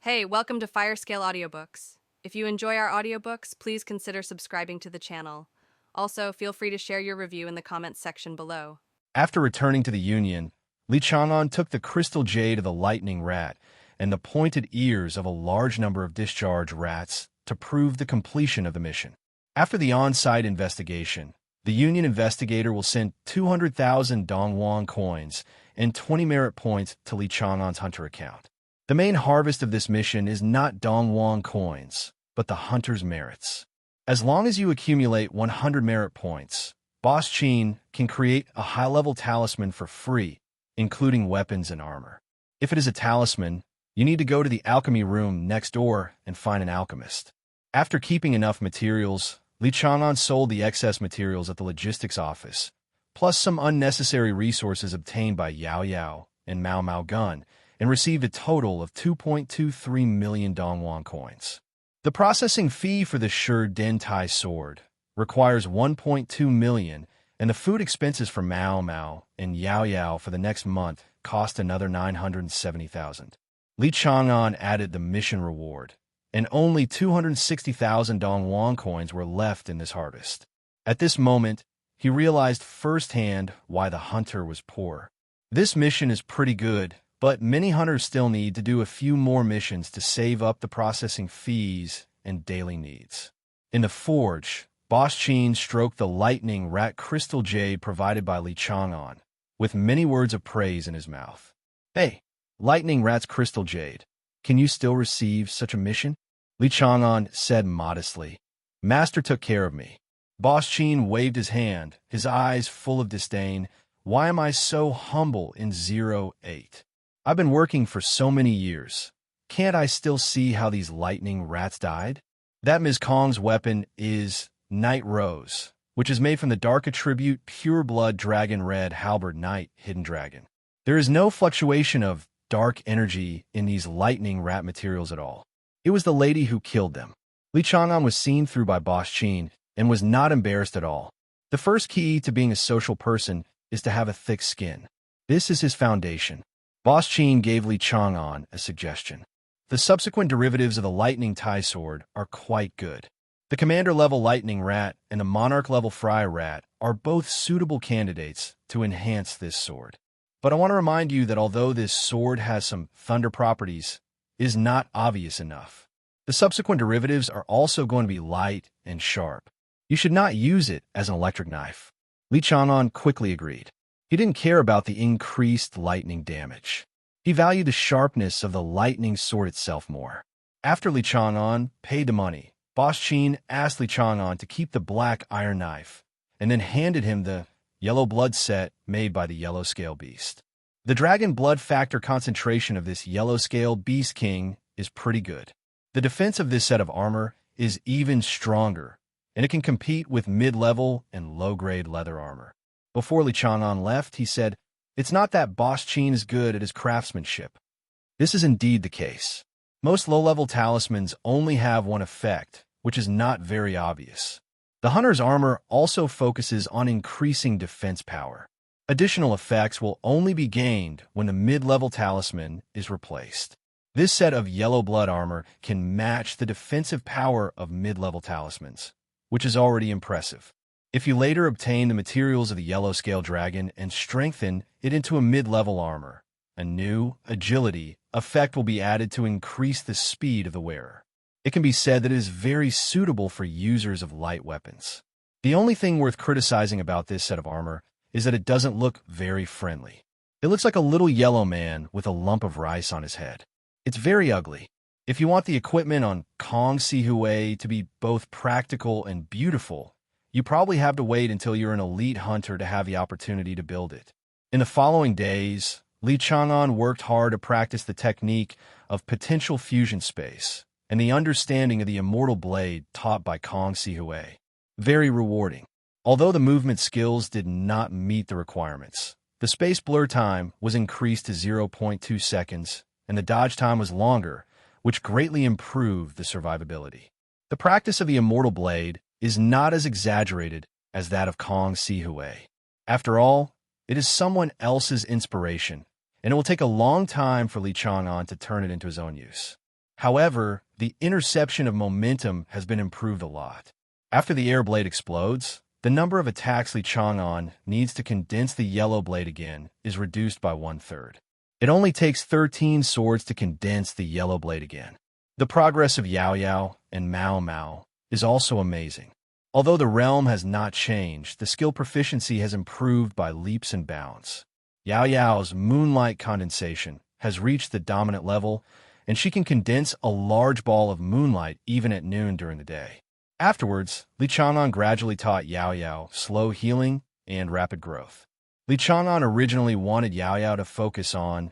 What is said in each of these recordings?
Hey, welcome to Firescale Audiobooks. If you enjoy our audiobooks, please consider subscribing to the channel. Also, feel free to share your review in the comments section below. After returning to the Union, Li Chang'an took the crystal jade of the lightning rat and the pointed ears of a large number of discharge rats to prove the completion of the mission. After the on-site investigation, the Union investigator will send 200,000 Dongwon coins and 20 merit points to Li Chang'an's hunter account. The main harvest of this mission is not Dongwon coins, but the hunter's merits. As long as you accumulate 100 merit points, Boss Chin can create a high-level talisman for free, including weapons and armor. If it is a talisman, you need to go to the alchemy room next door and find an alchemist. After keeping enough materials, Li Chang'an sold the excess materials at the logistics office, plus some unnecessary resources obtained by Yao Yao and Mao Mao Gun, and received a total of 2.23 million Dongwon coins. The processing fee for the Shi Den Tai sword requires 1.2 million, and the food expenses for Mao Mao and Yao Yao for the next month cost another 970,000. Li Chang'an added the mission reward, and only 260,000 Dongwon coins were left in this harvest. At this moment, he realized firsthand why the hunter was poor. This mission is pretty good, but many hunters still need to do a few more missions to save up the processing fees and daily needs. In the forge, Boss Chin stroked the lightning rat crystal jade provided by Li Chang'an, with many words of praise in his mouth. "Hey, lightning rat's crystal jade, can you still receive such a mission?" Li Chang'an said modestly. "Master took care of me." Boss Chin waved his hand, his eyes full of disdain. "Why am I so humble in 08? I've been working for so many years. Can't I still see how these lightning rats died?" That Ms. Kong's weapon is Night Rose, which is made from the dark attribute Pure Blood Dragon Red Halberd Night Hidden Dragon. There is no fluctuation of dark energy in these lightning rat materials at all. It was the lady who killed them. Li Chang'an was seen through by Boss Chin and was not embarrassed at all. The first key to being a social person is to have a thick skin. This is his foundation. Boss Chin gave Li Chang'an a suggestion. The subsequent derivatives of the Lightning Tai Sword are quite good. The Commander-level Lightning Rat and the Monarch-level Fry Rat are both suitable candidates to enhance this sword. But I want to remind you that although this sword has some thunder properties, it is not obvious enough. The subsequent derivatives are also going to be light and sharp. You should not use it as an electric knife. Li Chang'an quickly agreed. He didn't care about the increased lightning damage. He valued the sharpness of the lightning sword itself more. After Li Chang'an paid the money, Boss Chin asked Li Chang'an to keep the black iron knife, and then handed him the yellow blood set made by the yellow scale beast. The dragon blood factor concentration of this yellow scale beast king is pretty good. The defense of this set of armor is even stronger, and it can compete with mid-level and low-grade leather armor. Before Li Chang'an left, he said, "It's not that Boss Chin is good at his craftsmanship. This is indeed the case. Most low-level talismans only have one effect, which is not very obvious. The hunter's armor also focuses on increasing defense power. Additional effects will only be gained when the mid-level talisman is replaced. This set of yellow blood armor can match the defensive power of mid-level talismans, which is already impressive. If you later obtain the materials of the yellow scale dragon and strengthen it into a mid-level armor, a new agility effect will be added to increase the speed of the wearer. It can be said that it is very suitable for users of light weapons. The only thing worth criticizing about this set of armor is that it doesn't look very friendly. It looks like a little yellow man with a lump of rice on his head. It's very ugly. If you want the equipment on Kong Si Hui to be both practical and beautiful, you probably have to wait until you're an elite hunter to have the opportunity to build it. In the following days, Li Chang'an worked hard to practice the technique of potential fusion space and the understanding of the immortal blade taught by Kong Si Hui. Very rewarding. Although the movement skills did not meet the requirements, the space blur time was increased to 0.2 seconds, and the dodge time was longer, which greatly improved the survivability. The practice of the immortal blade is not as exaggerated as that of Kong Si Hui. After all, it is someone else's inspiration, and it will take a long time for Li Chang'an to turn it into his own use. However, the interception of momentum has been improved a lot. After the air blade explodes, the number of attacks Li Chang'an needs to condense the yellow blade again is reduced by 1/3. It only takes 13 swords to condense the yellow blade again. The progress of Yao Yao and Mao Mao is also amazing. Although the realm has not changed, the skill proficiency has improved by leaps and bounds. Yao Yao's moonlight condensation has reached the dominant level, and she can condense a large ball of moonlight even at noon during the day. Afterwards, Li Chang'an gradually taught Yao Yao slow healing and rapid growth. Li Chang'an originally wanted Yao Yao to focus on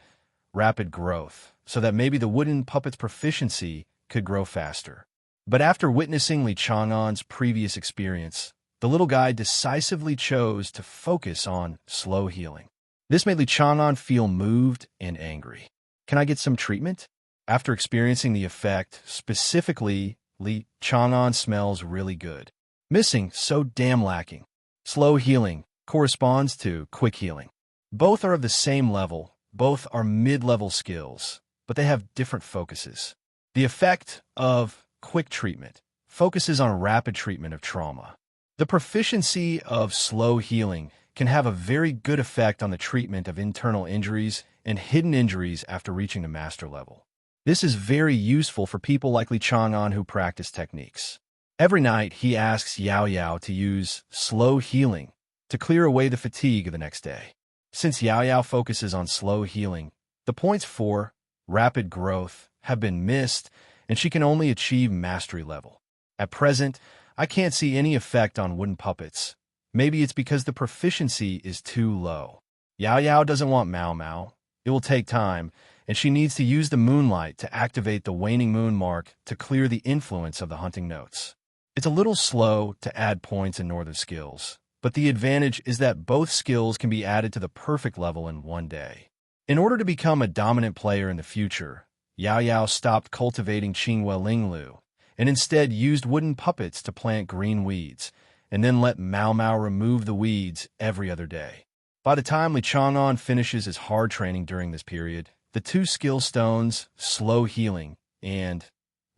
rapid growth, so that maybe the wooden puppet's proficiency could grow faster. But after witnessing Li Chang'an's previous experience, the little guy decisively chose to focus on slow healing. This made Li Chang'an feel moved and angry. Can I get some treatment? After experiencing the effect, specifically, Li Chang'an smells really good. Missing, so damn lacking. Slow healing corresponds to quick healing. Both are of the same level, both are mid-level skills, but they have different focuses. The effect of quick treatment focuses on rapid treatment of trauma. The proficiency of slow healing can have a very good effect on the treatment of internal injuries and hidden injuries after reaching the master level. This is very useful for people like Li Chang'an who practice techniques. Every night, he asks Yao Yao to use slow healing to clear away the fatigue of the next day. Since Yao Yao focuses on slow healing, the points for rapid growth have been missed, and she can only achieve mastery level. At present, I can't see any effect on wooden puppets. Maybe it's because the proficiency is too low. Yao Yao doesn't want Mao Mao. It will take time, and she needs to use the moonlight to activate the waning moon mark to clear the influence of the hunting notes. It's a little slow to add points in northern skills, but the advantage is that both skills can be added to the perfect level in one day. In order to become a dominant player in the future, Yao Yao stopped cultivating Qingwe Linglu and instead used wooden puppets to plant green weeds, and then let Mao Mao remove the weeds every other day. By the time Li Chang'an finishes his hard training during this period, the two skill stones, slow healing and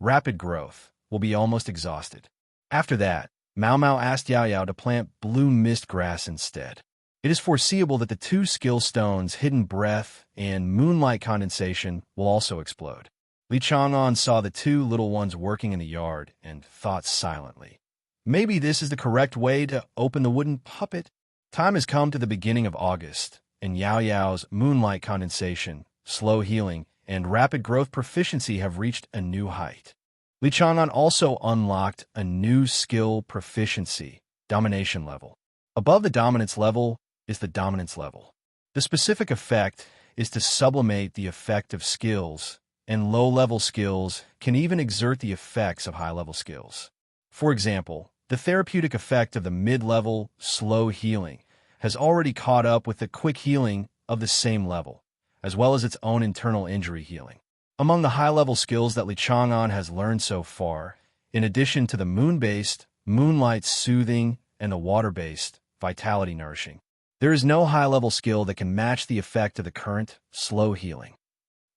rapid growth, will be almost exhausted. After that, Mao Mao asked Yao Yao to plant blue mist grass instead. It is foreseeable that the two skill stones, hidden breath and moonlight condensation, will also explode. Li Chang'an saw the two little ones working in the yard and thought silently. Maybe this is the correct way to open the wooden puppet. Time has come to the beginning of August, and Yao Yao's moonlight condensation, slow healing, and rapid growth proficiency have reached a new height. Li Chang'an also unlocked a new skill proficiency, domination level. Above the dominance level is the dominance level. The specific effect is to sublimate the effect of skills, and low-level skills can even exert the effects of high-level skills. For example, the therapeutic effect of the mid-level slow healing has already caught up with the quick healing of the same level, as well as its own internal injury healing. Among the high-level skills that Li Chang'an has learned so far, in addition to the moon-based, moonlight soothing, and the water-based, vitality nourishing, there is no high-level skill that can match the effect of the current slow healing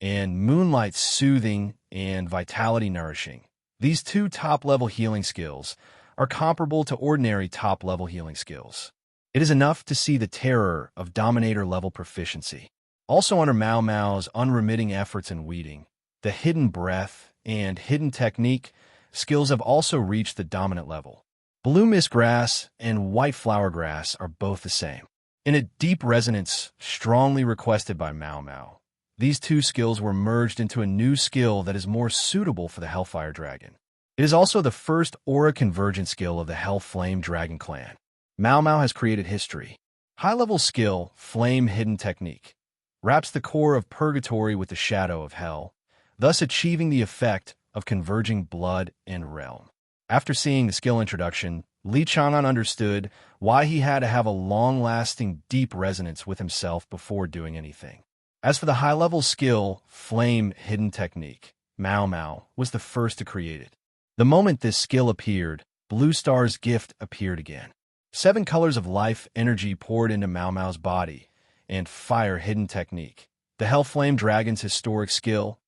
and moonlight soothing and vitality nourishing. These two top-level healing skills are comparable to ordinary top-level healing skills. It is enough to see the terror of Dominator-level proficiency. Also under Mao Mao's unremitting efforts in weeding, the hidden breath and hidden technique skills have also reached the dominant level. Blue mist grass and white flower grass are both the same. In a deep resonance strongly requested by Mao Mao, these two skills were merged into a new skill that is more suitable for the Hellfire Dragon. It is also the first aura convergent skill of the Hellflame Dragon clan. Mao Mao has created history. High-level skill, Flame Hidden Technique, wraps the core of purgatory with the shadow of hell, thus achieving the effect of converging blood and realm. After seeing the skill introduction, Li Chang'an understood why he had to have a long-lasting, deep resonance with himself before doing anything. As for the high-level skill, Flame Hidden Technique, Mao Mao was the first to create it. The moment this skill appeared, Blue Star's gift appeared again. 7 colors of life energy poured into Mao Mao's body, and Fire Hidden Technique, the Hellflame Dragon's historic skill,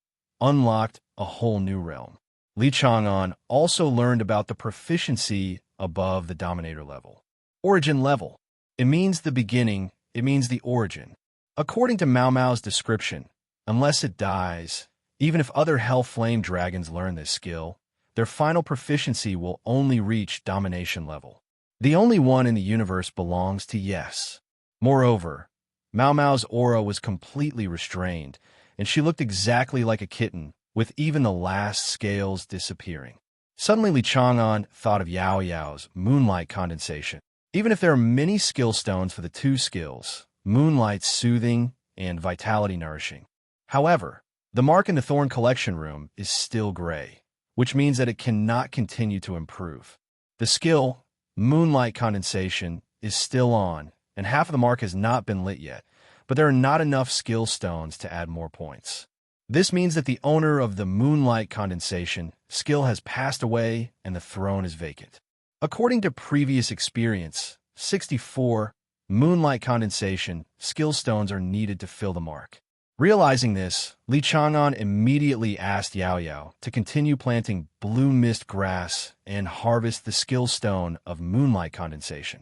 unlocked a whole new realm. Li Chang'an also learned about the proficiency above the Dominator level. Origin level. It means the beginning, it means the origin. According to Mao Mao's description, unless it dies, even if other Hellflame dragons learn this skill, their final proficiency will only reach domination level. The only one in the universe belongs to Yes. Moreover, Mao Mao's aura was completely restrained, and she looked exactly like a kitten, with even the last scales disappearing. Suddenly Li Chang'an thought of Yao Yao's Moonlight Condensation. Even if there are many skill stones for the two skills, Moonlight's soothing and Vitality nourishing. However, the mark in the Thorn Collection Room is still gray, which means that it cannot continue to improve. The skill, Moonlight Condensation, is still on, and half of the mark has not been lit yet, but there are not enough skill stones to add more points. This means that the owner of the Moonlight Condensation skill has passed away and the throne is vacant. According to previous experience, 64 Moonlight Condensation skill stones are needed to fill the mark. Realizing this, Li Chang'an immediately asked Yao Yao to continue planting blue mist grass and harvest the skill stone of Moonlight Condensation.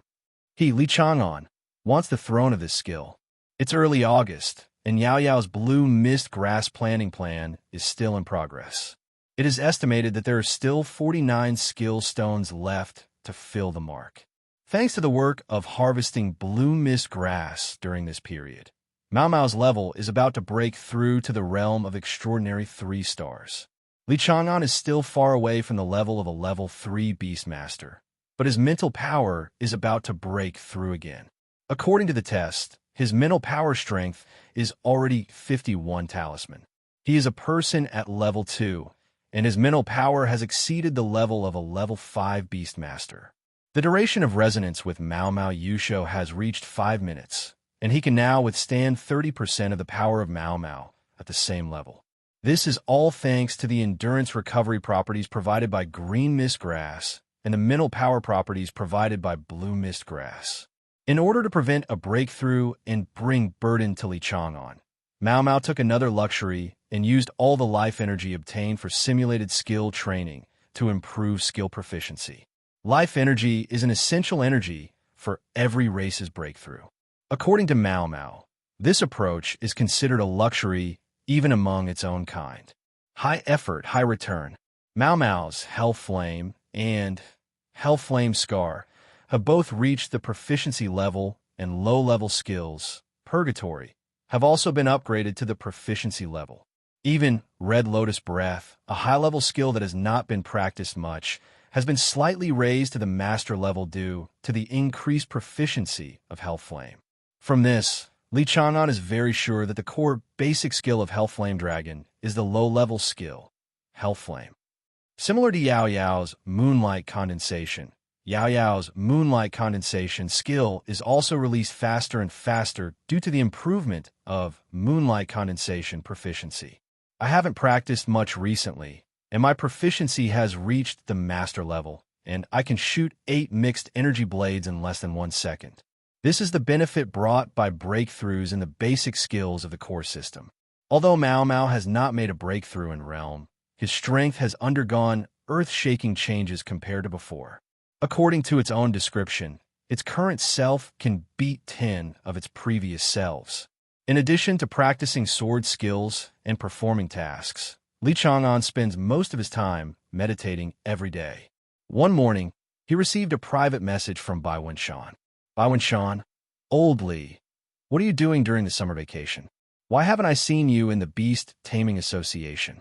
He, Li Chang'an, wants the throne of this skill. It's early August, and Yao Yao's blue mist grass planting plan is still in progress. It is estimated that there are still 49 skill stones left to fill the mark. Thanks to the work of harvesting blue mist grass during this period, Mao Mao's level is about to break through to the realm of extraordinary 3 stars. Li Chang'an is still far away from the level of a level 3 Beastmaster, but his mental power is about to break through again. According to the test, his mental power strength is already 51 talisman. He is a person at level 2, and his mental power has exceeded the level of a level 5 Beastmaster. The duration of resonance with Mao Mao Yusho has reached 5 minutes, and he can now withstand 30% of the power of Mao Mao at the same level. This is all thanks to the endurance recovery properties provided by green mist grass and the mental power properties provided by blue mist grass. In order to prevent a breakthrough and bring burden to Li Chang'an, Mao Mao took another luxury and used all the life energy obtained for simulated skill training to improve skill proficiency. Life energy is an essential energy for every race's breakthrough. According to Mao Mao, this approach is considered a luxury even among its own kind. High effort, high return. Mao Mao's Hellflame and Hellflame Scar have both reached the proficiency level, and low-level skills, Purgatory, have also been upgraded to the proficiency level. Even Red Lotus Breath, a high-level skill that has not been practiced much, has been slightly raised to the master level due to the increased proficiency of Hellflame. From this, Li Chang'an is very sure that the core basic skill of Hellflame Dragon is the low-level skill, Hellflame. Similar to Yao Yao's Moonlight Condensation, Yao Yao's Moonlight Condensation skill is also released faster and faster due to the improvement of Moonlight Condensation proficiency. I haven't practiced much recently, and my proficiency has reached the master level, and I can shoot 8 mixed energy blades in less than 1 second. This is the benefit brought by breakthroughs in the basic skills of the core system. Although Mao Mao has not made a breakthrough in Realm, his strength has undergone earth-shaking changes compared to before. According to its own description, its current self can beat 10 of its previous selves. In addition to practicing sword skills and performing tasks, Li Chang'an spends most of his time meditating every day. One morning, he received a private message from Bai Wenshan. Bai Wenshan, old Li, what are you doing during the summer vacation? Why haven't I seen you in the Beast Taming Association?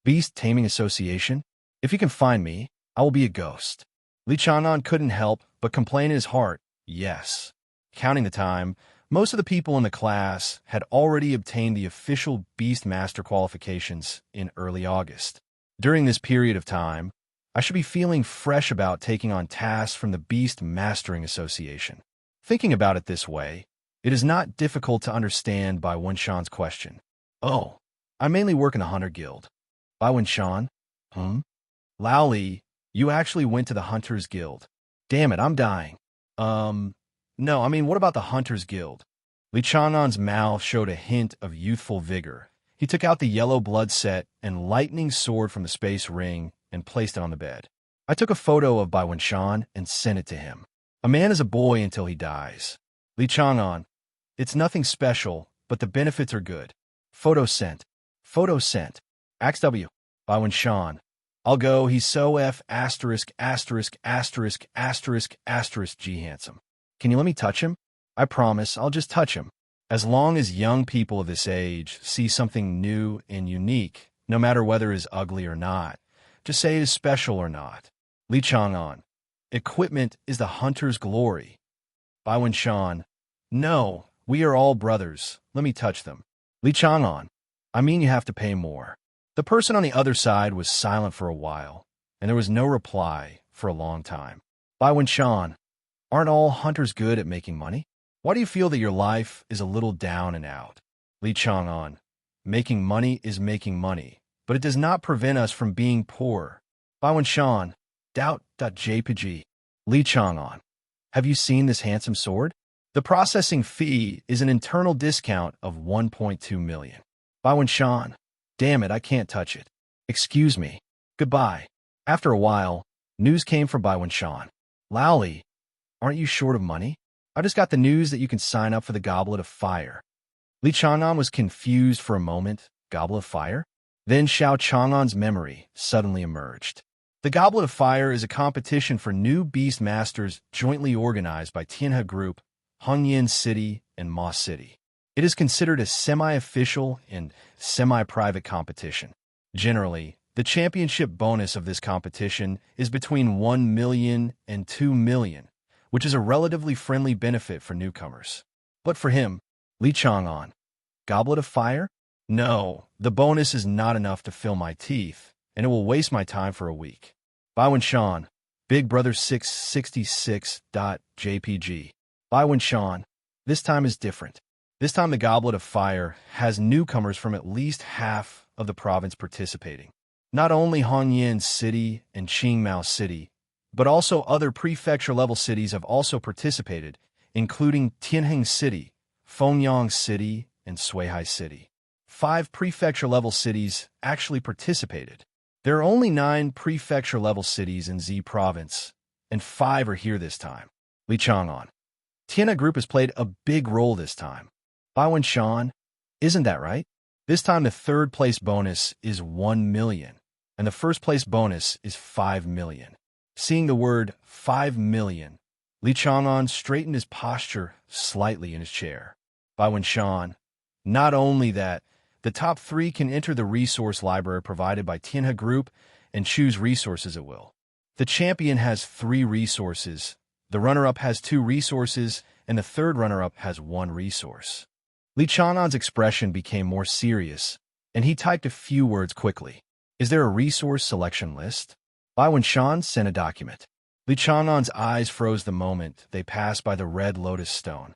Beast Taming Association? If you can find me, I will be a ghost. Li Chang'an couldn't help but complain in his heart, yes. Counting the time, most of the people in the class had already obtained the official Beast Master qualifications in early August. During this period of time, I should be feeling fresh about taking on tasks from the Beast Mastering Association. Thinking about it this way, it is not difficult to understand Bai Wenshan's question. Oh, I mainly work in the Hunter Guild. Bai Wenshan? Lao Li, you actually went to the Hunters Guild. Damn it, I'm dying. No, what about the Hunters Guild? Li Chang'an's mouth showed a hint of youthful vigor. He took out the yellow blood set and lightning sword from the space ring and placed it on the bed. I took a photo of Bai Shan and sent it to him. A man is a boy until he dies. Li Chang'an. It's nothing special, but the benefits are good. Photo sent. Photo sent. XW. Bai Shan. I'll go, he's so F asterisk asterisk asterisk asterisk asterisk G handsome. Can you let me touch him? I promise, I'll just touch him. As long as young people of this age see something new and unique, no matter whether it is ugly or not, just say it is special or not. Li Chang'an. Equipment is the hunter's glory. Bai Shan. No, we are all brothers. Let me touch them. Li Chang'an. I mean you have to pay more. The person on the other side was silent for a while, and there was no reply for a long time. Bai Shan. Aren't all hunters good at making money? Why do you feel that your life is a little down and out? Li Chang'an. Making money is making money, but it does not prevent us from being poor. Bai Shan. Doubt.jpg. Li Chang'an. Have you seen this handsome sword? The processing fee is an internal discount of 1.2 million. Bai Shan. Damn it, I can't touch it. Excuse me. Goodbye. After a while, news came from Bai Shan. Laoli, aren't you short of money? I just got the news that you can sign up for the Goblet of Fire. Li Chang'an was confused for a moment. Goblet of Fire? Then Xiao Chang'an's memory suddenly emerged. The Goblet of Fire is a competition for new beast masters jointly organized by Tianhe Group, Hongyan City, and Ma City. It is considered a semi-official and semi-private competition. Generally, the championship bonus of this competition is between 1 million and 2 million, which is a relatively friendly benefit for newcomers. But for him, Li Chang'an, Goblet of Fire? No, the bonus is not enough to fill my teeth, and it will waste my time for a week. Bai Shan, Big Brother 666.jpg. Bai Shan, this time is different. This time the Goblet of Fire has newcomers from at least half of the province participating. Not only Hongyan City and Qingmao City, but also other prefecture-level cities have also participated, including Tianheng City, Fengyang City, and Suihai City. 5 prefecture-level cities actually participated. There are only 9 prefecture-level cities in Z Province, and 5 are here this time. Li Chang'an. Tianhe Group has played a big role this time. Bai Shan, isn't that right? This time the third place bonus is 1 million, and the first place bonus is 5 million. Seeing the word 5 million, Li Chang'an straightened his posture slightly in his chair. Bai Shan, not only that, the top 3 can enter the resource library provided by Tianhe Group and choose resources at will. The champion has 3 resources, the runner-up has 2 resources, and the third runner-up has 1 resource. Li Chang'an's expression became more serious, and he typed a few words quickly. Is there a resource selection list? Bai Shan sent a document. Li Chang'an's eyes froze the moment they passed by the Red Lotus Stone.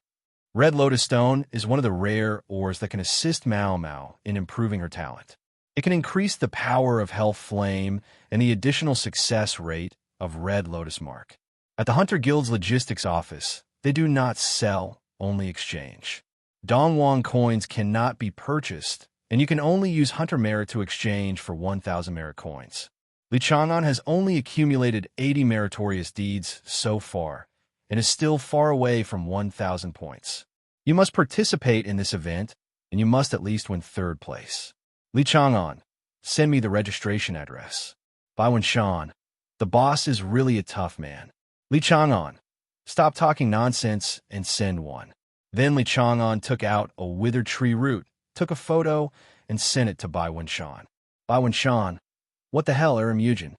Red Lotus Stone is one of the rare ores that can assist Mao Mao in improving her talent. It can increase the power of Hellflame and the additional success rate of Red Lotus Mark. At the Hunter Guild's logistics office, they do not sell, only exchange. Dongwon coins cannot be purchased, and you can only use Hunter Merit to exchange for 1,000 Merit coins. Li Chang'an has only accumulated 80 meritorious deeds so far, and is still far away from 1,000 points. You must participate in this event, and you must at least win 3rd place. Li Chang'an, send me the registration address. Bai Shan, the boss is really a tough man. Li Chang'an, stop talking nonsense and send one. Then Li Chang'an took out a withered tree root, took a photo, and sent it to Bai Shan. Bai Shan, what the hell, Mugen?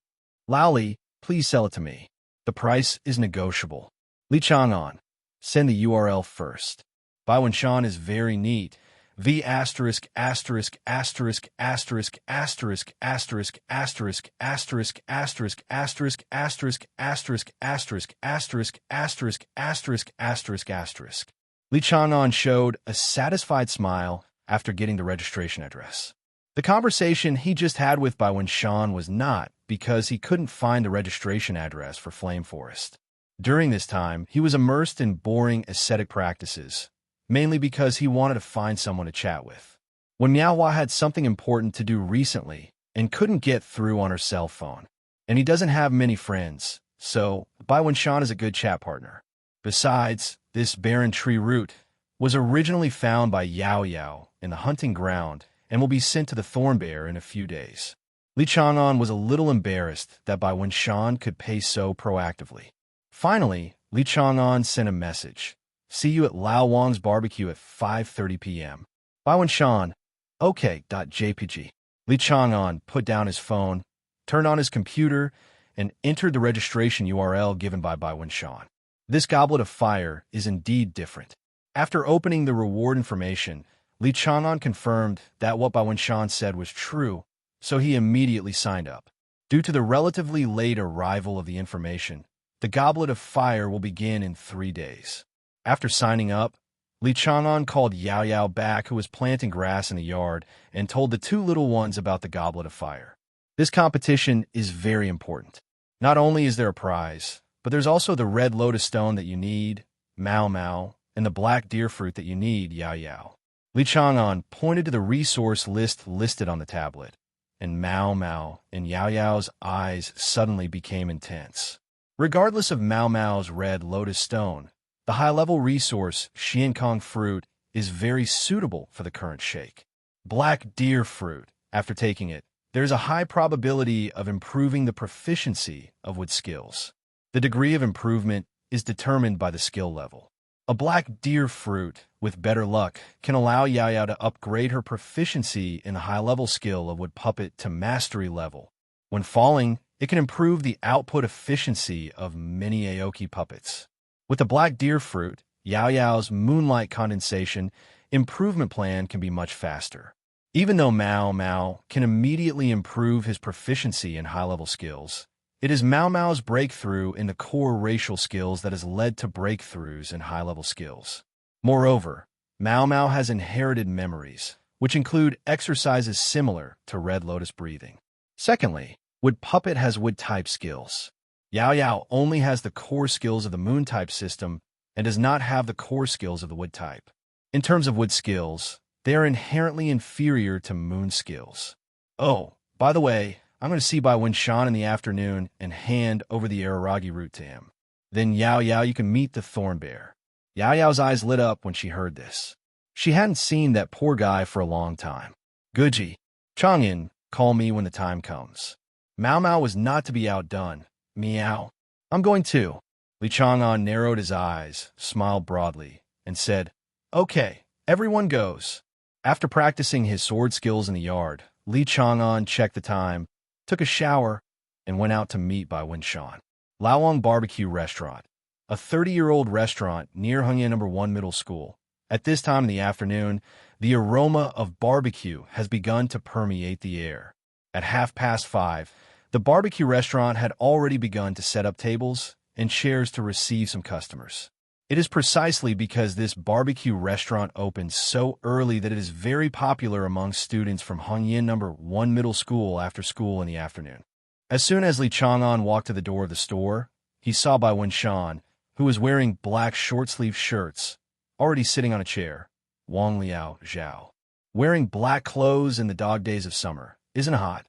Laoli, please sell it to me. The price is negotiable. Li Chang'an, send the URL first. Bai Shan is very neat. V asterisk asterisk asterisk asterisk asterisk asterisk asterisk asterisk asterisk asterisk asterisk asterisk asterisk asterisk asterisk asterisk asterisk asterisk. Li Chang'an showed a satisfied smile after getting the registration address. The conversation he just had with Bai Shan was not because he couldn't find the registration address for Flame Forest. During this time, he was immersed in boring ascetic practices, mainly because he wanted to find someone to chat with. when Miaohua had something important to do recently and couldn't get through on her cell phone. And he doesn't have many friends, so Bai Wenshan is a good chat partner. Besides, this barren tree root was originally found by Yao Yao in the hunting ground and will be sent to the thorn bear in a few days. Li Chang'an was a little embarrassed that Bai Wenshan could pay so proactively. Finally, Li Chang'an sent a message. See you at Lao Wang's barbecue at 5:30 p.m. Bai Wenshan, OK.jpg. Li Chang'an put down his phone, turned on his computer, and entered the registration URL given by Bai Wenshan. This goblet of fire is indeed different. After opening the reward information, Li Chang'an confirmed that what Bai Wenshan said was true, so he immediately signed up. Due to the relatively late arrival of the information, the Goblet of Fire will begin in 3 days. After signing up, Li Chang'an called Yao Yao back, who was planting grass in the yard, and told the two little ones about the Goblet of Fire. This competition is very important. Not only is there a prize, but there's also the red lotus stone that you need, Mao Mao, and the black deer fruit that you need, Yao Yao. Li Chang'an pointed to the resource list listed on the tablet, and Mao Mao and Yao Yao's eyes suddenly became intense. Regardless of Mao Mao's red lotus stone, the high-level resource Xiankong fruit is very suitable for the current shake. Black deer fruit, after taking it, there's a high probability of improving the proficiency of wood skills. The degree of improvement is determined by the skill level. A black deer fruit, with better luck, can allow Yao Yao to upgrade her proficiency in the high-level skill of wood puppet to mastery level. When falling, it can improve the output efficiency of many Aoki puppets. With the black deer fruit, Yao Yao's moonlight condensation improvement plan can be much faster. Even though Mao Mao can immediately improve his proficiency in high-level skills, it is Mao Mao's breakthrough in the core racial skills that has led to breakthroughs in high-level skills. Moreover, Mao Mao has inherited memories, which include exercises similar to red lotus breathing. Secondly, wood puppet has wood-type skills. Yao Yao only has the core skills of the moon-type system and does not have the core skills of the wood-type. In terms of wood skills, they are inherently inferior to moon skills. Oh, by the way, I'm going to see Bai Wenshan in the afternoon and hand over the Araragi root to him. Then Yao Yao, you can meet the thorn bear. Yao Yao's eyes lit up when she heard this. She hadn't seen that poor guy for a long time. Guji, Chang'an, call me when the time comes. Mao Mao was not to be outdone. Meow. I'm going too. Li Chang'an narrowed his eyes, smiled broadly, and said, Okay, everyone goes. After practicing his sword skills in the yard, Li Chang'an checked the time, took a shower, and went out to meet Bai Wenshan. Lawang Barbecue Restaurant, a 30-year-old restaurant near Hengyan No. 1 Middle School. At this time in the afternoon, the aroma of barbecue has begun to permeate the air. At 5:30, the barbecue restaurant had already begun to set up tables and chairs to receive some customers. It is precisely because this barbecue restaurant opened so early that it is very popular among students from Hengyan No. 1 Middle School after school in the afternoon. As soon as Li Chang'an walked to the door of the store, he saw Bai Wenshan, who was wearing black short-sleeved shirts, already sitting on a chair. Wang Liao Zhao. Wearing black clothes in the dog days of summer isn't hot.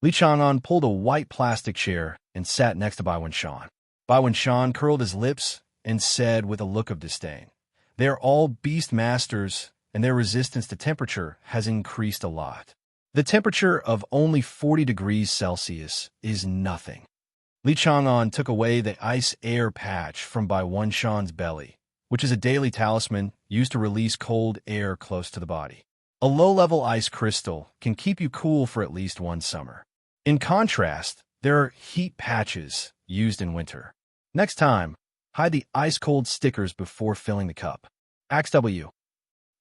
Li Chang'an pulled a white plastic chair and sat next to Bai Wenshan. Bai Wenshan curled his lips and said with a look of disdain, They are all beast masters, and their resistance to temperature has increased a lot. The temperature of only 40 degrees Celsius is nothing. Li Chang'an took away the ice-air patch from Bai Wenshan's belly, which is a daily talisman used to release cold air close to the body. A low-level ice crystal can keep you cool for at least one summer. In contrast, there are heat patches used in winter. Next time, hide the ice-cold stickers before filling the cup. XW.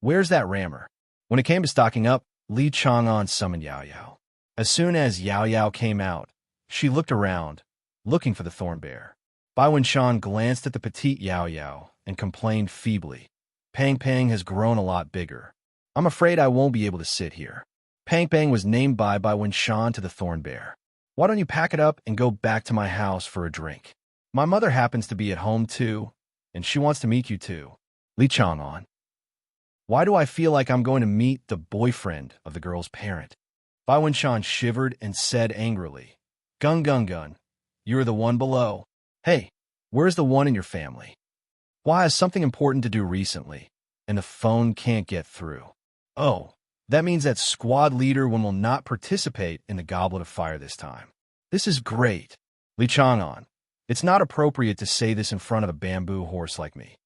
Where's that rammer? When it came to stocking up, Li Chang'an summoned Yao Yao. As soon as Yao Yao came out, she looked around, looking for the thorn bear. Bai Wenshan glanced at the petite Yao Yao and complained feebly, Pang Pang has grown a lot bigger. I'm afraid I won't be able to sit here. Pang Pang was named Bai Wenshan to the thorn bear. Why don't you pack it up and go back to my house for a drink? My mother happens to be at home too, and she wants to meet you too. Li Chang'an. Why do I feel like I'm going to meet the boyfriend of the girl's parent? Bai Wenshan shivered and said angrily, Gun gun gun, you're the one below. Hey, where's the one in your family? Why has something important to do recently, and the phone can't get through? Oh, that means that squad leader one will not participate in the Goblet of Fire this time. This is great. Li Chang'an, it's not appropriate to say this in front of a bamboo horse like me.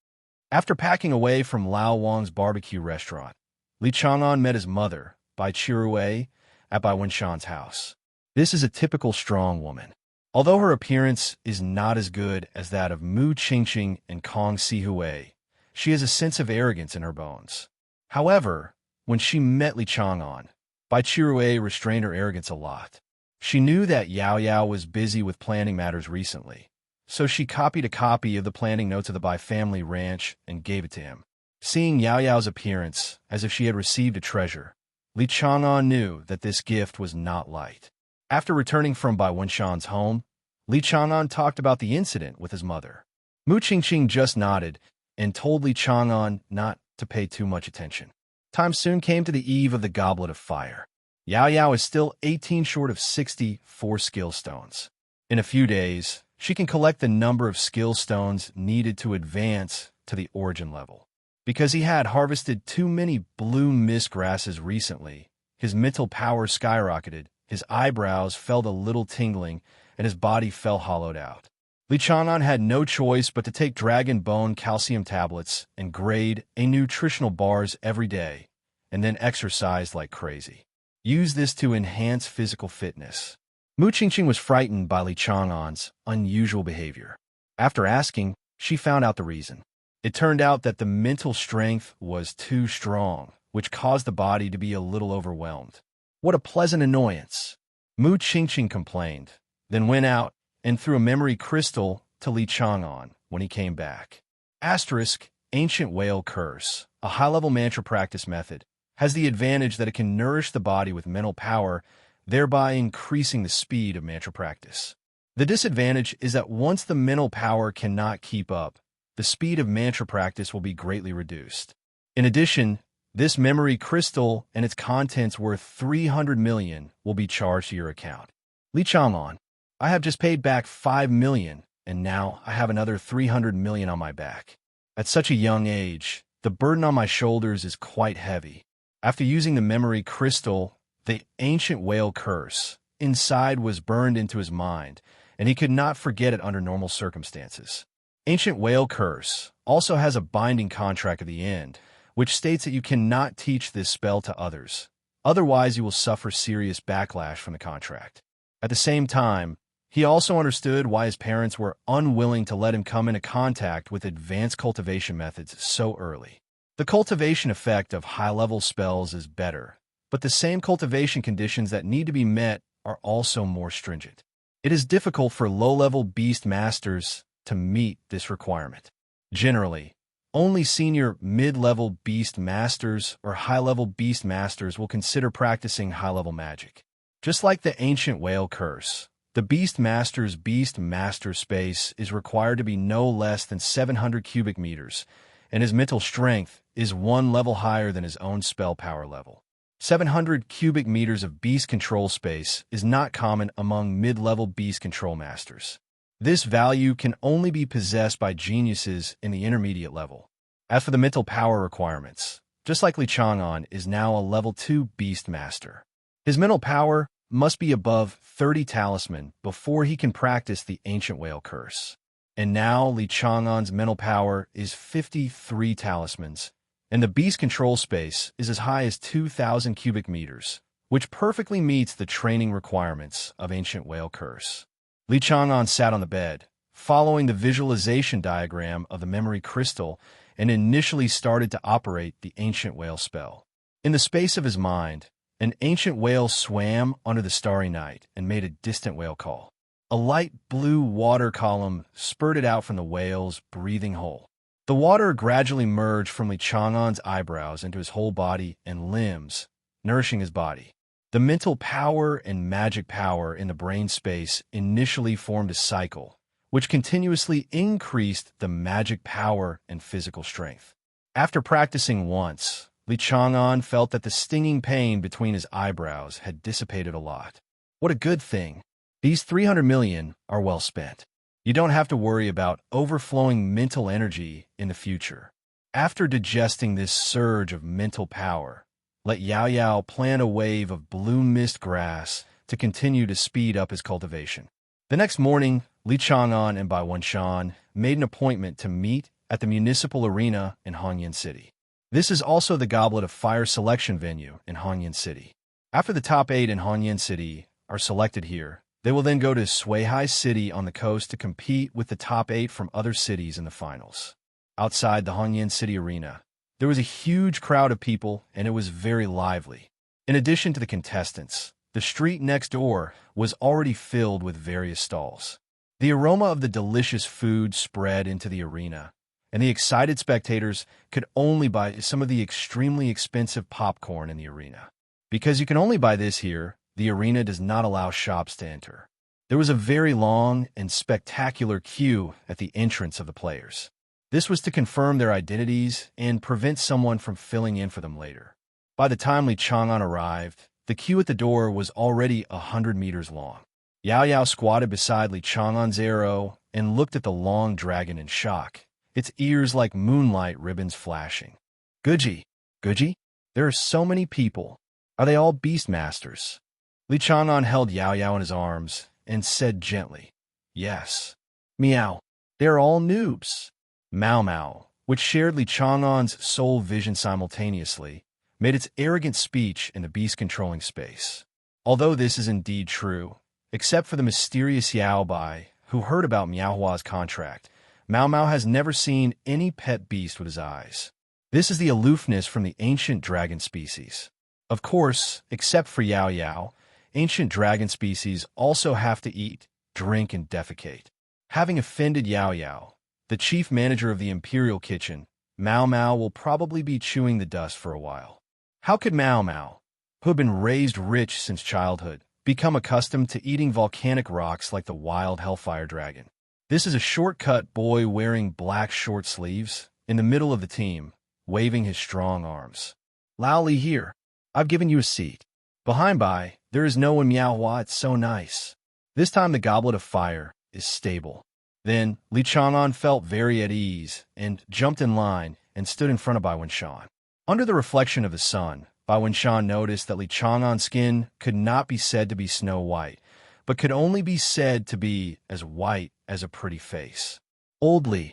After packing away from Lao Wang's barbecue restaurant, Li Chang'an met his mother, Bai Chirue, at Bai Wenshan's house. This is a typical strong woman. Although her appearance is not as good as that of Mu Qingqing and Kong Sihui, she has a sense of arrogance in her bones. However, when she met Li Chang'an, Bai Chirue restrained her arrogance a lot. She knew that Yao Yao was busy with planning matters recently, so she copied a copy of the planning notes of the Bai family ranch and gave it to him. Seeing Yao Yao's appearance as if she had received a treasure, Li Chang'an knew that this gift was not light. After returning from Bai Wenshan's home, Li Chang'an talked about the incident with his mother. Mu Qingqing just nodded and told Li Chang'an not to pay too much attention. Time soon came to the eve of the Goblet of Fire. Yao Yao is still 18 short of 64 skill stones. In a few days, she can collect the number of skill stones needed to advance to the origin level. Because he had harvested too many blue mist grasses recently, his mental power skyrocketed, his eyebrows felt a little tingling, and his body fell hollowed out. Li Chang'an had no choice but to take dragon bone calcium tablets and grade a nutritional bars every day, and then exercise like crazy. Use this to enhance physical fitness. Mu Qingqing was frightened by Li Chang'an's unusual behavior. After asking, she found out the reason. It turned out that the mental strength was too strong, which caused the body to be a little overwhelmed. What a pleasant annoyance! Mu Qingqing complained, then went out and threw a memory crystal to Li Chang'an when he came back. Asterisk, Ancient Whale Curse, a high-level mantra practice method, has the advantage that it can nourish the body with mental power, thereby increasing the speed of mantra practice. The disadvantage is that once the mental power cannot keep up, the speed of mantra practice will be greatly reduced. In addition, this memory crystal and its contents worth 300 million will be charged to your account. Li Chang'an, I have just paid back 5 million, and now I have another 300 million on my back. At such a young age, the burden on my shoulders is quite heavy. After using the memory crystal, the ancient whale curse inside was burned into his mind, and he could not forget it under normal circumstances. Ancient Whale Curse also has a binding contract at the end, which states that you cannot teach this spell to others. Otherwise, you will suffer serious backlash from the contract. At the same time, he also understood why his parents were unwilling to let him come into contact with advanced cultivation methods so early. The cultivation effect of high-level spells is better, but the same cultivation conditions that need to be met are also more stringent. It is difficult for low-level beast masters to meet this requirement. Generally, only senior mid-level beast masters or high-level beast masters will consider practicing high-level magic. Just like the ancient whale curse, the beast master's beast master space is required to be no less than 700 cubic meters, and his mental strength is one level higher than his own spell power level. 700 cubic meters of beast control space is not common among mid-level beast control masters. This value can only be possessed by geniuses in the intermediate level. As for the mental power requirements, just like Li Chang'an is now a level 2 beast master. His mental power must be above 30 talisman before he can practice the ancient whale curse. And now Li Chang'an's mental power is 53 talismans, and the beast control space is as high as 2,000 cubic meters, which perfectly meets the training requirements of ancient whale curse. Li Chang'an sat on the bed, following the visualization diagram of the memory crystal, and initially started to operate the ancient whale spell. In the space of his mind, an ancient whale swam under the starry night and made a distant whale call. A light blue water column spurted out from the whale's breathing hole. The water gradually merged from Li Chang'an's eyebrows into his whole body and limbs, nourishing his body. The mental power and magic power in the brain space initially formed a cycle, which continuously increased the magic power and physical strength. After practicing once, Li Chang'an felt that the stinging pain between his eyebrows had dissipated a lot. What a good thing. These 300 million are well spent. You don't have to worry about overflowing mental energy in the future. After digesting this surge of mental power, let Yao Yao plant a wave of blue mist grass to continue to speed up his cultivation. The next morning, Li Chang'an and Bai Wenshan made an appointment to meet at the municipal arena in Hongyan City. This is also the Goblet of Fire selection venue in Hongyan City. After the top 8 in Hongyan City are selected here, they will then go to Suihai City on the coast to compete with the top 8 from other cities in the finals. Outside the Hongyan City arena, there was a huge crowd of people and it was very lively. In addition to the contestants, the street next door was already filled with various stalls. The aroma of the delicious food spread into the arena, and the excited spectators could only buy some of the extremely expensive popcorn in the arena. Because you can only buy this here, the arena does not allow shops to enter. There was a very long and spectacular queue at the entrance of the players. This was to confirm their identities and prevent someone from filling in for them later. By the time Li Chang'an arrived, the queue at the door was already 100 meters long. Yao Yao squatted beside Li Chang'an's arrow and looked at the long dragon in shock, its ears like moonlight ribbons flashing. Guji, Guji, there are so many people. Are they all beastmasters? Li Chang'an held Yao Yao in his arms and said gently, Yes. Meow, they are all noobs. Mao Mao, which shared Li Chang'an's soul vision simultaneously, made its arrogant speech in the beast-controlling space. Although this is indeed true, except for the mysterious Yao Bai, who heard about Miaohua's contract, Mao Mao has never seen any pet beast with his eyes. This is the aloofness from the ancient dragon species. Of course, except for Yao Yao, ancient dragon species also have to eat, drink, and defecate. Having offended Yao Yao, the chief manager of the Imperial Kitchen, Mao Mao will probably be chewing the dust for a while. How could Mao Mao, who had been raised rich since childhood, become accustomed to eating volcanic rocks like the wild Hellfire dragon? This is a short-cut boy wearing black short sleeves in the middle of the team, waving his strong arms. Lao Li here. I've given you a seat. Behind Bai, there is no one. Miaohua, it's so nice. This time the Goblet of Fire is stable. Then Li Chang'an felt very at ease and jumped in line and stood in front of Bai Wenshan. Under the reflection of the sun, Bai Wenshan noticed that Li Chang'an's skin could not be said to be snow white, but could only be said to be as white as a pretty face. Old Li,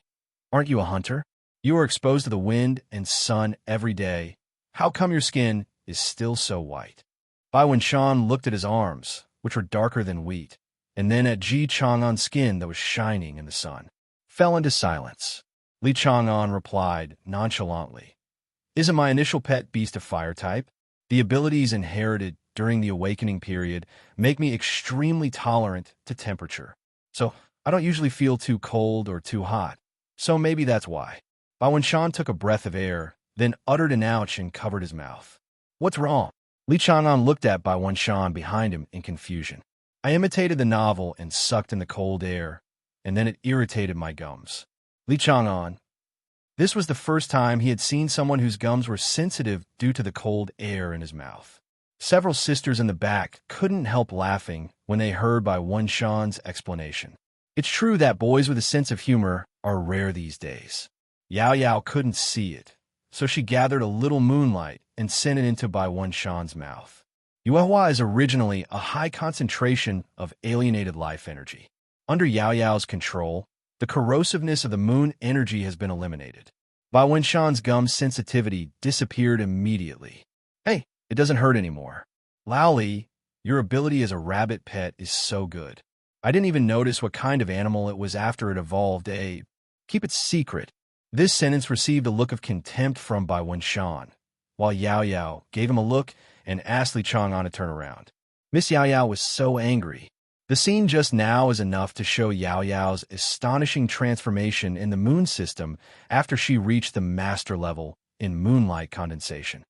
aren't you a hunter? You are exposed to the wind and sun every day. How come your skin is still so white? Bai Wenshan looked at his arms, which were darker than wheat, and then at Ji Chang'an's skin that was shining in the sun. Fell into silence. Li Chang'an replied nonchalantly, Isn't my initial pet beast a fire type? The abilities inherited during the awakening period make me extremely tolerant to temperature. So I don't usually feel too cold or too hot. So maybe that's why. Bai Wenshan took a breath of air, then uttered an ouch and covered his mouth. What's wrong? Li Chang'an looked at Bai Wenshan behind him in confusion. I imitated the novel and sucked in the cold air, and then it irritated my gums. Li Chang'an. This was the first time he had seen someone whose gums were sensitive due to the cold air in his mouth. Several sisters in the back couldn't help laughing when they heard Bai Wenshan's explanation. It's true that boys with a sense of humor are rare these days. Yao Yao couldn't see it, so she gathered a little moonlight and sent it into Bai Wenshan's mouth. Yuehua is originally a high concentration of alienated life energy. Under Yao Yao's control, the corrosiveness of the moon energy has been eliminated. Bai Wenshan's gum sensitivity disappeared immediately. Hey, it doesn't hurt anymore. Lao Li, your ability as a rabbit pet is so good. I didn't even notice what kind of animal it was after it evolved. Keep it secret. This sentence received a look of contempt from Bai Wenshan, while Yao Yao gave him a look and asked Li Chang'an to turn around. Miss Yao Yao was so angry. The scene just now is enough to show Yao Yao's astonishing transformation in the moon system after she reached the master level in moonlight condensation.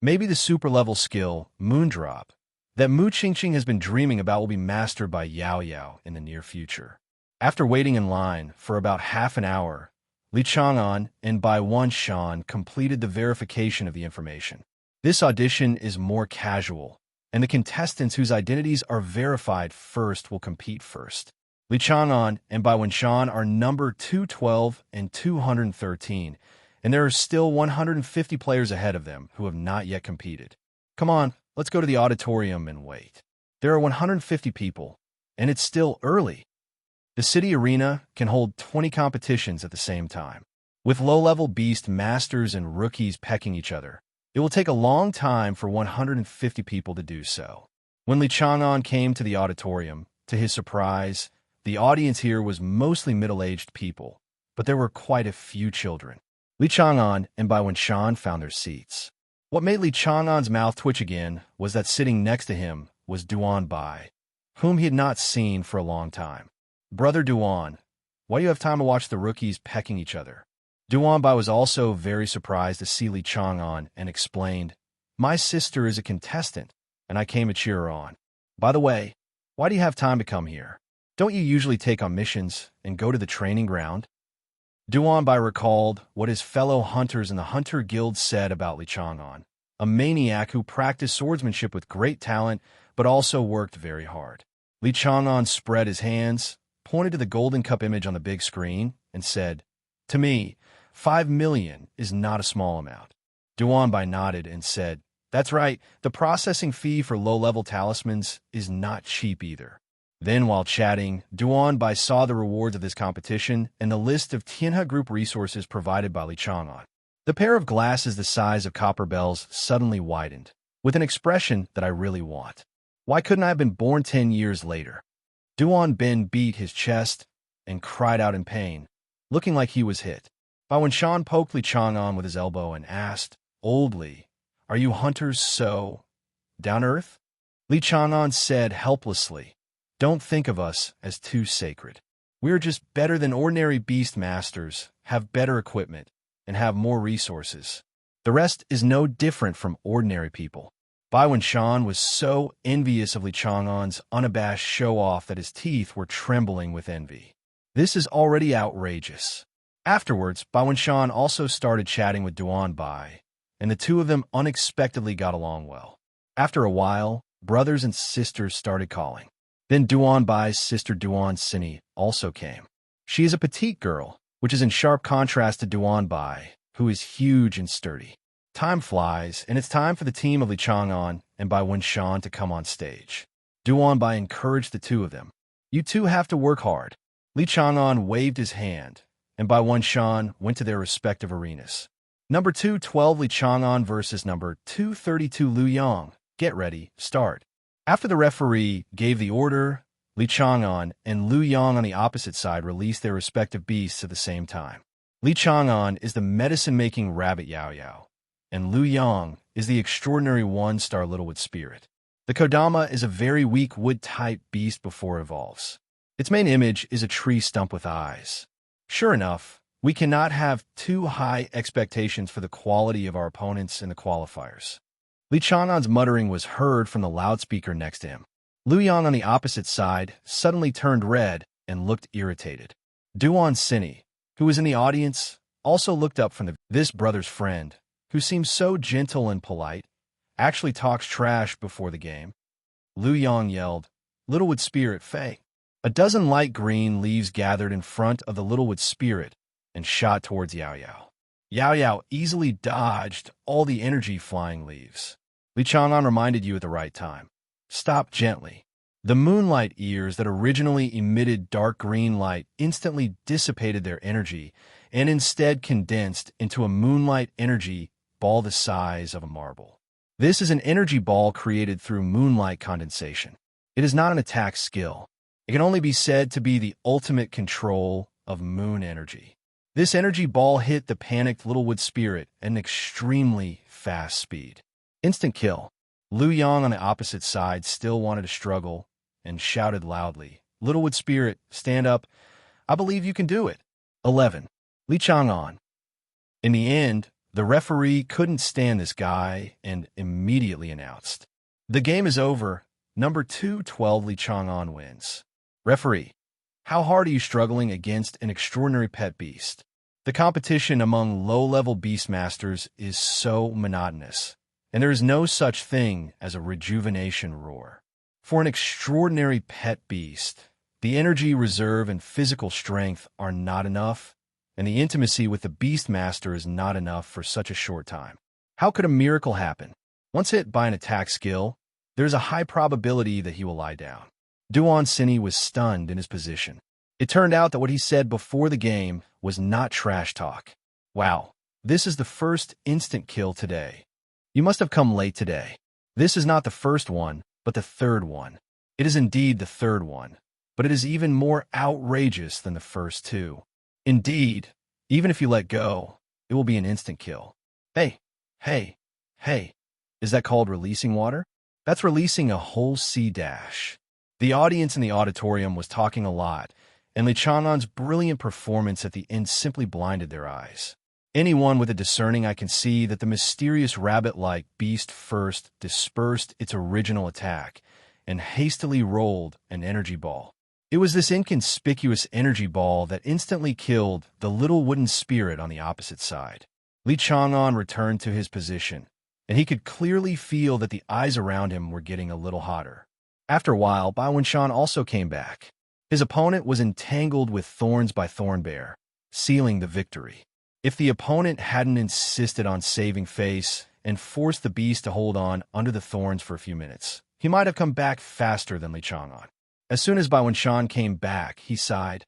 Maybe the super level skill, Moondrop, that Mu Qingqing has been dreaming about will be mastered by Yao Yao in the near future. After waiting in line for about half an hour, Li Chang'an and Bai Shan completed the verification of the information. This audition is more casual, and the contestants whose identities are verified first will compete first. Li Chang'an and Bai Shan are number 212 and 213, and there are still 150 players ahead of them who have not yet competed. Come on, let's go to the auditorium and wait. There are 150 people, and it's still early. The city arena can hold 20 competitions at the same time. With low-level beast masters and rookies pecking each other, it will take a long time for 150 people to do so. When Li Chang'an came to the auditorium, to his surprise, the audience here was mostly middle-aged people, but there were quite a few children. Li Chang'an and Bai Shan found their seats. What made Li Chang'an's mouth twitch again was that sitting next to him was Duan Bai, whom he had not seen for a long time. Brother Duan, why do you have time to watch the rookies pecking each other? Duan Bai was also very surprised to see Li Chang'an and explained, My sister is a contestant, and I came to cheer her on. By the way, why do you have time to come here? Don't you usually take on missions and go to the training ground? Duan Bai recalled what his fellow hunters in the Hunter Guild said about Li Chang'an, a maniac who practiced swordsmanship with great talent but also worked very hard. Li Chang'an spread his hands, pointed to the Golden Cup image on the big screen, and said, To me, 5 million is not a small amount. Duan Bai nodded and said, That's right, the processing fee for low-level talismans is not cheap either. Then, while chatting, Duan Bai saw the rewards of this competition and the list of Tianhe Group resources provided by Li Chang'an. The pair of glasses the size of copper bells suddenly widened, with an expression that I really want. Why couldn't I have been born 10 years later? Duan Bin beat his chest and cried out in pain, looking like he was hit. Bai Shan poked Li Chang'an with his elbow and asked, Old Li, are you hunters so down-earth? Li Chang'an said helplessly, Don't think of us as too sacred. We are just better than ordinary beast masters, have better equipment, and have more resources. The rest is no different from ordinary people. Bai Shan was so envious of Li Chang'an's unabashed show-off that his teeth were trembling with envy. This is already outrageous. Afterwards, Bai Shan also started chatting with Duan Bai, and the two of them unexpectedly got along well. After a while, brothers and sisters started calling. Then Duan Bai's sister Duan Sini also came. She is a petite girl, which is in sharp contrast to Duan Bai, who is huge and sturdy. Time flies, and it's time for the team of Li Chang'an and Bai Shan to come on stage. Duan Bai encouraged the two of them. You two have to work hard. Li Chang'an waved his hand, and Bai Shan went to their respective arenas. Number 212 Li Chang'an versus number 232 Lu Yang. Get ready, start. After the referee gave the order, Li Chang'an and Lu Yang on the opposite side released their respective beasts at the same time. Li Chang'an is the medicine-making rabbit Yao Yao, and Lu Yang is the extraordinary one-star Littlewood spirit. The Kodama is a very weak wood-type beast before it evolves. Its main image is a tree stump with eyes. Sure enough, we cannot have too high expectations for the quality of our opponents in the qualifiers. Li Chang'an's muttering was heard from the loudspeaker next to him. Lu Yang on the opposite side suddenly turned red and looked irritated. Duan Sini, who was in the audience, also looked up from this brother's friend, who seems so gentle and polite, actually talks trash before the game. Lu Yang yelled, Littlewood Spirit, Fei. A dozen light green leaves gathered in front of the Littlewood Spirit and shot towards Yao Yao. Yao Yao easily dodged all the energy-flying leaves. Li Chang'an reminded you at the right time. Stop gently. The moonlight ears that originally emitted dark green light instantly dissipated their energy and instead condensed into a moonlight energy ball the size of a marble. This is an energy ball created through moonlight condensation. It is not an attack skill. It can only be said to be the ultimate control of moon energy. This energy ball hit the panicked Littlewood Spirit at an extremely fast speed. Instant kill. Lu Yang on the opposite side still wanted to struggle and shouted loudly, Littlewood Spirit, stand up. I believe you can do it. 11. Li Chang'an. In the end, the referee couldn't stand this guy and immediately announced, The game is over. Number 212 Li Chang'an wins. Referee, how hard are you struggling against an extraordinary pet beast? The competition among low-level beastmasters is so monotonous, and there is no such thing as a rejuvenation roar. For an extraordinary pet beast, the energy reserve and physical strength are not enough, and the intimacy with the beastmaster is not enough for such a short time. How could a miracle happen? Once hit by an attack skill, there is a high probability that he will lie down. Duan Sini was stunned in his position. It turned out that what he said before the game was not trash talk. Wow, this is the first instant kill today. You must have come late today. This is not the first one, but the third one. It is indeed the third one, but it is even more outrageous than the first two. Indeed, even if you let go, it will be an instant kill. Hey, hey, hey, is that called releasing water? That's releasing a whole sea dash. The audience in the auditorium was talking a lot, and Li Chang'an's brilliant performance at the end simply blinded their eyes. Anyone with a discerning eye can see that the mysterious rabbit-like beast first dispersed its original attack and hastily rolled an energy ball. It was this inconspicuous energy ball that instantly killed the little wooden spirit on the opposite side. Li Chang'an returned to his position, and he could clearly feel that the eyes around him were getting a little hotter. After a while, Bai Wenshan also came back. His opponent was entangled with thorns by Thornbear, sealing the victory. If the opponent hadn't insisted on saving face and forced the beast to hold on under the thorns for a few minutes, he might have come back faster than Li Chang'an. As soon as Bai Wenshan came back, he sighed.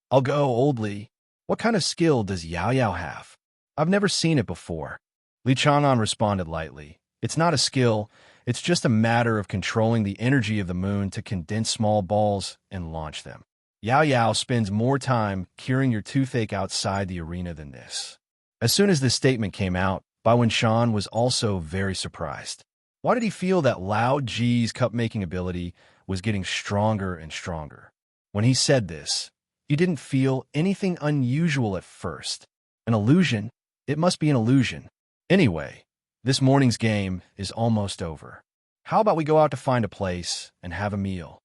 I'll go, old Li. What kind of skill does Yao Yao have? I've never seen it before. Li Chang'an responded lightly. It's not a skill, it's just a matter of controlling the energy of the moon to condense small balls and launch them. Yao Yao spends more time curing your toothache outside the arena than this. As soon as this statement came out, Bai Wenshan was also very surprised. Why did he feel that Lao Ji's cup-making ability was getting stronger and stronger? When he said this, you didn't feel anything unusual at first. An illusion? It must be an illusion. Anyway, this morning's game is almost over. How about we go out to find a place and have a meal?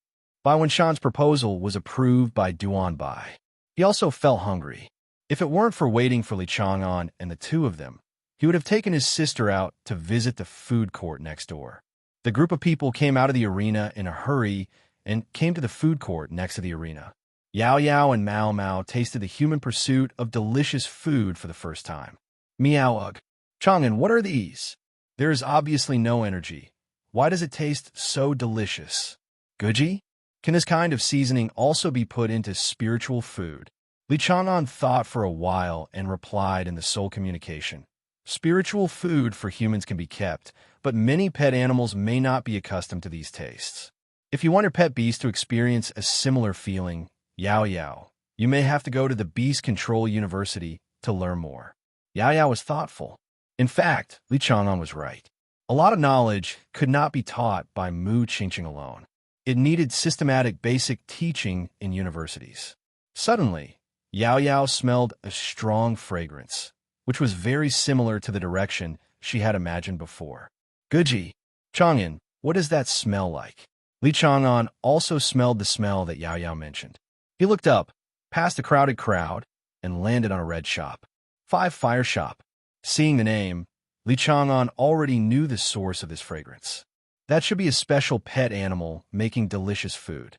Bai Wenshan's proposal was approved by Duan Bai. He also felt hungry. If it weren't for waiting for Li Chang'an and the two of them, he would have taken his sister out to visit the food court next door. The group of people came out of the arena in a hurry and came to the food court next to the arena. Yao Yao and Mao Mao tasted the human pursuit of delicious food for the first time. Meow ugh. Chang'an, what are these? There is obviously no energy. Why does it taste so delicious? Guji? Can this kind of seasoning also be put into spiritual food? Li Chang'an thought for a while and replied in the soul communication. Spiritual food for humans can be kept, but many pet animals may not be accustomed to these tastes. If you want your pet beast to experience a similar feeling, Yao Yao, you may have to go to the Beast Control University to learn more. Yao Yao was thoughtful. In fact, Li Chang'an was right. A lot of knowledge could not be taught by Mu Qingqing alone. It needed systematic basic teaching in universities. Suddenly, Yao Yao smelled a strong fragrance, which was very similar to the direction she had imagined before. Guji, Chang'an, what does that smell like? Li Chang'an also smelled the smell that Yao Yao mentioned. He looked up, past a crowded crowd, and landed on a red shop. 5 Fire Shop. Seeing the name, Li Chang'an already knew the source of this fragrance. That should be a special pet animal making delicious food.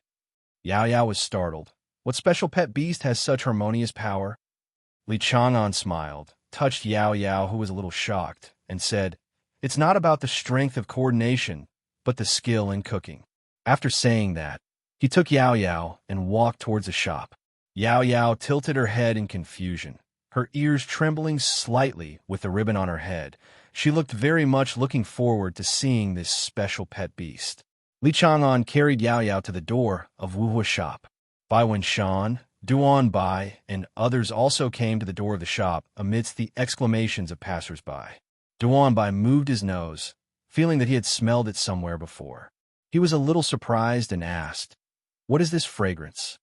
Yao Yao was startled. What special pet beast has such harmonious power? Li Chang'an smiled, touched Yao Yao, who was a little shocked, and said, It's not about the strength of coordination, but the skill in cooking. After saying that, he took Yao Yao and walked towards the shop. Yao Yao tilted her head in confusion, her ears trembling slightly with the ribbon on her head. She looked very much looking forward to seeing this special pet beast. Li Chang'an carried Yao Yao to the door of Wuhua's shop. Bai Wenshan, Duan Bai, and others also came to the door of the shop amidst the exclamations of passers-by. Duan Bai moved his nose, feeling that he had smelled it somewhere before. He was a little surprised and asked, What is this fragrance?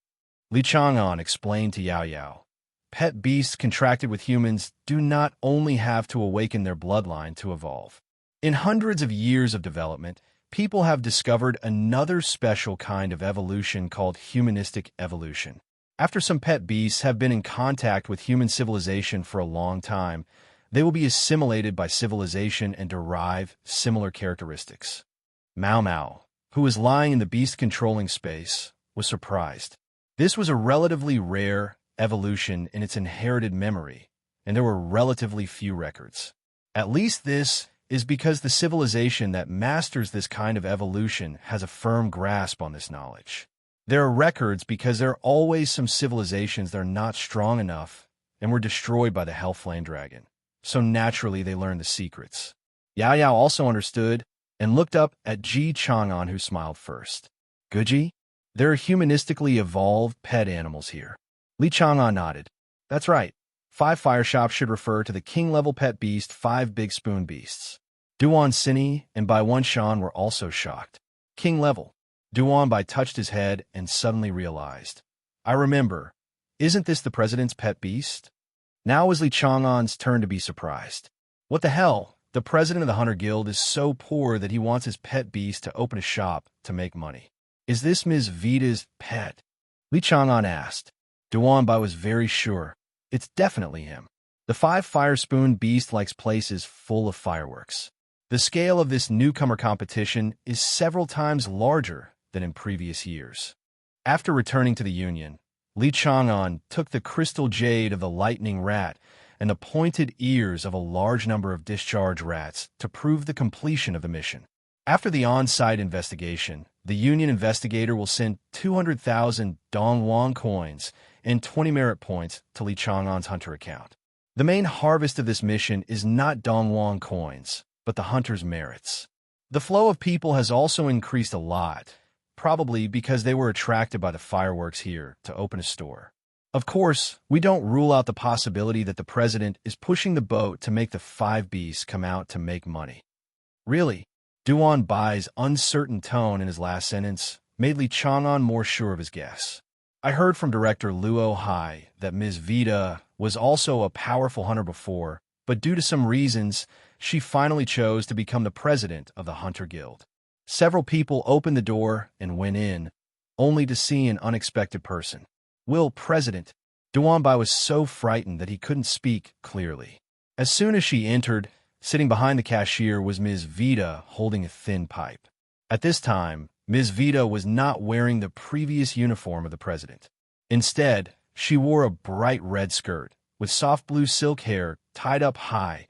Li Chang'an explained to Yao Yao. Pet beasts contracted with humans do not only have to awaken their bloodline to evolve. In hundreds of years of development, people have discovered another special kind of evolution called humanistic evolution. After some pet beasts have been in contact with human civilization for a long time, they will be assimilated by civilization and derive similar characteristics. Mau Mau, who was lying in the beast-controlling space, was surprised. This was a relatively rare evolution in its inherited memory, and there were relatively few records. At least this is because the civilization that masters this kind of evolution has a firm grasp on this knowledge. There are records because there are always some civilizations that are not strong enough and were destroyed by the Hellflame dragon. So naturally they learned the secrets. Yao Yao also understood and looked up at Ji Chang'an, who smiled first. Guji, there are humanistically evolved pet animals here. Li Chang'an nodded. That's right. 5 fire shops should refer to the king-level pet beast 5 big spoon beasts. Duan Sini and Bai Wan Shan were also shocked. King level. Duan Bai touched his head and suddenly realized. I remember. Isn't this the president's pet beast? Now was Li Chang'an's turn to be surprised. What the hell? The president of the Hunter Guild is so poor that he wants his pet beast to open a shop to make money. Is this Ms. Vita's pet? Li Chang'an asked. Duan Bai was very sure. It's definitely him. The 5 fire spoon beast likes places full of fireworks. The scale of this newcomer competition is several times larger than in previous years. After returning to the Union, Li Chang'an took the crystal jade of the lightning rat and the pointed ears of a large number of discharge rats to prove the completion of the mission. After the on-site investigation, the Union investigator will send 200,000 Dongwon coins and 20 merit points to Li Chang'an's hunter account. The main harvest of this mission is not Dongwon coins, but the hunter's merits. The flow of people has also increased a lot, probably because they were attracted by the fireworks here to open a store. Of course, we don't rule out the possibility that the president is pushing the boat to make the 5 beasts come out to make money. Really? Duan Bai's uncertain tone in his last sentence made Li Chang'an more sure of his guess. I heard from director Luo Hai that Ms. Vita was also a powerful hunter before, but due to some reasons, she finally chose to become the president of the Hunter Guild. Several people opened the door and went in, only to see an unexpected person. Will, President. Duan Bai was so frightened that he couldn't speak clearly. As soon as she entered, sitting behind the cashier was Ms. Vita holding a thin pipe. At this time, Ms. Vita was not wearing the previous uniform of the president. Instead, she wore a bright red skirt with soft blue silk hair tied up high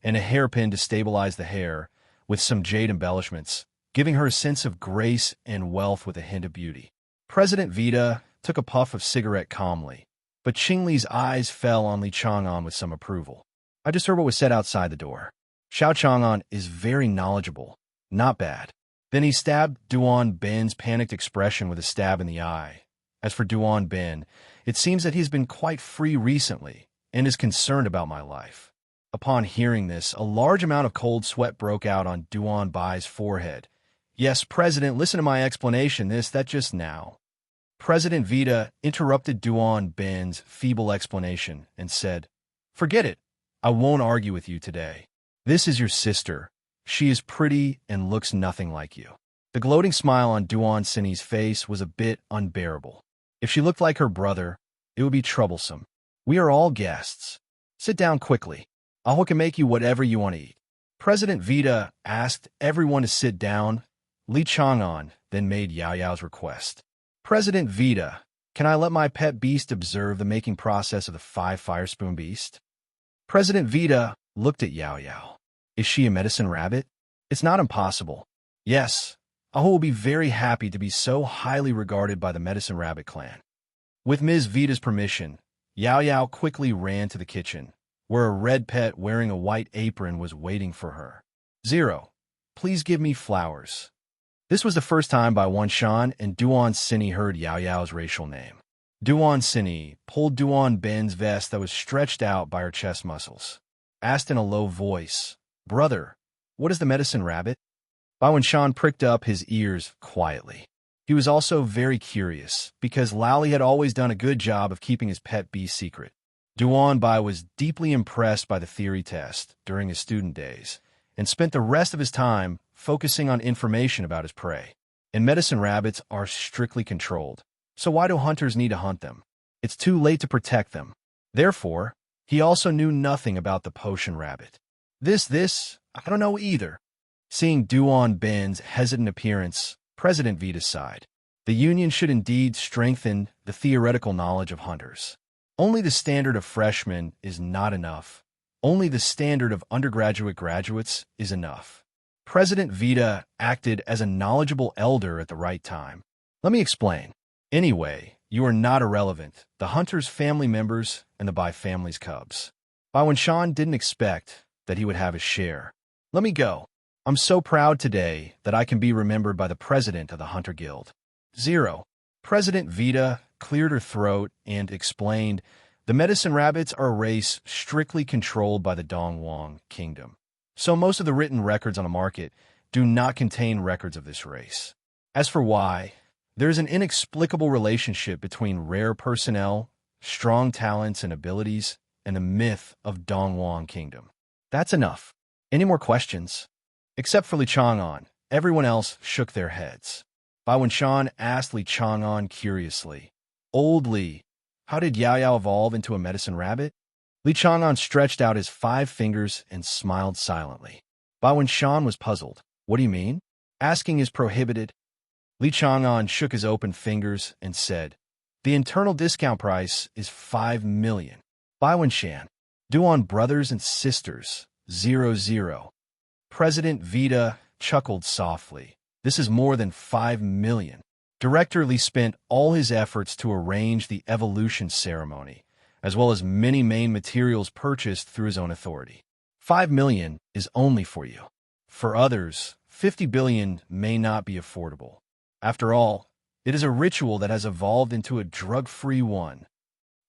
and a hairpin to stabilize the hair with some jade embellishments, giving her a sense of grace and wealth with a hint of beauty. President Vita took a puff of cigarette calmly, but Qing Li's eyes fell on Li Chang'an with some approval. I just heard what was said outside the door. Xiao Chang'an is very knowledgeable. Not bad. Then he stabbed Duan Ben's panicked expression with a stab in the eye. As for Duan Ben, it seems that he's been quite free recently and is concerned about my life. Upon hearing this, a large amount of cold sweat broke out on Duan Bai's forehead. Yes, President, listen to my explanation, that just now. President Vita interrupted Duan Ben's feeble explanation and said, Forget it. I won't argue with you today. This is your sister. She is pretty and looks nothing like you. The gloating smile on Duan Sini's face was a bit unbearable. If she looked like her brother, it would be troublesome. We are all guests. Sit down quickly. I can make you whatever you want to eat. President Vita asked everyone to sit down. Li Chang'an then made Yao Yao's request. President Vita, can I let my pet beast observe the making process of the 5 fire spoon beast? President Vita looked at Yao Yao. Is she a medicine rabbit? It's not impossible. Yes, Aho will be very happy to be so highly regarded by the medicine rabbit clan. With Ms. Vita's permission, Yao Yao quickly ran to the kitchen, where a red pet wearing a white apron was waiting for her. 0. Please give me flowers. This was the first time Bai Wan Shan and Duan Sini heard Yao Yao's racial name. Duan Sini pulled Duan Ben's vest that was stretched out by her chest muscles, asked in a low voice, Brother, what is the medicine rabbit? Bai Wan Shan pricked up his ears quietly. He was also very curious, because Laoli had always done a good job of keeping his pet beast secret. Duan Bai was deeply impressed by the theory test during his student days, and spent the rest of his time focusing on information about his prey. And medicine rabbits are strictly controlled, so why do hunters need to hunt them? It's too late to protect them. Therefore, he also knew nothing about the potion rabbit. I don't know either. Seeing Duan Ben's hesitant appearance, President Vita sighed. The Union should indeed strengthen the theoretical knowledge of hunters. Only the standard of freshmen is not enough. Only the standard of undergraduate graduates is enough. President Vita acted as a knowledgeable elder at the right time. Let me explain. Anyway, you are not irrelevant. The hunter's family members and the Bai family's cubs. Bai Shan didn't expect that he would have his share. Let me go. I'm so proud today that I can be remembered by the president of the Hunter Guild. 0. President Vita cleared her throat and explained, the medicine rabbits are a race strictly controlled by the Dongwang Kingdom. So most of the written records on the market do not contain records of this race. As for why, there is an inexplicable relationship between rare personnel, strong talents and abilities, and the myth of Dongwang Kingdom. That's enough. Any more questions? Except for Li Chang'an, everyone else shook their heads. Bai Shan asked Li Chang'an curiously, Old Li, how did Yao Yao evolve into a medicine rabbit? Li Chang'an stretched out his 5 fingers and smiled silently. Bai Shan was puzzled. What do you mean? Asking is prohibited. Li Chang'an shook his open fingers and said, the internal discount price is 5 million. Bai Shan, Duan brothers and sisters, 00. President Vita chuckled softly. This is more than 5 million. Director Li spent all his efforts to arrange the evolution ceremony, as well as many main materials purchased through his own authority. 5 million is only for you. For others, 50 billion may not be affordable. After all, it is a ritual that has evolved into a drug-free one.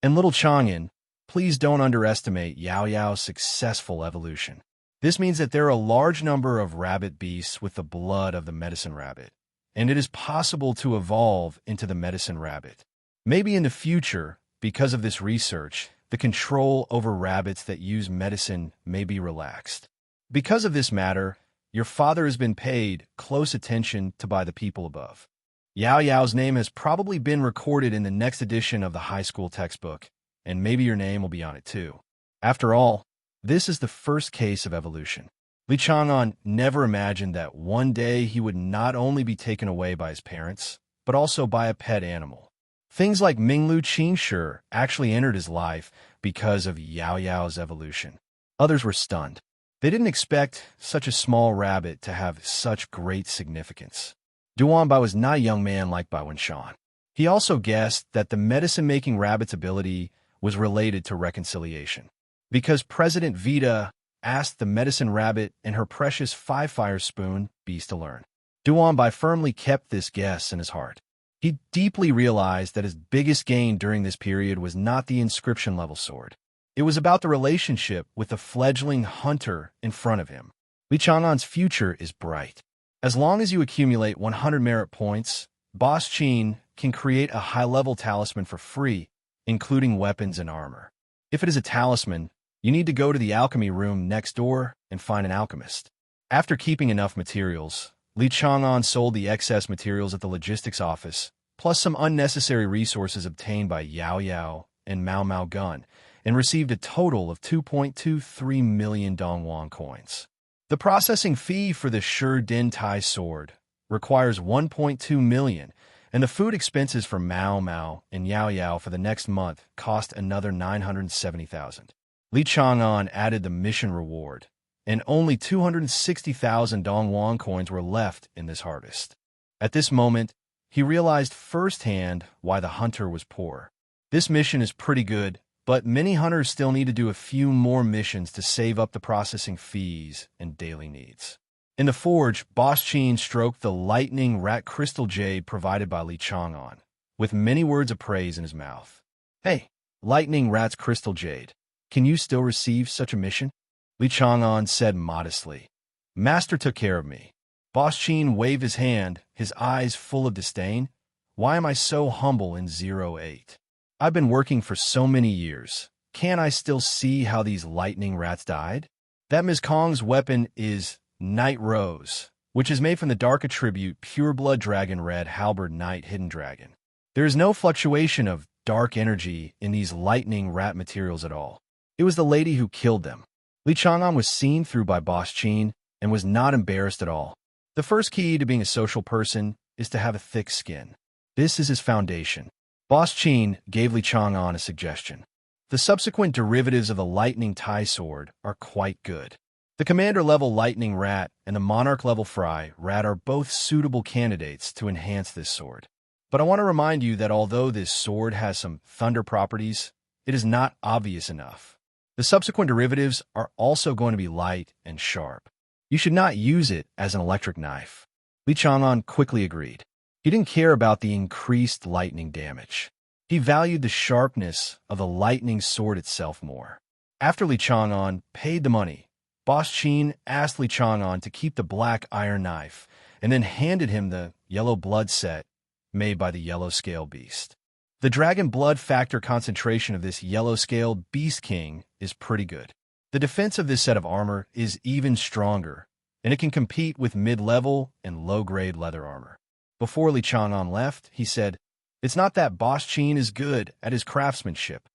And little Chang'an, please don't underestimate Yao Yao's successful evolution. This means that there are a large number of rabbit beasts with the blood of the medicine rabbit, and it is possible to evolve into the medicine rabbit. Maybe in the future, because of this research, the control over rabbits that use medicine may be relaxed. Because of this matter, your father has been paid close attention to by the people above. Yao Yao's name has probably been recorded in the next edition of the high school textbook, and maybe your name will be on it too. After all, this is the first case of evolution. Li Chang'an never imagined that one day he would not only be taken away by his parents, but also by a pet animal. Things like Minglu Qingshi actually entered his life because of Yao Yao's evolution. Others were stunned. They didn't expect such a small rabbit to have such great significance. Duan Bai was not a young man like Bai Shan. He also guessed that the medicine-making rabbit's ability was related to reconciliation. Because President Vita asked the medicine rabbit and her precious 5-fire spoon beast to learn. Duan Bai firmly kept this guess in his heart. He deeply realized that his biggest gain during this period was not the inscription-level sword. It was about the relationship with the fledgling hunter in front of him. Li Chang'an's future is bright. As long as you accumulate 100 merit points, Boss Qin can create a high-level talisman for free, including weapons and armor. If it is a talisman, you need to go to the alchemy room next door and find an alchemist. After keeping enough materials, Li Chang'an sold the excess materials at the logistics office, plus some unnecessary resources obtained by Yao Yao and Mao Mao Gun, and received a total of 2.23 million Dongwon coins. The processing fee for the Shi Din Tai sword requires 1.2 million, and the food expenses for Mao Mao and Yao Yao for the next month cost another 970,000. Li Chang'an added the mission reward, and only 260,000 Dongwon coins were left in this harvest. At this moment, he realized firsthand why the hunter was poor. This mission is pretty good, but many hunters still need to do a few more missions to save up the processing fees and daily needs. In the forge, Boss Qin stroked the lightning rat crystal jade provided by Li Chang'an, with many words of praise in his mouth. Hey, lightning rat's crystal jade. Can you still receive such a mission? Li Chang'an said modestly. Master took care of me. Boss Qin waved his hand, his eyes full of disdain. Why am I so humble in 08? I've been working for so many years. Can't I still see how these lightning rats died? That Ms. Kong's weapon is Night Rose, which is made from the dark attribute Pure Blood Dragon Red Halberd Night Hidden Dragon. There is no fluctuation of dark energy in these lightning rat materials at all. It was the lady who killed them. Li Chang'an was seen through by Boss Qin and was not embarrassed at all. The first key to being a social person is to have a thick skin. This is his foundation. Boss Qin gave Li Chang'an a suggestion. The subsequent derivatives of the lightning Tai sword are quite good. The commander-level lightning rat and the monarch-level fry rat are both suitable candidates to enhance this sword. But I want to remind you that although this sword has some thunder properties, it is not obvious enough. The subsequent derivatives are also going to be light and sharp. You should not use it as an electric knife. Li Chang'an quickly agreed. He didn't care about the increased lightning damage. He valued the sharpness of the lightning sword itself more. After Li Chang'an paid the money, Boss Qin asked Li Chang'an to keep the black iron knife and then handed him the yellow blood set made by the yellow scale beast. The dragon blood factor concentration of this yellow scale beast king is pretty good. The defense of this set of armor is even stronger, and it can compete with mid-level and low-grade leather armor. Before Li Chang'an left, he said, "It's not that Boss Qin is good at his craftsmanship.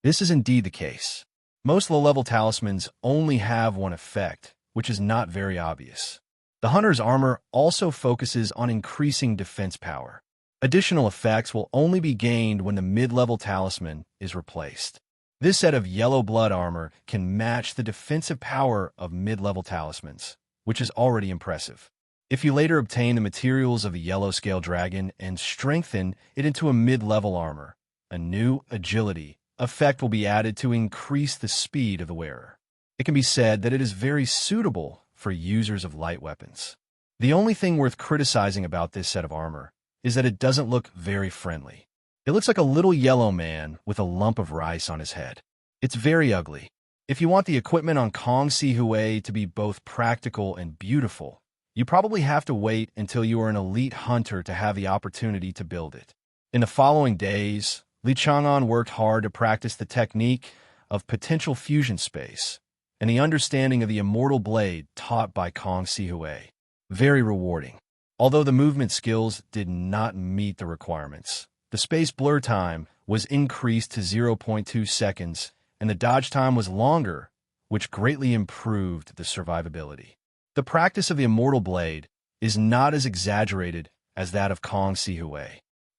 This is indeed the case. Most low-level talismans only have one effect, which is not very obvious. The hunter's armor also focuses on increasing defense power. Additional effects will only be gained when the mid-level talisman is replaced. This set of yellow blood armor can match the defensive power of mid-level talismans, which is already impressive. If you later obtain the materials of the yellow scale dragon and strengthen it into a mid-level armor, a new agility effect will be added to increase the speed of the wearer. It can be said that it is very suitable for users of light weapons. The only thing worth criticizing about this set of armor is that it doesn't look very friendly. It looks like a little yellow man with a lump of rice on his head. It's very ugly. If you want the equipment on Kong Si Hui to be both practical and beautiful, you probably have to wait until you are an elite hunter to have the opportunity to build it. In the following days, Li Chang'an worked hard to practice the technique of potential fusion space and the understanding of the immortal blade taught by Kong Si Hui. Very rewarding. Although the movement skills did not meet the requirements, the space blur time was increased to 0.2 seconds and the dodge time was longer, which greatly improved the survivability. The practice of the immortal blade is not as exaggerated as that of Kong Si Hui.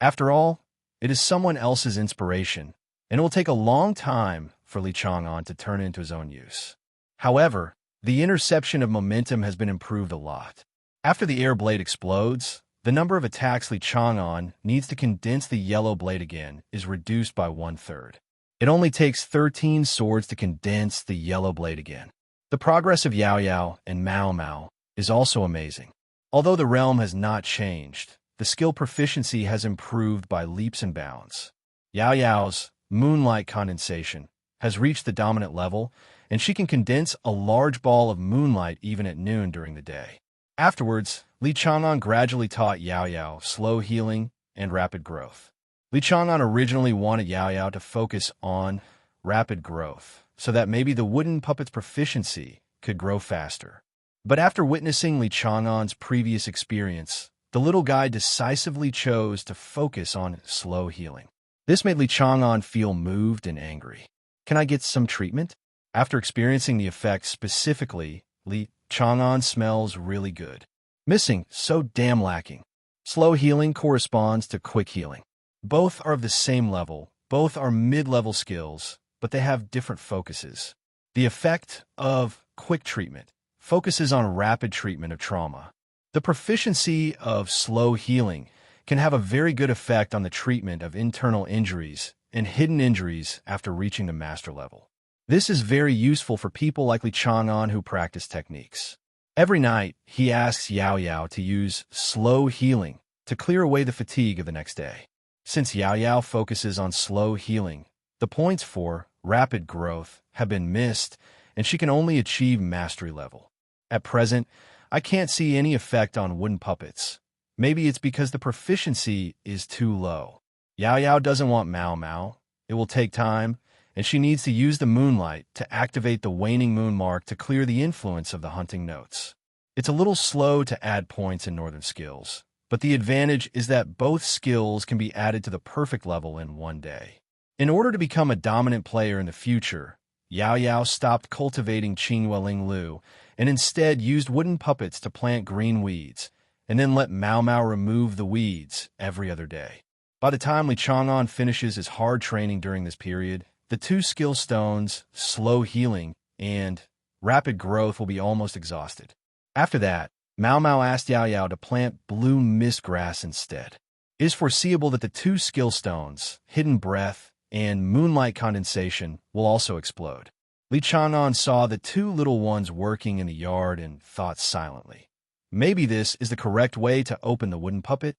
After all, it is someone else's inspiration, and it will take a long time for Li Chang'an to turn it into his own use. However, the interception of momentum has been improved a lot. After the air blade explodes, the number of attacks Li Chang'an needs to condense the yellow blade again is reduced by 1/3. It only takes 13 swords to condense the yellow blade again. The progress of Yao Yao and Mao Mao is also amazing. Although the realm has not changed, the skill proficiency has improved by leaps and bounds. Yao Yao's moonlight condensation has reached the dominant level, and she can condense a large ball of moonlight even at noon during the day. Afterwards, Li Chang'an gradually taught Yao Yao slow healing and rapid growth. Li Chang'an originally wanted Yao Yao to focus on rapid growth, so that maybe the wooden puppet's proficiency could grow faster. But after witnessing Li Chang'an's previous experience, the little guy decisively chose to focus on slow healing. This made Li Chang'an feel moved and angry. "Can I get some treatment?" After experiencing the effect specifically, Li Chang'an smells really good. Missing, so damn lacking. Slow healing corresponds to quick healing. Both are of the same level, both are mid-level skills, but they have different focuses. The effect of quick treatment focuses on rapid treatment of trauma. The proficiency of slow healing can have a very good effect on the treatment of internal injuries and hidden injuries after reaching the master level. This is very useful for people like Li Chang'an who practice techniques. Every night, he asks Yao Yao to use slow healing to clear away the fatigue of the next day. Since Yao Yao focuses on slow healing, the points for rapid growth have been missed, and she can only achieve mastery level. At present, I can't see any effect on wooden puppets. Maybe it's because the proficiency is too low. Yao Yao doesn't want Mao Mao. It will take time, and she needs to use the moonlight to activate the waning moon mark to clear the influence of the hunting notes. It's a little slow to add points in northern skills, but the advantage is that both skills can be added to the perfect level in one day. In order to become a dominant player in the future, Yao Yao stopped cultivating Qingweling Lu and instead used wooden puppets to plant green weeds, and then let Mao Mao remove the weeds every other day. By the time Li Chang'an finishes his hard training during this period, the two skill stones, slow healing and rapid growth, will be almost exhausted. After that, Mao Mao asked Yao Yao to plant blue mist grass instead. It is foreseeable that the two skill stones, hidden breath and moonlight condensation, will also explode. Li Chang'an saw the two little ones working in the yard and thought silently, maybe this is the correct way to open the wooden puppet.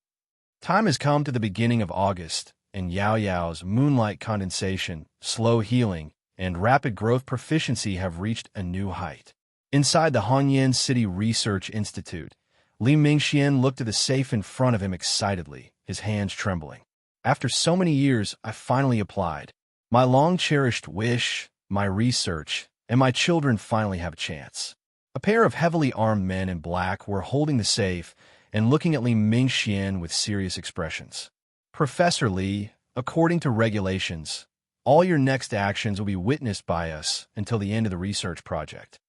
Time has come to the beginning of August, and Yao Yao's moonlight condensation, slow healing, and rapid growth proficiency have reached a new height. Inside the Hongyan City Research Institute, Li Mingxian looked at the safe in front of him excitedly, his hands trembling. After so many years, I finally applied. My long-cherished wish, my research, and my children finally have a chance. A pair of heavily armed men in black were holding the safe and looking at Li Mingxian with serious expressions. Professor Li, according to regulations, all your next actions will be witnessed by us until the end of the research project.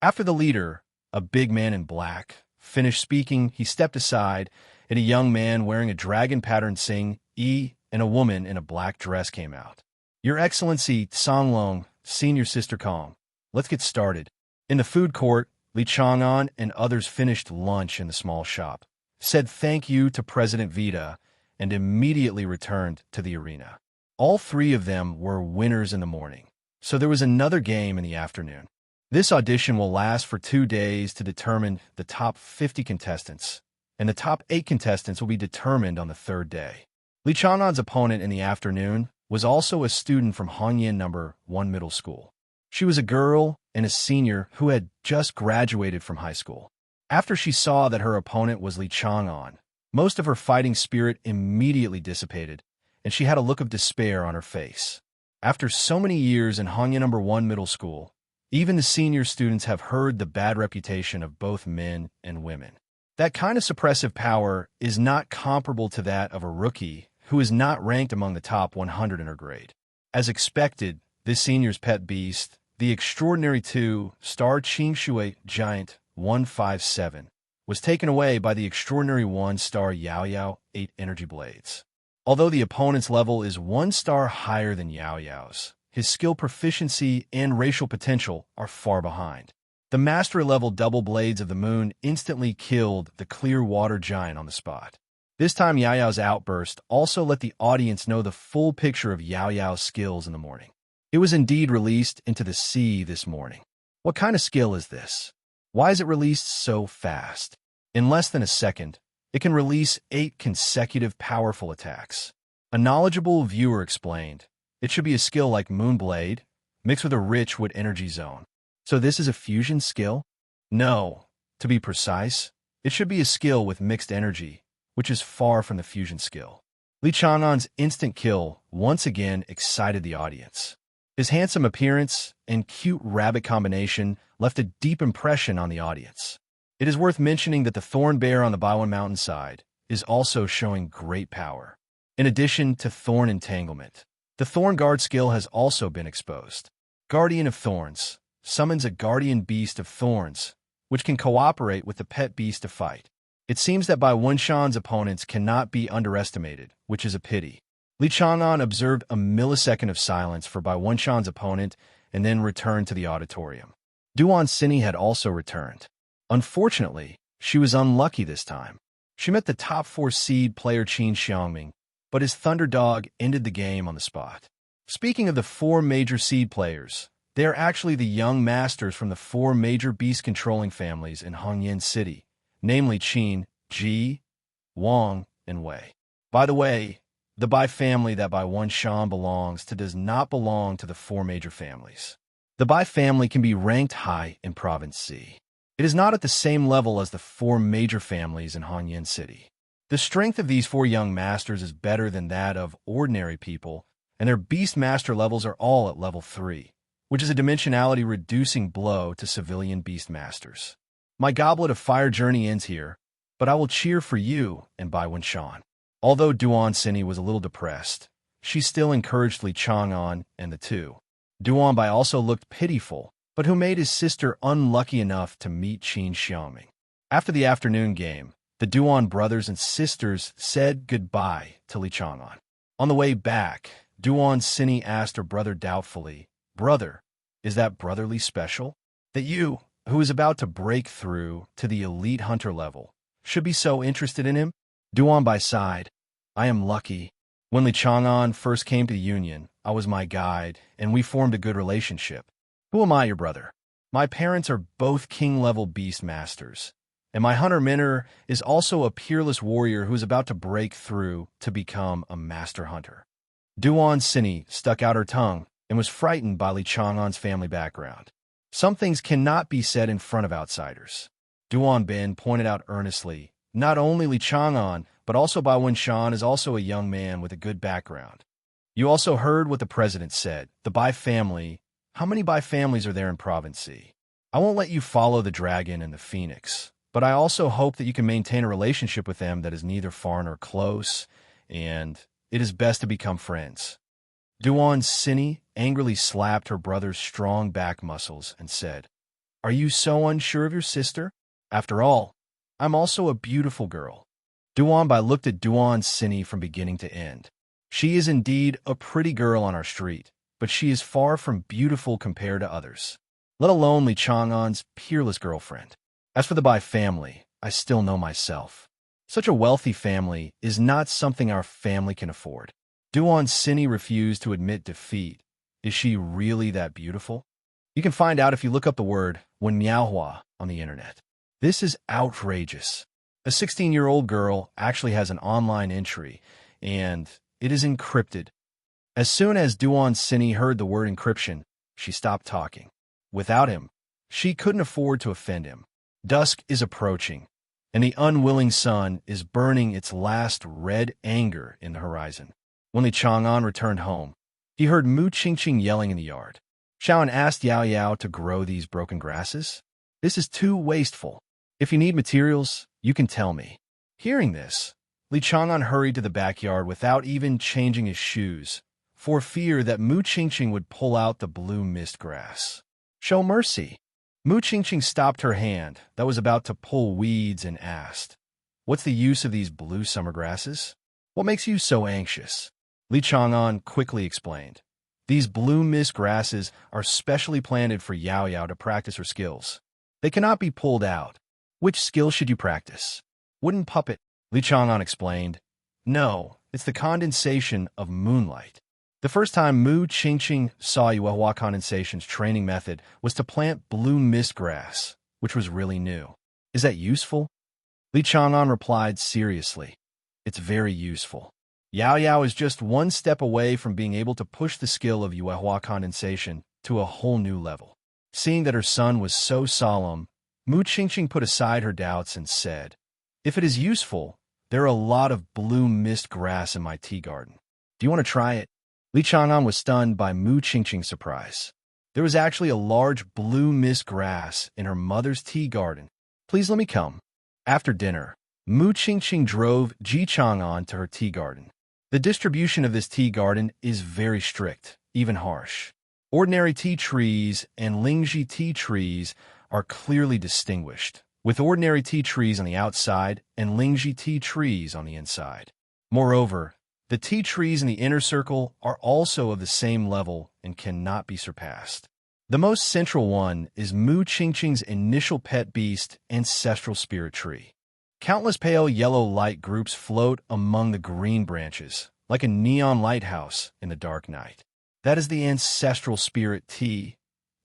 After the leader, a big man in black, finished speaking, he stepped aside, and a young man wearing a dragon-patterned Sing Yi and a woman in a black dress came out. Your Excellency, Songlong, Senior Sister Kong, let's get started. In the food court, Li Chang'an and others finished lunch in the small shop, said thank you to President Vita, and immediately returned to the arena. All three of them were winners in the morning, so there was another game in the afternoon. This audition will last for 2 days to determine the top 50 contestants, and the top 8 contestants will be determined on the third day. Li Chang'an's opponent in the afternoon was also a student from Hongyan No. 1 Middle School. She was a girl and a senior who had just graduated from high school. After she saw that her opponent was Li Chang'an, most of her fighting spirit immediately dissipated, and she had a look of despair on her face. After so many years in Hongyan No. 1 Middle School, even the senior students have heard the bad reputation of both men and women. That kind of suppressive power is not comparable to that of a rookie who is not ranked among the top 100 in her grade. As expected, this senior's pet beast, the extraordinary 2-star Qingshui Giant 157, was taken away by the extraordinary 1-star Yao Yao 8 Energy Blades. Although the opponent's level is 1 star higher than Yao Yao's, his skill proficiency and racial potential are far behind. The master-level double blades of the moon instantly killed the clear water giant on the spot. This time Yao Yao's outburst also let the audience know the full picture of Yao Yao's skills in the morning. It was indeed released into the sea this morning. What kind of skill is this? Why is it released so fast? In less than a second, it can release 8 consecutive powerful attacks. A knowledgeable viewer explained, it should be a skill like Moonblade, mixed with a rich wood energy zone. So this is a fusion skill? No. To be precise, it should be a skill with mixed energy, which is far from the fusion skill. Li Chang'an's instant kill once again excited the audience. His handsome appearance and cute rabbit combination left a deep impression on the audience. It is worth mentioning that the Thorn Bear on the Baiwan mountainside is also showing great power. In addition to Thorn Entanglement, the Thorn Guard skill has also been exposed. Guardian of Thorns summons a guardian beast of thorns, which can cooperate with the pet beast to fight. It seems that Bai Wenshan's opponents cannot be underestimated, which is a pity. Li Chang'an observed a millisecond of silence for Bai Wenshan's opponent and then returned to the auditorium. Duan Sini had also returned. Unfortunately, she was unlucky this time. She met the top 4 seed player Qin Xiangming, but his Thunderdog ended the game on the spot. Speaking of the 4 major seed players, they are actually the young masters from the 4 major beast-controlling families in Hongyan City, namely Qin, Ji, Wang, and Wei. By the way, the Bai family that Bai Wenshan belongs to does not belong to the 4 major families. The Bai family can be ranked high in Province C. It is not at the same level as the 4 major families in Hongyan City. The strength of these 4 young masters is better than that of ordinary people, and their beast master levels are all at level 3, which is a dimensionality-reducing blow to civilian beast masters. My Goblet of Fire journey ends here. but I will cheer for you and Bai Wenxian." Although Duan Sini was a little depressed, she still encouraged Li Chang'an and the two. Duan Bai also looked pitiful, but who made his sister unlucky enough to meet Qin Xiaoming. After the afternoon game, the Duan brothers and sisters said goodbye to Li Chang'an. On the way back, Duan Sini asked her brother doubtfully, "Brother, is that brotherly special? That you, who is about to break through to the elite hunter level, should be so interested in him?" Duan Bai sighed. "I am lucky. When Li Chang'an first came to the Union, I was my guide, and we formed a good relationship. Who am I, your brother? My parents are both king-level beast masters, and my hunter Minner is also a peerless warrior who is about to break through to become a master hunter." Duan Sini stuck out her tongue and was frightened by Li Chang'an's family background. Some things cannot be said in front of outsiders. Duan Bin pointed out earnestly, not only Li Chang'an, but also Bai Wenxian is also a young man with a good background. You also heard what the president said. The Bai family. How many Bai families are there in Province C? I won't let you follow the dragon and the phoenix, but I also hope that you can maintain a relationship with them that is neither far nor close, and it is best to become friends. Duan Sini angrily slapped her brother's strong back muscles and said, "Are you so unsure of your sister? After all, I'm also a beautiful girl." Duan Bai looked at Duan Sini from beginning to end. She is indeed a pretty girl on our street, but she is far from beautiful compared to others, let alone Li Chang'an's peerless girlfriend. As for the Bai family, I still know myself. Such a wealthy family is not something our family can afford. Duan Sini refused to admit defeat. Is she really that beautiful? You can find out if you look up the word Wen Miaohua on the internet. This is outrageous. A 16-year-old girl actually has an online entry, and it is encrypted. As soon as Duan Sini heard the word encryption, she stopped talking. Without him, she couldn't afford to offend him. Dusk is approaching, and the unwilling sun is burning its last red anger in the horizon. When Li Chang'an returned home, he heard Mu Qingqing yelling in the yard. Shaoan asked Yao Yao to grow these broken grasses. "This is too wasteful. If you need materials, you can tell me." Hearing this, Li Chang'an hurried to the backyard without even changing his shoes, for fear that Mu Qingqing would pull out the blue mist grass. "Show mercy." Mu Qingqing stopped her hand that was about to pull weeds and asked, "What's the use of these blue summer grasses? What makes you so anxious?" Li Chang'an quickly explained, "These blue mist grasses are specially planted for Yao Yao to practice her skills. They cannot be pulled out. Which skill should you practice?" "Wooden puppet," Li Chang'an explained. "No, it's the condensation of moonlight." The first time Mu Qingqing saw Yuehua Condensation's training method was to plant blue mist grass, which was really new. "Is that useful?" Li Chang'an replied seriously. "It's very useful. Yao Yao is just one step away from being able to push the skill of Yuehua Condensation to a whole new level." Seeing that her son was so solemn, Mu Qingqing put aside her doubts and said, "If it is useful, there are a lot of blue mist grass in my tea garden. Do you want to try it?" Li Chang'an was stunned by Mu Qingqing's surprise. There was actually a large blue mist grass in her mother's tea garden. "Please let me come." After dinner, Mu Qingqing drove Ji Chang'an to her tea garden. The distribution of this tea garden is very strict, even harsh. Ordinary tea trees and Lingji tea trees are clearly distinguished, with ordinary tea trees on the outside and Lingji tea trees on the inside. Moreover, the tea trees in the inner circle are also of the same level and cannot be surpassed. The most central one is Mu Qingqing's initial pet beast, Ancestral Spirit Tree. Countless pale yellow light groups float among the green branches, like a neon lighthouse in the dark night. That is the Ancestral Spirit Tea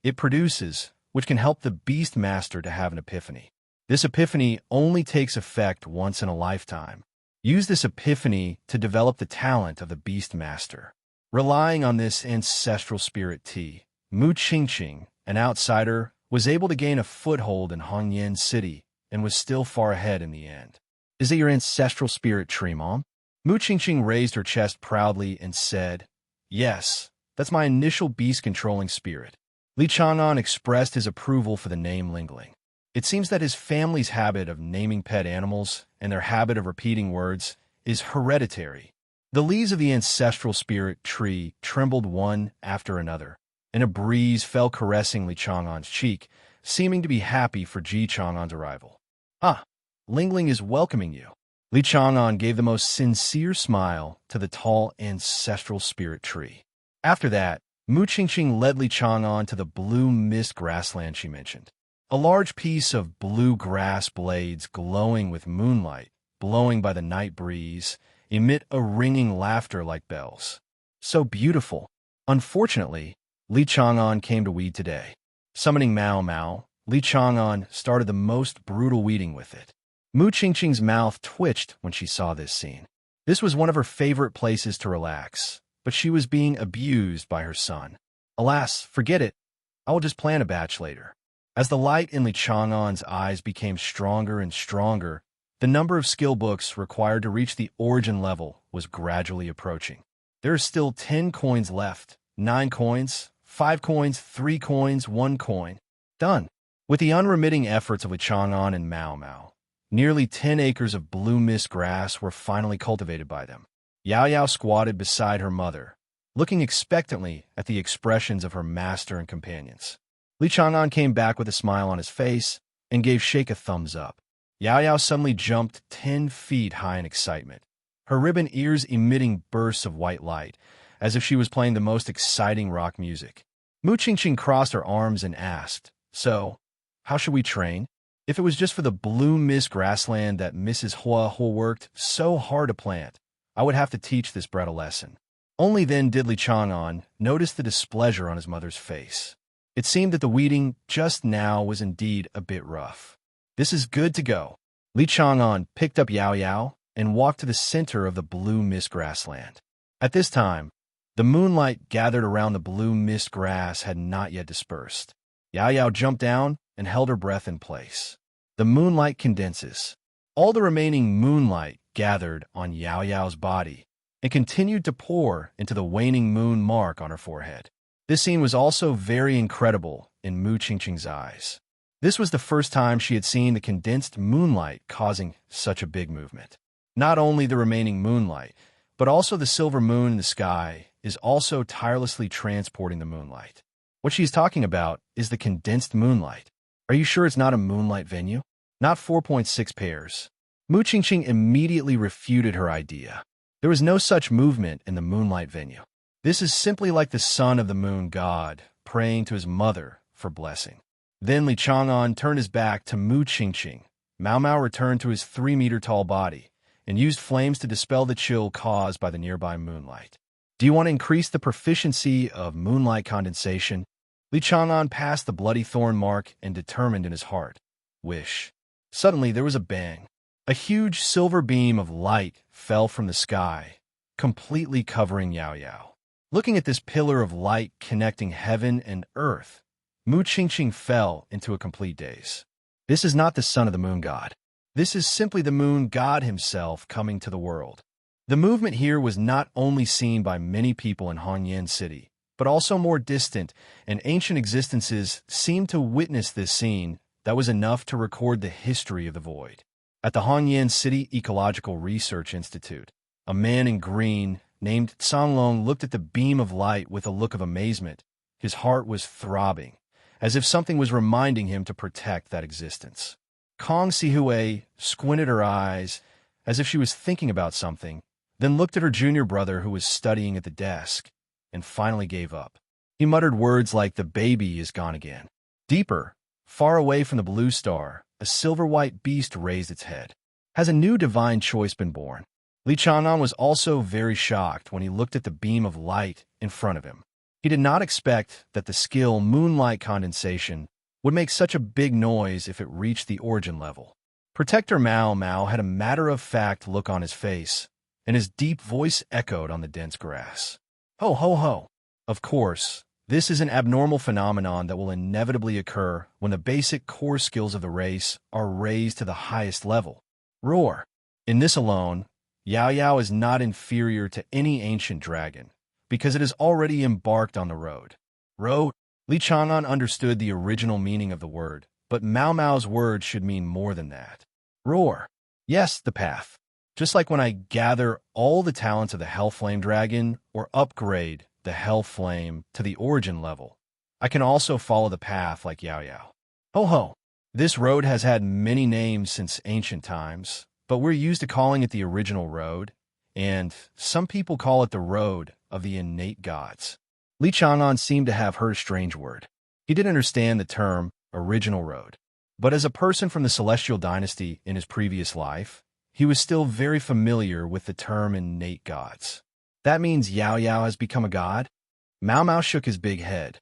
it produces, which can help the Beast Master to have an epiphany. This epiphany only takes effect once in a lifetime. Use this epiphany to develop the talent of the Beast Master. Relying on this Ancestral Spirit Tea, Mu Qingqing, an outsider, was able to gain a foothold in Hongyan City and was still far ahead in the end. "Is it your Ancestral Spirit Tree, Mom?" Mu Qingqing raised her chest proudly and said, "Yes, that's my initial beast-controlling spirit." Li Chang'an expressed his approval for the name Lingling. It seems that his family's habit of naming pet animals and their habit of repeating words is hereditary. The leaves of the ancestral spirit tree trembled one after another, and a breeze fell caressingly Chang'an's cheek, seeming to be happy for Ji Chang'an's arrival. Ah, Lingling is welcoming you. Li Chang'an gave the most sincere smile to the tall ancestral spirit tree. After that, Mu Qingqing led Li Chang'an to the blue mist grassland she mentioned. A large piece of blue grass blades glowing with moonlight, blowing by the night breeze, emit a ringing laughter like bells. So beautiful. Unfortunately, Li Chang'an came to weed today. Summoning Mao Mao, Li Chang'an started the most brutal weeding with it. Mu Qingqing's mouth twitched when she saw this scene. This was one of her favorite places to relax, but she was being abused by her son. Alas, forget it. I will just plan a batch later. As the light in Li Chang'an's eyes became stronger and stronger, the number of skill books required to reach the origin level was gradually approaching. There are still 10 coins left, 9 coins, 5 coins, 3 coins, 1 coin. Done. With the unremitting efforts of Li Chang'an and Mao Mao, nearly 10 acres of blue mist grass were finally cultivated by them. Yao Yao squatted beside her mother, looking expectantly at the expressions of her master and companions. Li Chang'an came back with a smile on his face and gave Sheikh a thumbs up. Yao Yao suddenly jumped 10 feet high in excitement, her ribbon ears emitting bursts of white light, as if she was playing the most exciting rock music. Mu Qingqing crossed her arms and asked, "So, how should we train? If it was just for the blue mist grassland that Mrs. Hua Hua worked so hard to plant, I would have to teach this bred a lesson." Only then did Li Chang'an notice the displeasure on his mother's face. It seemed that the weeding just now was indeed a bit rough. "This is good to go." Li Chang'an picked up Yao Yao and walked to the center of the blue mist grassland. At this time, the moonlight gathered around the blue mist grass had not yet dispersed. Yao Yao jumped down and held her breath in place. The moonlight condenses. All the remaining moonlight gathered on Yao Yao's body and continued to pour into the waning moon mark on her forehead. This scene was also very incredible in Mu Qingqing's eyes. This was the first time she had seen the condensed moonlight causing such a big movement. Not only the remaining moonlight, but also the silver moon in the sky is also tirelessly transporting the moonlight. What she is talking about is the condensed moonlight. Are you sure it's not a moonlight venue? Not 4.6 pairs. Mu Qingqing immediately refuted her idea. There was no such movement in the moonlight venue. This is simply like the son of the moon god praying to his mother for blessing. Then Li Chang'an turned his back to Mu Qingqing. Mao Mao returned to his 3-meter-tall body and used flames to dispel the chill caused by the nearby moonlight. Do you want to increase the proficiency of moonlight condensation? Li Chang'an passed the bloody thorn mark and determined in his heart. Wish. Suddenly there was a bang. A huge silver beam of light fell from the sky, completely covering Yao Yao. Looking at this pillar of light connecting heaven and earth, Mu Qingqing fell into a complete daze. This is not the son of the moon god. This is simply the moon god himself coming to the world. The movement here was not only seen by many people in Hongyan City, but also more distant and ancient existences seemed to witness this scene that was enough to record the history of the void. At the Hongyan City Ecological Research Institute, a man in green named Canglong looked at the beam of light with a look of amazement. His heart was throbbing, as if something was reminding him to protect that existence. Kong Sihue squinted her eyes, as if she was thinking about something, then looked at her junior brother who was studying at the desk, and finally gave up. He muttered words like, "The baby is gone again." Deeper, far away from the blue star, a silver-white beast raised its head. Has a new divine choice been born? Li Chang'an was also very shocked when he looked at the beam of light in front of him. He did not expect that the skill moonlight condensation would make such a big noise if it reached the origin level. Protector Mao Mao had a matter-of-fact look on his face, and his deep voice echoed on the dense grass. Ho, ho, ho! Of course, this is an abnormal phenomenon that will inevitably occur when the basic core skills of the race are raised to the highest level. Roar! In this alone, Yao Yao is not inferior to any ancient dragon, because it has already embarked on the road. Road? Li Chang'an understood the original meaning of the word, but Mau Mau's words should mean more than that. Roar. Yes, the path. Just like when I gather all the talents of the Hellflame dragon or upgrade the Hellflame to the origin level, I can also follow the path like Yao Yao. Ho ho! This road has had many names since ancient times, but we're used to calling it the original road, and some people call it the road of the innate gods. Li Chang'an seemed to have heard a strange word. He didn't understand the term original road, but as a person from the Celestial Dynasty in his previous life, he was still very familiar with the term innate gods. That means Yao Yao has become a god? Mau Mau shook his big head.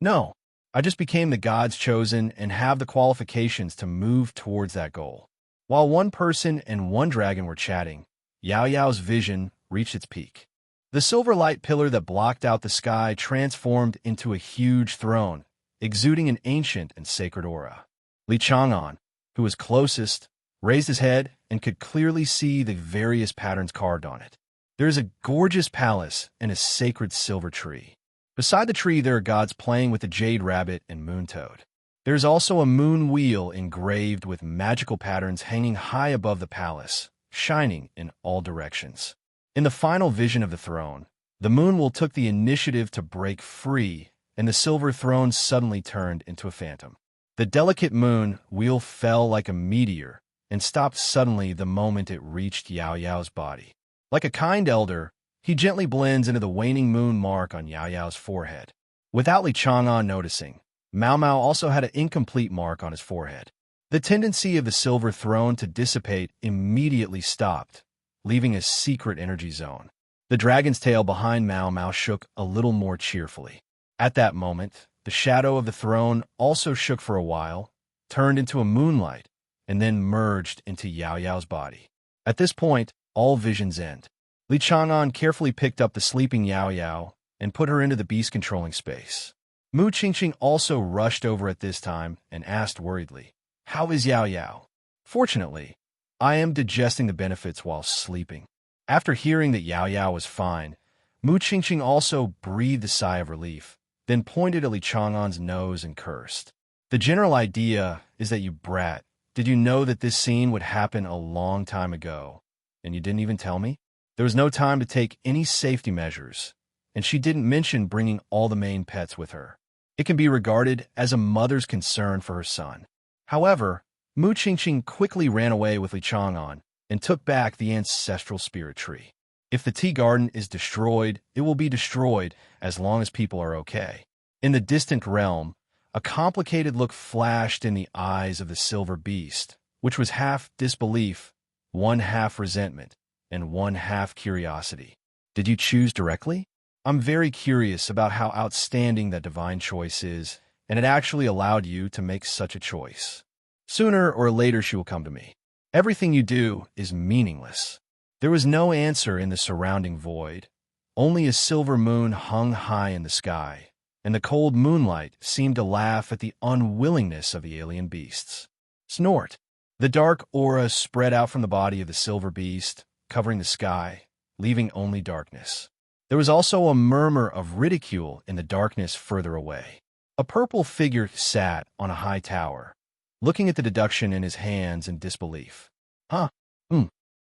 No, I just became the god's chosen and have the qualifications to move towards that goal. While one person and one dragon were chatting, Yao Yao's vision reached its peak. The silver light pillar that blocked out the sky transformed into a huge throne, exuding an ancient and sacred aura. Li Chang'an, who was closest, raised his head and could clearly see the various patterns carved on it. There is a gorgeous palace and a sacred silver tree. Beside the tree, there are gods playing with the jade rabbit and moon toad. There is also a moon wheel engraved with magical patterns hanging high above the palace, shining in all directions. In the final vision of the throne, the moon wheel took the initiative to break free, and the silver throne suddenly turned into a phantom. The delicate moon wheel fell like a meteor and stopped suddenly the moment it reached Yao Yao's body. Like a kind elder, he gently blends into the waning moon mark on Yao Yao's forehead. Without Li Chang'an noticing, Mau Mau also had an incomplete mark on his forehead. The tendency of the silver throne to dissipate immediately stopped, leaving a secret energy zone. The dragon's tail behind Mau Mau shook a little more cheerfully. At that moment, the shadow of the throne also shook for a while, turned into a moonlight, and then merged into Yao Yao's body. At this point, all visions end. Li Chang'an carefully picked up the sleeping Yao Yao and put her into the beast-controlling space. Mu Qingqing also rushed over at this time and asked worriedly, "How is Yao Yao?" "Fortunately, I am digesting the benefits while sleeping." After hearing that Yao Yao was fine, Mu Qingqing also breathed a sigh of relief, then pointed at Li Chang'an's nose and cursed. "The general idea is that you brat. Did you know that this scene would happen a long time ago? And you didn't even tell me?" There was no time to take any safety measures, and she didn't mention bringing all the main pets with her. It can be regarded as a mother's concern for her son. However, Mu Qingqing quickly ran away with Li Chang'an and took back the ancestral spirit tree. If the tea garden is destroyed, it will be destroyed as long as people are okay. In the distant realm, a complicated look flashed in the eyes of the silver beast, which was half disbelief, one half resentment, and one half curiosity. "Did you choose directly? I'm very curious about how outstanding that divine choice is, and it actually allowed you to make such a choice. Sooner or later she will come to me. Everything you do is meaningless." There was no answer in the surrounding void. Only a silver moon hung high in the sky, and the cold moonlight seemed to laugh at the unwillingness of the alien beasts. Snort! The dark aura spread out from the body of the silver beast, covering the sky, leaving only darkness. There was also a murmur of ridicule in the darkness further away. A purple figure sat on a high tower, looking at the deduction in his hands in disbelief. Huh?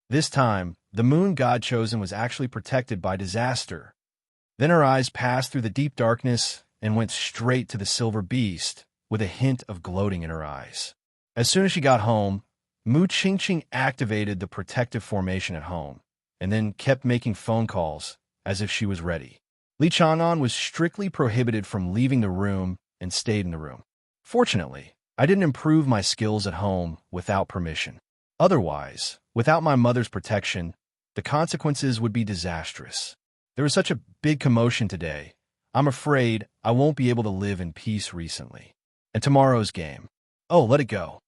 This time, the moon god chosen was actually protected by disaster. Then her eyes passed through the deep darkness and went straight to the silver beast, with a hint of gloating in her eyes. As soon as she got home, Mu Qingqing activated the protective formation at home, and then kept making phone calls as if she was ready. Li Chang'an was strictly prohibited from leaving the room and stayed in the room. Fortunately, I didn't improve my skills at home without permission. Otherwise, without my mother's protection, the consequences would be disastrous. There was such a big commotion today. I'm afraid I won't be able to live in peace recently. And tomorrow's game. Oh, let it go.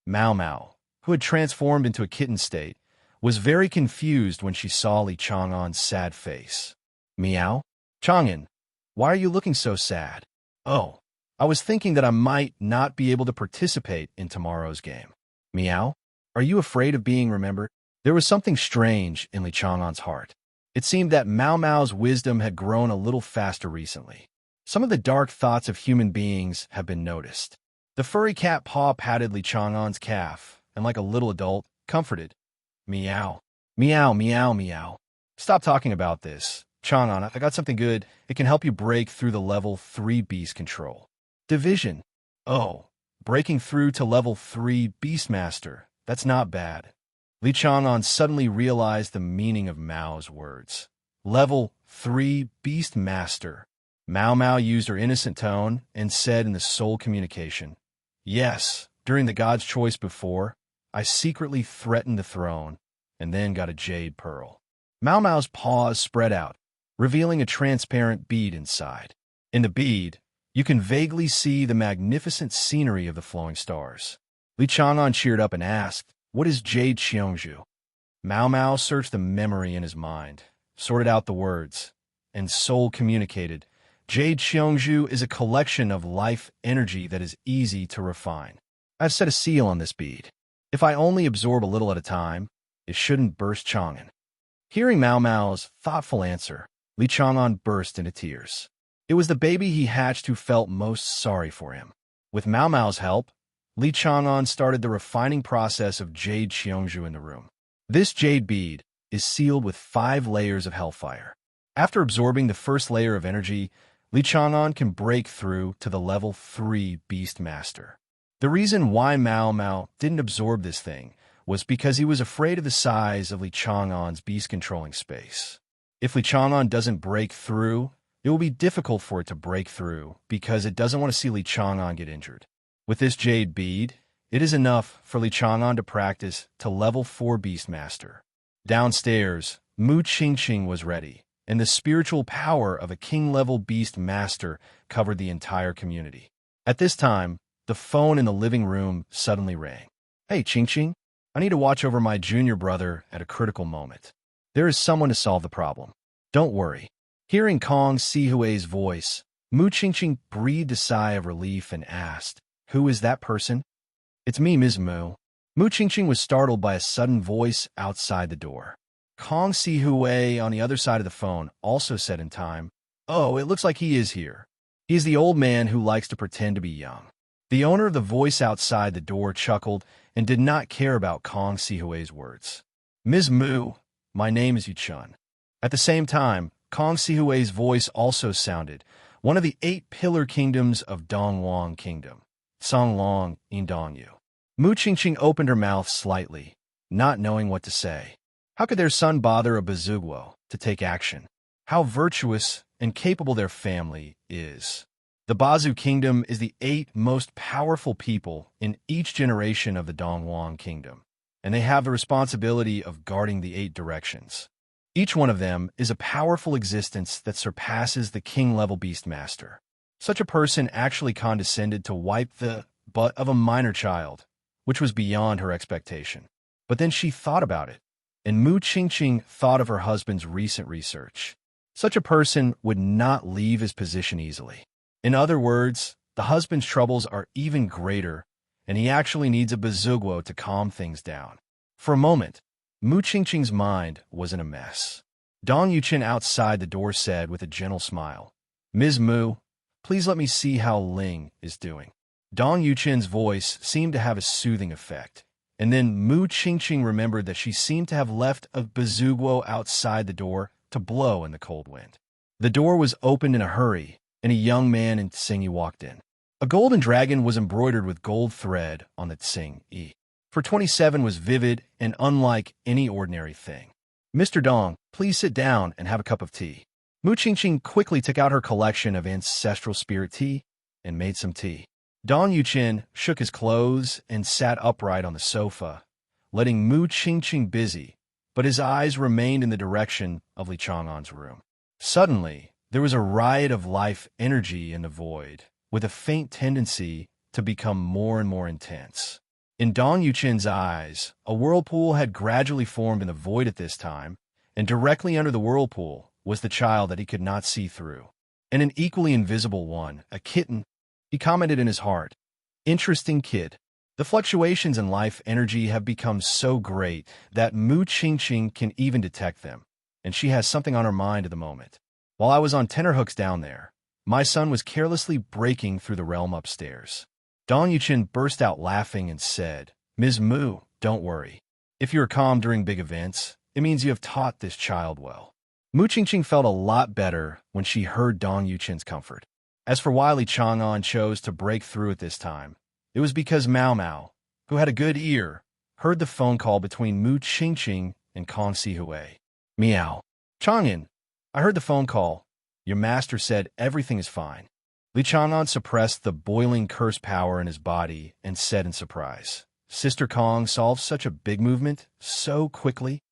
Mau Mau, who had transformed into a kitten state, was very confused when she saw Li Chang'an's sad face. "Meow? Chang'an, why are you looking so sad?" "Oh, I was thinking that I might not be able to participate in tomorrow's game." "Meow? Are you afraid of being remembered?" There was something strange in Li Chang'an's heart. It seemed that Mau Mau's wisdom had grown a little faster recently. Some of the dark thoughts of human beings have been noticed. The furry cat paw patted Li Chang'an's calf, and like a little adult, comforted. Meow. Meow, meow, meow. Stop talking about this. Chang'an, I got something good. It can help you break through the level 3 beast control. Division. Oh, breaking through to level 3 Beastmaster. That's not bad. Li Chang'an suddenly realized the meaning of Mao's words. Level 3 Beastmaster. Mao Mao used her innocent tone and said in the soul communication, "Yes, during the God's Choice before, I secretly threatened the throne and then got a jade pearl." Mao Mao's paws spread out, revealing a transparent bead inside. In the bead, you can vaguely see the magnificent scenery of the flowing stars. Li Chang'an cheered up and asked, "What is Jade Xiongju?" Mao Mao searched the memory in his mind, sorted out the words, and soul communicated, "Jade Xiongju is a collection of life energy that is easy to refine. I've set a seal on this bead. If I only absorb a little at a time, it shouldn't burst Chang'an." Hearing Mao Mao's thoughtful answer, Li Chang'an burst into tears. It was the baby he hatched who felt most sorry for him. With Mao Mao's help, Li Chang'an started the refining process of Jade Xiongju in the room. This jade bead is sealed with 5 layers of hellfire. After absorbing the first layer of energy, Li Chang'an can break through to the level 3 Beastmaster. The reason why Mao Mao didn't absorb this thing was because he was afraid of the size of Li Chang'an's beast-controlling space. If Li Chang'an doesn't break through, it will be difficult for it to break through because it doesn't want to see Li Chang'an get injured. With this jade bead, it is enough for Li Chang'an to practice to level 4 Beastmaster. Downstairs, Mu Qingqing was ready, and the spiritual power of a king-level beast master covered the entire community. At this time, the phone in the living room suddenly rang. "Hey, Qingqing, I need to watch over my junior brother at a critical moment. There is someone to solve the problem. Don't worry." Hearing Kong Sihui's voice, Mu Qingqing breathed a sigh of relief and asked, "Who is that person?" "It's me, Ms. Mu." Mu Qingqing was startled by a sudden voice outside the door. Kong Sihui on the other side of the phone also said in time, "Oh, it looks like he is here. He is the old man who likes to pretend to be young." The owner of the voice outside the door chuckled and did not care about Kong Sihui's words. "Ms. Mu, my name is Yuchun." At the same time, Kong Sihui's voice also sounded, "One of the 8 pillar kingdoms of Dongwang Kingdom, Songlong in Dongyu." Mu Qingqing opened her mouth slightly, not knowing what to say. How could their son bother a Bazugwo to take action? How virtuous and capable their family is. The Bazu Kingdom is the 8 most powerful people in each generation of the Dongwang Kingdom, and they have the responsibility of guarding the 8 directions. Each one of them is a powerful existence that surpasses the king-level Beastmaster. Such a person actually condescended to wipe the butt of a minor child, which was beyond her expectation. But then she thought about it, and Mu Qingqing thought of her husband's recent research. Such a person would not leave his position easily. In other words, the husband's troubles are even greater, and he actually needs a Bazugwo to calm things down. For a moment, Mu Qingqing's mind was in a mess. Dong Yuchen outside the door said with a gentle smile, "Ms. Mu, please let me see how Ling is doing." Dong Yuchen's voice seemed to have a soothing effect, and then Mu Qingqing remembered that she seemed to have left a Bazugwo outside the door to blow in the cold wind. The door was opened in a hurry, and a young man in Tsing walked in. A golden dragon was embroidered with gold thread on the Tsing. For 27 was vivid and unlike any ordinary thing. "Mr. Dong, please sit down and have a cup of tea." Mu Qingqing quickly took out her collection of ancestral spirit tea and made some tea. Dong Yuchen shook his clothes and sat upright on the sofa, letting Mu Qingqing busy, but his eyes remained in the direction of Li Chang'an's room. Suddenly, there was a riot of life energy in the void, with a faint tendency to become more and more intense. In Dong Yuchen's eyes, a whirlpool had gradually formed in the void at this time, and directly under the whirlpool was the child that he could not see through. And an equally invisible one, a kitten, he commented in his heart, "Interesting kid." The fluctuations in life energy have become so great that Mu Qingqing can even detect them, and she has something on her mind at the moment. While I was on tenterhooks down there, my son was carelessly breaking through the realm upstairs. Dong Yuchen burst out laughing and said, "Ms. Mu, don't worry. If you are calm during big events, it means you have taught this child well." Mu Qingqing felt a lot better when she heard Dong Yuchen's comfort. As for why Li Chang'an chose to break through at this time, it was because Mao Mao, who had a good ear, heard the phone call between Mu Qingqing and Kong Sihui. "Meow. Chang'an, I heard the phone call. Your master said everything is fine." Li Chang'an suppressed the boiling curse power in his body and said in surprise, "Sister Kong solved such a big movement so quickly?"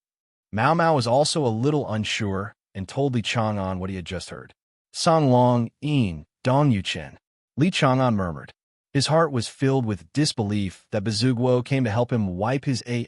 Mao Mao was also a little unsure and told Li Chang'an what he had just heard. "San Long, Yin, Dong Yuchen." Li Chang'an murmured. His heart was filled with disbelief that Bezugwo came to help him wipe his A****.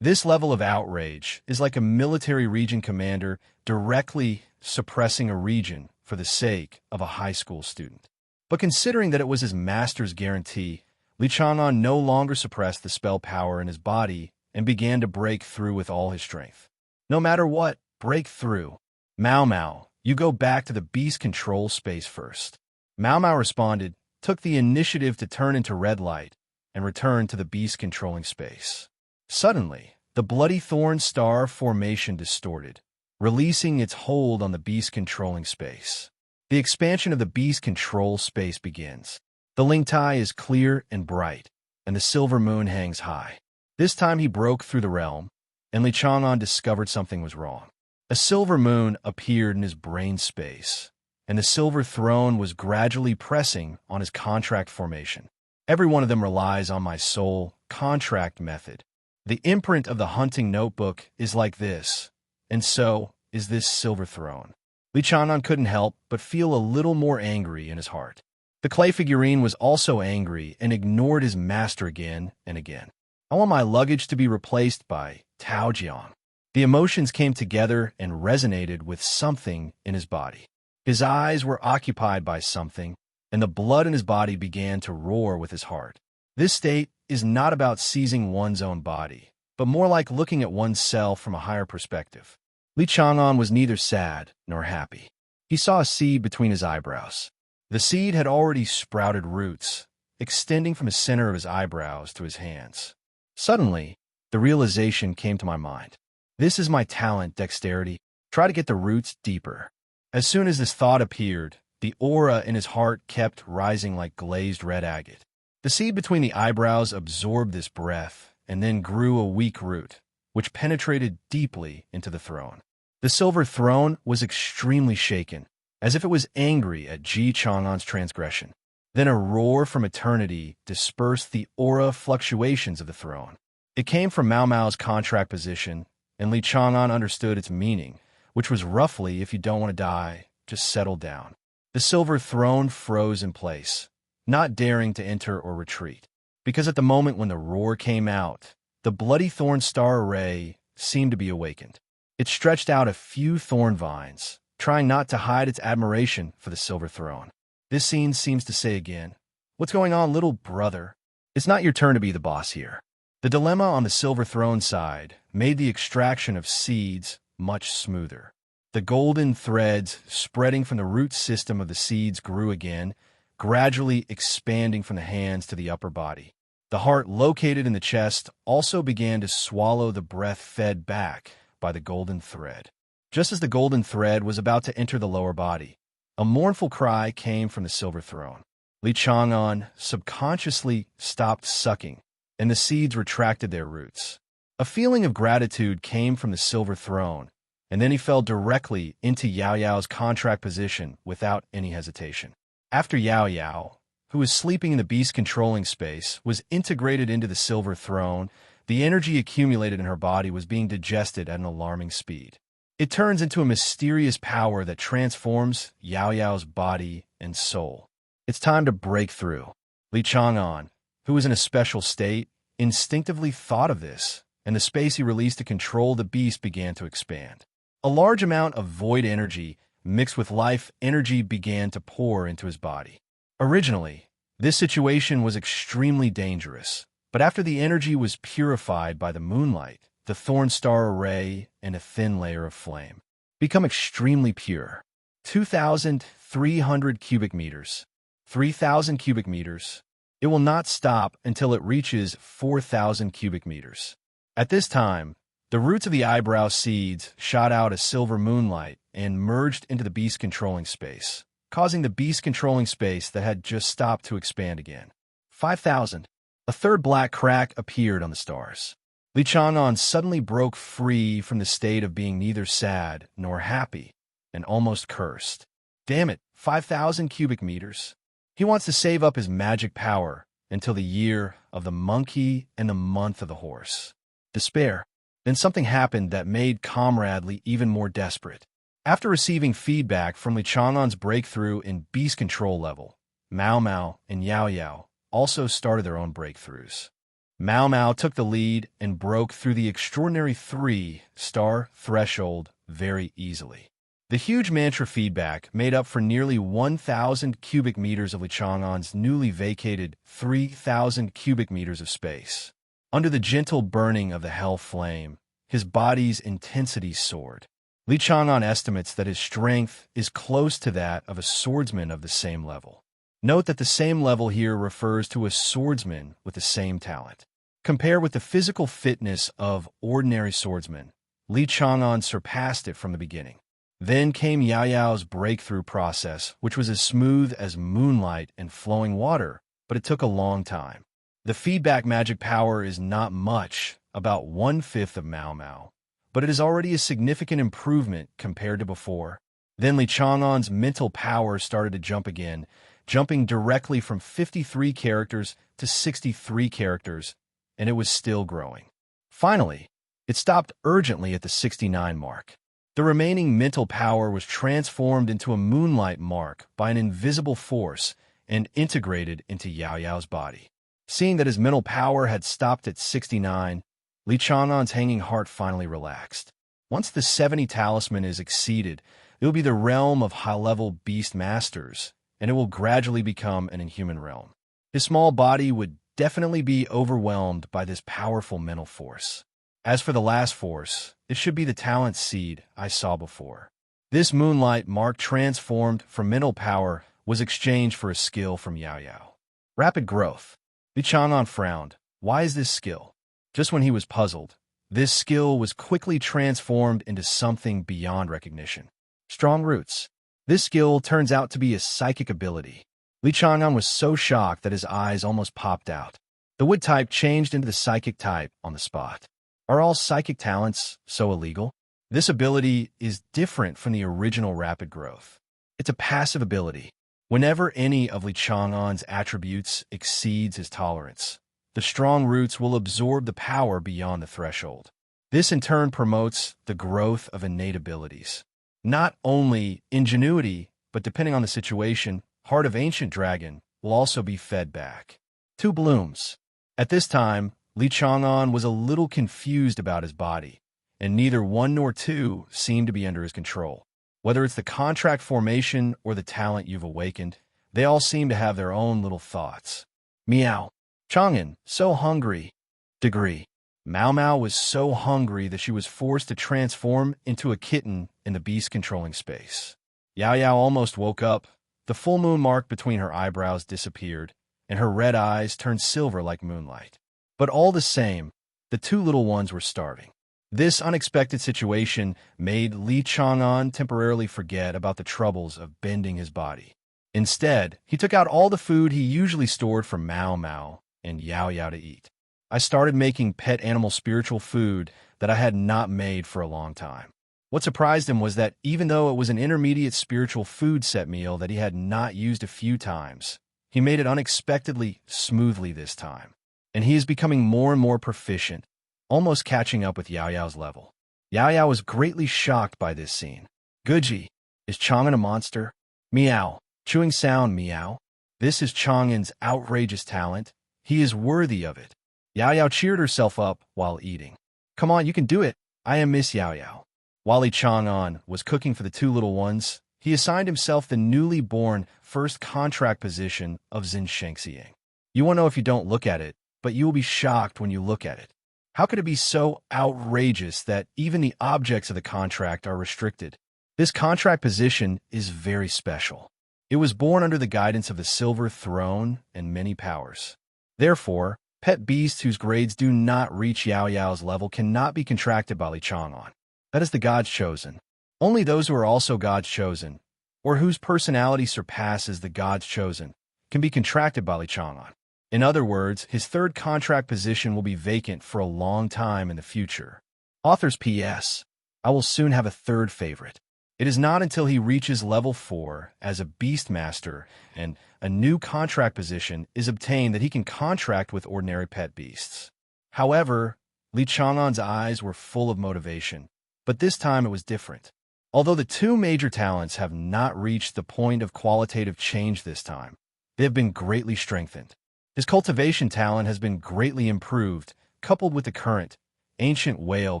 This level of outrage is like a military region commander directly suppressing a region for the sake of a high school student. But considering that it was his master's guarantee, Li Chang'an no longer suppressed the spell power in his body and began to break through with all his strength. No matter what, break through. "Mao Mao, you go back to the beast control space first." Mao Mao responded, took the initiative to turn into red light, and returned to the beast controlling space. Suddenly, the bloody thorn star formation distorted, releasing its hold on the beast controlling space. The expansion of the beast control space begins. The Ling Tai is clear and bright, and the silver moon hangs high. This time he broke through the realm, and Li Chang'an discovered something was wrong. A silver moon appeared in his brain space, and the silver throne was gradually pressing on his contract formation. "Every one of them relies on my soul contract method. The imprint of the hunting notebook is like this, and so is this silver throne." Li Chang'an couldn't help but feel a little more angry in his heart. The clay figurine was also angry and ignored his master again and again. "I want my luggage to be replaced by Taojiang." The emotions came together and resonated with something in his body. His eyes were occupied by something, and the blood in his body began to roar with his heart. This state is not about seizing one's own body, but more like looking at oneself from a higher perspective. Li Chang'an was neither sad nor happy. He saw a seed between his eyebrows. The seed had already sprouted roots, extending from the center of his eyebrows to his hands. Suddenly, the realization came to my mind. This is my talent, dexterity. Try to get the roots deeper. As soon as this thought appeared, the aura in his heart kept rising like glazed red agate. The seed between the eyebrows absorbed this breath and then grew a weak root, which penetrated deeply into the throne. The silver throne was extremely shaken, as if it was angry at Ji Chang'an's transgression. Then a roar from eternity dispersed the aura fluctuations of the throne. It came from Mao Mao's contract position, and Li Chang'an understood its meaning, which was roughly, if you don't want to die, just settle down. The silver throne froze in place, not daring to enter or retreat, because at the moment when the roar came out, the bloody thorn star array seemed to be awakened. It stretched out a few thorn vines, trying not to hide its admiration for the silver throne. This scene seems to say again, "What's going on, little brother? It's not your turn to be the boss here." The dilemma on the silver throne side made the extraction of seeds much smoother. The golden threads spreading from the root system of the seeds grew again, gradually expanding from the hands to the upper body. The heart located in the chest also began to swallow the breath fed back by the golden thread. Just as the golden thread was about to enter the lower body, a mournful cry came from the silver throne. Li Chang'an subconsciously stopped sucking, and the seeds retracted their roots. A feeling of gratitude came from the silver throne, and then he fell directly into Yao Yao's contract position without any hesitation. After Yao Yao, who was sleeping in the beast-controlling space, was integrated into the silver throne, the energy accumulated in her body was being digested at an alarming speed. It turns into a mysterious power that transforms Yao Yao's body and soul. It's time to break through. Li Chang'an, who was in a special state, instinctively thought of this, and the space he released to control the beast began to expand. A large amount of void energy mixed with life energy began to pour into his body. Originally, this situation was extremely dangerous, but after the energy was purified by the moonlight, the thorn star array and a thin layer of flame become extremely pure. 2,300 cubic meters. 3,000 cubic meters. It will not stop until it reaches 4,000 cubic meters. At this time, the roots of the eyebrow seeds shot out a silver moonlight and merged into the beast controlling space, causing the beast controlling space that had just stopped to expand again. 5,000. A third black crack appeared on the stars. Li Chang'an suddenly broke free from the state of being neither sad nor happy, and almost cursed. Damn it, 5,000 cubic meters. He wants to save up his magic power until the year of the monkey and the month of the horse. Despair. Then something happened that made Comrade Li even more desperate. After receiving feedback from Li Chang'an's breakthrough in beast control level, Mao Mao and Yao Yao also started their own breakthroughs. Mao Mao took the lead and broke through the extraordinary 3-star threshold very easily. The huge mantra feedback made up for nearly 1,000 cubic meters of Li Chang'an's newly vacated 3,000 cubic meters of space. Under the gentle burning of the Hellflame, his body's intensity soared. Li Chang'an estimates that his strength is close to that of a swordsman of the same level. Note that the same level here refers to a swordsman with the same talent. Compared with the physical fitness of ordinary swordsmen, Li Chang'an surpassed it from the beginning. Then came Yao Yao's breakthrough process, which was as smooth as moonlight and flowing water, but it took a long time. The feedback magic power is not much, about 1/5 of Mao Mao, but it is already a significant improvement compared to before. Then Li Chang'an's mental power started to jump again, jumping directly from 53 characters to 63 characters, and it was still growing. Finally, it stopped urgently at the 69 mark. The remaining mental power was transformed into a moonlight mark by an invisible force and integrated into Yao Yao's body. Seeing that his mental power had stopped at 69, Li Chang'an's hanging heart finally relaxed. Once the 70 talisman is exceeded, it will be the realm of high-level beast masters, and it will gradually become an inhuman realm. His small body would definitely be overwhelmed by this powerful mental force. As for the last force, it should be the talent seed I saw before. This moonlight mark transformed from mental power was exchanged for a skill from Yao Yao. Rapid growth. Li Chang'an frowned. Why is this skill? Just when he was puzzled, this skill was quickly transformed into something beyond recognition. Strong roots. This skill turns out to be a psychic ability. Li Chang'an was so shocked that his eyes almost popped out. The wood type changed into the psychic type on the spot. Are all psychic talents so illegal? This ability is different from the original rapid growth. It's a passive ability. Whenever any of Li Chang'an's attributes exceeds his tolerance, the strong roots will absorb the power beyond the threshold. This in turn promotes the growth of innate abilities. Not only ingenuity, but depending on the situation, Heart of Ancient Dragon will also be fed back. 2 blooms. At this time, Li Chang'an was a little confused about his body, and neither 1 nor 2 seemed to be under his control. Whether it's the contract formation or the talent you've awakened, they all seem to have their own little thoughts. Meow. Chang'an, so hungry. Degree. Mao Mao was so hungry that she was forced to transform into a kitten in the beast-controlling space. Yao Yao almost woke up. The full moon mark between her eyebrows disappeared, and her red eyes turned silver like moonlight. But all the same, the 2 little ones were starving. This unexpected situation made Li Chang'an temporarily forget about the troubles of bending his body. Instead, he took out all the food he usually stored for Mao Mao and Yao Yao to eat. I started making pet animal spiritual food that I had not made for a long time. What surprised him was that even though it was an intermediate spiritual food set meal that he had not used a few times, he made it unexpectedly smoothly this time. And he is becoming more and more proficient, almost catching up with Yao Yao's level. Yao Yao was greatly shocked by this scene. Guji, is Chang'an a monster? Meow. Chewing sound, meow. This is Chang'an's outrageous talent. He is worthy of it. Yao Yao cheered herself up while eating. Come on, you can do it. I am Miss Yao Yao. While Li Chang'an was cooking for the 2 little ones, he assigned himself the newly born first contract position of Xin Shengxiang. You won't know if you don't look at it, but you will be shocked when you look at it. How could it be so outrageous that even the objects of the contract are restricted? This contract position is very special. It was born under the guidance of the Silver Throne and many powers. Therefore, pet beasts whose grades do not reach Yao Yao's level cannot be contracted by Li Chang'an. That is the God's chosen. Only those who are also God's chosen, or whose personality surpasses the God's chosen, can be contracted by Li Chang'an. In other words, his third contract position will be vacant for a long time in the future. Author's P.S. I will soon have a third favorite. It is not until he reaches level 4 as a Beastmaster and a new contract position is obtained that he can contract with ordinary pet beasts. However, Li Chang'an's eyes were full of motivation, but this time it was different. Although the two major talents have not reached the point of qualitative change this time, they have been greatly strengthened. His cultivation talent has been greatly improved, coupled with the current, ancient whale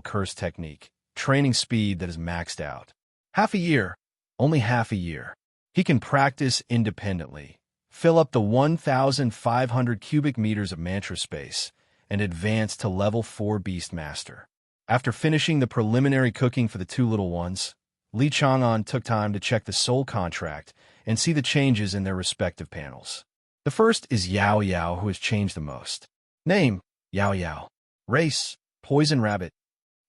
curse technique, training speed that is maxed out. Half a year, only half a year. He can practice independently, fill up the 1,500 cubic meters of mantra space, and advance to level 4 Beastmaster. After finishing the preliminary cooking for the two little ones, Li Chang'an took time to check the soul contract and see the changes in their respective panels. The first is Yao Yao, who has changed the most. Name, Yao Yao. Race, Poison Rabbit.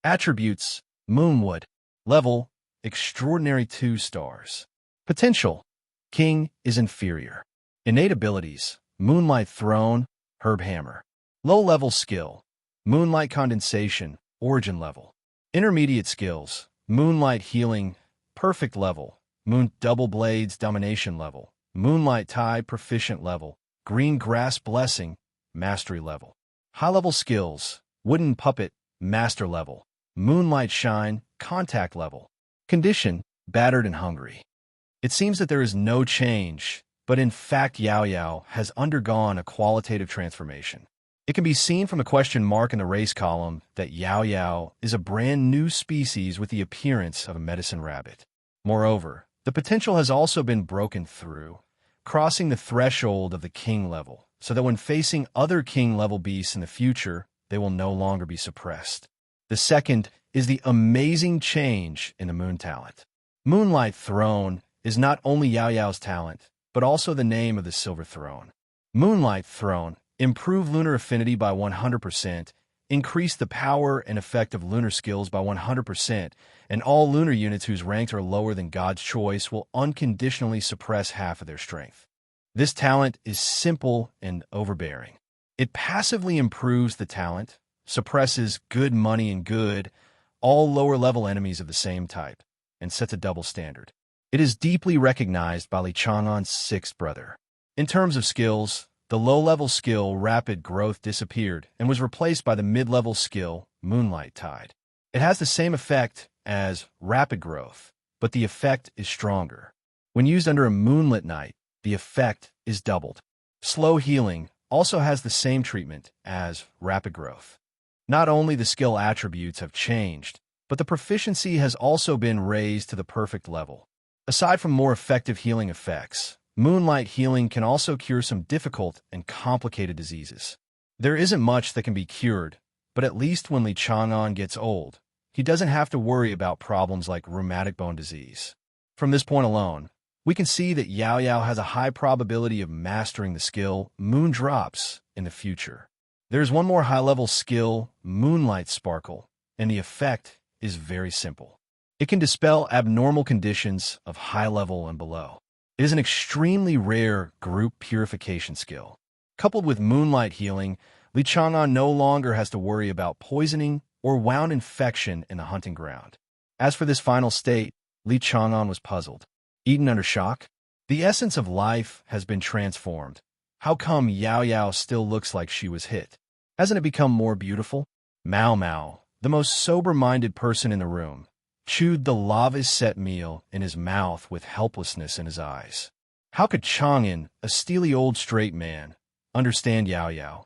Attributes, Moonwood. Level, Extraordinary 2 stars. Potential, King is inferior. Innate abilities, Moonlight Throne, Herb Hammer. Low-level skill, Moonlight Condensation, Origin level. Intermediate skills, Moonlight Healing, Perfect level. Moon Double Blades, Domination level. Moonlight Tide, Proficient level. Green Grass Blessing, Mastery level. High-level skills, Wooden Puppet, Master level. Moonlight Shine, Contact level. Condition, Battered and Hungry. It seems that there is no change, but in fact Yao Yao has undergone a qualitative transformation. It can be seen from a question mark in the race column that Yao Yao is a brand new species with the appearance of a medicine rabbit. Moreover, the potential has also been broken through, crossing the threshold of the king level, so that when facing other king-level beasts in the future, they will no longer be suppressed. The second is the amazing change in the moon talent. Moonlight Throne is not only Yao Yao's talent, but also the name of the Silver Throne. Moonlight Throne improve lunar affinity by 100%, increase the power and effect of lunar skills by 100%, and all lunar units whose ranks are lower than God's choice will unconditionally suppress half of their strength. This talent is simple and overbearing. It passively improves the talent, suppresses good money and good, all lower-level enemies of the same type, and sets a double standard. It is deeply recognized by Li Chang'an's sixth brother. In terms of skills, the low-level skill Rapid Growth disappeared and was replaced by the mid-level skill Moonlight Tide. It has the same effect as Rapid Growth, but the effect is stronger. When used under a moonlit night, the effect is doubled. Slow Healing also has the same treatment as Rapid Growth. Not only the skill attributes have changed, but the proficiency has also been raised to the perfect level. Aside from more effective healing effects, Moonlight Healing can also cure some difficult and complicated diseases. There isn't much that can be cured, but at least when Li Chang'an gets old, he doesn't have to worry about problems like rheumatic bone disease. From this point alone, we can see that Yao Yao has a high probability of mastering the skill Moon Drops in the future. There's one more high-level skill, Moonlight Sparkle, and the effect is very simple. It can dispel abnormal conditions of high level and below. It is an extremely rare group purification skill. Coupled with Moonlight Healing, Li Chang'an no longer has to worry about poisoning or wound infection in the hunting ground. As for this final state, Li Chang'an was puzzled. Eaten under shock? The essence of life has been transformed. How come Yao Yao still looks like she was hit? Hasn't it become more beautiful? Mao Mao, the most sober-minded person in the room, chewed the lava-set meal in his mouth with helplessness in his eyes. How could Chang'an, a steely old straight man, understand Yao Yao,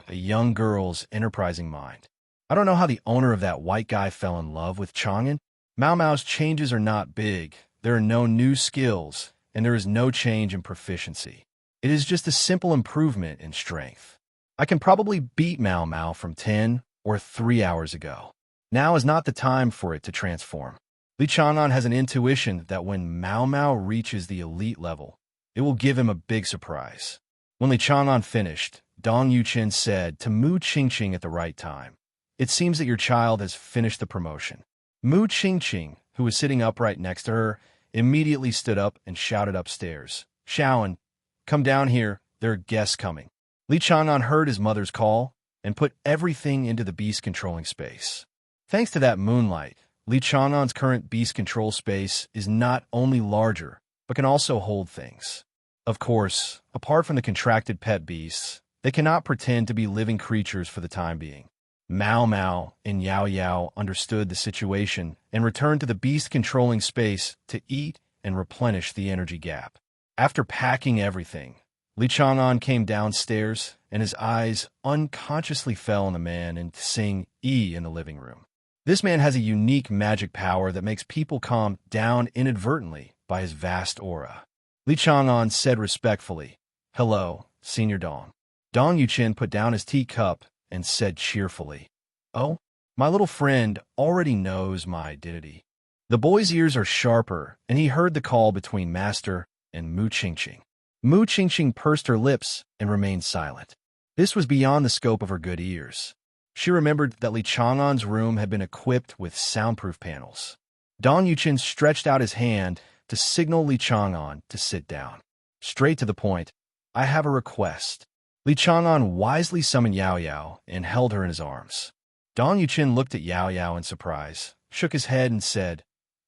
a young girl's enterprising mind? I don't know how the owner of that white guy fell in love with Chang'an. Mao Mao's changes are not big. There are no new skills, and there is no change in proficiency. It is just a simple improvement in strength. I can probably beat Mao Mao from 10 or 3 hours ago. Now is not the time for it to transform. Li Chang'an has an intuition that when Mao Mao reaches the elite level, It will give him a big surprise. When Li Chang'an finished, Dong Yuchen said to Mu Qingqing at the right time, "It seems that your child has finished the promotion." Mu Qingqing, who was sitting upright next to her, immediately stood up and shouted upstairs, "Shaoan, come down here, there are guests coming." Li Chang'an heard his mother's call and put everything into the beast controlling space. Thanks to that moonlight, Li Chang'an's current beast control space is not only larger, but can also hold things. Of course, apart from the contracted pet beasts, they cannot pretend to be living creatures for the time being. Mao Mao and Yao Yao understood the situation and returned to the beast-controlling space to eat and replenish the energy gap. After packing everything, Li Chang'an came downstairs, and his eyes unconsciously fell on the man and Sing Yi in the living room. This man has a unique magic power that makes people calm down inadvertently by his vast aura. Li Chang'an said respectfully, "Hello, Senior Dong." Dong Yuchen put down his teacup and said cheerfully, "Oh, my little friend already knows my identity." The boy's ears are sharper, and he heard the call between Master and Mu Qingqing. Mu Qingqing pursed her lips and remained silent. This was beyond the scope of her good ears. She remembered that Li Chang'an's room had been equipped with soundproof panels. Dong Yuchen stretched out his hand to signal Li Chang'an to sit down. Straight to the point, "I have a request." Li Chang'an wisely summoned Yao Yao and held her in his arms. Dong Yuchen looked at Yao Yao in surprise, shook his head and said,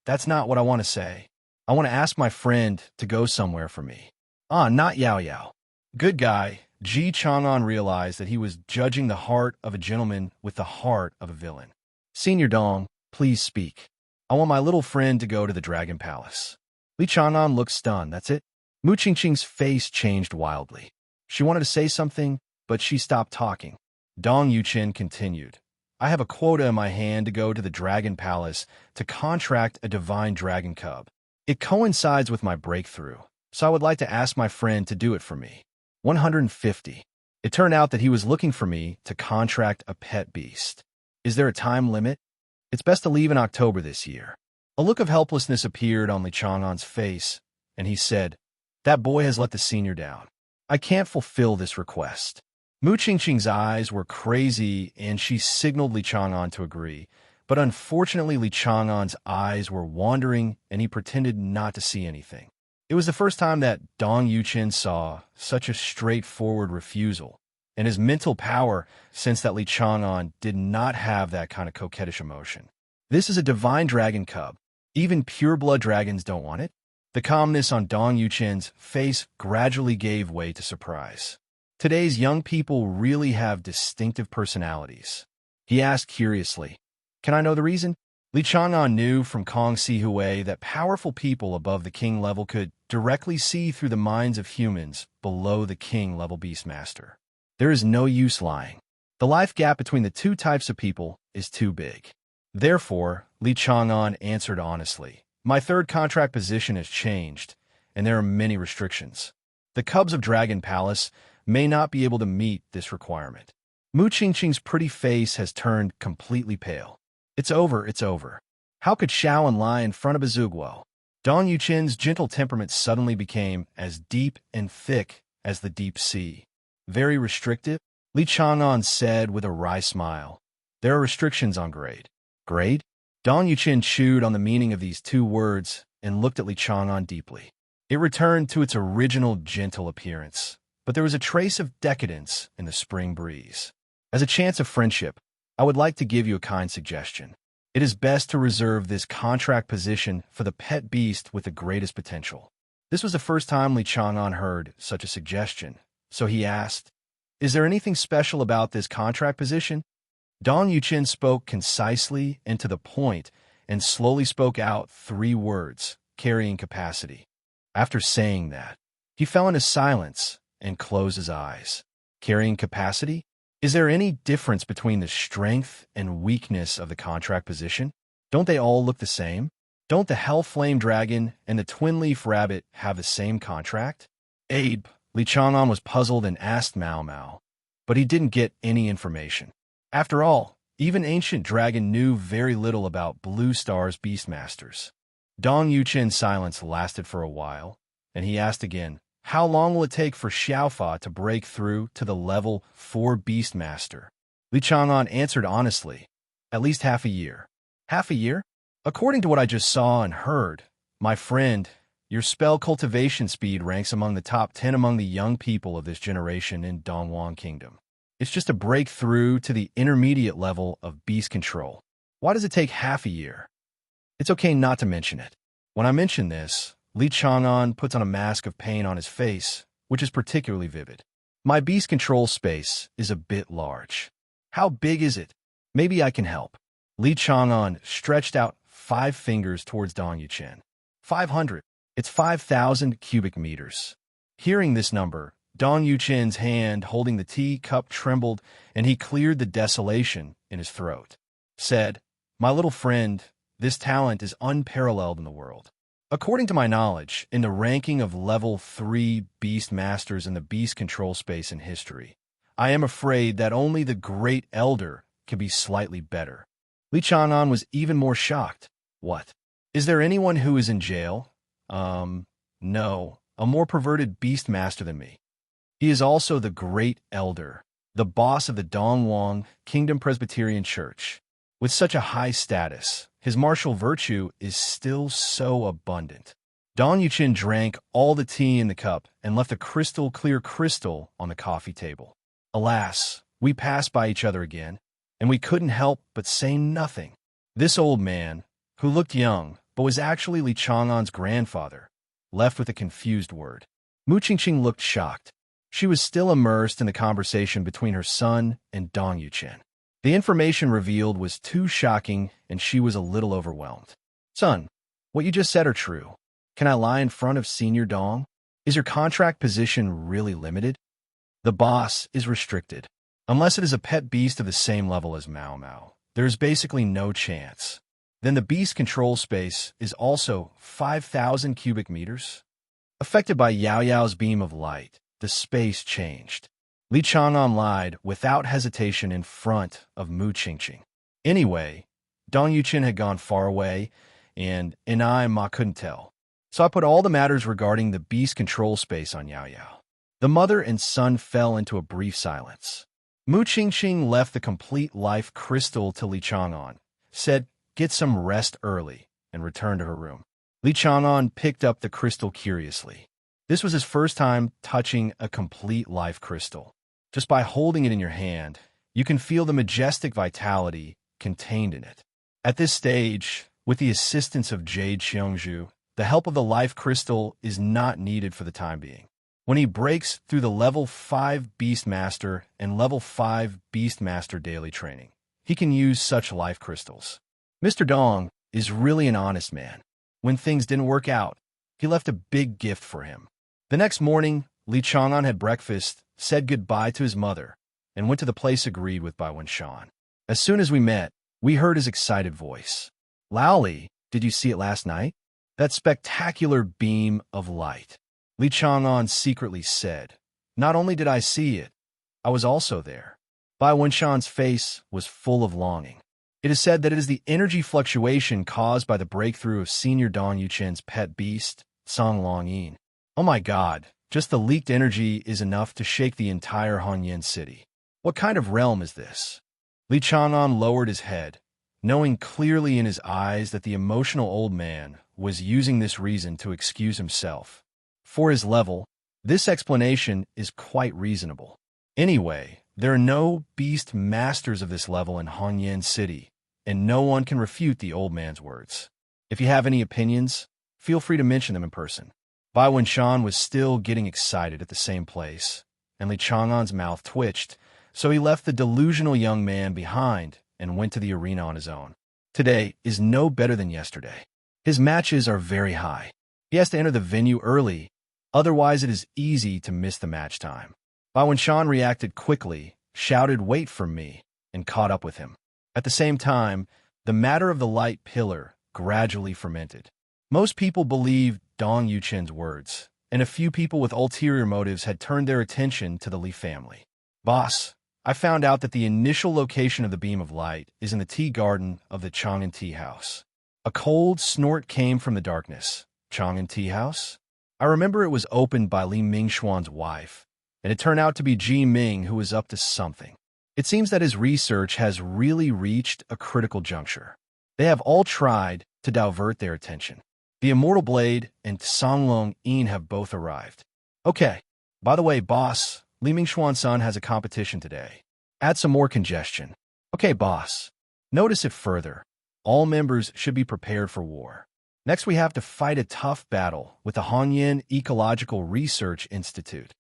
"That's not what I want to say. I want to ask my friend to go somewhere for me." "Ah, not Yao Yao." Good guy, Ji Chang'an realized that he was judging the heart of a gentleman with the heart of a villain. "Senior Dong, please speak. I want my little friend to go to the Dragon Palace." Li Chang'an looked stunned. "That's it?" Mu Qingqing's face changed wildly. She wanted to say something, but she stopped talking. Dong Yuchen continued, "I have a quota in my hand to go to the Dragon Palace to contract a divine dragon cub. It coincides with my breakthrough, so I would like to ask my friend to do it for me. 150. It turned out that he was looking for me to contract a pet beast. Is there a time limit? It's best to leave in October this year." A look of helplessness appeared on Li Chang'an's face, and he said, "That boy has let the senior down. I can't fulfill this request." Mu Qingqing's eyes were crazy, and she signaled Li Chang'an to agree. But unfortunately, Li Chang'an's eyes were wandering, and he pretended not to see anything. It was the first time that Dong Yuchen saw such a straightforward refusal, and his mental power sensed that Li Chang'an did not have that kind of coquettish emotion. This is a divine dragon cub. Even pure-blood dragons don't want it. The calmness on Dong Yuchen's face gradually gave way to surprise. Today's young people really have distinctive personalities. He asked curiously, "Can I know the reason?" Li Chang'an knew from Kong Si-Hui that powerful people above the king level could directly see through the minds of humans below the king level beastmaster. There is no use lying. The life gap between the two types of people is too big. Therefore, Li Chang'an answered honestly, "My third contract position has changed, and there are many restrictions. The Cubs of Dragon Palace may not be able to meet this requirement." Mu Qingqing's pretty face has turned completely pale. It's over, it's over. How could Shaoan lie in front of a Zhuguo? Dong Yuchen's gentle temperament suddenly became as deep and thick as the deep sea. "Very restrictive?" Li Chang'an said with a wry smile. "There are restrictions on grade." "Grade?" Dong Yuchen chewed on the meaning of these two words and looked at Li Chang'an deeply. It returned to its original gentle appearance, but there was a trace of decadence in the spring breeze. "As a chance of friendship, I would like to give you a kind suggestion. It is best to reserve this contract position for the pet beast with the greatest potential." This was the first time Li Chang'an heard such a suggestion, so he asked, "Is there anything special about this contract position?" Dong Yuchen spoke concisely and to the point and slowly spoke out 3 words, carrying capacity. After saying that, he fell into silence and closed his eyes. Carrying capacity? Is there any difference between the strength and weakness of the contract position? Don't they all look the same? Don't the Hellflame dragon and the twin-leaf rabbit have the same contract? Abe, Li Chang'an was puzzled and asked Mao Mao, but he didn't get any information. After all, even Ancient Dragon knew very little about Blue Star's Beastmasters. Dong Yuchen's silence lasted for a while, and he asked again, How long will it take for Xiaofa to break through to the level 4 Beastmaster? Li Chang'an answered honestly, at least half a year. Half a year? According to what I just saw and heard, my friend, your spell cultivation speed ranks among the top 10 among the young people of this generation in Dongwon Kingdom. It's just a breakthrough to the intermediate level of beast control. Why does it take half a year? It's okay not to mention it. When I mention this, Li Chang'an puts on a mask of pain on his face, which is particularly vivid. My beast control space is a bit large. How big is it? Maybe I can help. Li Chang'an stretched out 5 fingers towards Dong Yuchen. 500. It's 5,000 cubic meters. Hearing this number, Dong Yuchen's hand holding the teacup trembled, and he cleared the desolation in his throat. Said, "My little friend, this talent is unparalleled in the world. According to my knowledge, in the ranking of level 3 beast masters in the beast control space in history, I am afraid that only the great elder can be slightly better." Li Chang'an was even more shocked. What? Is there anyone who is in jail? No, a more perverted beast master than me. He is also the great elder, the boss of the Dongwon Kingdom Presbyterian Church. With such a high status, his martial virtue is still so abundant. Dong Yuchen drank all the tea in the cup and left a crystal-clear crystal on the coffee table. Alas, we passed by each other again, and we couldn't help but say nothing. This old man, who looked young but was actually Li Chang'an's grandfather, left with a confused word. Mu Qingqing looked shocked. She was still immersed in the conversation between her son and Dong Yuchen. The information revealed was too shocking, and she was a little overwhelmed. "Son, what you just said are true. Can I lie in front of Senior Dong? Is your contract position really limited?" "The boss is restricted. Unless it is a pet beast of the same level as Mao Mao, there is basically no chance. Then the beast control space is also 5,000 cubic meters. Affected by Yao Yao's beam of light, the space changed. Li Chang'an lied without hesitation in front of Mu Qingqing. Anyway, Dong Yuchen had gone far away, and I Ma couldn't tell. So I put all the matters regarding the beast control space on Yao Yao. The mother and son fell into a brief silence. Mu Qingqing left the complete life crystal to Li Chang'an, said, "Get some rest early," and returned to her room. Li Chang'an picked up the crystal curiously. This was his first time touching a complete life crystal. Just by holding it in your hand, you can feel the majestic vitality contained in it. At this stage, with the assistance of Jade Xiongzhu, the help of the life crystal is not needed for the time being. When he breaks through the level 5 Beastmaster and level 5 Beastmaster daily training, he can use such life crystals. Mr. Dong is really an honest man. When things didn't work out, he left a big gift for him. The next morning, Li Chang'an had breakfast, said goodbye to his mother, and went to the place agreed with by Wenshan. As soon as we met, we heard his excited voice. "Laoli, did you see it last night? That spectacular beam of light." Li Chang'an secretly said, "Not only did I see it, I was also there." Bai Wenshan's face was full of longing. It is said that it is the energy fluctuation caused by the breakthrough of Senior Dong Yuchen's pet beast, Song Longyin. Oh my god, just the leaked energy is enough to shake the entire Hongyan city. What kind of realm is this? Li Chang'an lowered his head, knowing clearly in his eyes that the emotional old man was using this reason to excuse himself. For his level, this explanation is quite reasonable. Anyway, there are no beast masters of this level in Hongyan City, and no one can refute the old man's words. If you have any opinions, feel free to mention them in person. Bai Wenshan was still getting excited at the same place, and Li Chang'an's mouth twitched, so he left the delusional young man behind and went to the arena on his own. Today is no better than yesterday. His matches are very high. He has to enter the venue early, otherwise it is easy to miss the match time. Bai Wenshan reacted quickly, shouted, "Wait for me," and caught up with him. At the same time, the matter of the light pillar gradually fermented. Most people believed Dong Yuchen's words, and a few people with ulterior motives had turned their attention to the Li family. "Boss, I found out that the initial location of the beam of light is in the tea garden of the Chang'an Tea House." A cold snort came from the darkness. "Chang'an Tea House? I I remember it was opened by Li Mingxuan's wife, and it turned out to be Ji Ming who was up to something. It seems that his research has really reached a critical juncture. They have all tried to divert their attention. The Immortal Blade and Songlong Yin have both arrived. Okay, by the way, boss, Li Mingxuan-san has a competition today. Add some more congestion. Okay, boss. Notice it further. All members should be prepared for war. Next, we have to fight a tough battle with the Hongyan Ecological Research Institute.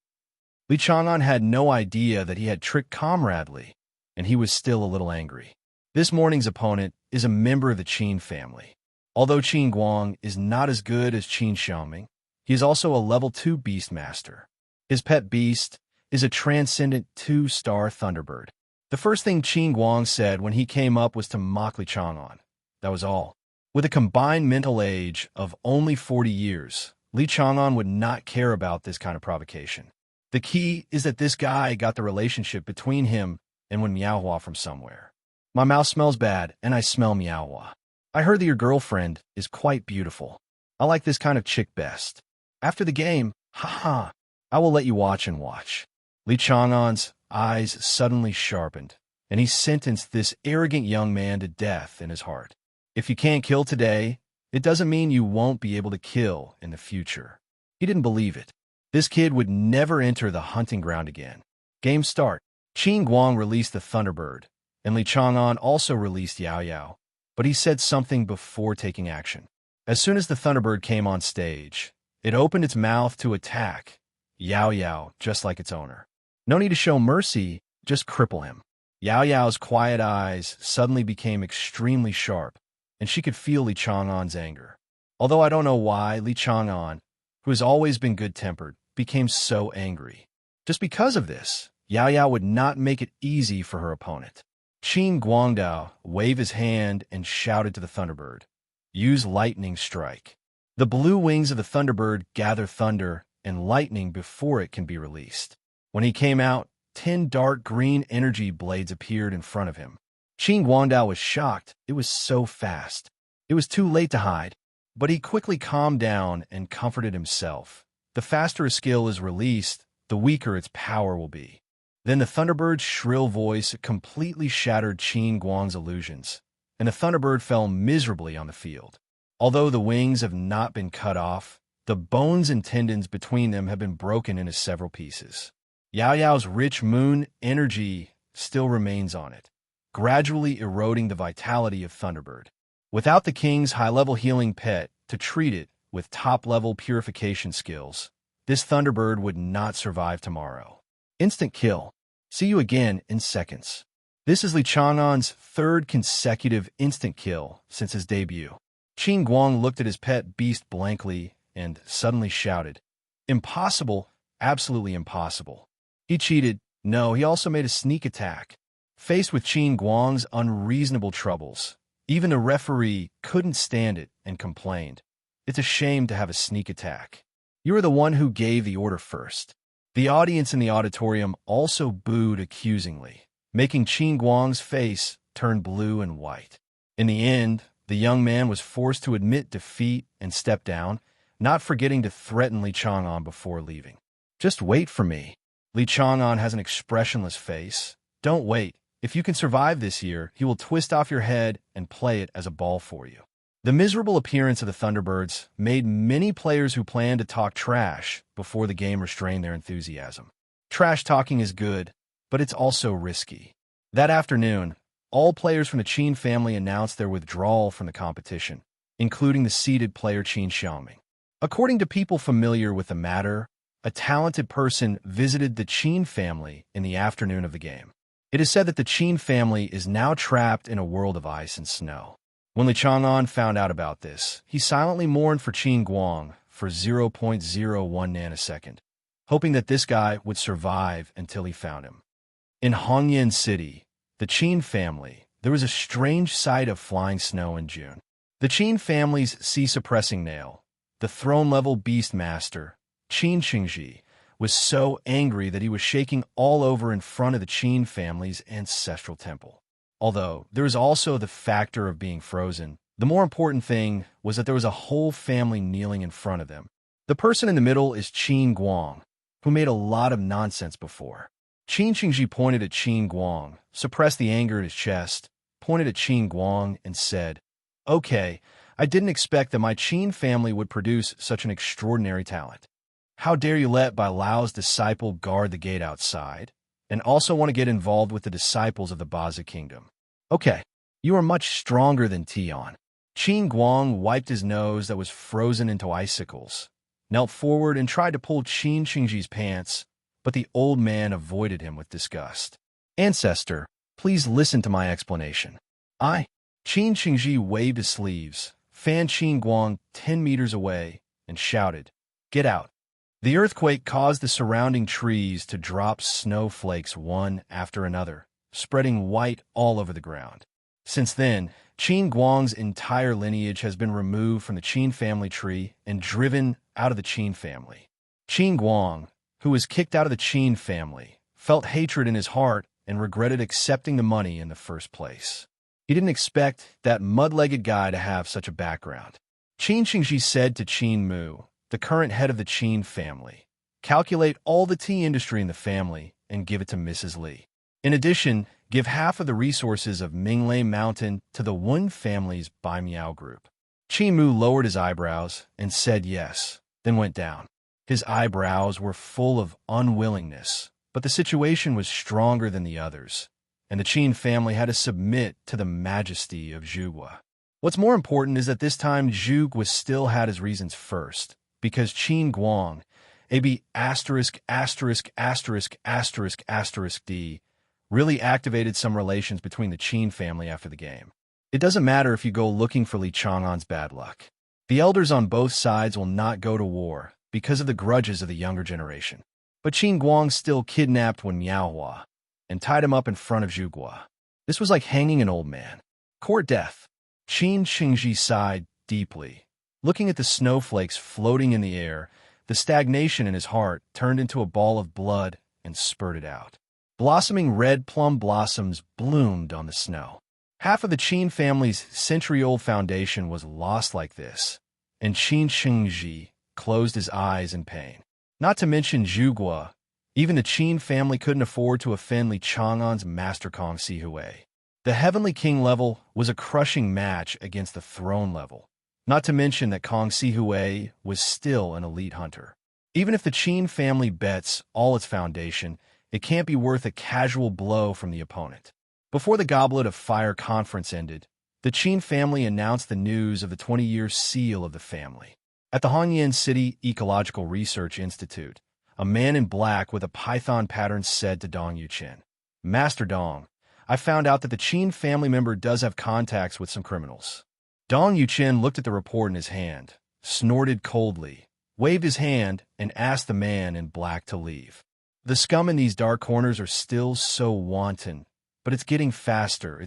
Li Chang'an had no idea that he had tricked Comrade Li, and he was still a little angry. This morning's opponent is a member of the Qin family. Although Qin Guang is not as good as Qin Xiaoming, he is also a level 2 Beastmaster. His pet beast is a transcendent 2-star Thunderbird. The first thing Qin Guang said when he came up was to mock Li Chang'an. That was all. With a combined mental age of only 40 years, Li Chang'an would not care about this kind of provocation. The key is that this guy got the relationship between him and Wen Miaohua from somewhere. My mouth smells bad, and I smell Miaohua. I heard that your girlfriend is quite beautiful. I like this kind of chick best. After the game, haha, I will let you watch and watch. Li Chang'an's eyes suddenly sharpened, and he sentenced this arrogant young man to death in his heart. If you can't kill today, it doesn't mean you won't be able to kill in the future. He didn't believe it. This kid would never enter the hunting ground again. Game start. Qin Guang released the Thunderbird, and Li Chang'an also released Yao Yao, but he said something before taking action. As soon as the Thunderbird came on stage, it opened its mouth to attack Yao Yao just like its owner. No need to show mercy, just cripple him. Yao Yao's quiet eyes suddenly became extremely sharp, and she could feel Li Chang'an's anger. Although I don't know why Li Chang'an, who has always been good-tempered, became so angry. Just because of this, Yao Yao would not make it easy for her opponent. Qin Guangdao waved his hand and shouted to the Thunderbird, "Use Lightning Strike." The blue wings of the Thunderbird gather thunder and lightning before it can be released. When he came out, 10 dark green energy blades appeared in front of him. Qin Guangdao was shocked. It was so fast. It was too late to hide, but he quickly calmed down and comforted himself. The faster a skill is released, the weaker its power will be. Then the Thunderbird's shrill voice completely shattered Qin Guang's illusions, and the Thunderbird fell miserably on the field. Although the wings have not been cut off, the bones and tendons between them have been broken into several pieces. Yao Yao's rich moon energy still remains on it, gradually eroding the vitality of Thunderbird. Without the king's high-level healing pet to treat it with top-level purification skills, this Thunderbird would not survive tomorrow. Instant kill. See you again in seconds. This is Li Chang'an's third consecutive instant kill since his debut. Qin Guang looked at his pet beast blankly and suddenly shouted, "Impossible, absolutely impossible." He cheated. No, he also made a sneak attack. Faced with Qin Guang's unreasonable troubles, even the referee couldn't stand it and complained, "It's a shame to have a sneak attack. You are the one who gave the order first." The audience in the auditorium also booed accusingly, making Qin Guang's face turn blue and white. In the end, the young man was forced to admit defeat and step down, not forgetting to threaten Li Chang'an before leaving. "Just wait for me." Li Chang'an has an expressionless face. Don't wait. If you can survive this year, he will twist off your head and play it as a ball for you. The miserable appearance of the Thunderbirds made many players who planned to talk trash before the game restrain their enthusiasm. Trash talking is good, but it's also risky. That afternoon, all players from the Qin family announced their withdrawal from the competition, including the seeded player Qin Xiaoming. According to people familiar with the matter, a talented person visited the Qin family in the afternoon of the game. It is said that the Qin family is now trapped in a world of ice and snow. When Li Chang'an found out about this, he silently mourned for Qin Guang for 0.01 nanosecond, hoping that this guy would survive until he found him. In Hongyan City, the Qin family, there was a strange sight of flying snow in June. The Qin family's sea-suppressing nail, the throne-level beastmaster, Qin Qingji, was so angry that he was shaking all over in front of the Qin family's ancestral temple. Although there is also the factor of being frozen, the more important thing was that there was a whole family kneeling in front of them, The person in the middle is Qin Guang, who made a lot of nonsense before. Qin Qingji pointed at Qin Guang, suppressed the anger in his chest, pointed at Qin Guang, and said, "Okay, I didn't expect that my Qin family would produce such an extraordinary talent. How dare you let Bai Lao's disciple guard the gate outside, and also want to get involved with the disciples of the Bazi kingdom? Okay, you are much stronger than Tian." Qin Guang wiped his nose that was frozen into icicles, knelt forward and tried to pull Qin Qingji's pants, but the old man avoided him with disgust. "Ancestor, please listen to my explanation. Qin Qingji waved his sleeves, fanned Qin Guang 10 meters away, and shouted, "Get out." The earthquake caused the surrounding trees to drop snowflakes one after another, spreading white all over the ground. Since then, Qin Guang's entire lineage has been removed from the Qin family tree and driven out of the Qin family. Qin Guang, who was kicked out of the Qin family, felt hatred in his heart and regretted accepting the money in the first place. He didn't expect that mud-legged guy to have such a background. Qin Qingji said to Qin Mu, the current head of the Qin family, "Calculate all the tea industry in the family and give it to Mrs. Li. In addition, give half of the resources of Minglei Mountain to the Wen family's Bai Miao group." Qin Mu lowered his eyebrows and said yes, then went down. His eyebrows were full of unwillingness, but the situation was stronger than the others, and the Qin family had to submit to the majesty of Zhuge. What's more important is that this time Zhuge still had his reasons first, because Qin Guang, AB ********D, really activated some relations between the Qin family after the game. It doesn't matter if you go looking for Li Chang'an's bad luck. The elders on both sides will not go to war because of the grudges of the younger generation. But Qin Guang still kidnapped Wen Miaohua and tied him up in front of Zhuge. This was like hanging an old man. Court death. Qin Qingji sighed deeply. Looking at the snowflakes floating in the air, the stagnation in his heart turned into a ball of blood and spurted out. Blossoming red plum blossoms bloomed on the snow. Half of the Qin family's century-old foundation was lost like this, and Qin Qingji closed his eyes in pain. Not to mention Zhuge, even the Qin family couldn't afford to offend Li Chang'an's Master Kong Sihui. The Heavenly King level was a crushing match against the throne level, not to mention that Kong Sihui was still an elite hunter. Even if the Qin family bets all its foundation, it can't be worth a casual blow from the opponent. Before the Goblet of Fire conference ended, the Qin family announced the news of the 20-year seal of the family. At the Hongyan City Ecological Research Institute, a man in black with a python pattern said to Dong Yuchen, "Master Dong, I found out that the Qin family member does have contacts with some criminals." Dong Yuchen looked at the report in his hand, snorted coldly, waved his hand, and asked the man in black to leave. The scum in these dark corners are still so wanton, but it's getting faster,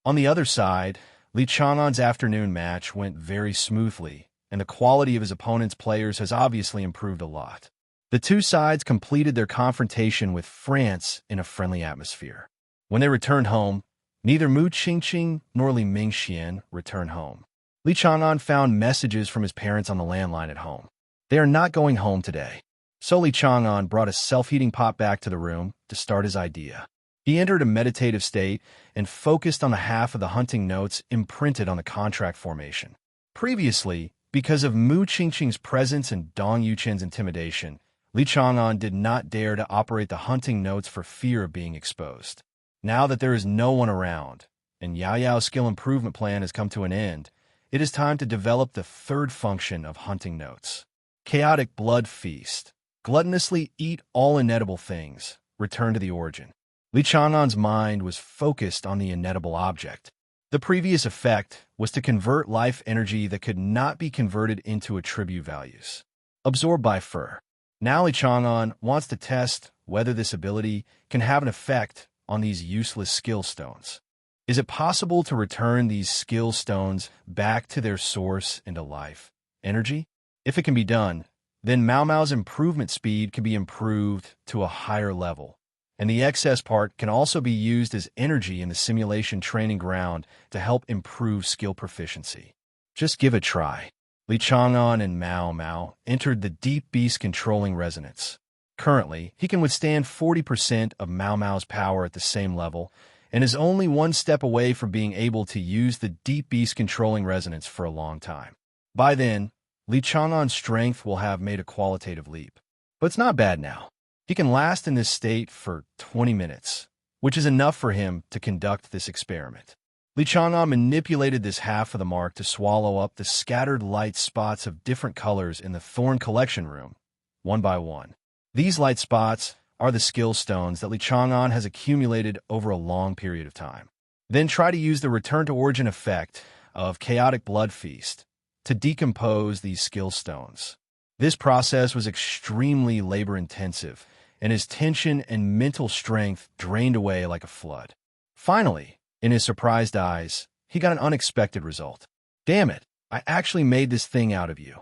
On the other side, Li Chang'an's afternoon match went very smoothly, and the quality of his opponent's players has obviously improved a lot. The two sides completed their confrontation with France in a friendly atmosphere. When they returned home, neither Mu Qingqing nor Li Mingxian returned home. Li Chang'an found messages from his parents on the landline at home. They are not going home today. So Li Chang'an brought a self-heating pot back to the room to start his idea. He entered a meditative state and focused on the half of the hunting notes imprinted on the contract formation. Previously, because of Mu Qingqing's presence and Dong Yuchen's intimidation, Li Chang'an did not dare to operate the hunting notes for fear of being exposed. Now that there is no one around, and Yao Yao's skill improvement plan has come to an end, it is time to develop the third function of hunting notes. Chaotic blood feast. Gluttonously eat all inedible things. Return to the origin. Li Chang'an's mind was focused on the inedible object. The previous effect was to convert life energy that could not be converted into attribute values. Absorbed by fur. Now Li Chang'an wants to test whether this ability can have an effect on these useless skill stones. Is it possible to return these skill stones back to their source into life energy? If it can be done, then Mao Mao's improvement speed can be improved to a higher level, and the excess part can also be used as energy in the simulation training ground to help improve skill proficiency. Just give it a try. Li Chang'an and Mao Mao entered the deep beast controlling resonance. Currently, he can withstand 40% of Mao Mao's power at the same level, and is only one step away from being able to use the deep beast controlling resonance for a long time. By then, Li Chang'an's strength will have made a qualitative leap. But it's not bad now. He can last in this state for 20 minutes, which is enough for him to conduct this experiment. Li Chang'an manipulated this half of the mark to swallow up the scattered light spots of different colors in the Thorn Collection Room, one by one. These light spots are the skill stones that Li Chang'an has accumulated over a long period of time. Then try to use the return to origin effect of Chaotic Blood Feast to decompose these skill stones. This process was extremely labor-intensive, and his tension and mental strength drained away like a flood. Finally, in his surprised eyes, he got an unexpected result. Damn it, I actually made this thing out of you.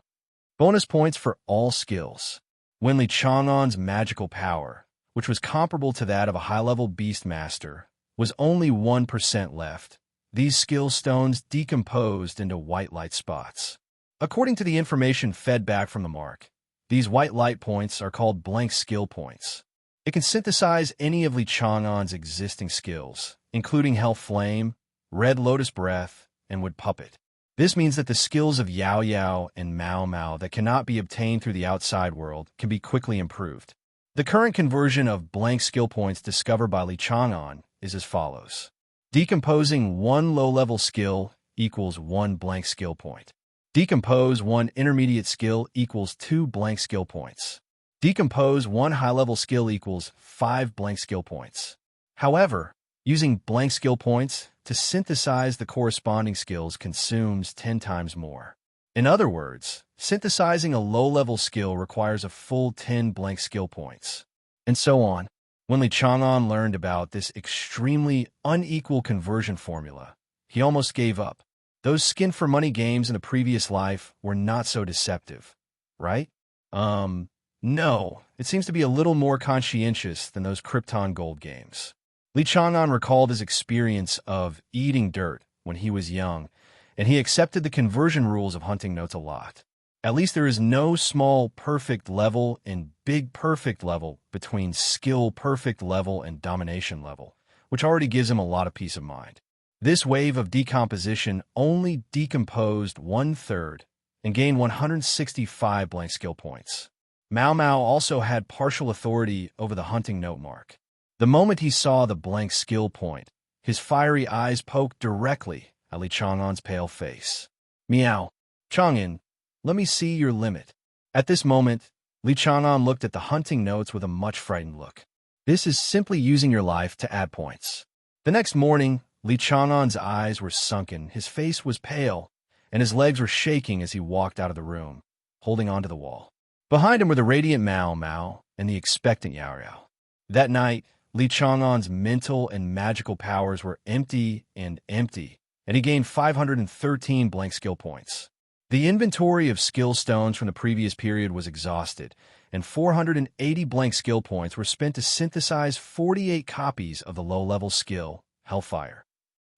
Bonus points for all skills. When Li Chang'an's magical power, which was comparable to that of a high-level Beastmaster, was only 1% left, these skill stones decomposed into white light spots. According to the information fed back from the mark, these white light points are called blank skill points. It can synthesize any of Li Chang'an's existing skills, including Hellflame, Red Lotus Breath, and Wood Puppet. This means that the skills of Yao Yao and Mao Mao that cannot be obtained through the outside world can be quickly improved. The current conversion of blank skill points discovered by Li Chang'an is as follows. Decomposing one low-level skill equals 1 blank skill point. Decompose one intermediate skill equals 2 blank skill points. Decompose one high-level skill equals 5 blank skill points. However, using blank skill points to synthesize the corresponding skills consumes 10 times more. In other words, synthesizing a low-level skill requires a full 10 blank skill points. And so on. When Li Chang'an learned about this extremely unequal conversion formula, he almost gave up. Those skin-for-money games in a previous life were not so deceptive, right? No. It seems to be a little more conscientious than those Krypton Gold games. Li Chang'an recalled his experience of eating dirt when he was young, and he accepted the conversion rules of hunting notes a lot. At least there is no small perfect level and big perfect level between skill perfect level and domination level, which already gives him a lot of peace of mind. This wave of decomposition only decomposed 1/3 and gained 165 blank skill points. Mao Mao also had partial authority over the hunting note mark. The moment he saw the blank skill point, his fiery eyes poked directly at Li Chang'an's pale face. Meow. Chang'an, let me see your limit. At this moment, Li Chang'an looked at the hunting notes with a much frightened look. This is simply using your life to add points. The next morning, Li Chang'an's eyes were sunken, his face was pale, and his legs were shaking as he walked out of the room, holding onto the wall. Behind him were the radiant Mao Mao and the expectant Yao Yao. That night, Li Chang'an's mental and magical powers were empty, and he gained 513 blank skill points. The inventory of skill stones from the previous period was exhausted, and 480 blank skill points were spent to synthesize 48 copies of the low-level skill, Hellfire.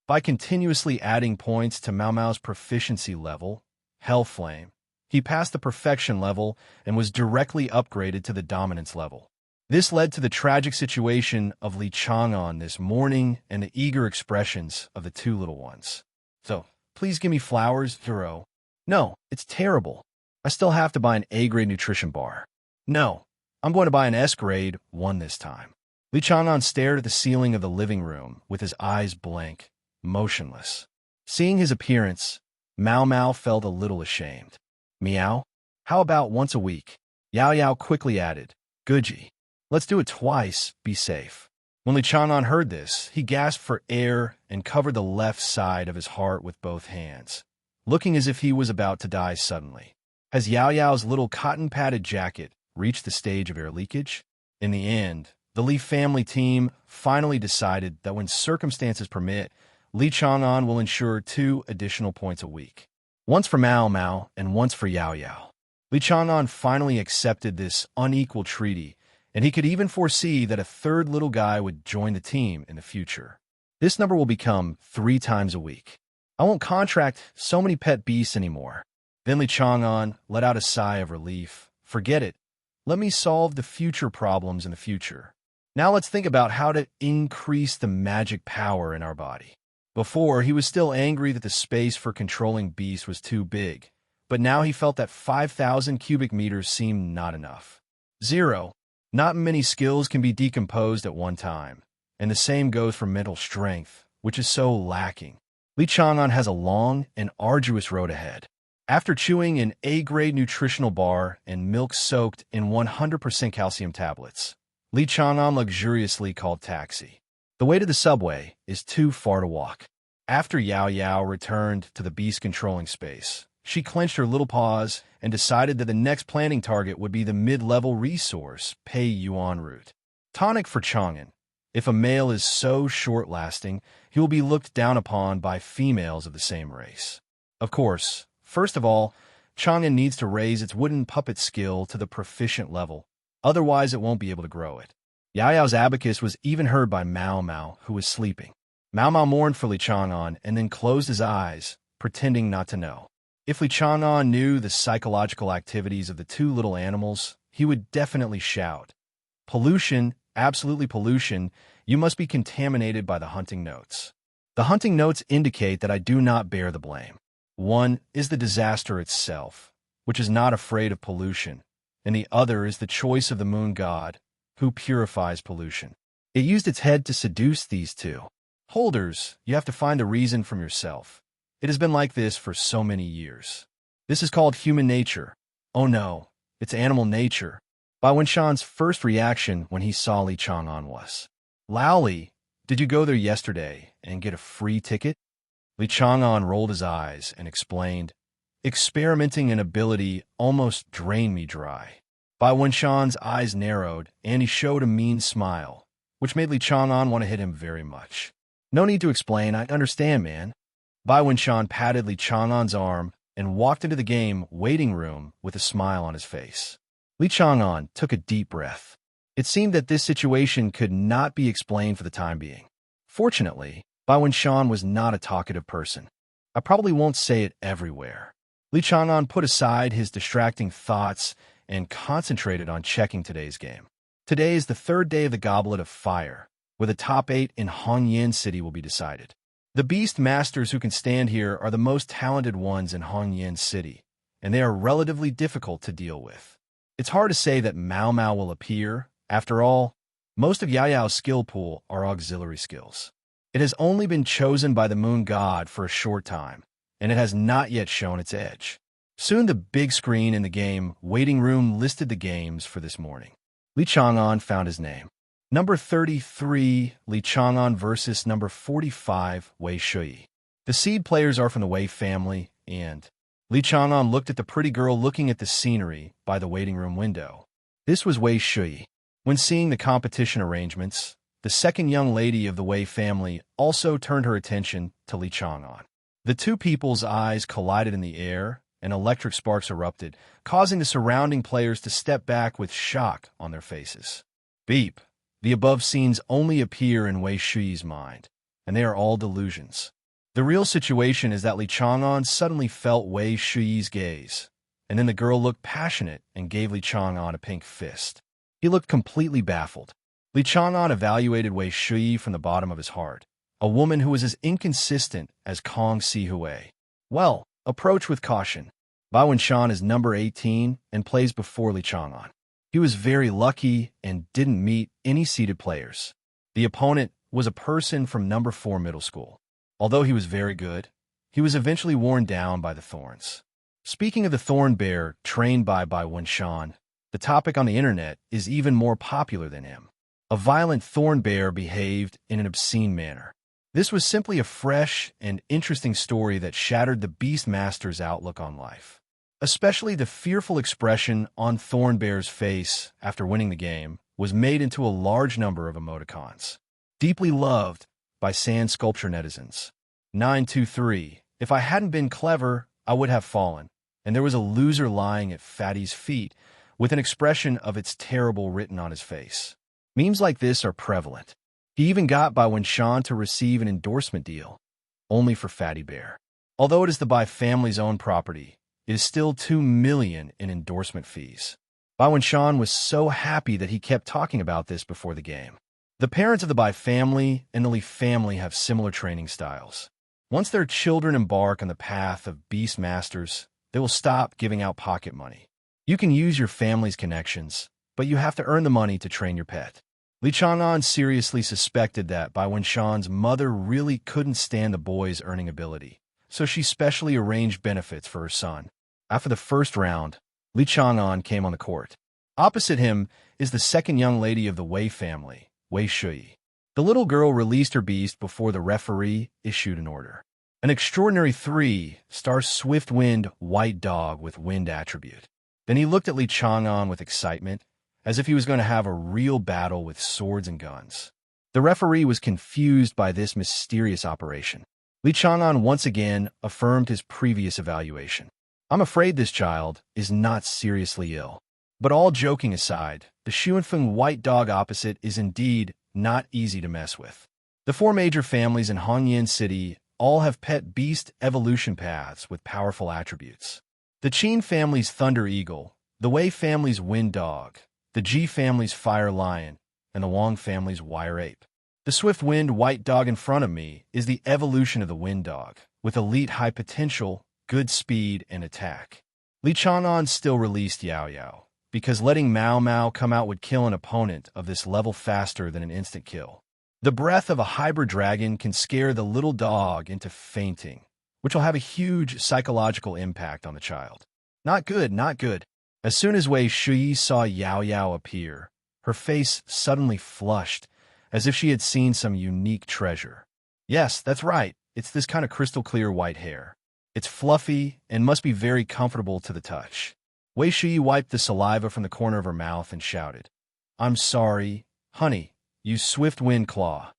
By continuously adding points to Mao Mao's proficiency level, Hellflame, he passed the perfection level and was directly upgraded to the dominance level. This led to the tragic situation of Li Chang'an this morning and the eager expressions of the two little ones. So, please give me flowers, Zero. No, it's terrible. I still have to buy an A-grade nutrition bar. No, I'm going to buy an S-grade one this time. Li Chang'an stared at the ceiling of the living room with his eyes blank, motionless. Seeing his appearance, Mao Mao felt a little ashamed. Meow? How about once a week? Yao Yao quickly added, Guji. Let's do it twice, be safe. When Li Chang'an heard this, he gasped for air and covered the left side of his heart with both hands, looking as if he was about to die suddenly. As Yao Yao's little cotton-padded jacket reached the stage of air leakage, in the end, the Li family team finally decided that when circumstances permit, Li Chang'an will ensure 2 additional points a week. Once for Mao Mao and once for Yao Yao. Li Chang'an finally accepted this unequal treaty, and he could even foresee that a 3rd little guy would join the team in the future. This number will become 3 times a week. I won't contract so many pet beasts anymore. Then Li Chang'an let out a sigh of relief. Forget it. Let me solve the future problems in the future. Now let's think about how to increase the magic power in our body. Before, he was still angry that the space for controlling beasts was too big, but now he felt that 5,000 cubic meters seemed not enough. 0. Not many skills can be decomposed at one time, and the same goes for mental strength, which is so lacking. Li Chang'an has a long and arduous road ahead. After chewing an A-grade nutritional bar and milk soaked in 100% calcium tablets, Li Chang'an luxuriously called taxi. The way to the subway is too far to walk. After Yao Yao returned to the beast-controlling space, she clenched her little paws and decided that the next planning target would be the mid-level resource, Pei Yuan route. Tonic for Chang'an. If a male is so short-lasting, he will be looked down upon by females of the same race. Of course, first of all, Chang'an needs to raise its wooden puppet skill to the proficient level, otherwise it won't be able to grow it. Yao Yao's abacus was even heard by Mao Mao, who was sleeping. Mao Mao mourned for Li Chang'an and then closed his eyes, pretending not to know. If Li Chang'an knew the psychological activities of the two little animals, he would definitely shout, "Pollution, absolutely pollution, you must be contaminated by the hunting notes." The hunting notes indicate that I do not bear the blame. One is the disaster itself, which is not afraid of pollution, and the other is the choice of the moon god, who purifies pollution. It used its head to seduce these two. Holders, you have to find the reason from yourself. It has been like this for so many years. This is called human nature. Oh no, it's animal nature. Bai Wenshan's first reaction when he saw Li Chang'an was, "Laoli, did you go there yesterday and get a free ticket?" Li Chang'an rolled his eyes and explained, "Experimenting in ability almost drained me dry." Bai Wenshan's eyes narrowed, and he showed a mean smile, which made Li Chang'an want to hit him very much. "No need to explain, I understand, man." Bai Wenshan patted Li Chang'an's arm and walked into the game waiting room with a smile on his face. Li Chang'an took a deep breath. It seemed that this situation could not be explained for the time being. Fortunately, Bai Wenshan was not a talkative person. I probably won't say it everywhere. Li Chang'an put aside his distracting thoughts and concentrated on checking today's game. Today is the third day of the Goblet of Fire, where the top 8 in Hongyan City will be decided. The beast masters who can stand here are the most talented ones in Hongyan City, and they are relatively difficult to deal with. It's hard to say that Mao Mao will appear. After all, most of Yao Yao's skill pool are auxiliary skills. It has only been chosen by the moon god for a short time, and it has not yet shown its edge. Soon the big screen in the game waiting room listed the games for this morning. Li Chang'an found his name. Number 33, Li Chang'an versus number 45, Wei Shui. The seed players are from the Wei family, and Li Chang'an looked at the pretty girl looking at the scenery by the waiting room window. This was Wei Shui. When seeing the competition arrangements, the second young lady of the Wei family also turned her attention to Li Chang'an. The two people's eyes collided in the air, and electric sparks erupted, causing the surrounding players to step back with shock on their faces. Beep. The above scenes only appear in Wei Shui's mind, and they are all delusions. The real situation is that Li Chang'an suddenly felt Wei Shui's gaze, and then the girl looked passionate and gave Li Chang'an a pink fist. He looked completely baffled. Li Chang'an evaluated Wei Shui from the bottom of his heart, a woman who was as inconsistent as Kong Si-Hui. Well, approach with caution. Bai Wenshan is number 18 and plays before Li Chang'an. He was very lucky and didn't meet any seeded players. The opponent was a person from number 4 middle school. Although he was very good, he was eventually worn down by the thorns. Speaking of the thorn bear trained by Bai Wenshan, the topic on the internet is even more popular than him. A violent thorn bear behaved in an obscene manner. This was simply a fresh and interesting story that shattered the Beastmaster's outlook on life. Especially the fearful expression on Thornbear's face after winning the game was made into a large number of emoticons. Deeply loved by sand sculpture netizens. 923. If I hadn't been clever, I would have fallen. And there was a loser lying at Fatty's feet with an expression of "it's terrible" written on his face. Memes like this are prevalent. He even got Bai Wenshan to receive an endorsement deal, only for Fatty Bear. Although it is the Bai family's own property, it is still $2 million in endorsement fees. Bai Shan was so happy that he kept talking about this before the game. The parents of the Bai family and the Li family have similar training styles. Once their children embark on the path of beast masters, they will stop giving out pocket money. You can use your family's connections, but you have to earn the money to train your pet. Li Chang'an seriously suspected that Bai Wenshan's mother really couldn't stand the boy's earning ability, so she specially arranged benefits for her son. After the first round, Li Chang'an came on the court. Opposite him is the second young lady of the Wei family, Wei Shui. The little girl released her beast before the referee issued an order. An extraordinary 3-star swift wind white dog with wind attribute. Then he looked at Li Chang'an with excitement, as if he was going to have a real battle with swords and guns. The referee was confused by this mysterious operation. Li Chang'an once again affirmed his previous evaluation. I'm afraid this child is not seriously ill. But all joking aside, the Xuanfeng white dog opposite is indeed not easy to mess with. The 4 major families in Hongyan City all have pet beast evolution paths with powerful attributes. The Qin family's Thunder Eagle, the Wei family's Wind Dog, the Ji family's Fire Lion, and the Wang family's Wire Ape. The Swift Wind White Dog in front of me is the evolution of the Wind Dog, with elite high potential, good speed, and attack. Li Chang'an still released Yao Yao, because letting Mao Mao come out would kill an opponent of this level faster than an instant kill. The breath of a hybrid dragon can scare the little dog into fainting, which will have a huge psychological impact on the child. Not good, not good. As soon as Wei Shui saw Yao Yao appear, her face suddenly flushed, as if she had seen some unique treasure. Yes, that's right, it's this kind of crystal-clear white hair. It's fluffy and must be very comfortable to the touch. Wei Shui wiped the saliva from the corner of her mouth and shouted, I'm sorry, honey, you swift wind claw.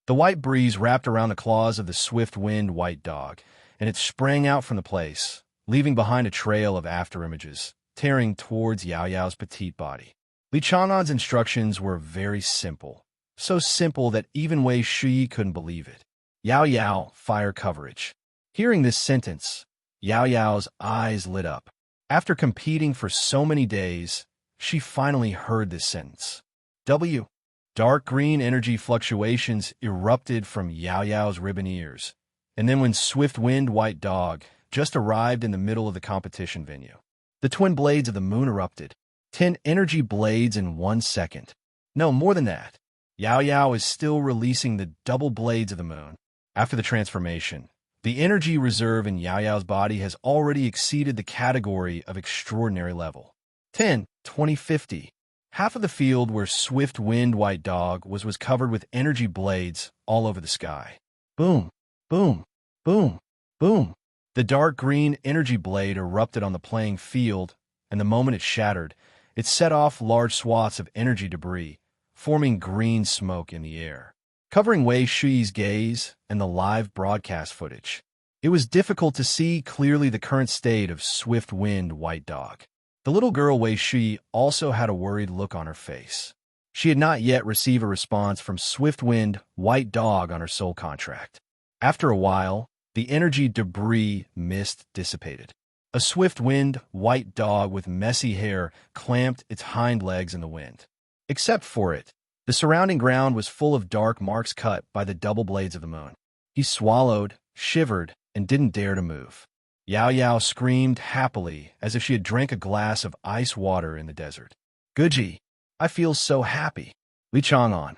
The white breeze wrapped around the claws of the swift wind white dog, and it sprang out from the place, leaving behind a trail of afterimages, tearing towards Yao Yao's petite body. Li Chang'an's instructions were very simple, so simple that even Wei Shui couldn't believe it. Yao Yao, fire coverage. Hearing this sentence, Yao Yao's eyes lit up. After competing for so many days, she finally heard this sentence. W. Dark green energy fluctuations erupted from Yao Yao's ribbon ears, and then when Swift Wind White Dog just arrived in the middle of the competition venue, the twin blades of the moon erupted. 10 energy blades in 1 second. No, more than that. Yao Yao is still releasing the double blades of the moon. After the transformation, the energy reserve in Yao Yao's body has already exceeded the category of extraordinary level. 10, 20, 50. Half of the field where Swift Wind White Dog was covered with energy blades all over the sky. Boom, boom, boom, boom. The dark green energy blade erupted on the playing field, and the moment it shattered, it set off large swaths of energy debris, forming green smoke in the air, covering Wei Shui's gaze and the live broadcast footage. It was difficult to see clearly the current state of Swift Wind White Dog. The little girl Wei Shui also had a worried look on her face. She had not yet received a response from Swift Wind White Dog on her soul contract. After a while, the energy debris mist dissipated. A swift wind white dog with messy hair clamped its hind legs in the wind. Except for it, the surrounding ground was full of dark marks cut by the double blades of the moon. He swallowed, shivered, and didn't dare to move. Yao Yao screamed happily as if she had drank a glass of ice water in the desert. Guji, I feel so happy. Li Chang'an,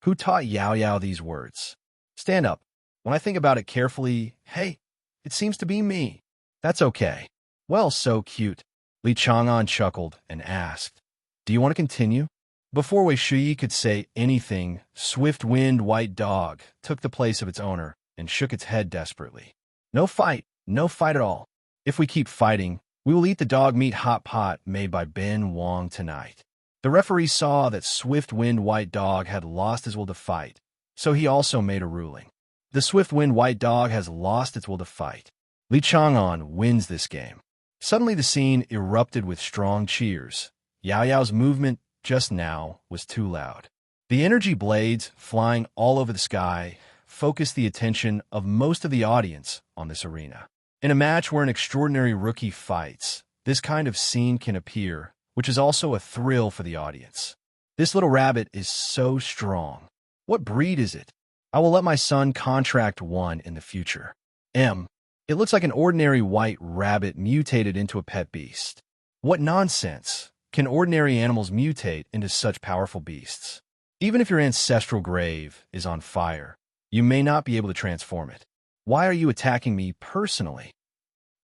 who taught Yao Yao these words? Stand up. When I think about it carefully, hey, it seems to be me. That's okay. Well, so cute. Li Chang'an chuckled and asked, do you want to continue? Before Wei Shui could say anything, Swift Wind White Dog took the place of its owner and shook its head desperately. No fight at all. If we keep fighting, we will eat the dog meat hot pot made by Ben Wong tonight. The referee saw that Swift Wind White Dog had lost his will to fight, so he also made a ruling. The Swift Wind White Dog has lost its will to fight. Li Chang'an wins this game. Suddenly the scene erupted with strong cheers. Yao Yao's movement just now was too loud. The energy blades, flying all over the sky, focused the attention of most of the audience on this arena. In a match where an extraordinary rookie fights, this kind of scene can appear, which is also a thrill for the audience. This little rabbit is so strong. What breed is it? I will let my son contract one in the future. It looks like an ordinary white rabbit mutated into a pet beast. What nonsense! Can ordinary animals mutate into such powerful beasts? Even if your ancestral grave is on fire, you may not be able to transform it. Why are you attacking me personally?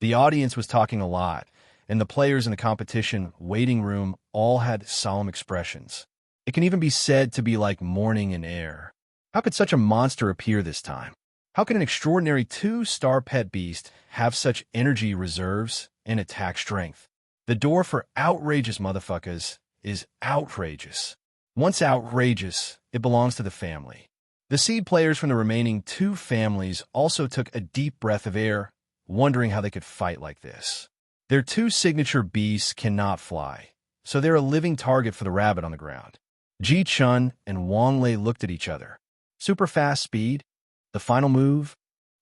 The audience was talking a lot, and the players in the competition waiting room all had solemn expressions. It can even be said to be like morning in air. How could such a monster appear this time? How can an extraordinary 2-star pet beast have such energy reserves and attack strength? The door for outrageous motherfuckers is outrageous. Once outrageous, it belongs to the family. The seed players from the remaining 2 families also took a deep breath of air, wondering how they could fight like this. Their 2 signature beasts cannot fly, so they're a living target for the rabbit on the ground. Ji Chun and Wang Lei looked at each other. Super fast speed? The final move?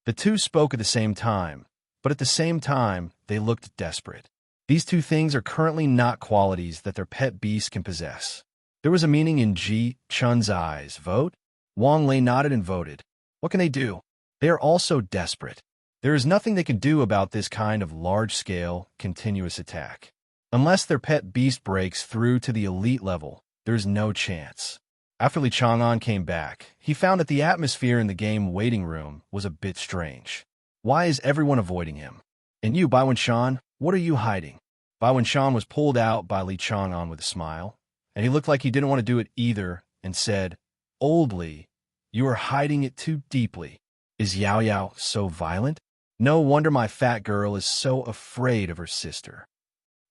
The 2 spoke at the same time, but at the same time, they looked desperate. These 2 things are currently not qualities that their pet beast can possess. There was a meaning in Ji Chun's eyes. Vote? Wang Lei nodded and voted. What can they do? They are also desperate. There is nothing they can do about this kind of large-scale, continuous attack. Unless their pet beast breaks through to the elite level, there is no chance. After Li Chang'an came back, he found that the atmosphere in the game waiting room was a bit strange. Why is everyone avoiding him? And you, Bai Shan, what are you hiding? Bai Shan was pulled out by Li Chang'an with a smile, and he looked like he didn't want to do it either, and said, Old Li, you are hiding it too deeply. Is Yao Yao so violent? No wonder my fat girl is so afraid of her sister.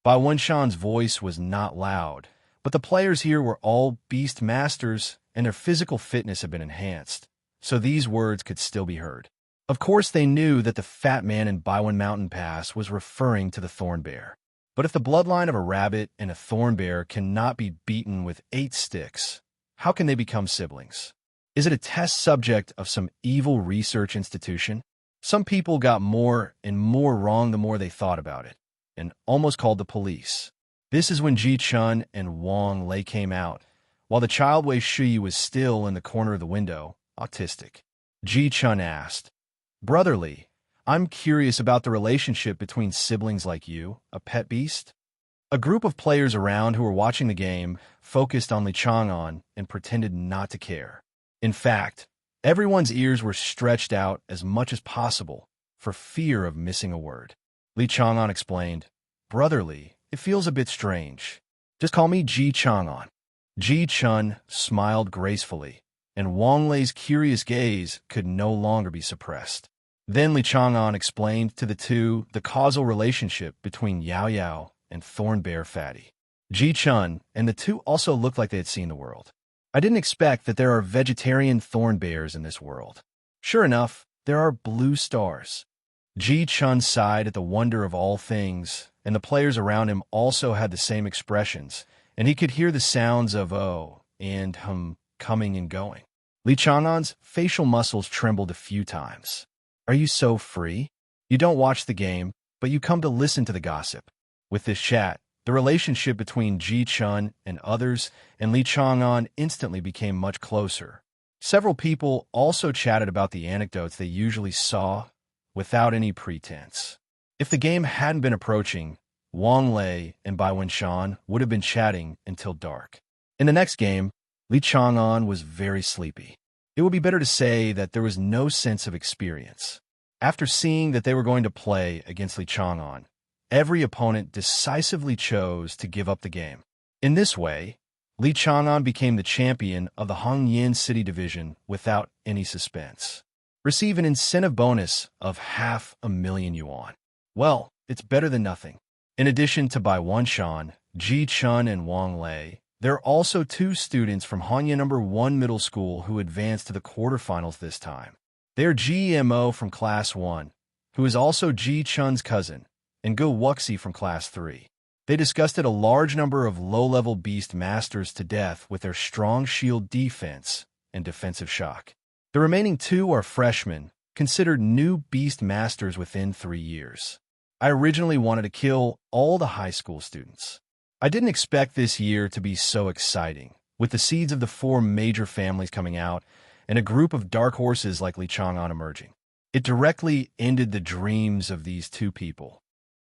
Bai Shan's voice was not loud, but the players here were all beast masters, and their physical fitness had been enhanced, so these words could still be heard. Of course, they knew that the fat man in Baiwan Mountain Pass was referring to the thorn bear. But if the bloodline of a rabbit and a thorn bear cannot be beaten with 8 sticks, how can they become siblings? Is it a test subject of some evil research institution? Some people got more and more wrong the more they thought about it, and almost called the police. This is when Ji Chun and Wang Lei came out, while the child Wei Shi was still in the corner of the window, autistic. Ji Chun asked, Brother Li, I'm curious about the relationship between siblings like you, a pet beast. A group of players around who were watching the game focused on Li Chang'an and pretended not to care. In fact, everyone's ears were stretched out as much as possible for fear of missing a word. Li Chang'an explained, Brother Li, it feels a bit strange. Just call me Ji Chang'an. Ji Chun smiled gracefully, and Wang Lei's curious gaze could no longer be suppressed. Then Li Chang'an explained to the 2 the causal relationship between Yao Yao and Thorn Bear Fatty. Ji Chun and the 2 also looked like they had seen the world. I didn't expect that there are vegetarian thorn bears in this world. Sure enough, there are blue stars. Ji Chun sighed at the wonder of all things, and the players around him also had the same expressions, and he could hear the sounds of oh and coming and going. Li Chang'an's facial muscles trembled a few times. Are you so free? You don't watch the game, but you come to listen to the gossip. With this chat, the relationship between Ji Chun and others and Li Chang'an instantly became much closer. Several people also chatted about the anecdotes they usually saw without any pretense. If the game hadn't been approaching, Wang Lei and Bai Shan would have been chatting until dark. In the next game, Li Chang'an was very sleepy. It would be better to say that there was no sense of experience. After seeing that they were going to play against Li Chang'an, every opponent decisively chose to give up the game. In this way, Li Chang'an became the champion of the Hongyan City Division without any suspense. Receive an incentive bonus of 500,000 yuan. Well, it's better than nothing. In addition to Bai Shan, Ji Chun, and Wang Lei, there are also 2 students from Hanya No. 1 Middle School who advanced to the quarterfinals this time. They are GMO from Class 1, who is also Ji Chun's cousin, and Go Wuxi from Class 3. They disgusted a large number of low-level beast masters to death with their strong shield defense and defensive shock. The remaining 2 are freshmen, considered new beast masters within 3 years. I originally wanted to kill all the high school students. I didn't expect this year to be so exciting, with the seeds of the 4 major families coming out and a group of dark horses like Li Chang'an emerging. It directly ended the dreams of these 2 people.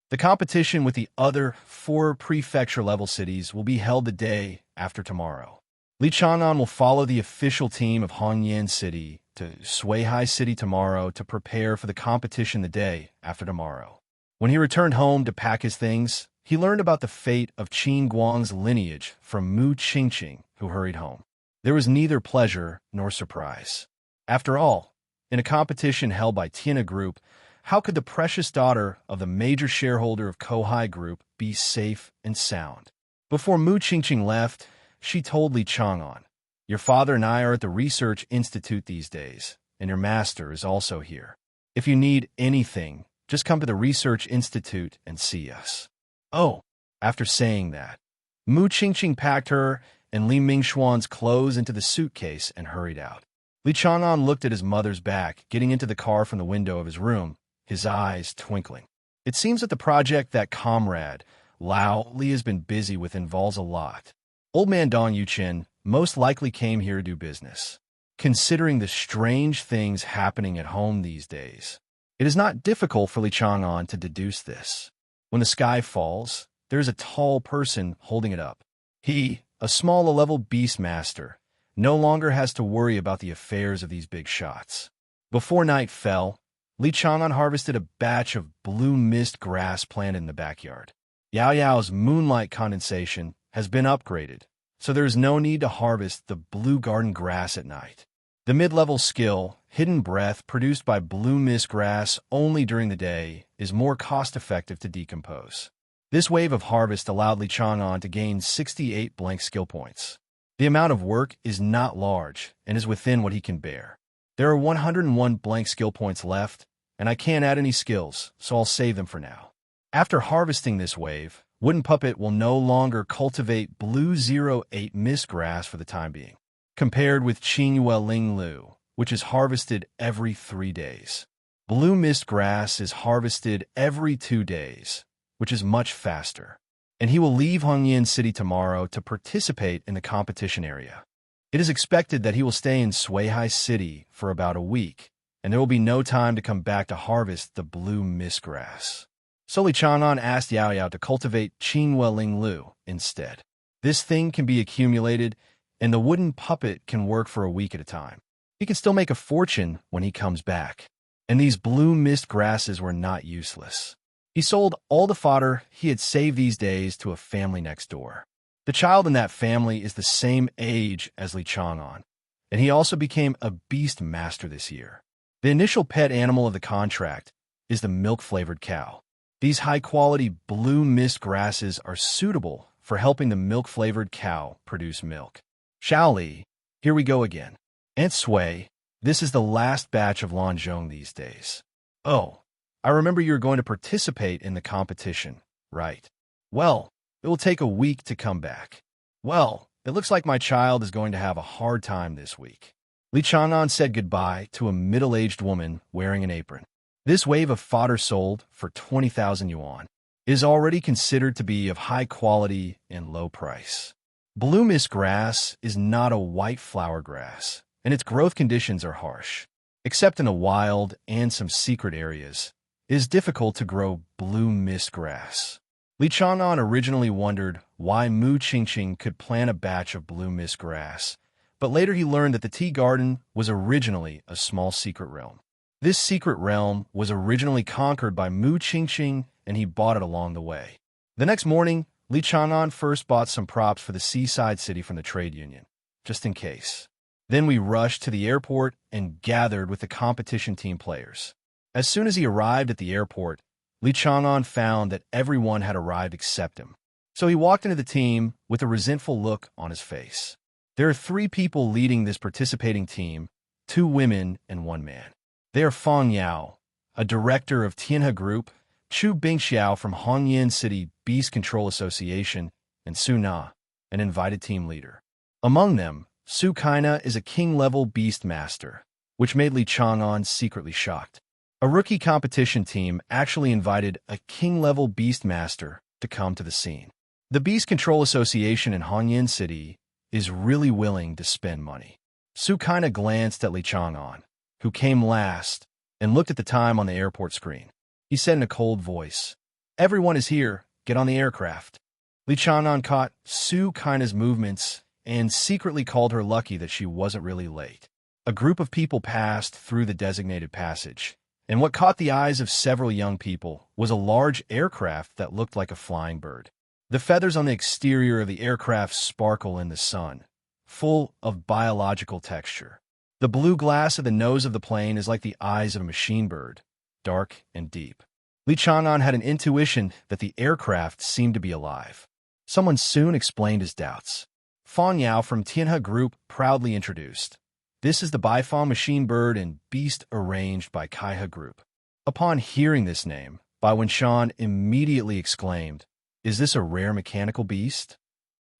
The competition with the other 4 prefecture-level cities will be held the day after tomorrow. Li Chang'an will follow the official team of Hongyan City to Suihai City tomorrow to prepare for the competition the day after tomorrow. When he returned home to pack his things, he learned about the fate of Qin Guang's lineage from Mu Qingqing, who hurried home. There was neither pleasure nor surprise. After all, in a competition held by Tina Group, how could the precious daughter of the major shareholder of Kohai Group be safe and sound? Before Mu Qingqing left, she told Li Chang'an, "Your father and I are at the Research Institute these days, and your master is also here. If you need anything, just come to the Research Institute and see us." Oh, after saying that, Mu Qingqing packed her and Li Mingxuan's clothes into the suitcase and hurried out. Li Chang'an looked at his mother's back, getting into the car from the window of his room, his eyes twinkling. It seems that the project that comrade Lao Li has been busy with involves a lot. Old man Dong Yuchen most likely came here to do business. Considering the strange things happening at home these days, it is not difficult for Li Chang'an to deduce this. When the sky falls, there is a tall person holding it up. He, a small-level beast master, no longer has to worry about the affairs of these big shots. Before night fell, Li Chang'an harvested a batch of blue mist grass planted in the backyard. Yao Yao's moonlight condensation has been upgraded, so there is no need to harvest the blue garden grass at night. The mid-level skill, Hidden Breath, produced by blue mist grass only during the day, is more cost-effective to decompose. This wave of harvest allowed Li Chang'an to gain 68 blank skill points. The amount of work is not large and is within what he can bear. There are 101 blank skill points left, and I can't add any skills, so I'll save them for now. After harvesting this wave, Wooden Puppet will no longer cultivate blue 08 mist grass for the time being, compared with Qingyue Ling Lu, which is harvested every 3 days. Blue mist grass is harvested every 2 days, which is much faster, and he will leave Hongyan City tomorrow to participate in the competition area. It is expected that he will stay in Suihai City for about a week, and there will be no time to come back to harvest the blue mist grass. So Li Chang'an asked Yao Yao to cultivate Qingyue Ling Lu instead. This thing can be accumulated, and the wooden puppet can work for a week at a time. He can still make a fortune when he comes back. And these blue mist grasses were not useless. He sold all the fodder he had saved these days to a family next door. The child in that family is the same age as Li Chang'an, and he also became a beast master this year. The initial pet animal of the contract is the milk-flavored cow. These high-quality blue mist grasses are suitable for helping the milk-flavored cow produce milk. Shaoli, here we go again. Aunt Sui, this is the last batch of Lanzhong these days. Oh, I remember you're going to participate in the competition, right? Well, it will take a week to come back. Well, it looks like my child is going to have a hard time this week. Li Chang'an said goodbye to a middle-aged woman wearing an apron. This wave of fodder sold for 20,000 yuan is already considered to be of high quality and low price. Blue mist grass is not a white flower grass, and its growth conditions are harsh. Except in the wild and some secret areas, it is difficult to grow blue mist grass. Li Chang'an originally wondered why Mu Qingqing could plant a batch of blue mist grass, but later he learned that the tea garden was originally a small secret realm. This secret realm was originally conquered by Mu Qingqing, and he bought it along the way. The next morning, Li Chang'an first bought some props for the seaside city from the trade union, just in case. Then we rushed to the airport and gathered with the competition team players. As soon as he arrived at the airport, Li Chang'an found that everyone had arrived except him. So he walked into the team with a resentful look on his face. There are 3 people leading this participating team, 2 women and 1 man. They are Fang Yao, a director of Tianhe Group, Chu Bingxiao from Hongyan City Beast Control Association, and Su Na, an invited team leader. Among them, Su Kaina is a king-level beast master. which made Li Chang'an secretly shocked. A rookie competition team actually invited a king-level Beastmaster to come to the scene. The Beast Control Association in Hongyan City is really willing to spend money. Su kinda glanced at Li Chang'an, who came last, and looked at the time on the airport screen. He said in a cold voice, "Everyone is here. Get on the aircraft." Li Chang'an caught Su Kina's movements and secretly called her lucky that she wasn't really late. A group of people passed through the designated passage, and what caught the eyes of several young people was a large aircraft that looked like a flying bird. The feathers on the exterior of the aircraft sparkle in the sun, full of biological texture. The blue glass of the nose of the plane is like the eyes of a machine bird, dark and deep. Li Chang'an had an intuition that the aircraft seemed to be alive. Someone soon explained his doubts. Fang Yao from Tianhe Group proudly introduced, "This is the Baifang machine bird and beast arranged by Kaihe Group." Upon hearing this name, Bai Wenshan immediately exclaimed, "Is this a rare mechanical beast?"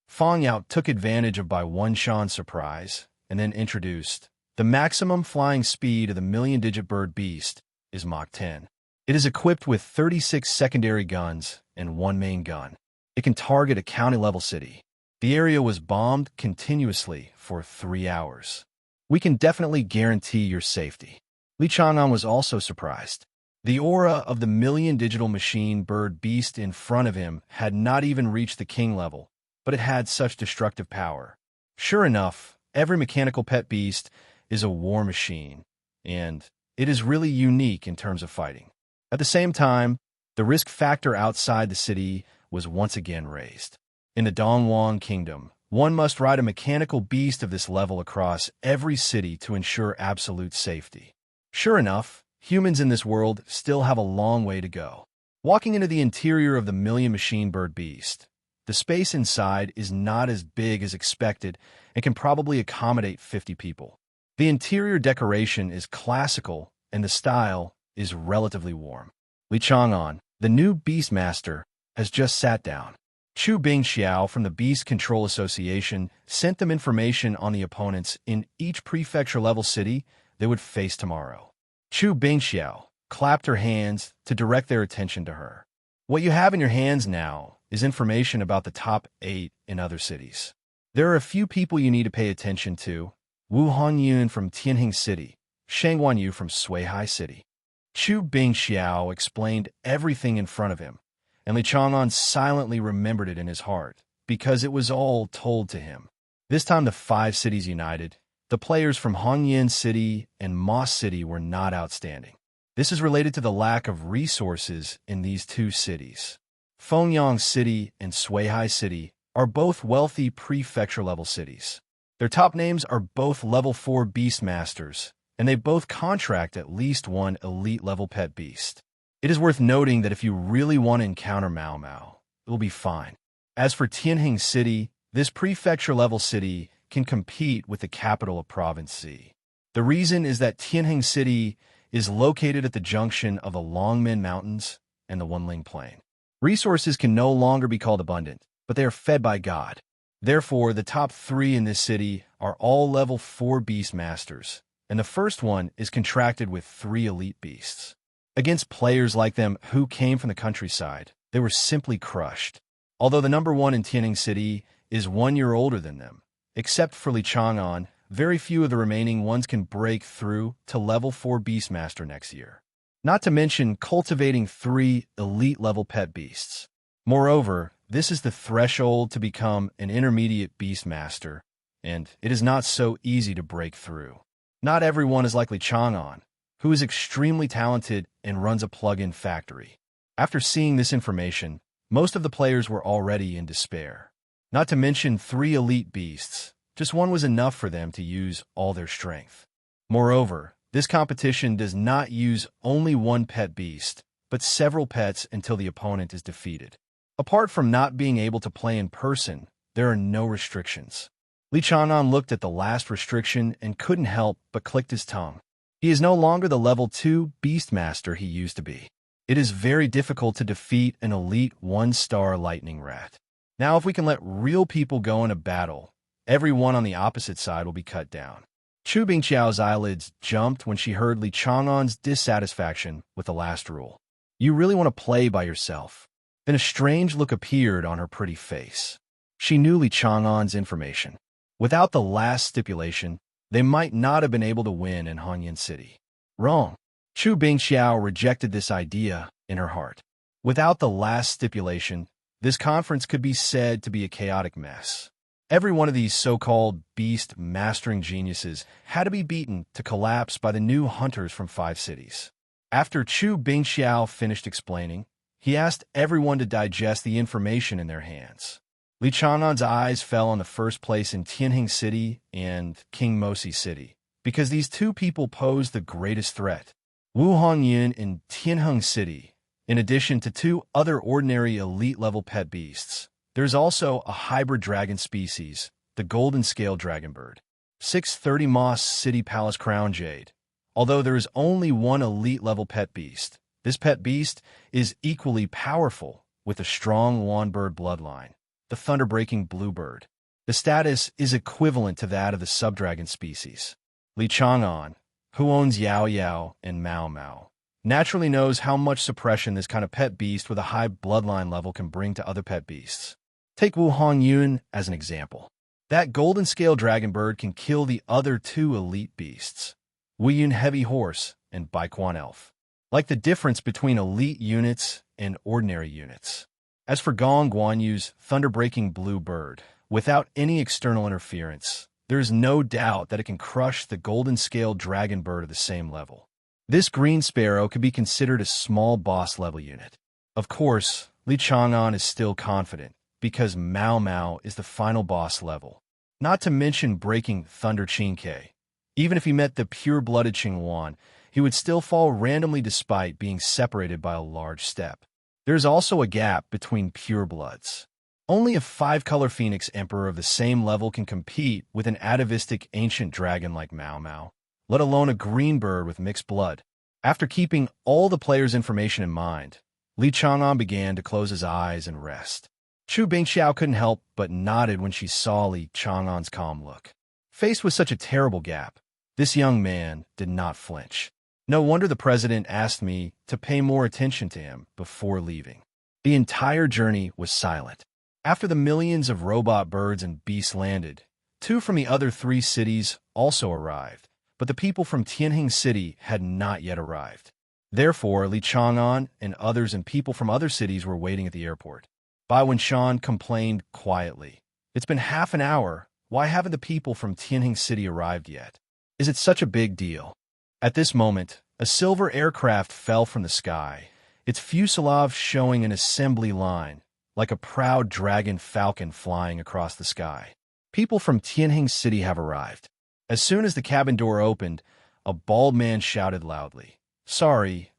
Fang Yao took advantage of Bai Wenshan's surprise and then introduced, "The maximum flying speed of the million-digit bird beast is Mach 10. It is equipped with 36 secondary guns and one main gun. It can target a county-level city. The area was bombed continuously for 3 hours. We can definitely guarantee your safety." Li Chang'an was also surprised. The aura of the million digital machine bird beast in front of him had not even reached the king level, but it had such destructive power. Sure enough, every mechanical pet beast is a war machine, and it is really unique in terms of fighting. At the same time, the risk factor outside the city was once again raised. In the Dongwang Kingdom, one must ride a mechanical beast of this level across every city to ensure absolute safety. Sure enough, humans in this world still have a long way to go. Walking into the interior of the million machine bird beast, the space inside is not as big as expected and can probably accommodate 50 people. The interior decoration is classical and the style is relatively warm. Li Chang'an, the new Beastmaster, has just sat down. Chu Bingxiao from the Beast Control Association sent them information on the opponents in each prefecture-level city they would face tomorrow. Chu Bingxiao clapped her hands to direct their attention to her. "What you have in your hands now is information about the top 8 in other cities. There are a few people you need to pay attention to: Wu Honyun from Tianhe City, Shang Wanyu from Suihai City." Chu Bingxiao explained everything in front of him, and Li Chang'an silently remembered it in his heart, because it was all told to him. This time the 5 cities united. The players from Hongyan City and Moss City were not outstanding. This is related to the lack of resources in these 2 cities. Fengyang City and Suihai City are both wealthy prefecture-level cities. Their top names are both level 4 Beastmasters, and they both contract at least one elite-level pet beast. It is worth noting that if you really want to encounter Mao Mao, it will be fine. As for Tianhe City, this prefecture-level city can compete with the capital of Province C. The reason is that Tianhe City is located at the junction of the Longmen Mountains and the Wenling Plain. Resources can no longer be called abundant, but they are fed by God. Therefore, the top 3 in this city are all level 4 Beastmasters, and the first one is contracted with 3 elite beasts. Against players like them who came from the countryside, they were simply crushed. Although the number 1 in Tianhe City is 1 year older than them, except for Li Chang'an, very few of the remaining ones can break through to level 4 Beastmaster next year. Not to mention cultivating 3 elite-level pet beasts. Moreover, this is the threshold to become an intermediate Beastmaster, and it is not so easy to break through. Not everyone is like Li Chang'an, who is extremely talented and runs a plug-in factory. After seeing this information, most of the players were already in despair. Not to mention 3 elite beasts, just one was enough for them to use all their strength. Moreover, this competition does not use only one pet beast, but several pets until the opponent is defeated. Apart from not being able to play in person, there are no restrictions. Li Chang'an looked at the last restriction and couldn't help but clicked his tongue. He is no longer the level 2 Beastmaster he used to be. It is very difficult to defeat an elite 1-star lightning rat. Now if we can let real people go in a battle, everyone on the opposite side will be cut down. Chu Bingqiao's eyelids jumped when she heard Li Chang'an's dissatisfaction with the last rule. You really want to play by yourself. Then a strange look appeared on her pretty face. She knew Li Chang'an's information. Without the last stipulation, they might not have been able to win in Hanyan City. Wrong. Chu Bingqiao rejected this idea in her heart. Without the last stipulation, this conference could be said to be a chaotic mess. Every one of these so-called beast mastering geniuses had to be beaten to collapse by the new hunters from 5 cities. After Chu Bingqiao finished explaining, he asked everyone to digest the information in their hands. Li Chang'an's eyes fell on the first place in Tianheng City and King Mosi City, because these two people posed the greatest threat. Wu Hongyan in Tianheng City, in addition to 2 other ordinary elite-level pet beasts, there's also a hybrid dragon species, the golden scale dragonbird. 630 Moss City Palace Crown Jade. Although there is only one elite-level pet beast, this pet beast is equally powerful with a strong Wanbird bloodline, the thunder-breaking bluebird. The status is equivalent to that of the subdragon species. Li Chang'an, who owns Yao Yao and Mao Mao, naturally knows how much suppression this kind of pet beast with a high bloodline level can bring to other pet beasts. Take Wu Hongyun as an example. That golden scale dragonbird can kill the other 2 elite beasts, Wuyun Heavy Horse and Baiquan Elf. Like the difference between elite units and ordinary units. As for Gong Guanyu's thunder-breaking blue bird, without any external interference, there is no doubt that it can crush the golden scale dragon bird at the same level. This green sparrow could be considered a small boss level unit. Of course, Li Chang'an is still confident, because Mao Mao is the final boss level. Not to mention breaking Thunder Qingke. Even if he met the pure-blooded Qingwan, he would still fall randomly despite being separated by a large step. There's also a gap between purebloods. Only a 5-color Phoenix Emperor of the same level can compete with an atavistic ancient dragon like Mao Mao, let alone a green bird with mixed blood. After keeping all the players' information in mind, Li Chang'an began to close his eyes and rest. Chu Bingqiao couldn't help but nodded when she saw Li Chang'an's calm look. Faced with such a terrible gap, this young man did not flinch. No wonder the president asked me to pay more attention to him before leaving. The entire journey was silent. After the millions of robot birds and beasts landed, 2 from the other 3 cities also arrived, but the people from Tianheng City had not yet arrived. Therefore, Li Chang'an and others and people from other cities were waiting at the airport. Bai Wenshan complained quietly. It's been half an hour. Why haven't the people from Tianheng City arrived yet? Is it such a big deal? At this moment, a silver aircraft fell from the sky, its fuselage showing an assembly line, like a proud dragon falcon flying across the sky. People from Tianheng City have arrived. As soon as the cabin door opened, a bald man shouted loudly, Sorry,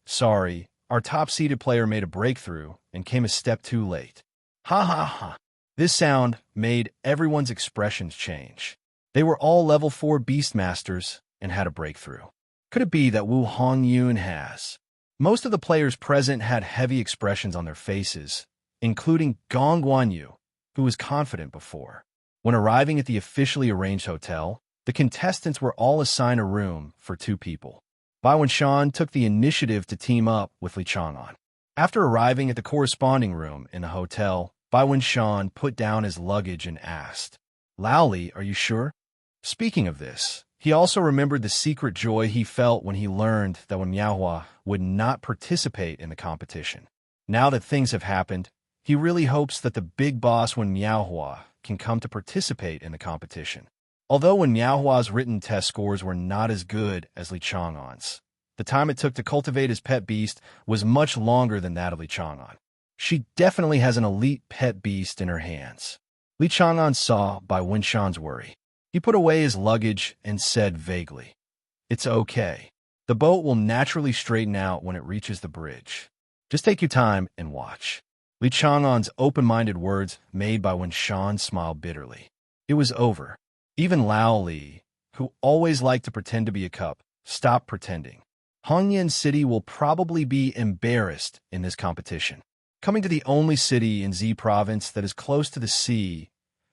our top-seeded player made a breakthrough and came a step too late. Ha ha ha. This sound made everyone's expressions change. They were all level 4 Beastmasters and had a breakthrough. Could it be that Wu Hongyun has? Most of the players present had heavy expressions on their faces, including Gong Guanyu, who was confident before. When arriving at the officially arranged hotel, the contestants were all assigned a room for 2 people. Bai Wenshan took the initiative to team up with Li Chang'an. After arriving at the corresponding room in the hotel, Bai Wenshan put down his luggage and asked, Lao Li, are you sure? Speaking of this, he also remembered the secret joy he felt when he learned that Miaohua would not participate in the competition. Now that things have happened, he really hopes that the big boss Wen Miaohua can come to participate in the competition. Although Wen Miaohua's written test scores were not as good as Li Chang'an's, the time it took to cultivate his pet beast was much longer than that of Li Chang'an. She definitely has an elite pet beast in her hands. Li Chang'an saw Bai Wenshan's worry. He put away his luggage and said vaguely, It's okay. The boat will naturally straighten out when it reaches the bridge. Just take your time and watch. Li Chang'an's open-minded words made Bai Wenshan smile bitterly. It was over. Even Lao Li, who always liked to pretend to be a cup, stopped pretending. Hongyan City will probably be embarrassed in this competition. Coming to the only city in Z province that is close to the sea,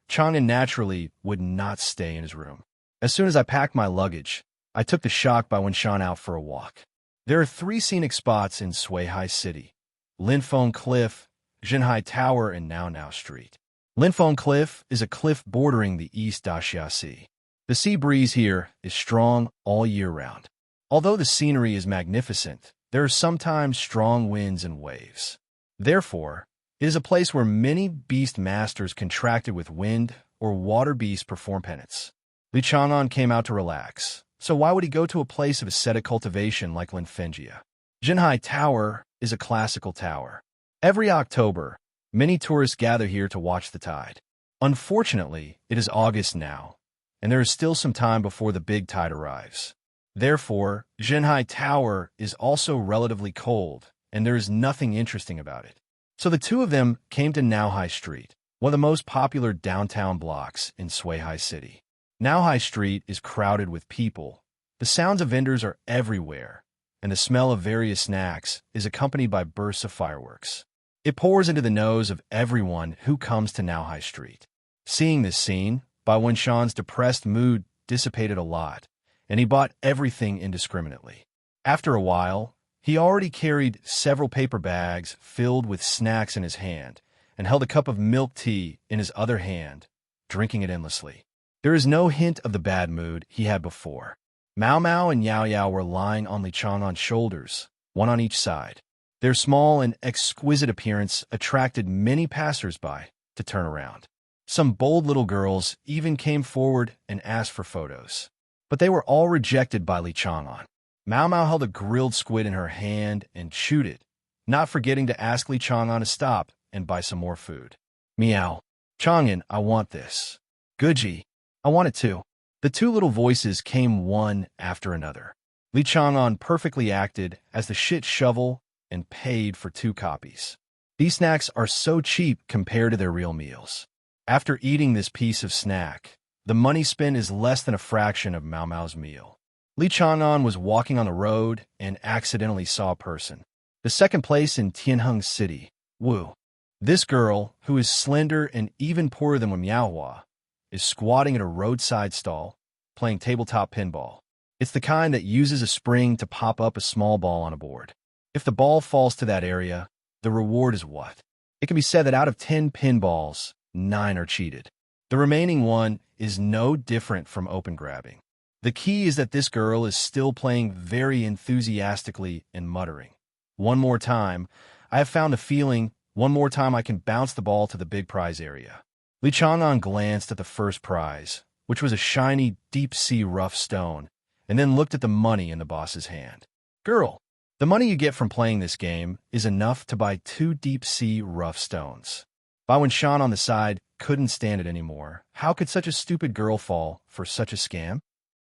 Chang'an naturally would not stay in his room. As soon as I packed my luggage, I took the shock by Winshan out for a walk. There are 3 scenic spots in Suihai City: Linfeng Cliff, Jinhai Tower, and Now Street. Linfeng Cliff is a cliff bordering the East Daxia Sea. The sea breeze here is strong all year round. Although the scenery is magnificent, there are sometimes strong winds and waves. Therefore, it is a place where many beast masters contracted with wind or water beasts perform penance. Li Chang'an came out to relax, so why would he go to a place of ascetic cultivation like Linfengia? Jinhai Tower is a classical tower. Every October, many tourists gather here to watch the tide. Unfortunately, it is August now, and there is still some time before the big tide arrives. Therefore, Jinhai Tower is also relatively cold, and there is nothing interesting about it. So the two of them came to Naohai Street, one of the most popular downtown blocks in Suihai City. Naohai Street is crowded with people. The sounds of vendors are everywhere, and the smell of various snacks is accompanied by bursts of fireworks. It pours into the nose of everyone who comes to Naohai Street. Seeing this scene, Bai Wenshan's depressed mood dissipated a lot, and he bought everything indiscriminately. After a while, he already carried several paper bags filled with snacks in his hand and held a cup of milk tea in his other hand, drinking it endlessly. There is no hint of the bad mood he had before. Mao Mao and Yao Yao were lying on Li Chang'an's shoulders, one on each side. Their small and exquisite appearance attracted many passers-by to turn around. Some bold little girls even came forward and asked for photos. But they were all rejected by Li Chang'an. Mao Mao held a grilled squid in her hand and chewed it, not forgetting to ask Li Chang'an to stop and buy some more food. Meow. Chang'an, I want this. Guji. I want it too. The two little voices came one after another. Li Chang'an perfectly acted as the shit shovel and paid for 2 copies. These snacks are so cheap compared to their real meals. After eating this piece of snack, the money spent is less than a fraction of Mao Mao's meal. Li Chang'an was walking on the road and accidentally saw a person. The second place in Tianheng City, Wu. This girl, who is slender and even poorer than Miaohua, is squatting at a roadside stall, playing tabletop pinball. It's the kind that uses a spring to pop up a small ball on a board. If the ball falls to that area, the reward is what? It can be said that out of 10 pinballs, 9 are cheated. The remaining one is no different from open grabbing. The key is that this girl is still playing very enthusiastically and muttering. One more time, I have found a feeling, one more time I can bounce the ball to the big prize area. Li Chang'an glanced at the first prize, which was a shiny, deep-sea rough stone, and then looked at the money in the boss's hand. Girl, the money you get from playing this game is enough to buy 2 deep-sea rough stones. Bai Wenshan on the side couldn't stand it anymore. How could such a stupid girl fall for such a scam?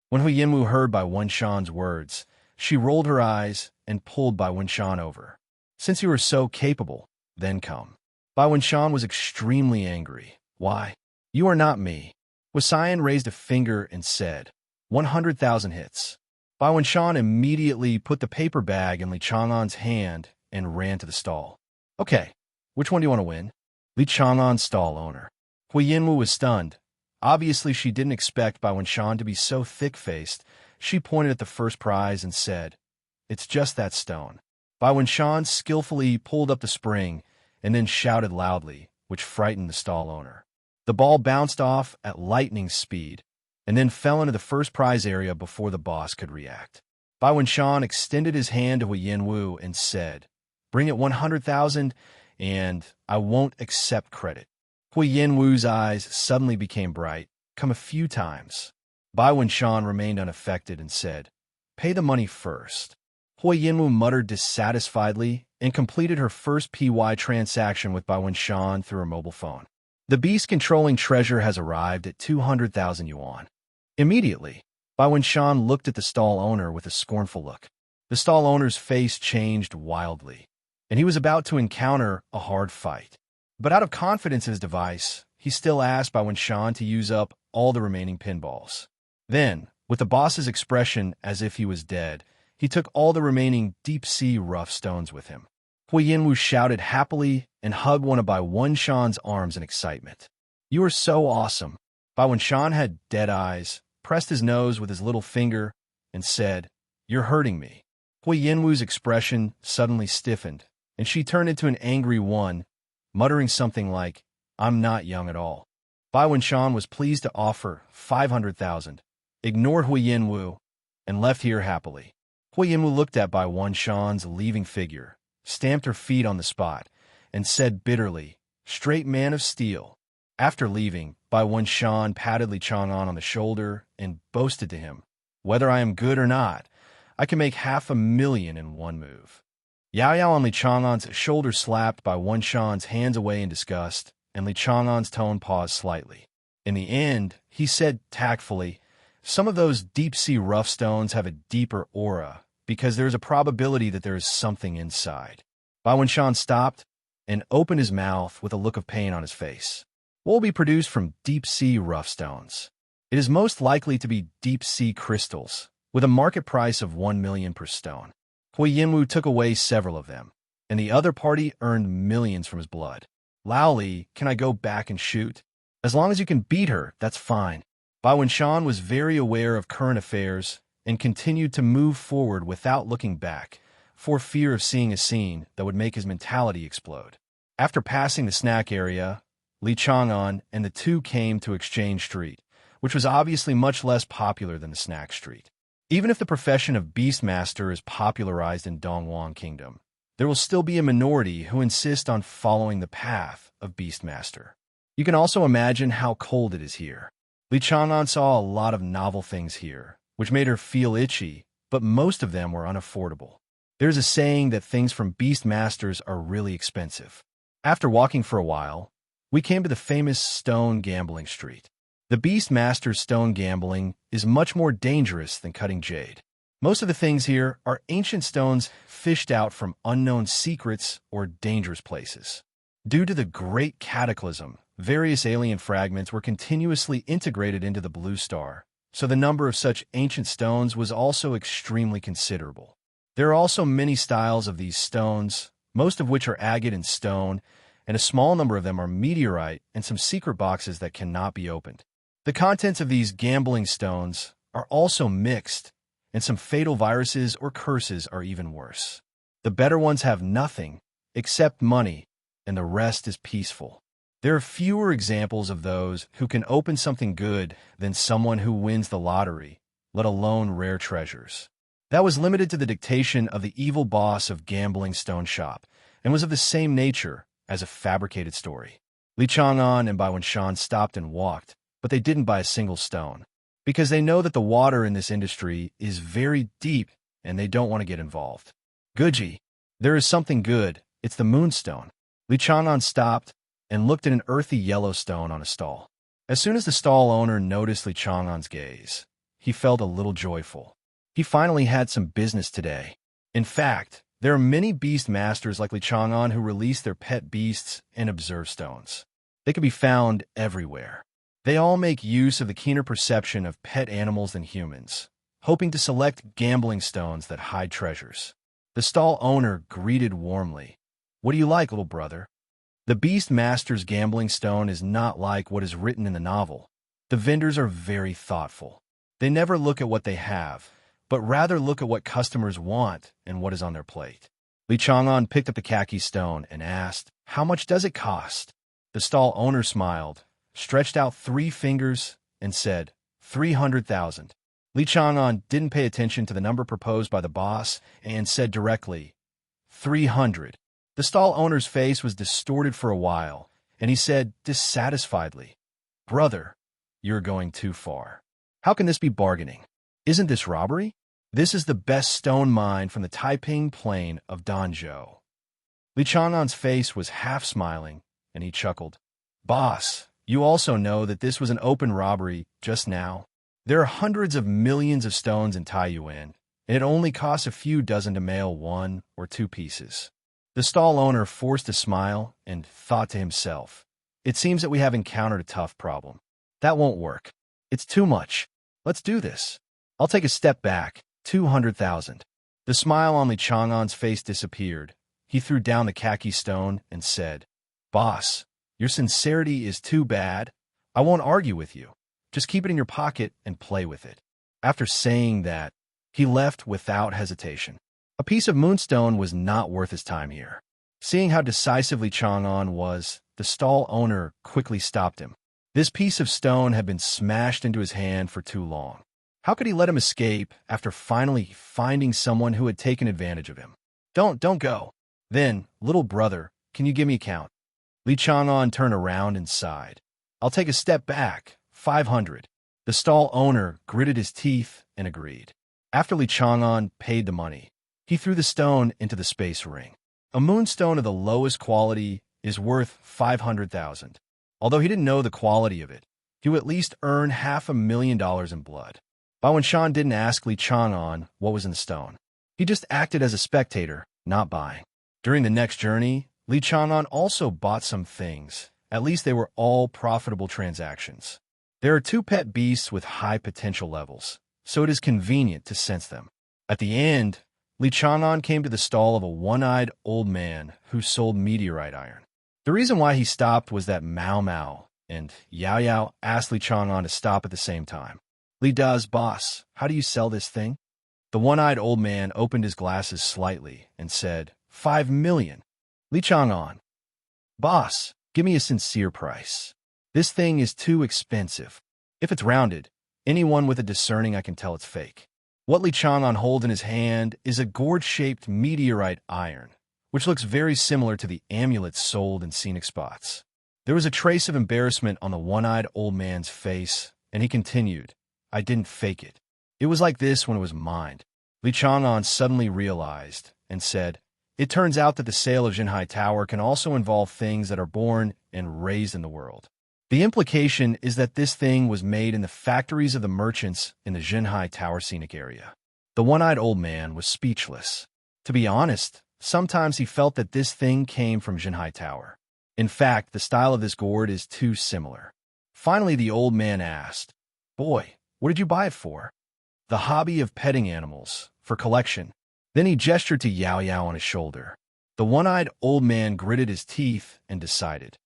When Hui Yinwu heard Bai Wenshan's words, she rolled her eyes and pulled Bai Wenshan over. Since you are so capable, then come. Bai Wenshan was extremely angry. Why? You are not me. Wasayan raised a finger and said, 100,000 hits. Bai Wenshan immediately put the paper bag in Li Chang'an's hand and ran to the stall. Okay, which one do you want to win? Li Chang'an's stall owner. Hui Yinwu was stunned. Obviously, she didn't expect Bai Wenshan to be so thick-faced. She pointed at the first prize and said, it's just that stone. Bai Wenshan skillfully pulled up the spring and then shouted loudly, which frightened the stall owner. The ball bounced off at lightning speed and then fell into the first prize area before the boss could react. Bai Wenshan extended his hand to Hui Yinwu and said, bring it 100,000 and I won't accept credit. Hui Yinwu's eyes suddenly became bright, come a few times. Bai Wenshan remained unaffected and said, pay the money first. Hui Yinwu muttered dissatisfiedly and completed her first PY transaction with Bai Wenshan through her mobile phone. The beast-controlling treasure has arrived at 200,000 yuan. Immediately, Bai Wenshan looked at the stall owner with a scornful look. The stall owner's face changed wildly, and he was about to encounter a hard fight. But out of confidence in his device, he still asked Bai Wenshan to use up all the remaining pinballs. Then, with the boss's expression as if he was dead, he took all the remaining deep-sea rough stones with him. Hui Yinwu shouted happily and hugged one of Bai Wenshan's arms in excitement. You are so awesome. Bai Wenshan had dead eyes, pressed his nose with his little finger, and said, "You're hurting me." Hui Yinwu's expression suddenly stiffened, and she turned into an angry one, muttering something like, "I'm not young at all." Bai Wenshan was pleased to offer 500,000, ignored Hui Yinwu, and left here happily. Hui Yinwu looked at Bai Wenshan's leaving figure, stamped her feet on the spot, and said bitterly, "Straight man of steel." After leaving, Bai Wenshan patted Li Chang'an on the shoulder and boasted to him, "Whether I am good or not, I can make 500,000 in one move." Yao Yao on Li Chang'an's shoulder slapped Bai Wenshan's hands away in disgust, and Li Chang'an's tone paused slightly. In the end, he said tactfully, "Some of those deep-sea rough stones have a deeper aura, because there is a probability that there is something inside." Bai Wenshan stopped and opened his mouth with a look of pain on his face. "What will be produced from deep-sea rough stones? It is most likely to be deep-sea crystals, with a market price of 1 million per stone." Hui Yinwu took away several of them, and the other party earned millions from his blood. "Lao Li, can I go back and shoot? As long as you can beat her, that's fine." Bai Wenshan was very aware of current affairs and continued to move forward without looking back, for fear of seeing a scene that would make his mentality explode. After passing the snack area, Li Chang'an and the two came to Exchange Street, which was obviously much less popular than the snack street. Even if the profession of Beastmaster is popularized in Dongwang Kingdom, there will still be a minority who insist on following the path of Beastmaster. You can also imagine how cold it is here. Li Chang'an saw a lot of novel things here, which made her feel itchy, but most of them were unaffordable. There's a saying that things from Beastmasters are really expensive. After walking for a while, we came to the famous stone gambling street. The Beastmaster's stone gambling is much more dangerous than cutting jade. Most of the things here are ancient stones fished out from unknown secrets or dangerous places. Due to the Great Cataclysm, various alien fragments were continuously integrated into the Blue Star, so the number of such ancient stones was also extremely considerable. There are also many styles of these stones, most of which are agate and stone, and a small number of them are meteorite and some secret boxes that cannot be opened. The contents of these gambling stones are also mixed, and some fatal viruses or curses are even worse. The better ones have nothing except money, and the rest is peaceful. There are fewer examples of those who can open something good than someone who wins the lottery, let alone rare treasures. That was limited to the dictation of the evil boss of Gambling Stone Shop, and was of the same nature as a fabricated story. Li Chang'an and Bai Wenshan stopped and walked, but they didn't buy a single stone, because they know that the water in this industry is very deep and they don't want to get involved. "Guji, there is something good. It's the moonstone." Li Chang'an stopped and looked at an earthy yellow stone on a stall. As soon as the stall owner noticed Li Chang'an's gaze, he felt a little joyful. He finally had some business today. In fact, there are many beast masters like Li Chang'an who release their pet beasts and observe stones. They can be found everywhere. They all make use of the keener perception of pet animals than humans, hoping to select gambling stones that hide treasures. The stall owner greeted warmly. "What do you like, little brother?" The Beast Master's gambling stone is not like what is written in the novel. The vendors are very thoughtful. They never look at what they have, but rather look at what customers want and what is on their plate. Li Chang'an picked up the khaki stone and asked, "How much does it cost?" The stall owner smiled, stretched out 3 fingers, and said, 300,000. Li Chang'an didn't pay attention to the number proposed by the boss and said directly, 300. The stall owner's face was distorted for a while, and he said dissatisfiedly, "Brother, you're going too far. How can this be bargaining? Isn't this robbery? This is the best stone mine from the Taiping plain of Danzhou." Li Chang'an's face was half smiling, and he chuckled. "Boss, you also know that this was an open robbery just now. There are hundreds of millions of stones in Taiyuan, and it only costs a few dozen to mail 1 or 2 pieces." The stall owner forced a smile and thought to himself, "It seems that we have encountered a tough problem. That won't work. It's too much. Let's do this. I'll take a step back, 200,000. The smile on Li Chang'an's face disappeared. He threw down the khaki stone and said, "Boss, your sincerity is too bad. I won't argue with you. Just keep it in your pocket and play with it." After saying that, he left without hesitation. A piece of moonstone was not worth his time here. Seeing how decisively Chang'an was, the stall owner quickly stopped him. This piece of stone had been smashed into his hand for too long. How could he let him escape after finally finding someone who had taken advantage of him? Don't go." "Then, little brother, can you give me a count?" Li Chang'an turned around and sighed. "I'll take a step back. 500. The stall owner gritted his teeth and agreed. After Li Chang'an paid the money, he threw the stone into the space ring. A moonstone of the lowest quality is worth 500,000. Although he didn't know the quality of it, he would at least earn $500,000 in blood. Bao Wenshan didn't ask Li Chang'an what was in the stone. He just acted as a spectator, not buying. During the next journey, Li Chang'an also bought some things. At least they were all profitable transactions. There are 2 pet beasts with high potential levels, so it is convenient to sense them. At the end, Li Chang'an came to the stall of a one-eyed old man who sold meteorite iron. The reason why he stopped was that Mao Mao and Yao Yao asked Li Chang'an to stop at the same time. "Li Da's boss, how do you sell this thing?" The one-eyed old man opened his glasses slightly and said, 5 million. Li Chang'an, "Boss, give me a sincere price. This thing is too expensive. If it's rounded, anyone with a discerning eye can tell it's fake." What Li Chang'an holds in his hand is a gourd-shaped meteorite iron, which looks very similar to the amulets sold in scenic spots. There was a trace of embarrassment on the one-eyed old man's face, and he continued, "I didn't fake it. It was like this when it was mined." Li Chang'an suddenly realized and said, "It turns out that the sale of Jinhai Tower can also involve things that are born and raised in the world. The implication is that this thing was made in the factories of the merchants in the Jinhai Tower scenic area." The one-eyed old man was speechless. To be honest, sometimes he felt that this thing came from Jinhai Tower. In fact, the style of this gourd is too similar. Finally, the old man asked, "Boy, what did you buy it for?" "The hobby of petting animals, for collection." Then he gestured to Yao Yao on his shoulder. The one-eyed old man gritted his teeth and decided,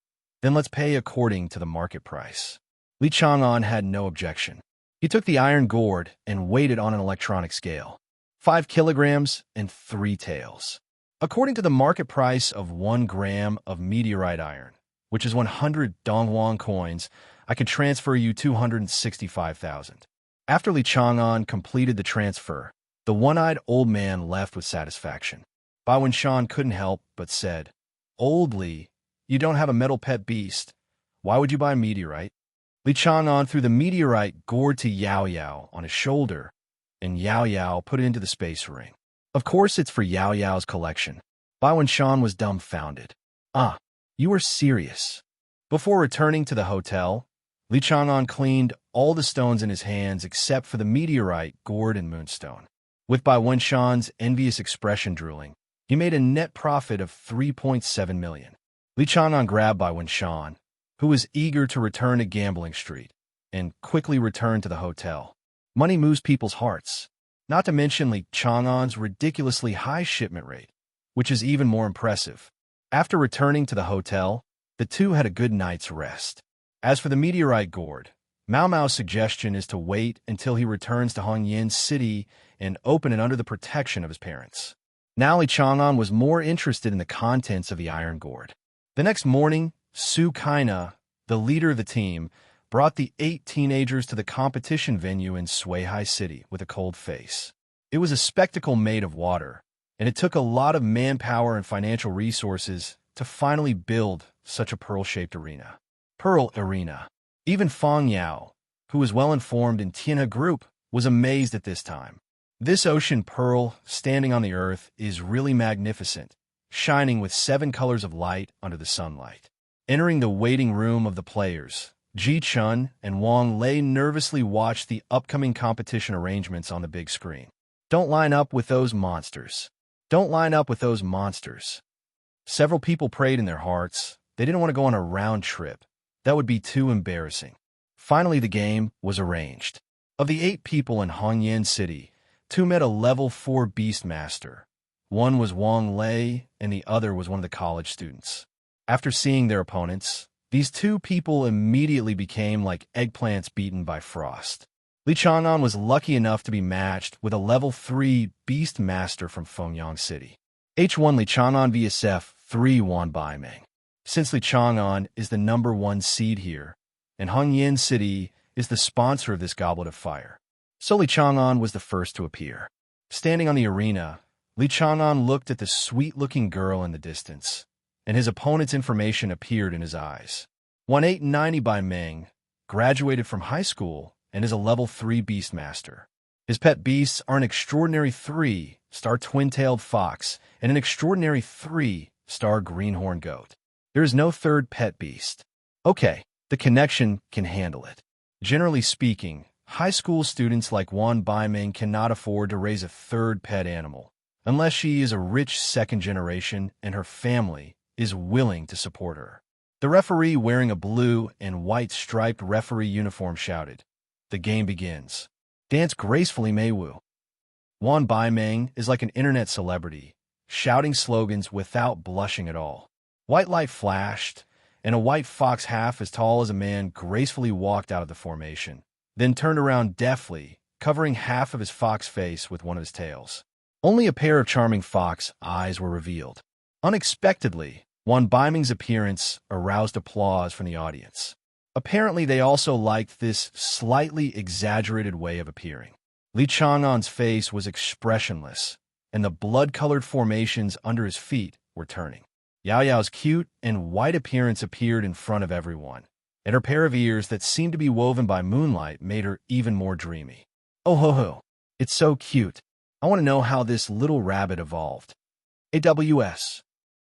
"Then let's pay according to the market price." Li Chang'an had no objection. He took the iron gourd and weighed it on an electronic scale. 5 kilograms and 3 taels. According to the market price of 1 gram of meteorite iron, which is 100 Dongwon coins, I can transfer you 265,000. After Li Chang'an completed the transfer, the one-eyed old man left with satisfaction. Bao Wenshan couldn't help but said, "Old Li, you don't have a metal pet beast. Why would you buy a meteorite?" Li Chang'an threw the meteorite gourd to Yao Yao on his shoulder, and Yao Yao put it into the space ring. Of course it's for Yao Yao's collection. Bao Wenshan was dumbfounded. "Ah, you are serious." Before returning to the hotel, Li Chang'an cleaned all the stones in his hands except for the meteorite, gourd, and moonstone. With Bai Wenshan's envious expression drooling, he made a net profit of 3.7 million. Li Chang'an grabbed Bai Wenshan, who was eager to return to Gambling Street, and quickly returned to the hotel. Money moves people's hearts, not to mention Li Chang'an's ridiculously high shipment rate, which is even more impressive. After returning to the hotel, the two had a good night's rest. As for the meteorite gourd, Mao Mao's suggestion is to wait until he returns to Hongyan City and open it under the protection of his parents. Now Li Chang'an was more interested in the contents of the iron gourd. The next morning, Su Kaina, the leader of the team, brought the 8 teenagers to the competition venue in Suihai City with a cold face. It was a spectacle made of water, and it took a lot of manpower and financial resources to finally build such a pearl-shaped arena. Pearl Arena. Even Fang Yao, who was well-informed in Tianhe Group, was amazed at this time. This ocean pearl, standing on the earth, is really magnificent, shining with 7 colors of light under the sunlight. Entering the waiting room of the players, Ji Chun and Wang Lei nervously watched the upcoming competition arrangements on the big screen. "Don't line up with those monsters. Don't line up with those monsters." Several people prayed in their hearts. They didn't want to go on a round trip. That would be too embarrassing. Finally, the game was arranged. Of the 8 people in Hongyan City, 2 met a level 4 Beastmaster. One was Wang Lei, and the other was one of the college students. After seeing their opponents, These two people immediately became like eggplants beaten by frost. Li Chang'an was lucky enough to be matched with a level 3 Beast Master from Fengyang City. H1 Li Chang'an vs F3 Wan Baimeng. Since Li Chang'an is the #1 seed here, and Hongyan City is the sponsor of this Goblet of Fire, so Li Chang'an was the first to appear. Standing on the arena, Li Chang'an looked at the sweet-looking girl in the distance, and his opponent's information appeared in his eyes. 1890 by Meng, graduated from high school, and is a level 3 Beastmaster. His pet beasts are an extraordinary 3-star twin-tailed fox and an extraordinary 3-star greenhorn goat. There is no third pet beast. Okay, the connection can handle it. Generally speaking, high school students like Wan Baimeng cannot afford to raise a third pet animal, unless she is a rich second generation and her family is willing to support her. The referee wearing a blue and white striped referee uniform shouted, "The game begins. Dance gracefully, Meiwu." Wan Baimeng is like an internet celebrity, shouting slogans without blushing at all. White light flashed, and a white fox half as tall as a man gracefully walked out of the formation, then turned around deftly, covering half of his fox face with one of his tails. Only a pair of charming fox eyes were revealed. Unexpectedly, Wan Baimeng's appearance aroused applause from the audience. Apparently, they also liked this slightly exaggerated way of appearing. Li Chang'an's face was expressionless, and the blood-colored formations under his feet were turning. Yao Yao's cute and white appearance appeared in front of everyone, and her pair of ears that seemed to be woven by moonlight made her even more dreamy. Oh ho ho, it's so cute. I want to know how this little rabbit evolved. AWS.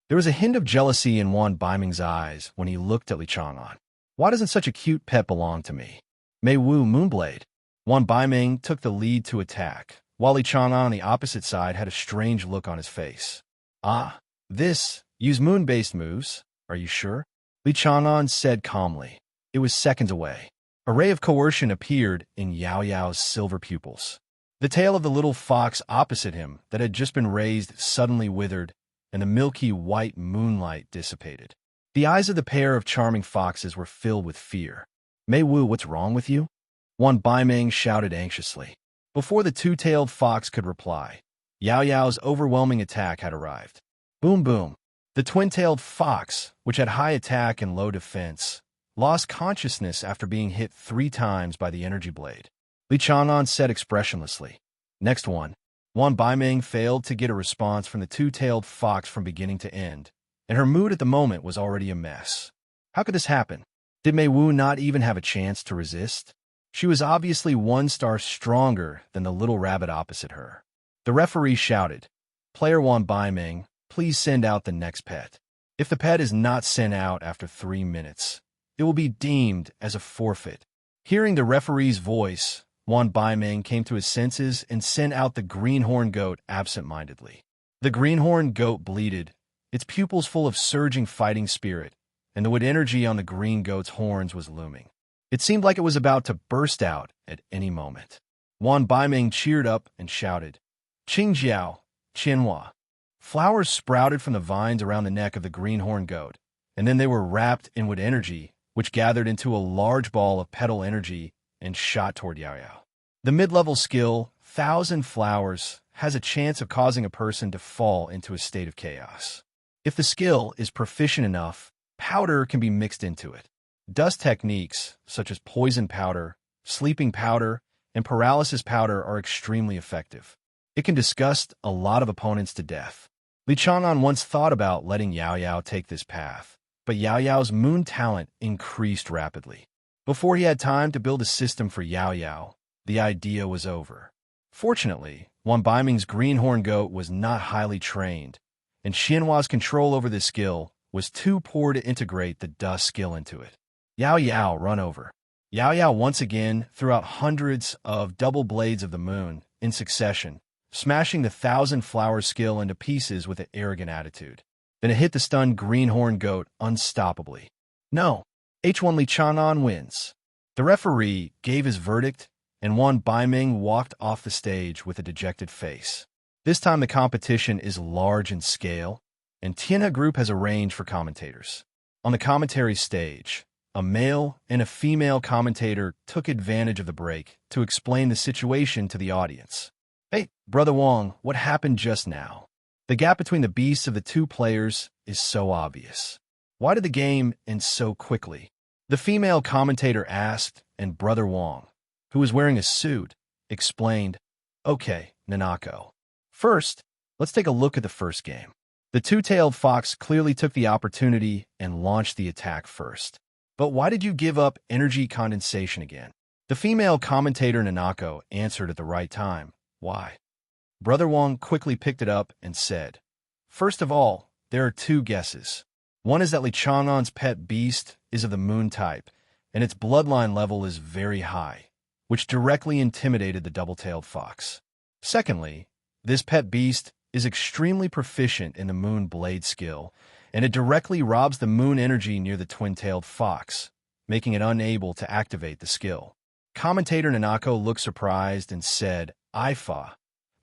There was a hint of jealousy in Wan Baimeng's eyes when he looked at Li Chang'an. Why doesn't such a cute pet belong to me? Meiwu Moonblade. Wan Baimeng took the lead to attack, while Li Chang'an on the opposite side had a strange look on his face. Use moon-based moves, are you sure? Li Chang'an said calmly. It was seconds away. A ray of coercion appeared in Yao Yao's silver pupils. The tail of the little fox opposite him that had just been raised suddenly withered, and the milky white moonlight dissipated. The eyes of the pair of charming foxes were filled with fear. Meiwu, what's wrong with you? Wan Baimeng shouted anxiously. Before the two-tailed fox could reply, Yao Yao's overwhelming attack had arrived. Boom boom. The twin-tailed fox, which had high attack and low defense, lost consciousness after being hit 3 times by the energy blade. Li Chang'an said expressionlessly. Next one. Wan Baimeng failed to get a response from the two-tailed fox from beginning to end, and her mood at the moment was already a mess. How could this happen? Did Meiwu not even have a chance to resist? She was obviously 1 star stronger than the little rabbit opposite her. The referee shouted, "Player Wan Baimeng, please send out the next pet. If the pet is not sent out after 3 minutes, it will be deemed as a forfeit." Hearing the referee's voice, Wan Baimeng came to his senses and sent out the greenhorn goat absent-mindedly. The greenhorn goat bleated, its pupils full of surging fighting spirit, and the wood energy on the green goat's horns was looming. It seemed like it was about to burst out at any moment. Wan Baimeng cheered up and shouted, "Qingjiao, Qianhua." Flowers sprouted from the vines around the neck of the greenhorn goat, and then they were wrapped in wood energy, which gathered into a large ball of petal energy and shot toward Yao Yao. The mid-level skill, 1,000 Flowers, has a chance of causing a person to fall into a state of chaos. If the skill is proficient enough, powder can be mixed into it. Dust techniques, such as poison powder, sleeping powder, and paralysis powder are extremely effective. It can disgust a lot of opponents to death. Li Chang'an once thought about letting Yao Yao take this path, but Yao Yao's moon talent increased rapidly. Before he had time to build a system for Yao Yao, the idea was over. Fortunately, Wan Baimeng's greenhorn goat was not highly trained, and Xianhua's control over this skill was too poor to integrate the dust skill into it. Yao Yao, run over. Yao Yao once again threw out hundreds of double blades of the moon in succession, smashing the 1,000 Flower skill into pieces with an arrogant attitude. Then it hit the stunned greenhorn goat unstoppably. No, H1 Li Chang'an wins. The referee gave his verdict, and Wan Baimeng walked off the stage with a dejected face. This time the competition is large in scale, and Tianhe Group has arranged for commentators. On the commentary stage, a male and a female commentator took advantage of the break to explain the situation to the audience. Hey, Brother Wong, what happened just now? The gap between the beasts of the two players is so obvious. Why did the game end so quickly? The female commentator asked, and Brother Wong, who was wearing a suit, explained, Okay, Nanako. First, let's take a look at the first game. The two-tailed fox clearly took the opportunity and launched the attack first. But why did you give up energy condensation again? The female commentator Nanako answered at the right time. Why? Brother Wong quickly picked it up and said, First of all, there are two guesses. One is that Li Chang'an's pet beast is of the moon type, and its bloodline level is very high, which directly intimidated the double-tailed fox. Secondly, this pet beast is extremely proficient in the moon blade skill, and it directly robs the moon energy near the twin-tailed fox, making it unable to activate the skill. Commentator Nanako looked surprised and said, Ifa.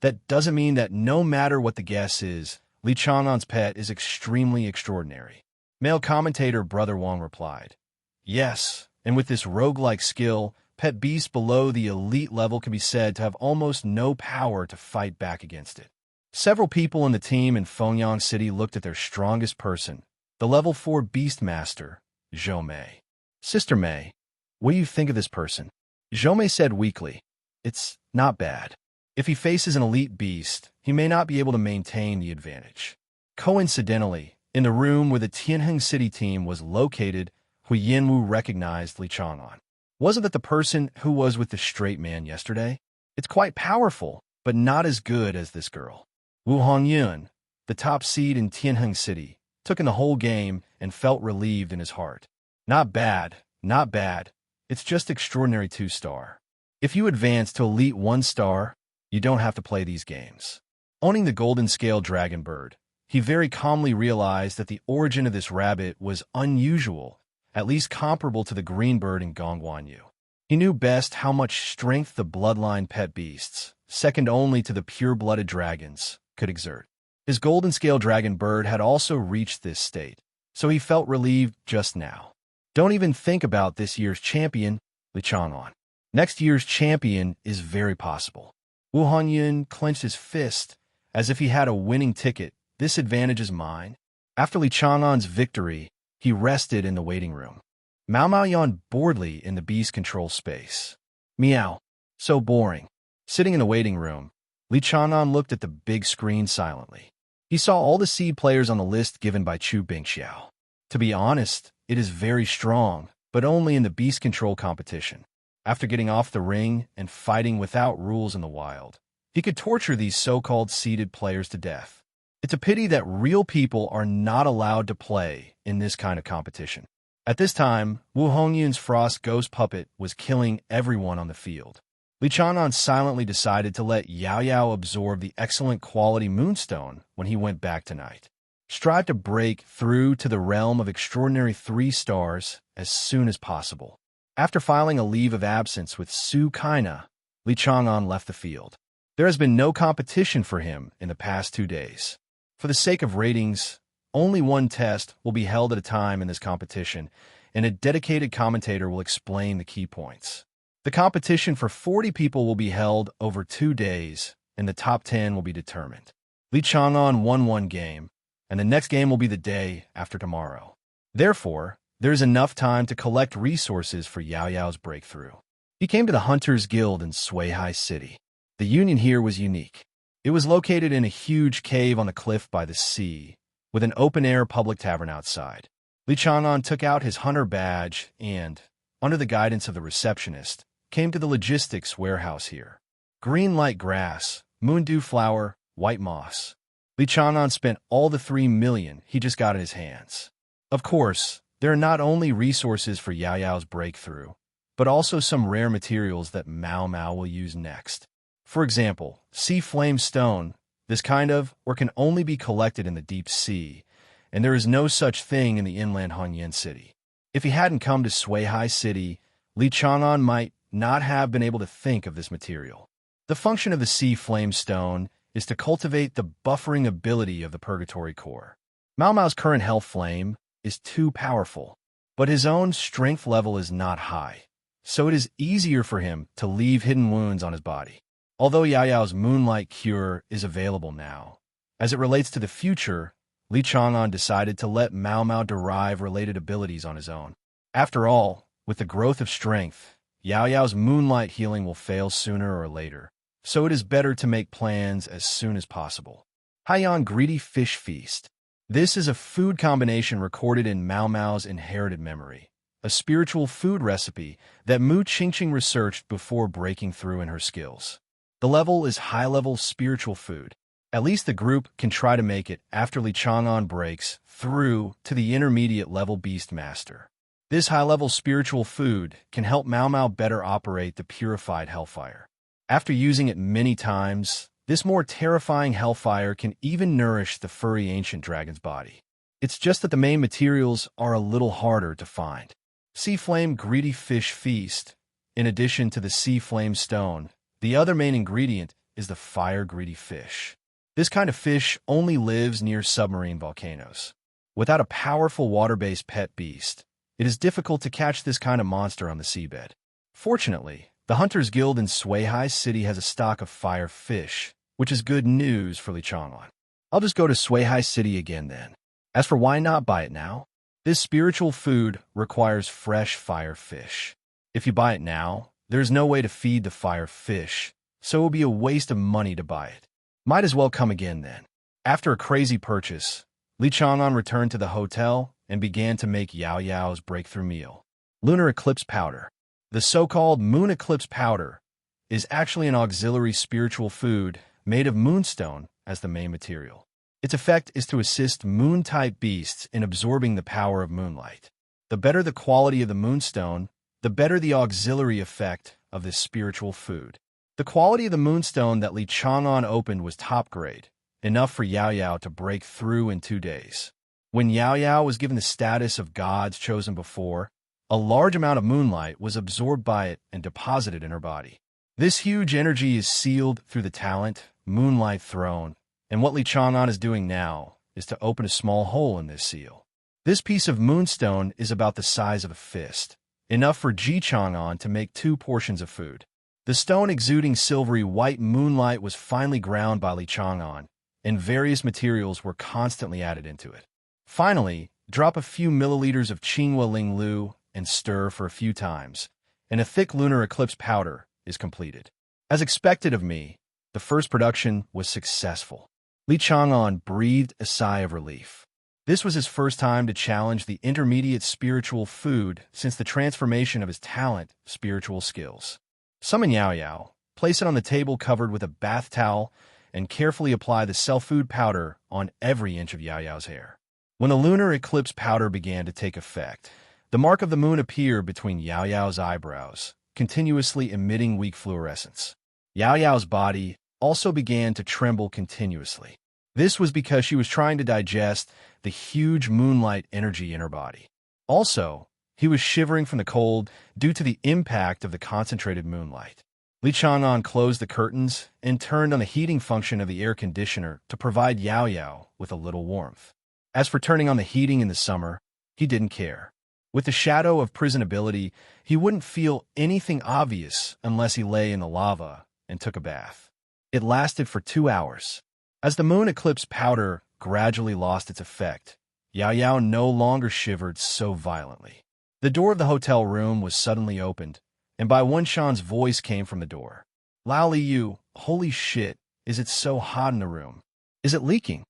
That doesn't mean that no matter what the guess is, Li Chang'an's pet is extremely extraordinary. Male commentator Brother Wong replied, Yes, and with this roguelike skill, pet beasts below the elite level can be said to have almost no power to fight back against it. Several people in the team in Fengyang City looked at their strongest person, the level 4 Beastmaster, Zhou Mei. Sister Mei, what do you think of this person? Zhou Mei said weakly, It's not bad. If he faces an elite beast, he may not be able to maintain the advantage. Coincidentally, in the room where the Tianheng City team was located, Hui Yinwu recognized Li Chang'an. Wasn't that the person who was with the straight man yesterday? It's quite powerful, but not as good as this girl. Wu Hongyun, the top seed in Tianheng City, took in the whole game and felt relieved in his heart. Not bad, not bad. It's just extraordinary 2-star. If you advance to elite 1-star, you don't have to play these games. Owning the golden scale dragon bird, he very calmly realized that the origin of this rabbit was unusual, at least comparable to the green bird in Gongguanyu. He knew best how much strength the bloodline pet beasts, second only to the pure-blooded dragons, could exert. His golden scale dragon bird had also reached this state, so he felt relieved just now. Don't even think about this year's champion, Li Chang'an. Next year's champion is very possible. Wu Hongyun clenched his fist as if he had a winning ticket. This advantage is mine. After Li Chang'an's victory, he rested in the waiting room. Mao Mao yawned boredly in the beast control space. Meow. So boring. Sitting in the waiting room, Li Chang'an looked at the big screen silently. He saw all the seed players on the list given by Chu Bingxiao. To be honest, it is very strong, but only in the beast control competition. After getting off the ring and fighting without rules in the wild, he could torture these so-called seeded players to death. It's a pity that real people are not allowed to play in this kind of competition. At this time, Wu Hongyun's frost ghost puppet was killing everyone on the field. Li Chang'an silently decided to let Yao Yao absorb the excellent quality moonstone when he went back tonight. Strive to break through to the realm of extraordinary 3 stars as soon as possible. After filing a leave of absence with Su Kaina, Li Chang'an left the field. There has been no competition for him in the past 2 days. For the sake of ratings, only one test will be held at a time in this competition, and a dedicated commentator will explain the key points. The competition for 40 people will be held over 2 days, and the top 10 will be determined. Li Chang'an won 1 game, and the next game will be the day after tomorrow. Therefore, there is enough time to collect resources for Yao Yao's breakthrough. He came to the Hunters Guild in Suihai City. The union here was unique. It was located in a huge cave on the cliff by the sea, with an open-air public tavern outside. Li Chang'an took out his hunter badge and, under the guidance of the receptionist, came to the logistics warehouse here. Green light grass, moondew flower, white moss. Li Chang'an spent all the 3 million he just got in his hands. Of course, there are not only resources for Yao Yao's breakthrough, but also some rare materials that Mao Mao will use next. For example, sea flame stone. This kind of, or can only be collected in the deep sea, and there is no such thing in the inland Hongyan City. If he hadn't come to Suihai City, Li Chang'an might not have been able to think of this material. The function of the sea flame stone is to cultivate the buffering ability of the purgatory core. Mao Mao's current Hellflame, is too powerful, but his own strength level is not high, so it is easier for him to leave hidden wounds on his body. Although Yao Yao's Moonlight Cure is available now, as it relates to the future, Li Chang'an decided to let Mao Mao derive related abilities on his own. After all, with the growth of strength, Yao Yao's moonlight healing will fail sooner or later, so it is better to make plans as soon as possible. Haiyan Greedy Fish Feast. This is a food combination recorded in Mao Mao's inherited memory, a spiritual food recipe that Mu Qingqing researched before breaking through in her skills. The level is high-level spiritual food. At least the group can try to make it after Li Chang'an breaks through to the intermediate level Beast Master. This high-level spiritual food can help Mao Mao better operate the purified Hellfire. After using it many times, this more terrifying Hellfire can even nourish the furry ancient dragon's body. It's just that the main materials are a little harder to find. Sea Flame Greedy Fish Feast. In addition to the Sea Flame Stone, the other main ingredient is the Fire Greedy Fish. This kind of fish only lives near submarine volcanoes. Without a powerful water-based pet beast, it is difficult to catch this kind of monster on the seabed. Fortunately, the Hunters Guild in Suihai City has a stock of fire fish, which is good news for Li Chang'an. I'll just go to Suihai City again then. As for why not buy it now? This spiritual food requires fresh fire fish. If you buy it now, there's no way to feed the fire fish, so it will be a waste of money to buy it. Might as well come again then. After a crazy purchase, Li Chang'an returned to the hotel and began to make Yao Yao's breakthrough meal. Lunar Eclipse Powder. The so-called Moon Eclipse Powder is actually an auxiliary spiritual food made of moonstone as the main material. Its effect is to assist moon-type beasts in absorbing the power of moonlight. The better the quality of the moonstone, the better the auxiliary effect of this spiritual food. The quality of the moonstone that Li Chang'an opened was top grade, enough for Yao Yao to break through in 2 days. When Yao Yao was given the status of gods chosen before, a large amount of moonlight was absorbed by it and deposited in her body. This huge energy is sealed through the talent, Moonlight Throne, and what Li Chang'an is doing now is to open a small hole in this seal. This piece of moonstone is about the size of a fist, enough for Ji Chang'an to make 2 portions of food. The stone exuding silvery white moonlight was finely ground by Li Chang'an, and various materials were constantly added into it. Finally, drop a few milliliters of Qinghua Ling Lu and stir for a few times, and a thick lunar eclipse powder is completed. As expected of me, the first production was successful. Li Chang'an breathed a sigh of relief. This was his first time to challenge the intermediate spiritual food since the transformation of his talent, spiritual skills. Summon Yao Yao, place it on the table covered with a bath towel, and carefully apply the self-food powder on every inch of Yao Yao's hair. When the lunar eclipse powder began to take effect, the mark of the moon appeared between Yao Yao's eyebrows, continuously emitting weak fluorescence. Yao Yao's body also began to tremble continuously. This was because she was trying to digest the huge moonlight energy in her body. Also, he was shivering from the cold due to the impact of the concentrated moonlight. Li Chang'an closed the curtains and turned on the heating function of the air conditioner to provide Yao Yao with a little warmth. As for turning on the heating in the summer, he didn't care. With the shadow of prison ability, he wouldn't feel anything obvious unless he lay in the lava and took a bath. It lasted for 2 hours. As the moon eclipse powder gradually lost its effect, Yao Yao no longer shivered so violently. The door of the hotel room was suddenly opened, and Bai Wenshan's voice came from the door. Lao Liu, holy shit, is it so hot in the room? Is it leaking?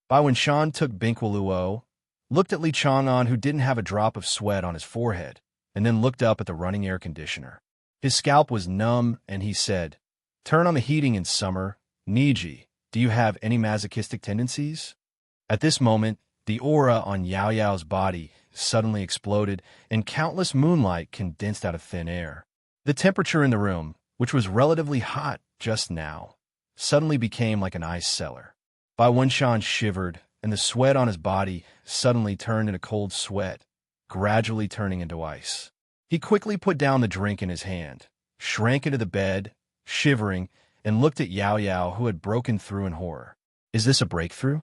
Bai Wenshan took Binqualuo, looked at Li Chang'an who didn't have a drop of sweat on his forehead, and then looked up at the running air conditioner. His scalp was numb, and he said, "Turn on the heating in summer. Niji, do you have any masochistic tendencies?" At this moment, the aura on Yao Yao's body suddenly exploded, and countless moonlight condensed out of thin air. The temperature in the room, which was relatively hot just now, suddenly became like an ice cellar. Bai Wenshan shivered, and the sweat on his body suddenly turned into cold sweat, gradually turning into ice. He quickly put down the drink in his hand, shrank into the bed, shivering, and looked at Yao Yao, who had broken through in horror. Is this a breakthrough?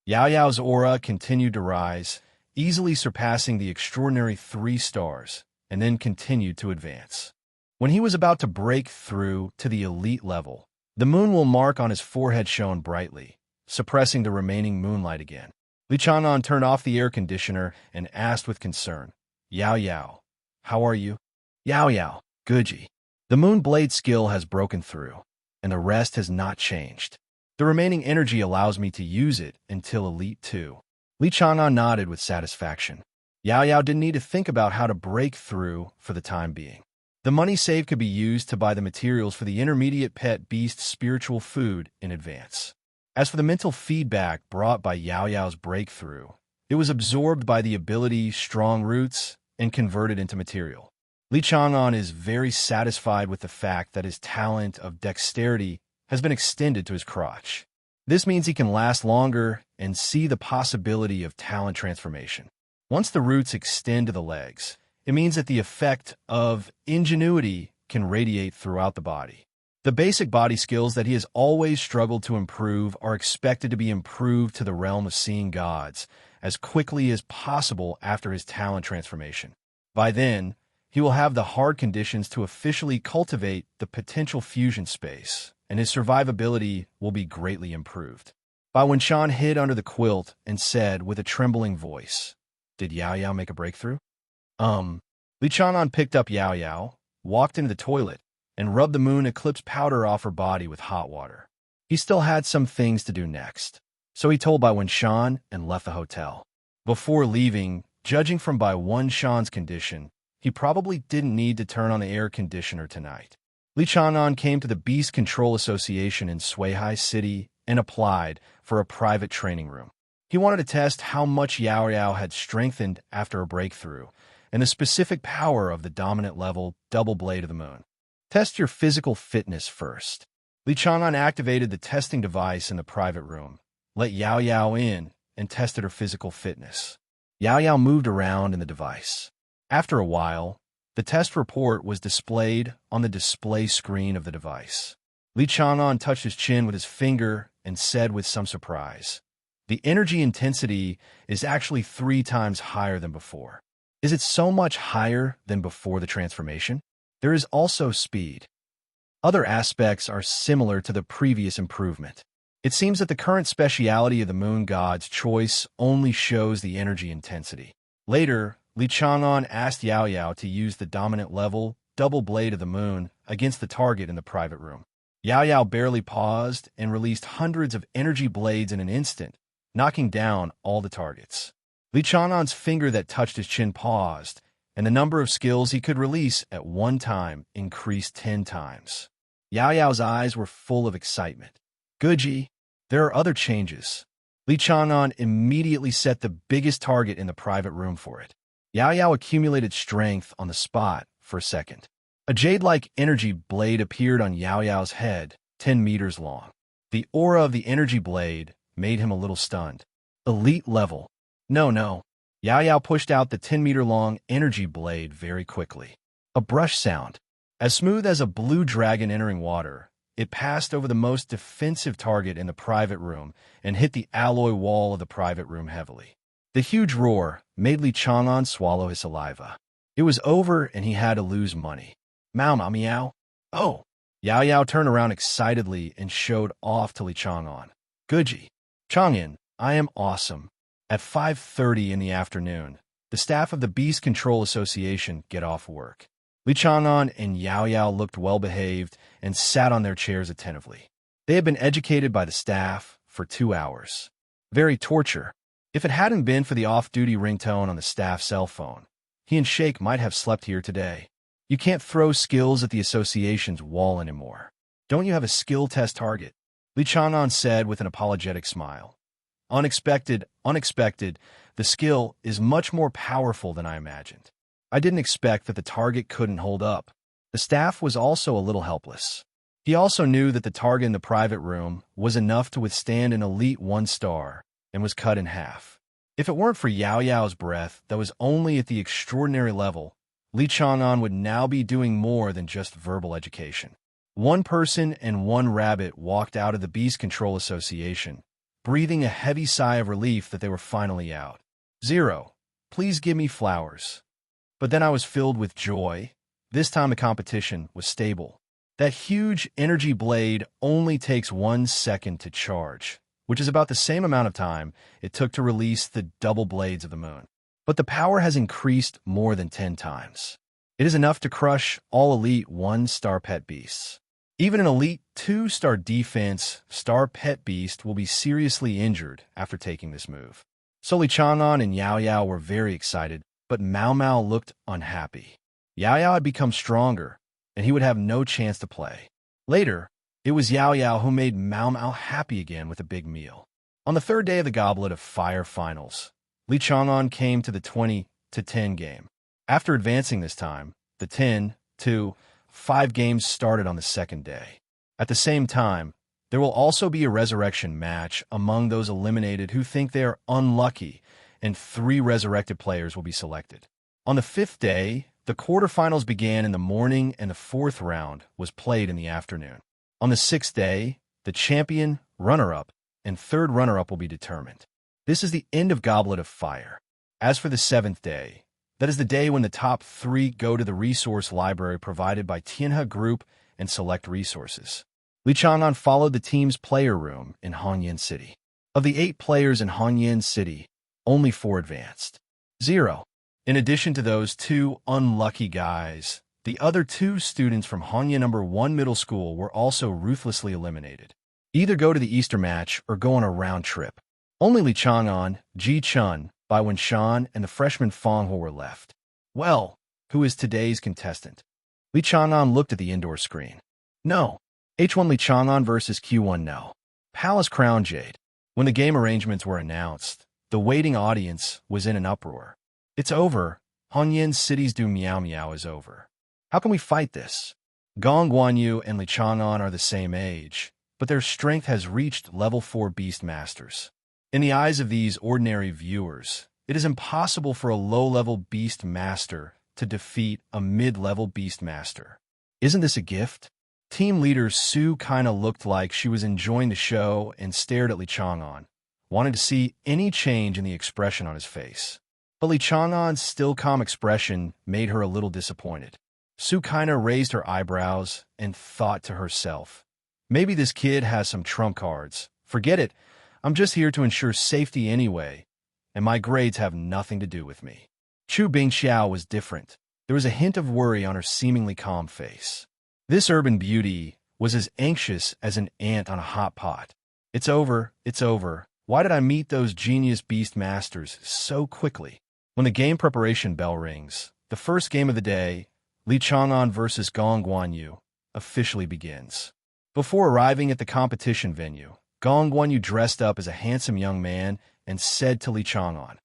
Yao Yao's aura continued to rise, easily surpassing the extraordinary 3 stars, and then continued to advance. When he was about to break through to the elite level, the moon mark on his forehead shone brightly, suppressing the remaining moonlight again. Li Chang'an turned off the air conditioner and asked with concern, Yao Yao, how are you? Yao Yao, Guji. The moon blade skill has broken through, and the rest has not changed. The remaining energy allows me to use it until Elite 2. Li Chang'an nodded with satisfaction. Yao Yao didn't need to think about how to break through for the time being. The money saved could be used to buy the materials for the intermediate pet beast spiritual food in advance. As for the mental feedback brought by Yao Yao's breakthrough, it was absorbed by the ability Strong Roots and converted into material. Li Chang'an is very satisfied with the fact that his talent of dexterity has been extended to his crotch. This means he can last longer and see the possibility of talent transformation. Once the roots extend to the legs, it means that the effect of ingenuity can radiate throughout the body. The basic body skills that he has always struggled to improve are expected to be improved to the realm of seeing gods as quickly as possible after his talent transformation. By then, he will have the hard conditions to officially cultivate the potential fusion space, and his survivability will be greatly improved. Bai Wenshan hid under the quilt and said with a trembling voice, Did Yao Yao make a breakthrough? Li Chang'an picked up Yao Yao, walked into the toilet, and rubbed the moon eclipse powder off her body with hot water. He still had some things to do next, so he told Bai Wenshan and left the hotel. Before leaving, judging from Bai Wenshan's condition, he probably didn't need to turn on the air conditioner tonight. Li Chang'an came to the Beast Control Association in Suihai City and applied for a private training room. He wanted to test how much Yao Yao had strengthened after a breakthrough, and the specific power of the dominant level double blade of the moon. Test your physical fitness first. Li Chang'an activated the testing device in the private room, let Yao Yao in, and tested her physical fitness. Yao Yao moved around in the device. After a while, the test report was displayed on the display screen of the device. Li Chang'an touched his chin with his finger and said with some surprise, The energy intensity is actually 3 times higher than before. Is it so much higher than before the transformation? There is also speed. Other aspects are similar to the previous improvement. It seems that the current speciality of the moon god's choice only shows the energy intensity. Later, Li Chang'an asked Yao Yao to use the dominant level double blade of the moon against the target in the private room. Yao Yao barely paused and released hundreds of energy blades in an instant, knocking down all the targets. Li Chang'an's finger that touched his chin paused, and the number of skills he could release at one time increased 10 times. Yao Yao's eyes were full of excitement. Guji, there are other changes. Li Chang'an immediately set the biggest target in the private room for it. Yao Yao accumulated strength on the spot for a second. A jade-like energy blade appeared on Yao Yao's head, 10 meters long. The aura of the energy blade made him a little stunned. Elite level. No. Yao Yao pushed out the 10-meter-long energy blade very quickly. A brush sound. As smooth as a blue dragon entering water, it passed over the most defensive target in the private room and hit the alloy wall of the private room heavily. The huge roar made Li Chang'an swallow his saliva. It was over and he had to lose money. Mao meow. Oh! Yao Yao turned around excitedly and showed off to Li Chang'an. Guji. Chang'an, I am awesome. At 5:30 in the afternoon, the staff of the Beast Control Association get off work. Li Chang'an and Yao Yao looked well-behaved and sat on their chairs attentively. They had been educated by the staff for 2 hours. Very torture. If it hadn't been for the off-duty ringtone on the staff cell phone, he and Sheikh might have slept here today. You can't throw skills at the association's wall anymore. Don't you have a skill test target? Li Chang'an said with an apologetic smile. Unexpected. The skill is much more powerful than I imagined. I didn't expect that the target couldn't hold up. The staff was also a little helpless. He also knew that the target in the private room was enough to withstand an elite 1-star and was cut in half. If it weren't for Yao Yao's breath that was only at the extraordinary level, Li Chang'an would now be doing more than just verbal education. One person and one rabbit walked out of the Beast Control Association, breathing a heavy sigh of relief that they were finally out. 0. Please give me flowers. But then I was filled with joy. This time the competition was stable. That huge energy blade only takes 1 second to charge, which is about the same amount of time it took to release the double blades of the moon. But the power has increased more than 10 times. It is enough to crush all Elite 1-star pet beasts. Even an Elite 2-star defense star pet beast will be seriously injured after taking this move. So Li Chang'an and Yao Yao were very excited, but Mao Mao looked unhappy. Yao Yao had become stronger, and he would have no chance to play. Later, it was Yao Yao who made Mao Mao happy again with a big meal. On the third day of the Goblet of Fire Finals, Li Chang'an came to the 20-10 game. After advancing this time, the 10-5 games started on the second day. At the same time, there will also be a resurrection match among those eliminated who think they are unlucky, and 3 resurrected players will be selected. On the 5th day, the quarterfinals began in the morning and the 4th round was played in the afternoon. On the 6th day, the champion, runner-up, and 3rd runner-up will be determined. This is the end of Goblet of Fire. As for the 7th day, that is the day when the top 3 go to the resource library provided by Tianhe Group and select resources. Li Chang'an followed the team's player room in Hongyan City. Of the 8 players in Hongyan City, only 4 advanced. 0. In addition to those 2 unlucky guys, the other 2 students from Hongyan No. 1 Middle School were also ruthlessly eliminated. Either go to the Easter match or go on a round trip. Only Li Chang'an, Ji Chun, Bai Wenshan, and the freshman Fang He were left. Well, who is today's contestant? Li Chang'an looked at the indoor screen. No. H1 Li Chang'an versus Q1 No. Palace Crown Jade. When the game arrangements were announced, the waiting audience was in an uproar. It's over. Hongyan City's Du Miao Miao is over. How can we fight this? Gong Guanyu and Li Chang'an are the same age, but their strength has reached level 4 Beast Masters. In the eyes of these ordinary viewers, it is impossible for a low-level Beast Master to defeat a mid-level Beast Master. Isn't this a gift? Team leader Su kinda looked like she was enjoying the show and stared at Li Chang'an, wanting to see any change in the expression on his face. But Li Chang'an's still calm expression made her a little disappointed. Su kinda raised her eyebrows and thought to herself, maybe this kid has some trump cards. Forget it. I'm just here to ensure safety anyway, and my grades have nothing to do with me. Chu Bingxiao was different. There was a hint of worry on her seemingly calm face. This urban beauty was as anxious as an ant on a hot pot. It's over, it's over. Why did I meet those genius beast masters so quickly? When the game preparation bell rings, the first game of the day, Li Chang'an versus Gong Guanyu, officially begins. Before arriving at the competition venue, Gong Guanyu dressed up as a handsome young man and said to Li Chang'an,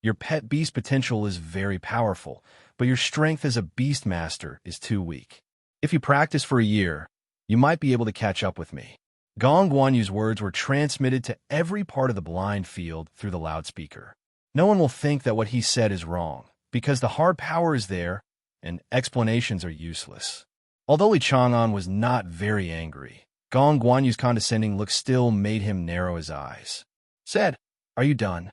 "Your pet beast potential is very powerful, but your strength as a beast master is too weak. If you practice for a year, you might be able to catch up with me." Gong Guanyu's words were transmitted to every part of the blind field through the loudspeaker. No one will think that what he said is wrong, because the hard power is there, and explanations are useless. Although Li Chang'an was not very angry, Gong Guanyu's condescending look still made him narrow his eyes. Said, "Are you done?"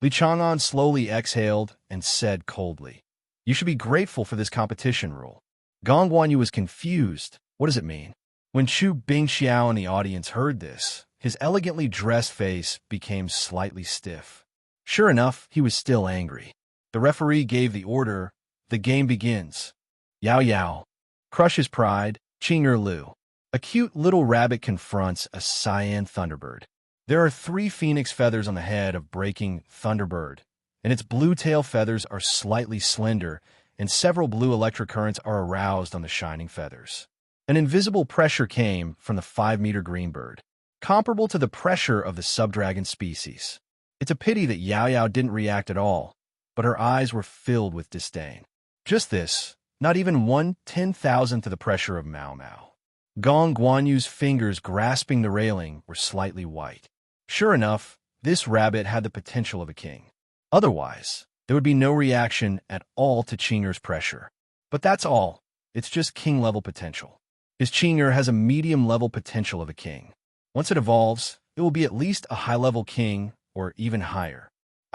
Li Chang'an slowly exhaled and said coldly, "You should be grateful for this competition rule." Gong Guanyu was confused. What does it mean? When Chu Bingxiao in the audience heard this, his elegantly dressed face became slightly stiff. Sure enough, he was still angry. The referee gave the order, "The game begins." Yao Yao. Crush his pride, Qing'er Lu. A cute little rabbit confronts a cyan thunderbird. There are 3 phoenix feathers on the head of breaking thunderbird, and its blue tail feathers are slightly slender, and several blue electric currents are aroused on the shining feathers. An invisible pressure came from the 5-meter green bird, comparable to the pressure of the subdragon species. It's a pity that Yao Yao didn't react at all, but her eyes were filled with disdain. Just this, not even 1/10,000th of the pressure of Mao Mao. Gong Guanyu's fingers grasping the railing were slightly white. Sure enough, this rabbit had the potential of a king. Otherwise, there would be no reaction at all to Qing'er's pressure. But that's all. It's just king-level potential. His Qing'er has a medium-level potential of a king. Once it evolves, it will be at least a high-level king or even higher.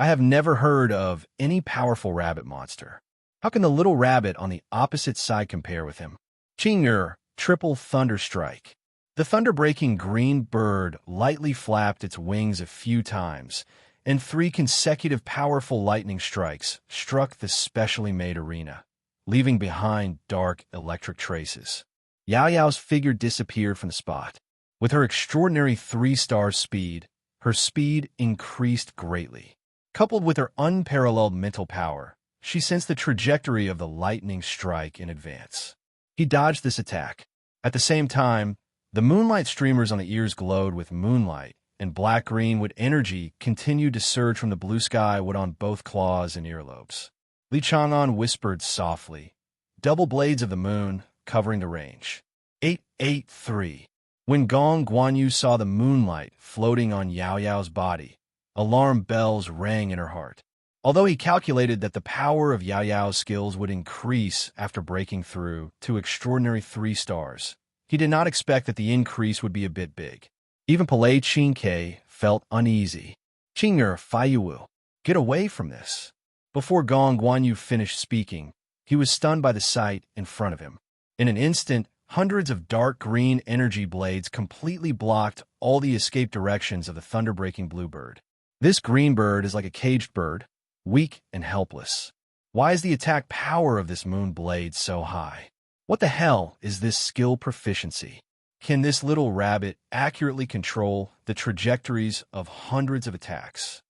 I have never heard of any powerful rabbit monster. How can the little rabbit on the opposite side compare with him? Ching'er, triple thunder strike. The thunder-breaking green bird lightly flapped its wings a few times, and 3 consecutive powerful lightning strikes struck the specially made arena, leaving behind dark electric traces. Yao Yao's figure disappeared from the spot. With her extraordinary 3-star speed, her speed increased greatly. Coupled with her unparalleled mental power, she sensed the trajectory of the lightning strike in advance. He dodged this attack. At the same time, the moonlight streamers on the ears glowed with moonlight, and black-green with energy continued to surge from the blue sky wood on both claws and earlobes. Li Chang'an whispered softly, "Double blades of the moon, covering the range." 883. When Gong Guanyu saw the moonlight floating on Yao Yao's body, alarm bells rang in her heart. Although he calculated that the power of Yao Yao's skills would increase after breaking through to extraordinary 3 stars, he did not expect that the increase would be a bit big. Even Palei Qingke felt uneasy. "Qing'er, Faiyuwu, get away from this." Before Gong Guanyu finished speaking, he was stunned by the sight in front of him. In an instant, hundreds of dark green energy blades completely blocked all the escape directions of the thunder-breaking bluebird. This green bird is like a caged bird, weak and helpless. Why is the attack power of this moon blade so high? What the hell is this skill proficiency? Can this little rabbit accurately control the trajectories of hundreds of attacks?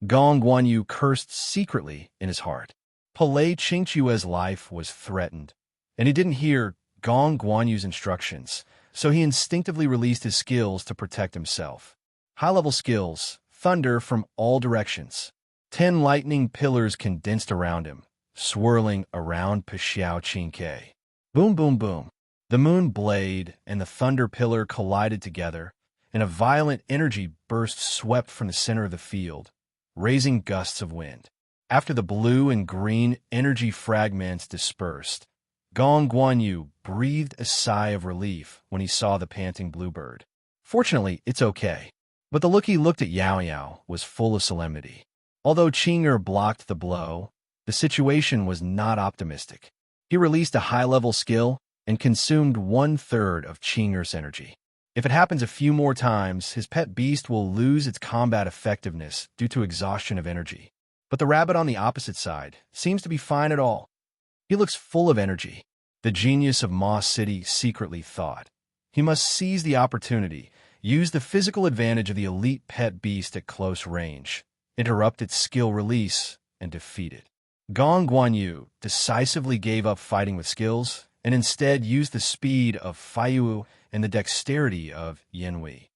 Gong Guanyu cursed secretly in his heart. Palei Qingchue's life was threatened, and he didn't hear Gong Guanyu's instructions, so he instinctively released his skills to protect himself. High-level skills, thunder from all directions. 10 lightning pillars condensed around him, swirling around Pixiao Qingke. Boom, boom, boom. The moon blade and the thunder pillar collided together, and a violent energy burst swept from the center of the field, raising gusts of wind. After the blue and green energy fragments dispersed, Gong Guanyu breathed a sigh of relief when he saw the panting bluebird. Fortunately, it's okay. But the look he looked at Yao Yao was full of solemnity. Although Qing'er blocked the blow, the situation was not optimistic. He released a high-level skill and consumed 1/3 of Qing'er's energy. If it happens a few more times, his pet beast will lose its combat effectiveness due to exhaustion of energy. But the rabbit on the opposite side seems to be fine at all. He looks full of energy. The genius of Moss City secretly thought. He must seize the opportunity, use the physical advantage of the elite pet beast at close range, interrupt its skill release, and defeat it. Gong Guanyu decisively gave up fighting with skills and instead used the speed of Faiyuwu and the dexterity of Yanwei.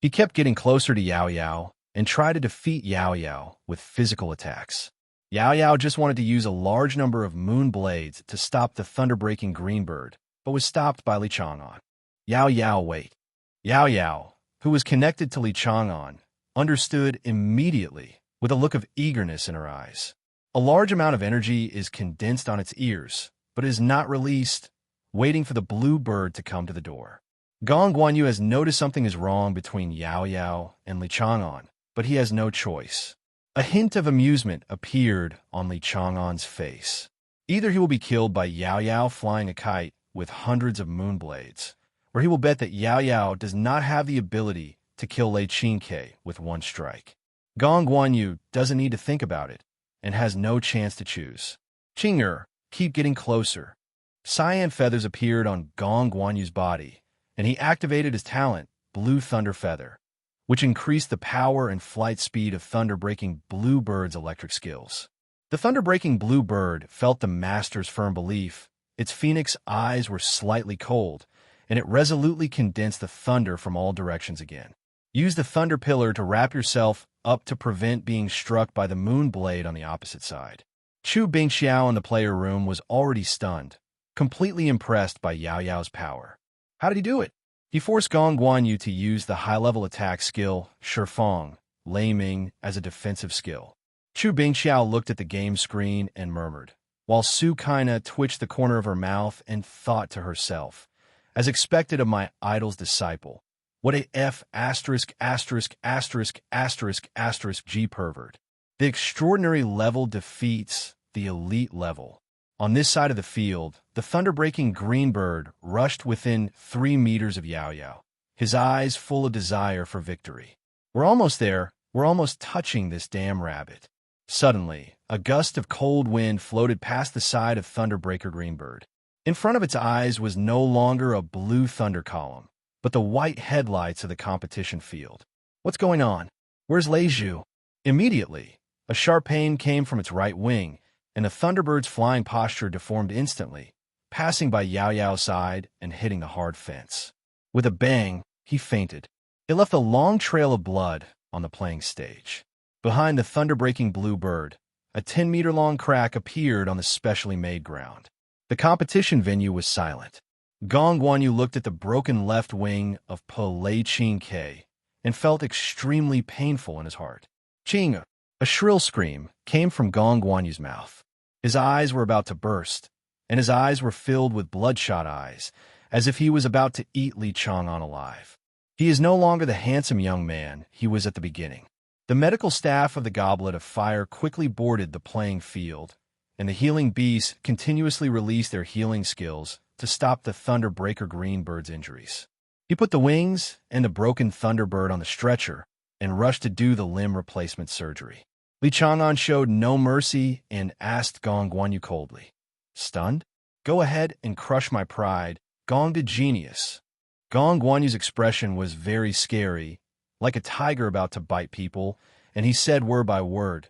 He kept getting closer to Yao Yao and tried to defeat Yao Yao with physical attacks. Yao Yao just wanted to use a large number of moon blades to stop the thunder-breaking green bird, but was stopped by Li Chang'an. Yao Yao, wait. Yao Yao, who was connected to Li Chang'an, understood immediately with a look of eagerness in her eyes. A large amount of energy is condensed on its ears, but is not released, waiting for the blue bird to come to the door. Gong Guanyu has noticed something is wrong between Yao Yao and Li Chang'an, but he has no choice. A hint of amusement appeared on Li Chang'an's face. Either he will be killed by Yao Yao flying a kite with hundreds of moon blades, or he will bet that Yao Yao does not have the ability to kill Lei Qingke with one strike. Gong Guanyu doesn't need to think about it, and has no chance to choose. Qing'er, keep getting closer. Cyan feathers appeared on Gong Guanyu's body, and he activated his talent, Blue Thunder Feather, which increased the power and flight speed of thunder-breaking bluebird's electric skills. The thunder-breaking bluebird felt the master's firm belief. Its phoenix eyes were slightly cold, and it resolutely condensed the thunder from all directions again. Use the thunder pillar to wrap yourself up to prevent being struck by the moon blade on the opposite side. Chu Bingxiao in the player room was already stunned, completely impressed by Yao Yao's power. How did he do it? He forced Gong Guanyu to use the high-level attack skill, Shifeng, Lei Ming, as a defensive skill. Chu Bingxiao looked at the game screen and murmured, while Su Kaina twitched the corner of her mouth and thought to herself, as expected of my idol's disciple, what a F************* G pervert. The extraordinary level defeats the elite level. On this side of the field, the thunder-breaking green bird rushed within 3 meters of Yao Yao, his eyes full of desire for victory. We're almost there. We're almost touching this damn rabbit. Suddenly, a gust of cold wind floated past the side of Thunderbreaker Greenbird. In front of its eyes was no longer a blue thunder column, but the white headlights of the competition field. What's going on? Where's Leiju? Immediately, a sharp pain came from its right wing, and the Thunderbird's flying posture deformed instantly, passing by Yao Yao's side and hitting the hard fence. With a bang, he fainted. It left a long trail of blood on the playing stage. Behind the thunder-breaking blue bird, a 10-meter-long crack appeared on the specially made ground. The competition venue was silent. Gong Guanyu looked at the broken left wing of Po Lei Ching Ke and felt extremely painful in his heart. Ching! A shrill scream came from Gong Guanyu's mouth. His eyes were about to burst, and his eyes were filled with bloodshot eyes, as if he was about to eat Li Chang'an alive. He is no longer the handsome young man he was at the beginning. The medical staff of the Goblet of Fire quickly boarded the playing field, and the healing beasts continuously released their healing skills to stop the Thunderbreaker Greenbird's injuries. He put the wings and the broken Thunderbird on the stretcher and rushed to do the limb replacement surgery. Li Chang'an showed no mercy and asked Gong Guanyu coldly, "Stunned? Go ahead and crush my pride, Gong the genius." Gong Guanyu's expression was very scary, like a tiger about to bite people, and he said word by word,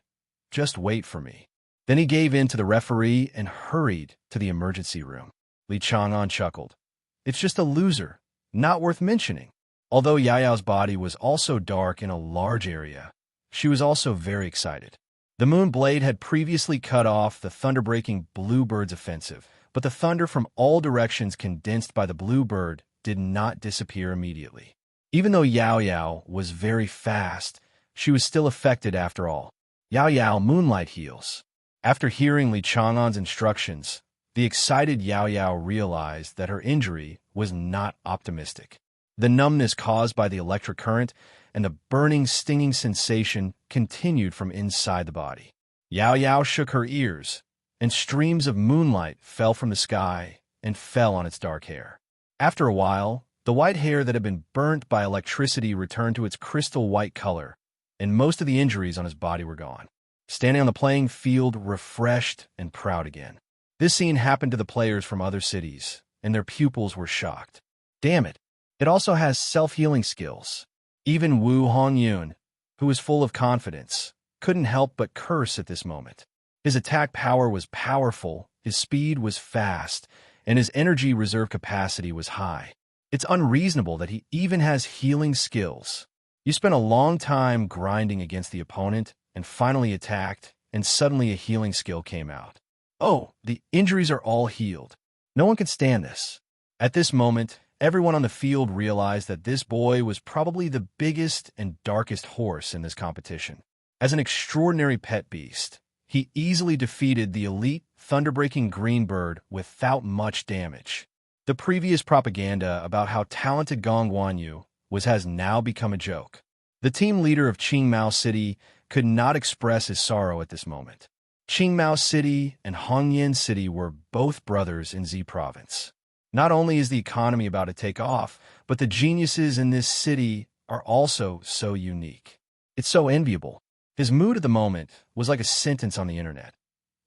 "Just wait for me." Then he gave in to the referee and hurried to the emergency room. Li Chang'an chuckled. "It's just a loser, not worth mentioning." Although Yao Yao's body was also dark in a large area, she was also very excited. The Moon Blade had previously cut off the thunder-breaking Bluebird's offensive, but the thunder from all directions condensed by the Bluebird did not disappear immediately. Even though Yao Yao was very fast, she was still affected after all. Yao Yao moonlight heals. After hearing Li Chang'an's instructions, the excited Yao Yao realized that her injury was not optimistic. The numbness caused by the electric current and the burning, stinging sensation continued from inside the body. Yao Yao shook her ears, and streams of moonlight fell from the sky and fell on its dark hair. After a while, the white hair that had been burnt by electricity returned to its crystal white color, and most of the injuries on his body were gone. Standing on the playing field, refreshed and proud again. This scene happened to the players from other cities, and their pupils were shocked. Damn it, it also has self-healing skills. Even Wu Hongyun, who was full of confidence, couldn't help but curse at this moment. His attack power was powerful, his speed was fast, and his energy reserve capacity was high. It's unreasonable that he even has healing skills. You spent a long time grinding against the opponent and finally attacked, and suddenly a healing skill came out. Oh, the injuries are all healed. No one can stand this. At this moment, everyone on the field realized that this boy was probably the biggest and darkest horse in this competition. As an extraordinary pet beast, he easily defeated the elite thunder-breaking Greenbird without much damage. The previous propaganda about how talented Gong Guanyu has now become a joke. The team leader of Qingmao City could not express his sorrow at this moment. Qingmao City and Hongyan City were both brothers in Z Province. Not only is the economy about to take off, but the geniuses in this city are also so unique. It's so enviable. His mood at the moment was like a sentence on the internet.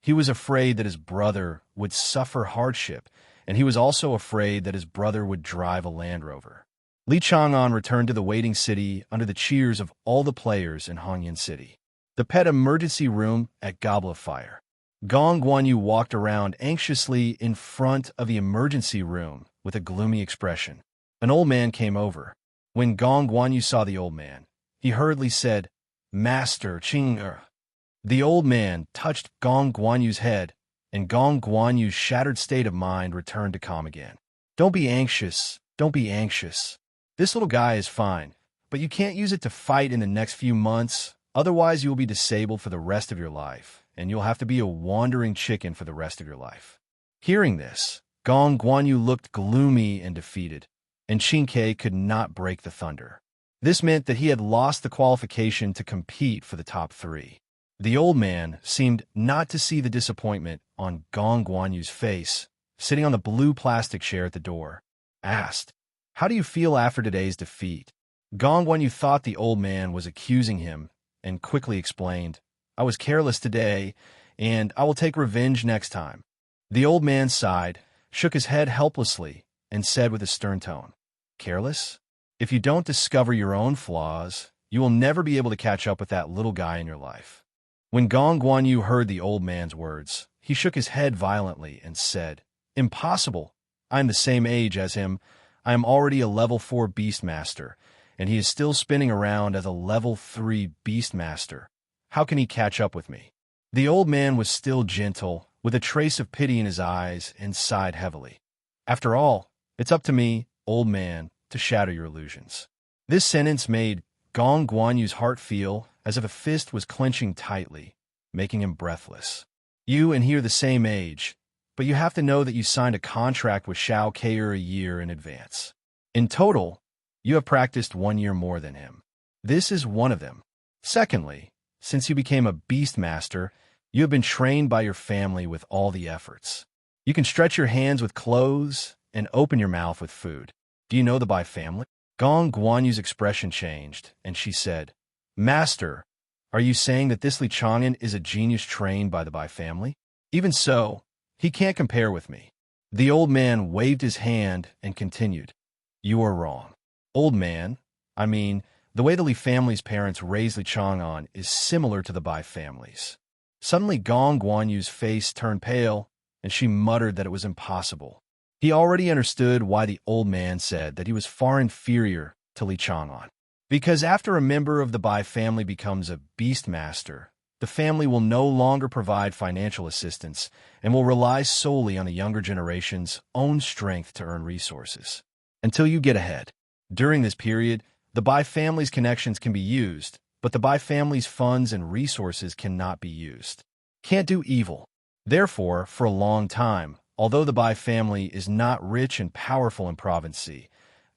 He was afraid that his brother would suffer hardship, and he was also afraid that his brother would drive a Land Rover. Li Chang'an returned to the waiting city under the cheers of all the players in Hongyan City. The pet emergency room at Goblet of Fire. Gong Guanyu walked around anxiously in front of the emergency room with a gloomy expression. An old man came over. When Gong Guanyu saw the old man, he hurriedly said, "Master Qing'er." The old man touched Gong Guanyu's head, and Gong Guanyu's shattered state of mind returned to calm again. "Don't be anxious. Don't be anxious. This little guy is fine, but you can't use it to fight in the next few months. Otherwise, you will be disabled for the rest of your life, and you'll have to be a wandering chicken for the rest of your life." Hearing this, Gong Guanyu looked gloomy and defeated, and Qing Ke could not break the thunder. This meant that he had lost the qualification to compete for the top 3. The old man seemed not to see the disappointment on Gong Guanyu's face, sitting on the blue plastic chair at the door. Asked, "How do you feel after today's defeat?" Gong Guanyu thought the old man was accusing him and quickly explained, "I was careless today, and I will take revenge next time." The old man sighed, shook his head helplessly, and said with a stern tone, "Careless? If you don't discover your own flaws, you will never be able to catch up with that little guy in your life." When Gong Guanyu heard the old man's words, he shook his head violently and said, "Impossible! I am the same age as him. I am already a level 4 Beastmaster, and he is still spinning around as a level 3 Beastmaster. How can he catch up with me?" The old man was still gentle, with a trace of pity in his eyes, and sighed heavily. "After all, it's up to me, old man, to shatter your illusions." This sentence made Gong Guanyu's heart feel as if a fist was clenching tightly, making him breathless. "You and he are the same age, but you have to know that you signed a contract with Shao Kair a year in advance. In total, you have practiced 1 year more than him. This is one of them. Secondly, since you became a Beastmaster, you have been trained by your family with all the efforts. You can stretch your hands with clothes and open your mouth with food. Do you know the Bai family?" Gong Guanyu's expression changed, and she said, "Master, are you saying that this Li Chang'an is a genius trained by the Bai family? Even so, he can't compare with me." The old man waved his hand and continued, "You are wrong. Old man, I mean, the way the Li family's parents raised Li Chang'an is similar to the Bai family's." Suddenly Gong Guanyu's face turned pale, and she muttered that it was impossible. He already understood why the old man said that he was far inferior to Li Chang'an. Because after a member of the Bai family becomes a Beastmaster, the family will no longer provide financial assistance and will rely solely on the younger generation's own strength to earn resources. Until you get ahead. During this period, the Bai family's connections can be used, but the Bai family's funds and resources cannot be used. Can't do evil. Therefore, for a long time, although the Bai family is not rich and powerful in Province C,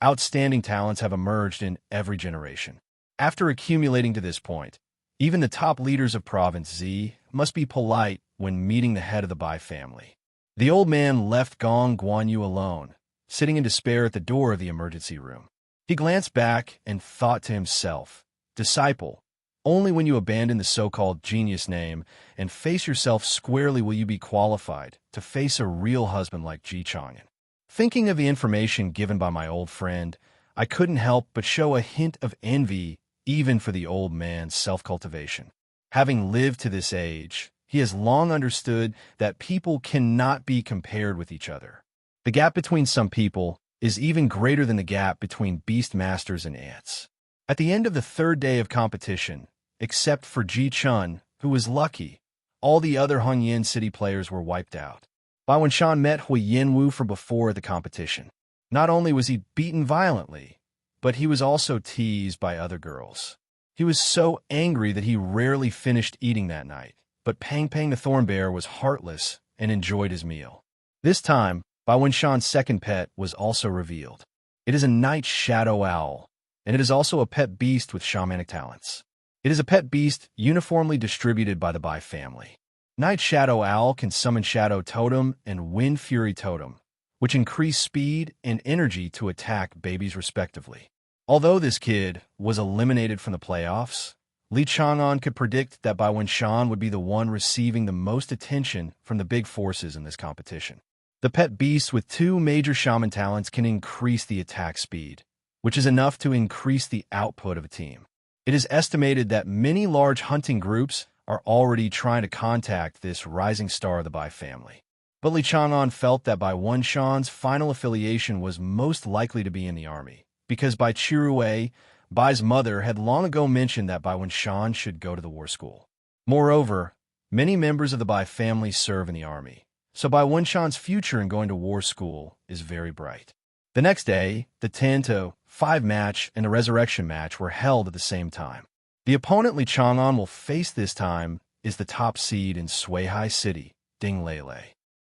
outstanding talents have emerged in every generation. After accumulating to this point, even the top leaders of Province Z must be polite when meeting the head of the Bai family. The old man left Gong Guanyu alone, sitting in despair at the door of the emergency room. He glanced back and thought to himself, "Disciple, only when you abandon the so-called genius name and face yourself squarely will you be qualified to face a real husband like Ji Chang'an." Thinking of the information given by my old friend, I couldn't help but show a hint of envy even for the old man's self-cultivation. Having lived to this age, he has long understood that people cannot be compared with each other. The gap between some people is even greater than the gap between Beastmasters and ants. At the end of the 3rd day of competition, except for Ji Chun, who was lucky, all the other Hongyan City players were wiped out. Bai Wenshan met Hui Yinwu from before at the competition. Not only was he beaten violently, but he was also teased by other girls. He was so angry that he rarely finished eating that night, but Pang Pang the Thorn Bear was heartless and enjoyed his meal. This time, Bai Wenshan's second pet was also revealed. It is a night shadow owl, and it is also a pet beast with shamanic talents. It is a pet beast uniformly distributed by the Bai family. Night Shadow Owl can summon Shadow Totem and Wind Fury Totem, which increase speed and energy to attack babies respectively. Although this kid was eliminated from the playoffs, Li Chang'an could predict that Bai Wenshan would be the one receiving the most attention from the big forces in this competition. The pet beast with 2 major shaman talents can increase the attack speed, which is enough to increase the output of a team. It is estimated that many large hunting groups are already trying to contact this rising star of the Bai family. But Li Chang'an felt that Bai Wenshan's final affiliation was most likely to be in the army, because Bai Chirue, Bai's mother, had long ago mentioned that Bai Wenshan should go to the war school. Moreover, many members of the Bai family serve in the army, so Bai Wenshan's future in going to war school is very bright. The next day, the 10-5 match and the resurrection match were held at the same time. The opponent Li Chang'an will face this time is the top seed in Suihai City, Ding Lele.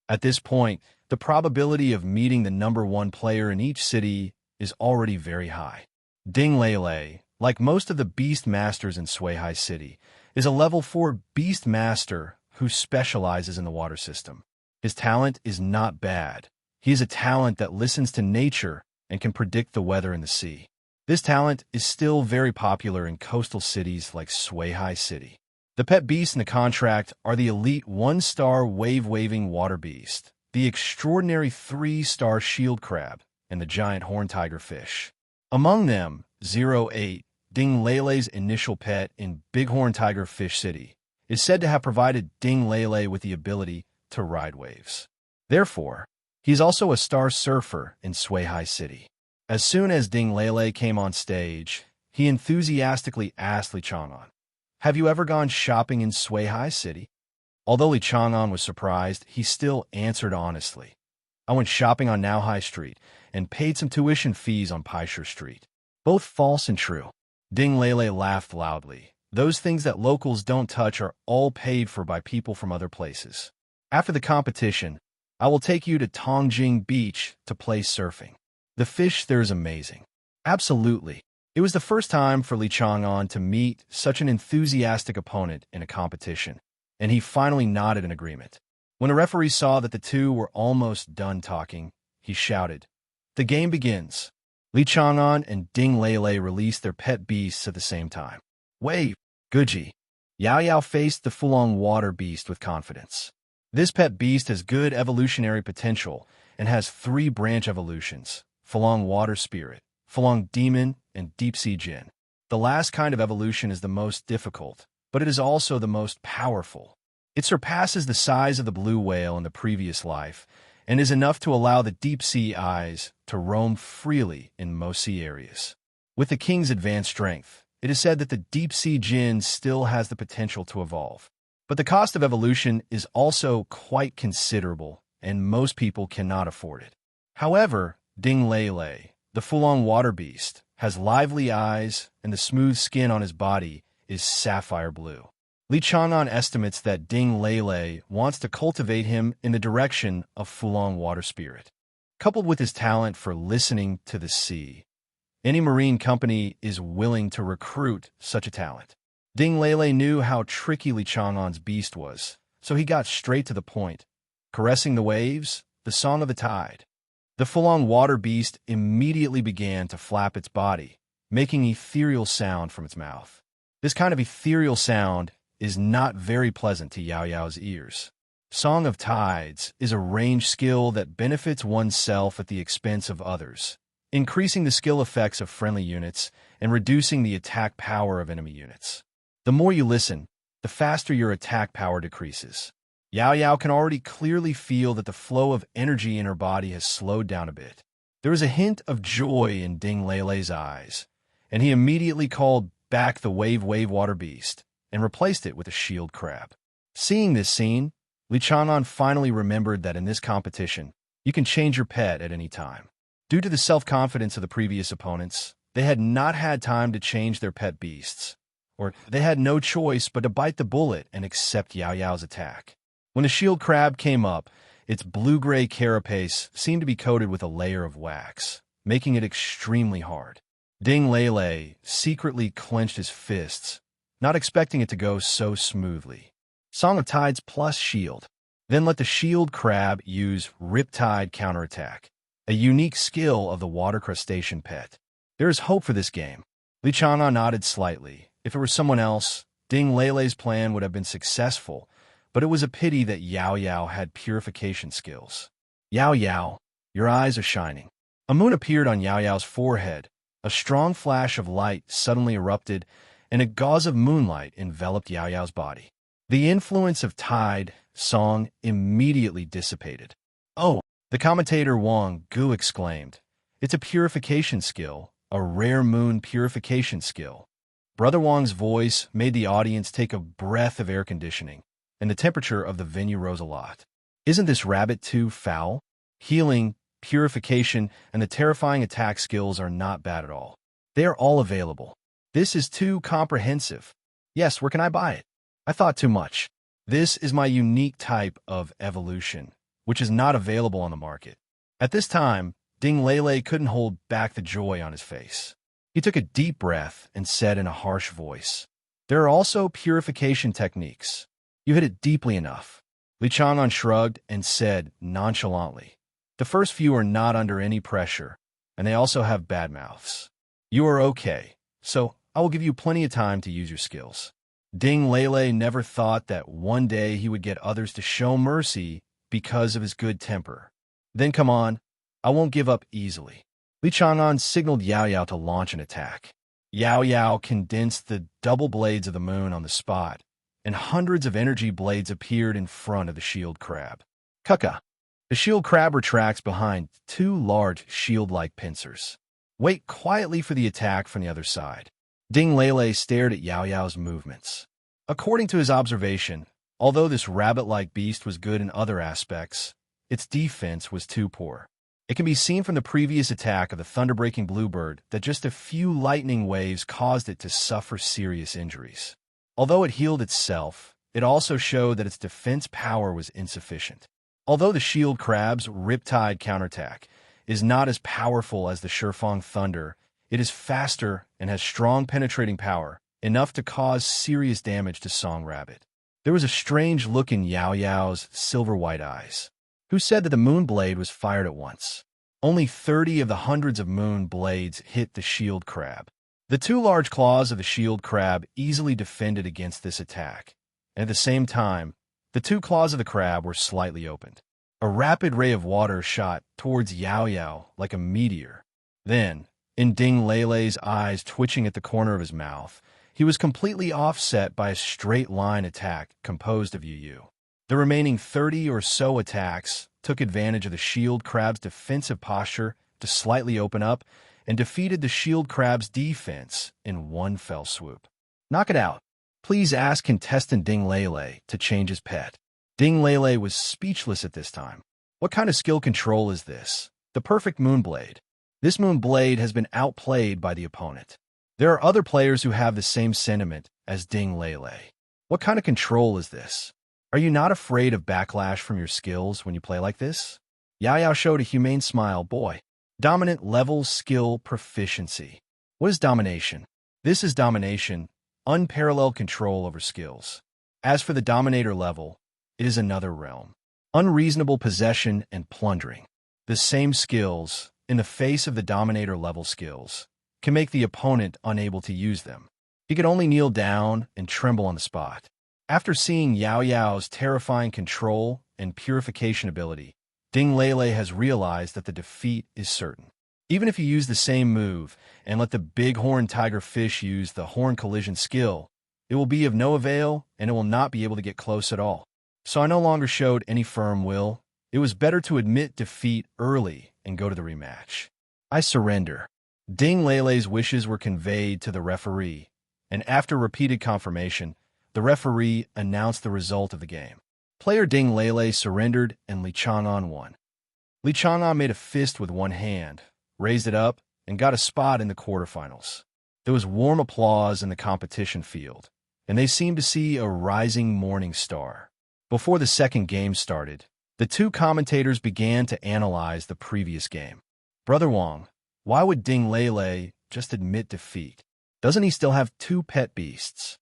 At this point, the probability of meeting the number 1 player in each city is already very high. Ding Lele, like most of the beast masters in Suihai City, is a level 4 beast master who specializes in the water system. His talent is not bad. He is a talent that listens to nature and can predict the weather in the sea. This talent is still very popular in coastal cities like Suihai City. The pet beasts in the contract are the elite 1-star wave-waving water beast, the extraordinary 3-star shield crab, and the giant horn tiger fish. Among them, 08, Ding Lele's initial pet in Bighorn Tiger Fish City, is said to have provided Ding Lele with the ability to ride waves. Therefore, he is also a star surfer in Suihai City. As soon as Ding Lele came on stage, he enthusiastically asked Li Chang'an, "Have you ever gone shopping in Suihai City?" Although Li Chang'an was surprised, he still answered honestly, "I went shopping on Naohai Street and paid some tuition fees on Paisher Street." Both false and true. Ding Lele laughed loudly. Those things that locals don't touch are all paid for by people from other places. After the competition, I will take you to Tongjing Beach to play surfing. The fish there is amazing. Absolutely. It was the first time for Li Chang'an to meet such an enthusiastic opponent in a competition, and he finally nodded in agreement. When the referee saw that the two were almost done talking, he shouted, "The game begins." Li Chang'an and Ding Lele released their pet beasts at the same time. Wave, Guji. Yao Yao faced the Fulong water beast with confidence. This pet beast has good evolutionary potential and has 3 branch evolutions: Fulong water spirit, Fulong demon, and deep sea jin. The last kind of evolution is the most difficult, but it is also the most powerful. It surpasses the size of the blue whale in the previous life and is enough to allow the deep-sea eyes to roam freely in most sea areas. With the king's advanced strength, it is said that the deep-sea jinn still has the potential to evolve. But the cost of evolution is also quite considerable, and most people cannot afford it. However, Ding Lele, the Fulong water beast, has lively eyes, and the smooth skin on his body is sapphire blue. Li Chang'an estimates that Ding Lele wants to cultivate him in the direction of Fulong water spirit. Coupled with his talent for listening to the sea, any marine company is willing to recruit such a talent. Ding Lele knew how tricky Li Chang'an's beast was, so he got straight to the point, caressing the waves, the song of the tide. The Fulong water beast immediately began to flap its body, making ethereal sound from its mouth. This kind of ethereal sound is not very pleasant to Yao Yao's ears. Song of Tides is a range skill that benefits oneself at the expense of others, increasing the skill effects of friendly units and reducing the attack power of enemy units. The more you listen, the faster your attack power decreases. Yao Yao can already clearly feel that the flow of energy in her body has slowed down a bit. There is a hint of joy in Ding Lele's eyes, and he immediately called back the Wave water beast and replaced it with a shield crab. Seeing this scene, Li Chang'an finally remembered that in this competition, you can change your pet at any time. Due to the self-confidence of the previous opponents, they had not had time to change their pet beasts, or they had no choice but to bite the bullet and accept Yao Yao's attack. When the shield crab came up, its blue-gray carapace seemed to be coated with a layer of wax, making it extremely hard. Ding Lele secretly clenched his fists, not expecting it to go so smoothly. Song of Tides plus shield. Then let the shield crab use Riptide counterattack, a unique skill of the water crustacean pet. There is hope for this game. Li Chang'an nodded slightly. If it were someone else, Ding Lele's plan would have been successful, but it was a pity that Yao Yao had purification skills. Yao Yao, your eyes are shining. A moon appeared on Yao Yao's forehead. A strong flash of light suddenly erupted, and a gauze of moonlight enveloped Yao Yao's body. The influence of tide, song, immediately dissipated. Oh, the commentator Wang Gu exclaimed. It's a purification skill, a rare moon purification skill. Brother Wang's voice made the audience take a breath of air conditioning, and the temperature of the venue rose a lot. Isn't this rabbit too foul? Healing, purification, and the terrifying attack skills are not bad at all. They are all available. This is too comprehensive. Yes, where can I buy it? I thought too much. This is my unique type of evolution, which is not available on the market. At this time, Ding Lele couldn't hold back the joy on his face. He took a deep breath and said in a harsh voice, There are also purification techniques. You hit it deeply enough. Li Chang'an shrugged and said nonchalantly, "The first few are not under any pressure, and they also have bad mouths. You are okay, so I will give you plenty of time to use your skills." Ding Lele never thought that one day he would get others to show mercy because of his good temper. "Then come on, I won't give up easily." Li Chang'an signaled Yao Yao to launch an attack. Yao Yao condensed the double blades of the moon on the spot, and hundreds of energy blades appeared in front of the shield crab. Kuka. The shield crab retracts behind two large shield-like pincers. Wait quietly for the attack from the other side. Ding Lele stared at Yao Yao's movements. According to his observation, although this rabbit-like beast was good in other aspects, its defense was too poor. It can be seen from the previous attack of the thunder-breaking bluebird that just a few lightning waves caused it to suffer serious injuries. Although it healed itself, it also showed that its defense power was insufficient. Although the shield crab's Riptide counterattack is not as powerful as the Shifang Thunder, it is faster and has strong penetrating power, enough to cause serious damage to Song Rabbit. There was a strange look in Yao Yao's silver-white eyes. Who said that the moon blade was fired at once? Only 30 of the hundreds of moon blades hit the shield crab. The two large claws of the shield crab easily defended against this attack, and at the same time, the two claws of the crab were slightly opened. A rapid ray of water shot towards Yao Yao like a meteor. Then, in Ding Lele's eyes twitching at the corner of his mouth, he was completely offset by a straight-line attack composed of Yu. The remaining 30 or so attacks took advantage of the shield crab's defensive posture to slightly open up and defeated the shield crab's defense in one fell swoop. "Knock it out. Please ask contestant Ding Lele to change his pet." Ding Lele was speechless at this time. What kind of skill control is this? The perfect Moonblade. This Moonblade has been outplayed by the opponent. There are other players who have the same sentiment as Ding Lele. What kind of control is this? Are you not afraid of backlash from your skills when you play like this? Yao Yao showed a humane smile. "Boy. Dominant level skill proficiency." What is domination? This is domination, unparalleled control over skills. As for the dominator level, it is another realm. Unreasonable possession and plundering. The same skills, in the face of the dominator level skills, can make the opponent unable to use them. He could only kneel down and tremble on the spot. After seeing Yao Yao's terrifying control and purification ability, Ding Lele has realized that the defeat is certain. Even if you use the same move and let the bighorn tiger fish use the horn collision skill, it will be of no avail and it will not be able to get close at all. So I no longer showed any firm will. It was better to admit defeat early and go to the rematch. I surrender. Ding Lele's wishes were conveyed to the referee, and after repeated confirmation, the referee announced the result of the game. Player Ding Lele surrendered and Li Chang'an won. Li Chang'an made a fist with one hand, raised it up, and got a spot in the quarterfinals. There was warm applause in the competition field, and they seemed to see a rising morning star. Before the second game started, the two commentators began to analyze the previous game. "Brother Wang, why would Ding Lele just admit defeat? Doesn't he still have two pet beasts?"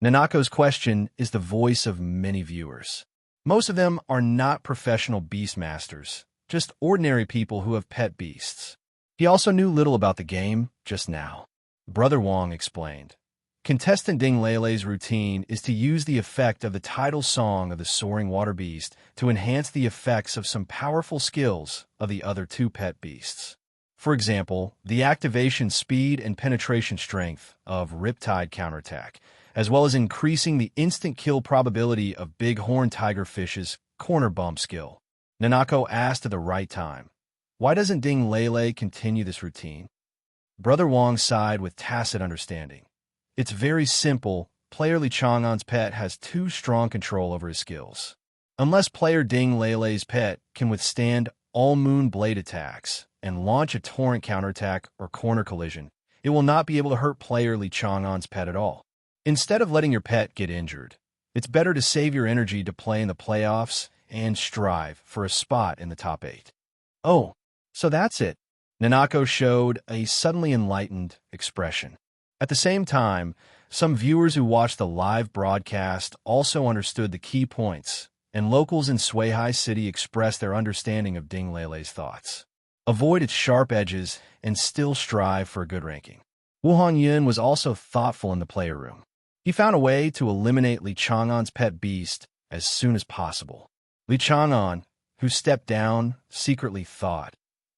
Nanako's question is the voice of many viewers. Most of them are not professional beastmasters, just ordinary people who have pet beasts. He also knew little about the game just now. Brother Wang explained. Contestant Ding Lele's routine is to use the effect of the title song of the Soaring Water Beast to enhance the effects of some powerful skills of the other two pet beasts. For example, the activation speed and penetration strength of Riptide counterattack, as well as increasing the instant kill probability of bighorn tigerfish's corner bump skill. Nanako asked at the right time, "Why doesn't Ding Lele continue this routine?" Brother Wang sighed with tacit understanding. It's very simple. Player Li Chang'an's pet has too strong control over his skills. Unless player Ding Lele's pet can withstand all moon blade attacks and launch a torrent counterattack or corner collision, it will not be able to hurt player Li Chang'an's pet at all. Instead of letting your pet get injured, it's better to save your energy to play in the playoffs and strive for a spot in the top 8. "Oh, so that's it." Nanako showed a suddenly enlightened expression. At the same time, Some viewers who watched the live broadcast also understood the key points, and locals in Suihai City expressed their understanding of Ding Lele's thoughts. Avoid its sharp edges and still strive for a good ranking. Wu Hanyun was also thoughtful in the player room. He found a way to eliminate Li Chang'an's pet beast as soon as possible. Li Chang'an, who stepped down, secretly thought,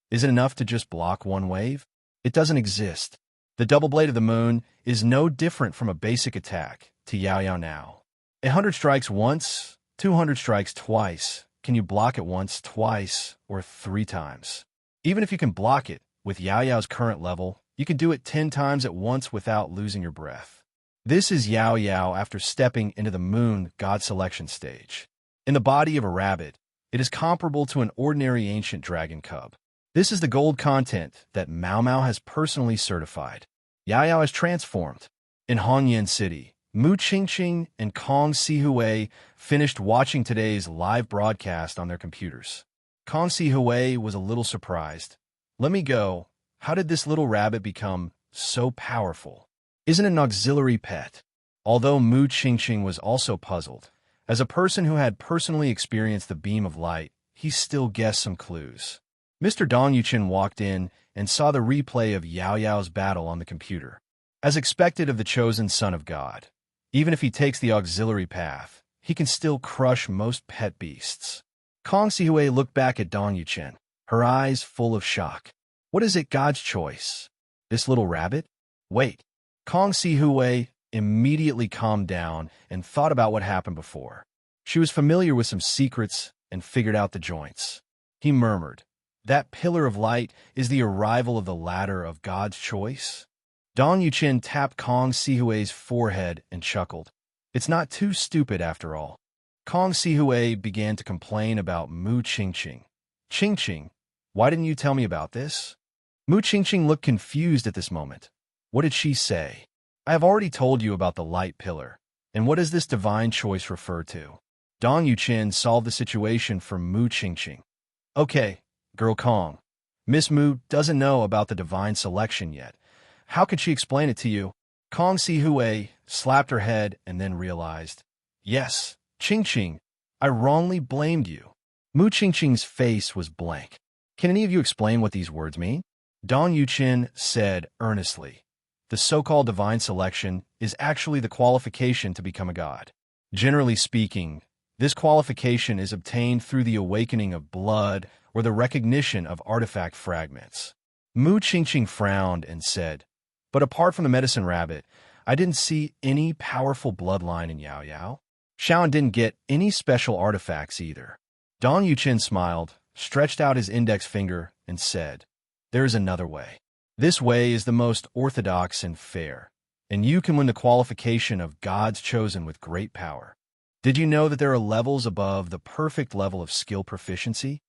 is it enough to just block one wave? It doesn't exist. The double blade of the moon is no different from a basic attack to Yao Yao now. 100 strikes once, 200 strikes twice. Can you block it once, twice, or 3 times? Even if you can block it, with Yao Yao's current level, you can do it 10 times at once without losing your breath. This is Yao Yao after stepping into the moon god selection stage. In the body of a rabbit, it is comparable to an ordinary ancient dragon cub. This is the gold content that Mao Mao has personally certified. Yao Yao has transformed. In Hongyan City, Mu Qingqing and Kong Sihui finished watching today's live broadcast on their computers. Kong Sihui was a little surprised. Let me go. How did this little rabbit become so powerful? Isn't it an auxiliary pet? Although Mu Qingqing was also puzzled. As a person who had personally experienced the beam of light, he still guessed some clues. Mr. Dong Yuchen walked in and saw the replay of Yao Yao's battle on the computer. As expected of the chosen son of God, even if he takes the auxiliary path, he can still crush most pet beasts. Kong Sihui looked back at Dong Yuchen, her eyes full of shock. What is it, God's choice? This little rabbit? Wait. Kong Sihui immediately calmed down and thought about what happened before. She was familiar with some secrets and figured out the joints. He murmured, that pillar of light is the arrival of the ladder of God's choice? Dong Yuchen tapped Kong Sihui's forehead and chuckled. It's not too stupid after all. Kong Sihui began to complain about Mu Qingqing. Qingqing, why didn't you tell me about this? Mu Qingqing looked confused at this moment. What did she say? I have already told you about the light pillar. And what does this divine choice refer to? Dong Yuchen solved the situation for Mu Qingqing. Okay, girl Kong. Miss Mu doesn't know about the divine selection yet. How can she explain it to you? Kong Sihui slapped her head and then realized, yes, Qingqing, I wrongly blamed you. Mu Qingqing's face was blank. Can any of you explain what these words mean? Dong Yuchen said earnestly, the so-called divine selection is actually the qualification to become a god. Generally speaking, this qualification is obtained through the awakening of blood or the recognition of artifact fragments. Mu Qingqing frowned and said, but apart from the medicine rabbit, I didn't see any powerful bloodline in Yao Yao. Shaon didn't get any special artifacts either. Dong Yuchen smiled, stretched out his index finger, and said, there is another way. This way is the most orthodox and fair, and you can win the qualification of God's chosen with great power. Did you know that there are levels above the perfect level of skill proficiency?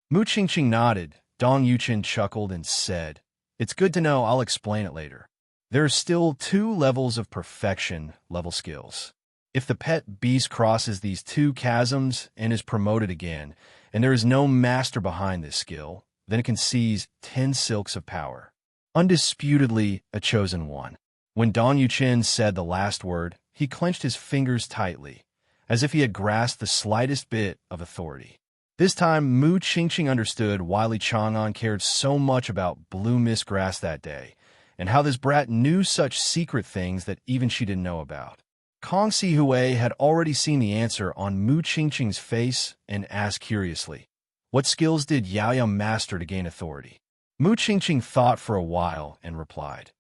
Mu Qingqing nodded. Dong Yuchen chuckled and said, it's good to know, I'll explain it later. There are still 2 levels of perfection level skills. If the pet beast crosses these 2 chasms and is promoted again, and there is no master behind this skill, then it can seize 10 silks of power. Undisputedly a chosen one. When Dong Yuchen said the last word, he clenched his fingers tightly, as if he had grasped the slightest bit of authority. This time, Mu Qingqing understood why Li Chang'an cared so much about blue mist grass that day, and how this brat knew such secret things that even she didn't know about. Kong Sihui had already seen the answer on Mu Qingqing's face and asked curiously, what skills did Yao Yao master to gain authority? Mu Qingqing thought for a while and replied,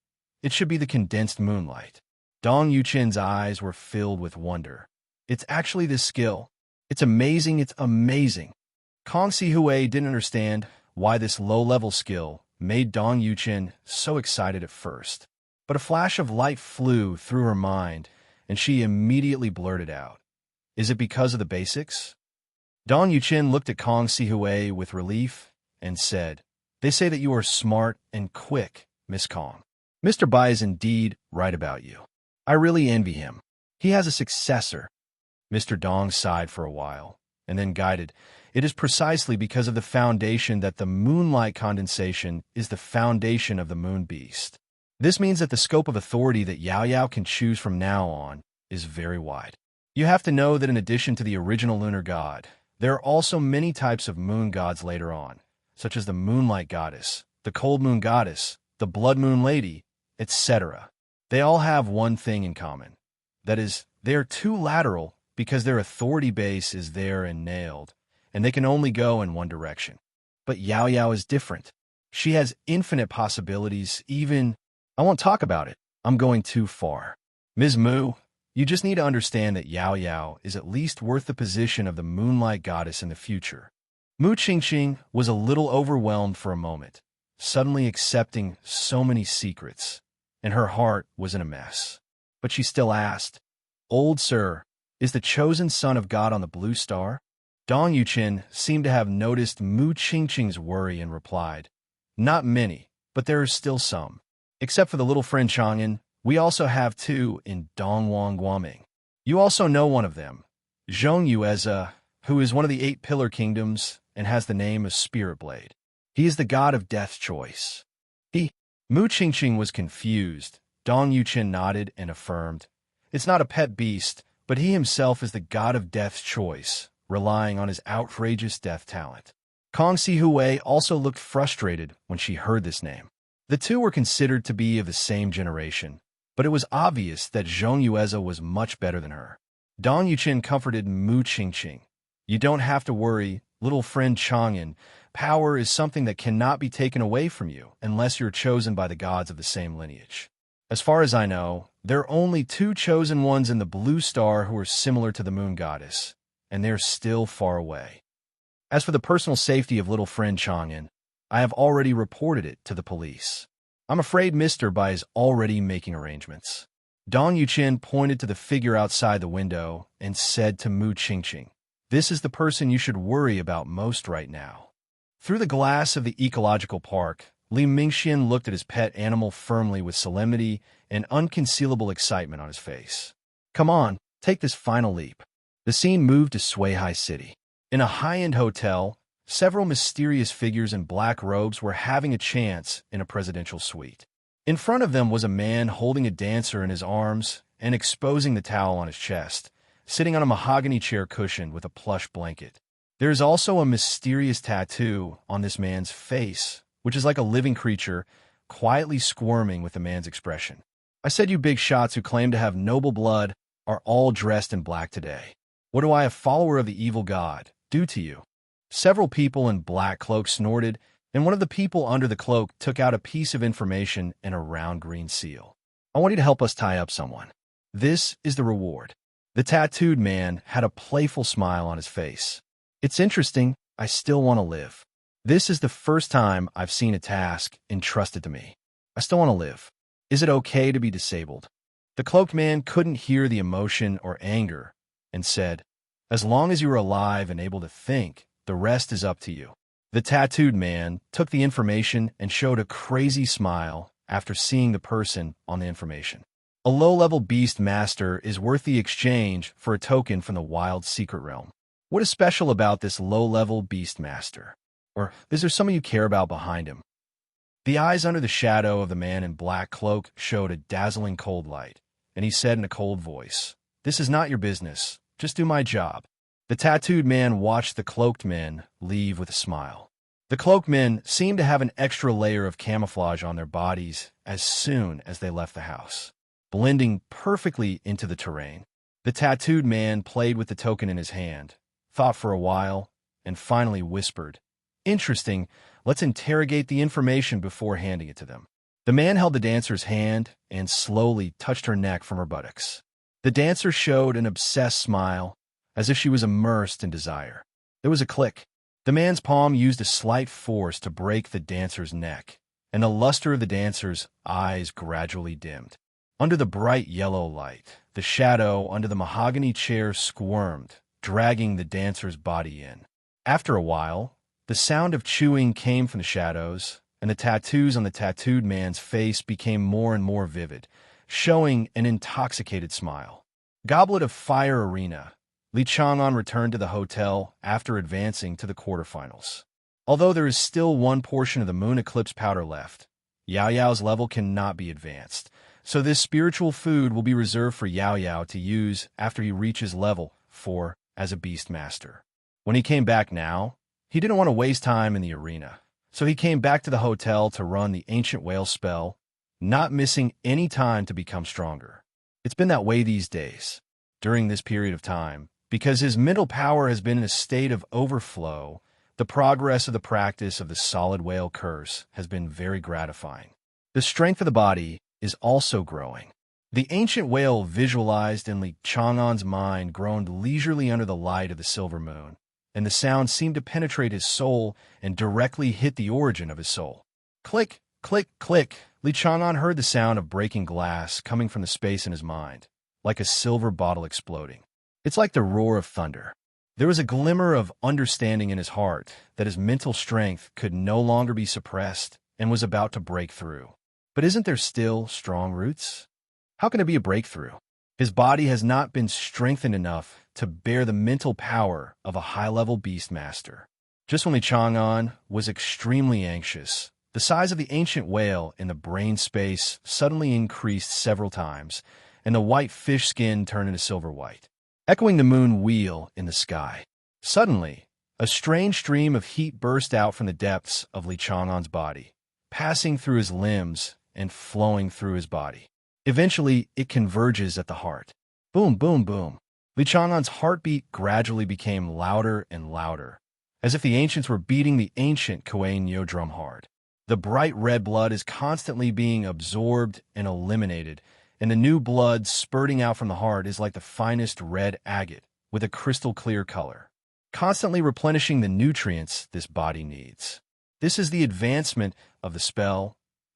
it should be the condensed moonlight. Dong Yuchen's eyes were filled with wonder. It's actually this skill. It's amazing, it's amazing. Kong Sihui didn't understand why this low-level skill made Dong Yuchen so excited at first. But a flash of light flew through her mind, and she immediately blurted out, is it because of the basics? Dong Yuchen looked at Kong Sihui with relief and said, they say that you are smart and quick, Miss Kong. Mr. Bai is indeed right about you. I really envy him. He has a successor. Mr. Dong sighed for a while, and then guided, it is precisely because of the foundation that the moonlight condensation is the foundation of the moon beast. This means that the scope of authority that Yao Yao can choose from now on is very wide. You have to know that in addition to the original lunar god, there are also many types of moon gods later on, such as the moonlight goddess, the cold moon goddess, the blood moon lady, etc. They all have one thing in common. That is, they are too lateral because their authority base is there and nailed, and they can only go in one direction. But Yao Yao is different. She has infinite possibilities, even... I won't talk about it. I'm going too far. Ms. Mu, you just need to understand that Yao Yao is at least worth the position of the moonlight goddess in the future. Mu Qingqing was a little overwhelmed for a moment, suddenly accepting so many secrets, and her heart was in a mess. But she still asked, "Old sir, is the chosen son of God on the blue star?" Dong Yuqin seemed to have noticed Mu Qingqing's worry and replied, "Not many, but there are still some. Except for the little friend Chang'an, we also have two in Dongwang Guoming. You also know one of them, Zhong Yueza, who is one of the 8 pillar kingdoms and has the name of Spirit Blade. He is the god of death's choice." Mu Qingqing was confused. Dong Yuqin nodded and affirmed, "It's not a pet beast, but he himself is the god of death's choice, relying on his outrageous death talent." Kong Sihui also looked frustrated when she heard this name. The two were considered to be of the same generation, but it was obvious that Zhong Yueza was much better than her. Dong Yuqin comforted Mu Qingqing. "You don't have to worry, little friend Chang'an. Power is something that cannot be taken away from you unless you're chosen by the gods of the same lineage. As far as I know, there are only 2 chosen ones in the blue star who are similar to the moon goddess, and they're still far away. As for the personal safety of little friend Chang'an, I have already reported it to the police. I'm afraid Mr. Bai is already making arrangements." Dong Yuqin pointed to the figure outside the window and said to Mu Qingqing, "This is the person you should worry about most right now." Through the glass of the ecological park, Li Mingxian looked at his pet animal firmly with solemnity and unconcealable excitement on his face. "Come on, take this final leap." The scene moved to Suihai City. In a high-end hotel, several mysterious figures in black robes were having a chance in a presidential suite. In front of them was a man holding a dancer in his arms and exposing the towel on his chest, sitting on a mahogany chair cushioned with a plush blanket. There is also a mysterious tattoo on this man's face, which is like a living creature, quietly squirming with the man's expression. I said you big shots who claim to have noble blood are all dressed in black today. What do I, a follower of the evil god, do to you? Several people in black cloaks snorted, and one of the people under the cloak took out a piece of information and a round green seal. "I want you to help us tie up someone. This is the reward." The tattooed man had a playful smile on his face. "It's interesting, I still want to live. This is the first time I've seen a task entrusted to me. I still want to live. Is it okay to be disabled?" The cloaked man couldn't hear the emotion or anger and said, "As long as you are alive and able to think, the rest is up to you." The tattooed man took the information and showed a crazy smile after seeing the person on the information. A low-level beast master is worth the exchange for a token from the wild secret realm. What is special about this low-level beast master? Or is there someone you care about behind him? The eyes under the shadow of the man in black cloak showed a dazzling cold light, and he said in a cold voice, "This is not your business. Just do my job." The tattooed man watched the cloaked men leave with a smile. The cloaked men seemed to have an extra layer of camouflage on their bodies as soon as they left the house, blending perfectly into the terrain. The tattooed man played with the token in his hand, thought for a while, and finally whispered, "Interesting, let's interrogate the information before handing it to them." The man held the dancer's hand and slowly touched her neck from her buttocks. The dancer showed an obsessed smile, as if she was immersed in desire. There was a click. The man's palm used a slight force to break the dancer's neck, and the luster of the dancer's eyes gradually dimmed. Under the bright yellow light, the shadow under the mahogany chair squirmed, dragging the dancer's body in. After a while, the sound of chewing came from the shadows, and the tattoos on the tattooed man's face became more and more vivid, showing an intoxicated smile. Goblet of Fire Arena. Li Chang'an returned to the hotel after advancing to the quarterfinals. Although there is still one portion of the moon eclipse powder left, Yao Yao's level cannot be advanced, so this spiritual food will be reserved for Yao Yao to use after he reaches level 4 as a beast master. When he came back now, he didn't want to waste time in the arena, so he came back to the hotel to run the Ancient Whale spell, not missing any time to become stronger. It's been that way these days, during this period of time, because his mental power has been in a state of overflow. The progress of the practice of the solid whale curse has been very gratifying. The strength of the body is also growing. The ancient whale visualized in Li Chang'an's mind groaned leisurely under the light of the silver moon, and the sound seemed to penetrate his soul and directly hit the origin of his soul. Click, click, click. Li Chang'an heard the sound of breaking glass coming from the space in his mind, like a silver bottle exploding. It's like the roar of thunder. There was a glimmer of understanding in his heart that his mental strength could no longer be suppressed and was about to break through. But isn't there still strong roots? How can it be a breakthrough? His body has not been strengthened enough to bear the mental power of a high-level beast master. Just when Li Chang'an was extremely anxious, the size of the ancient whale in the brain space suddenly increased several times, and the white fish skin turned into silver white, echoing the moon wheel in the sky. Suddenly, a strange stream of heat burst out from the depths of Li Chang'an's body, passing through his limbs and flowing through his body. Eventually, it converges at the heart. Boom, boom, boom. Li Chang'an's heartbeat gradually became louder and louder, as if the ancients were beating the ancient Kuei Nyo drum hard. The bright red blood is constantly being absorbed and eliminated, and the new blood spurting out from the heart is like the finest red agate with a crystal clear color, constantly replenishing the nutrients this body needs. This is the advancement of the spell,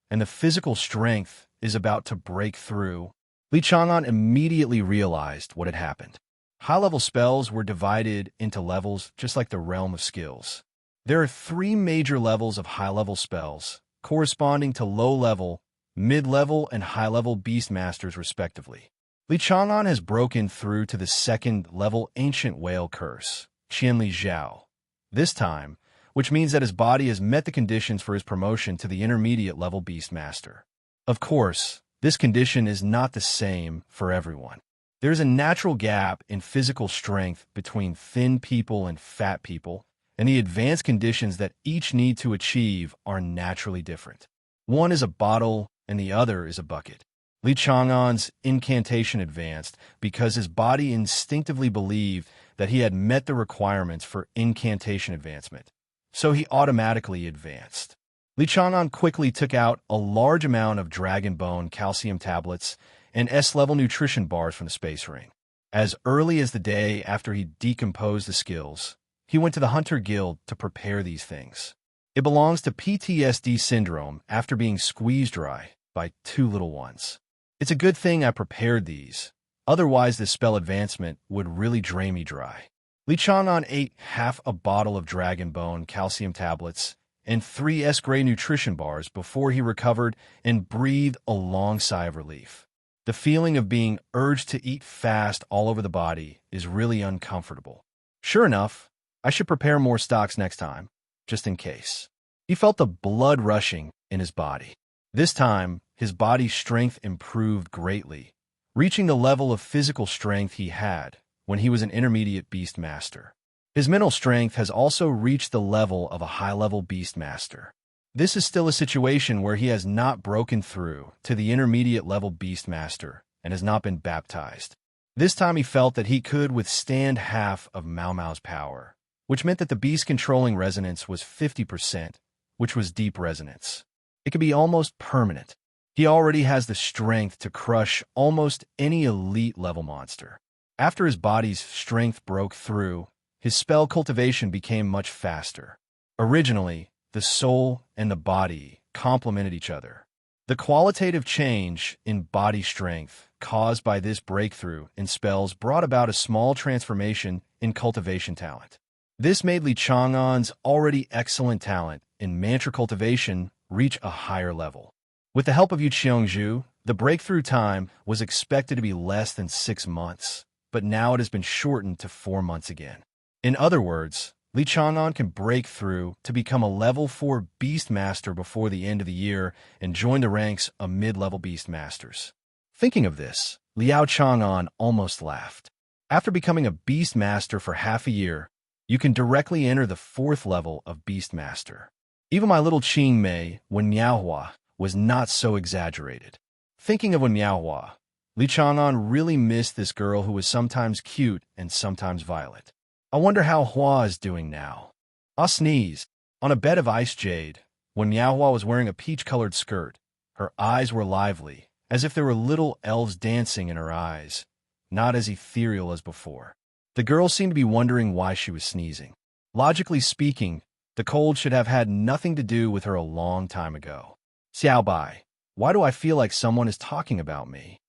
and the physical strength is about to break through. Li Chang'an immediately realized what had happened. High-level spells were divided into levels just like the realm of skills. There are 3 major levels of high-level spells, corresponding to low-level, mid-level, and high-level beast masters respectively. Li Chang'an has broken through to the 2nd-level ancient whale curse, Qianli Zhao, this time, which means that his body has met the conditions for his promotion to the intermediate-level beast master. Of course, this condition is not the same for everyone. There is a natural gap in physical strength between thin people and fat people, and the advanced conditions that each need to achieve are naturally different. One is a bottle, and the other is a bucket. Li Chang'an's incantation advanced because his body instinctively believed that he had met the requirements for incantation advancement, so he automatically advanced. Li Chang'an quickly took out a large amount of dragon bone calcium tablets and S-level nutrition bars from the space ring. As early as the day after he decomposed the skills, he went to the Hunter Guild to prepare these things. It belongs to PTSD syndrome after being squeezed dry by 2 little ones. It's a good thing I prepared these, otherwise this spell advancement would really drain me dry. Li Chang'an ate half a bottle of dragon bone calcium tablets and 3 S-Gray nutrition bars before he recovered and breathed a long sigh of relief. The feeling of being urged to eat fast all over the body is really uncomfortable. Sure enough, I should prepare more stocks next time, just in case. He felt the blood rushing in his body. This time, his body's strength improved greatly, reaching the level of physical strength he had when he was an intermediate beast master. His mental strength has also reached the level of a high-level beast master. This is still a situation where he has not broken through to the intermediate-level beast master and has not been baptized. This time he felt that he could withstand half of Mao Mao's power, which meant that the beast-controlling resonance was 50%, which was deep resonance. It could be almost permanent. He already has the strength to crush almost any elite-level monster. After his body's strength broke through, his spell cultivation became much faster. Originally, the soul and the body complemented each other. The qualitative change in body strength caused by this breakthrough in spells brought about a small transformation in cultivation talent. This made Li Chang'an's already excellent talent in mantra cultivation reach a higher level. With the help of Yu Qiongzhu, the breakthrough time was expected to be less than 6 months, but now it has been shortened to 4 months again. In other words, Li Chang'an can break through to become a level 4 Beastmaster before the end of the year and join the ranks of mid-level Beastmasters. Thinking of this, Liao Chang'an almost laughed. After becoming a Beastmaster for half a year, you can directly enter the 4th level of Beastmaster. Even my little Qing Mei, when Miaohua, was not so exaggerated. Thinking of when Miaohua, Li Chang'an really missed this girl who was sometimes cute and sometimes violent. I wonder how Hua is doing now. I sneezed. On a bed of ice jade, when Miaohua was wearing a peach-colored skirt, her eyes were lively, as if there were little elves dancing in her eyes, not as ethereal as before. The girl seemed to be wondering why she was sneezing. Logically speaking, the cold should have had nothing to do with her a long time ago. Xiaobai, why do I feel like someone is talking about me?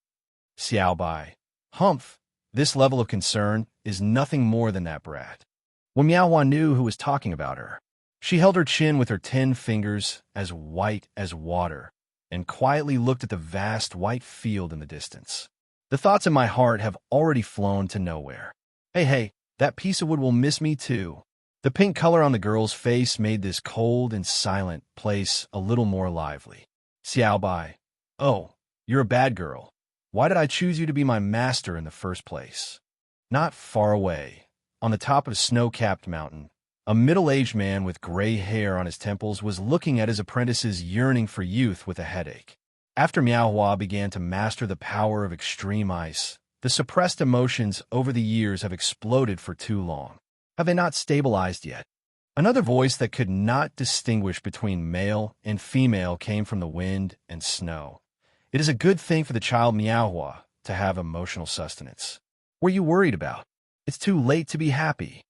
Xiaobai, humph, this level of concern is nothing more than that brat. When Miaohua knew who was talking about her, she held her chin with her 10 fingers as white as water and quietly looked at the vast white field in the distance. The thoughts in my heart have already flown to nowhere. Hey, that piece of wood will miss me too. The pink color on the girl's face made this cold and silent place a little more lively. Xiaobai, oh, you're a bad girl. Why did I choose you to be my master in the first place? Not far away, on the top of a snow-capped mountain, a middle-aged man with gray hair on his temples was looking at his apprentice's yearning for youth with a headache. After Miaohua began to master the power of extreme ice, the suppressed emotions over the years have exploded for too long. Have they not stabilized yet? Another voice that could not distinguish between male and female came from the wind and snow. It is a good thing for the child Miaohua to have emotional sustenance. What are you worried about? It's too late to be happy.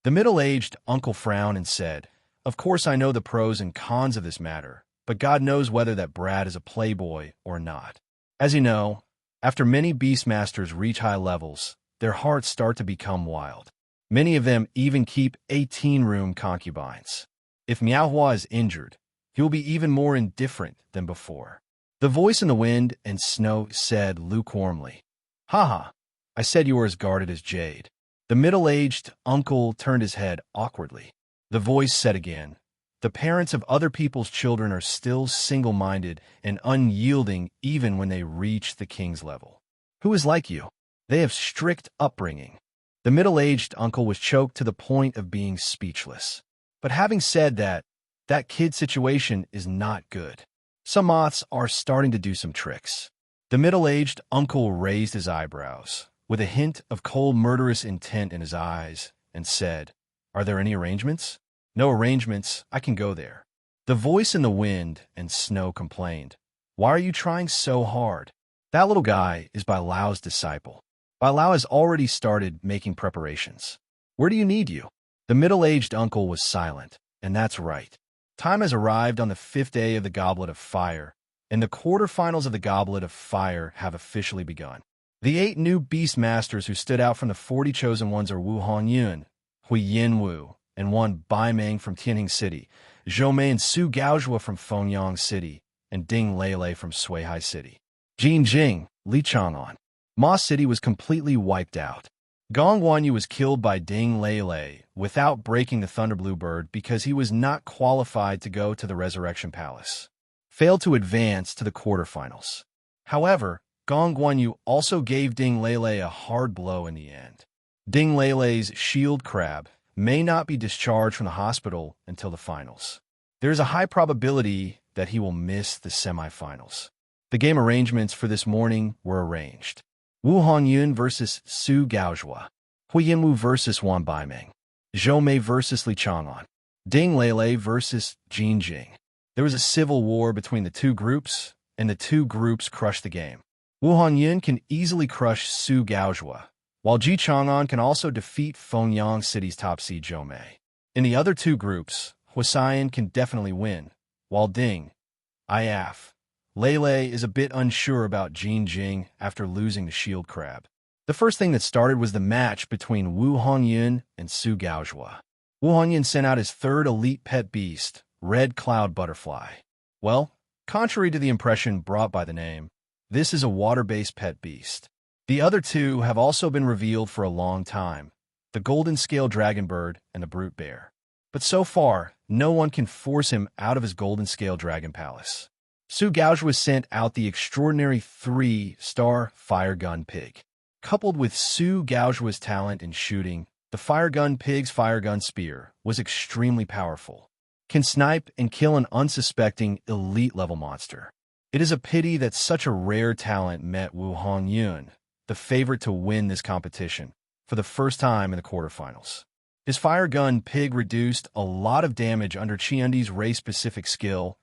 The middle-aged uncle frowned and said, Of course I know the pros and cons of this matter, but God knows whether that brat is a playboy or not. As you know, after many Beastmasters reach high levels, their hearts start to become wild. Many of them even keep 18-room concubines. If Miaohua is injured, he will be even more indifferent than before. The voice in the wind and snow said lukewarmly, Haha, I said you were as guarded as jade. The middle-aged uncle turned his head awkwardly. The voice said again, The parents of other people's children are still single-minded and unyielding even when they reach the king's level. Who is like you? They have strict upbringing. The middle-aged uncle was choked to the point of being speechless. But having said that, that kid situation is not good. Some moths are starting to do some tricks. The middle-aged uncle raised his eyebrows, with a hint of cold murderous intent in his eyes, and said, Are there any arrangements? No arrangements, I can go there. The voice in the wind and snow complained, Why are you trying so hard? That little guy is Bai Lao's disciple. Bai Lao has already started making preparations. Where do you need you? The middle-aged uncle was silent, and that's right. Time has arrived on the 5th day of the Goblet of Fire, and the quarterfinals of the Goblet of Fire have officially begun. The 8 new Beastmasters who stood out from the 40 chosen ones are Wu Hongyun, Hui Yinwu, and one Bai Meng from Tianjing City, Zhou Mei and Su Gaozhua from Fengyang City, and Ding Lele from Suihai City. Jin Jing, Li Chang'an. Ma City was completely wiped out. Gong Guanyu was killed by Ding Lele without breaking the Thunder Bluebird because he was not qualified to go to the Resurrection Palace. Failed to advance to the quarterfinals. However, Gong Guanyu also gave Ding Lele a hard blow in the end. Ding Lele's shield crab may not be discharged from the hospital until the finals. There is a high probability that he will miss the semifinals. The game arrangements for this morning were arranged. Wu Hongyun versus Su Gaozhua, Hui Yinwu versus Wan Baimeng, Zhou Mei versus Li Chang'an, Ding Lele versus Jin Jing. There was a civil war between the two groups, and the two groups crushed the game. Wu Hongyun can easily crush Su Gaozhua, while Ji Chang'an can also defeat Fengyang City's top seed Zhou Mei. In the other two groups, Huasaiyan can definitely win, while Ding, Iaf, Lele is a bit unsure about Jin Jing after losing to Shield Crab. The first thing that started was the match between Wu Hongyun and Su Gaozhua. Wu Hongyun sent out his third elite pet beast, Red Cloud Butterfly. Well, contrary to the impression brought by the name, this is a water-based pet beast. The other two have also been revealed for a long time. the golden scale dragonbird, and the brute bear. But so far, no one can force him out of his golden scale dragon palace. Su Gaojuo sent out the extraordinary 3-star fire gun pig. Coupled with Su Gaojuo's talent in shooting, the fire gun pig's fire gun spear was extremely powerful. Can snipe and kill an unsuspecting elite-level monster. It is a pity that such a rare talent met Wu Hongyun, the favorite to win this competition, for the first time in the quarterfinals. His fire gun pig reduced a lot of damage under Qiandi's race-specific skill,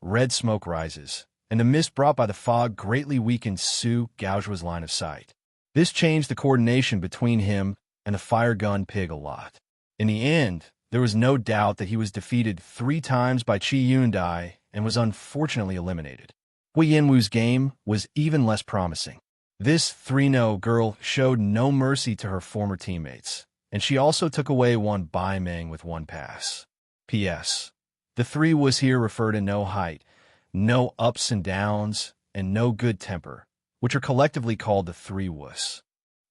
red smoke rises, and the mist brought by the fog greatly weakened Su Gaojuo's line of sight. This changed the coordination between him and the fire gun pig a lot. In the end, there was no doubt that he was defeated 3 times by Qi Yundai and was unfortunately eliminated. Hui Yanwu's game was even less promising. This 3-0 girl showed no mercy to her former teammates, and she also took away one Bai Meng with 1 pass. P.S. The 3 was here refer to no height, no ups and downs, and no good temper, which are collectively called the 3 wuss.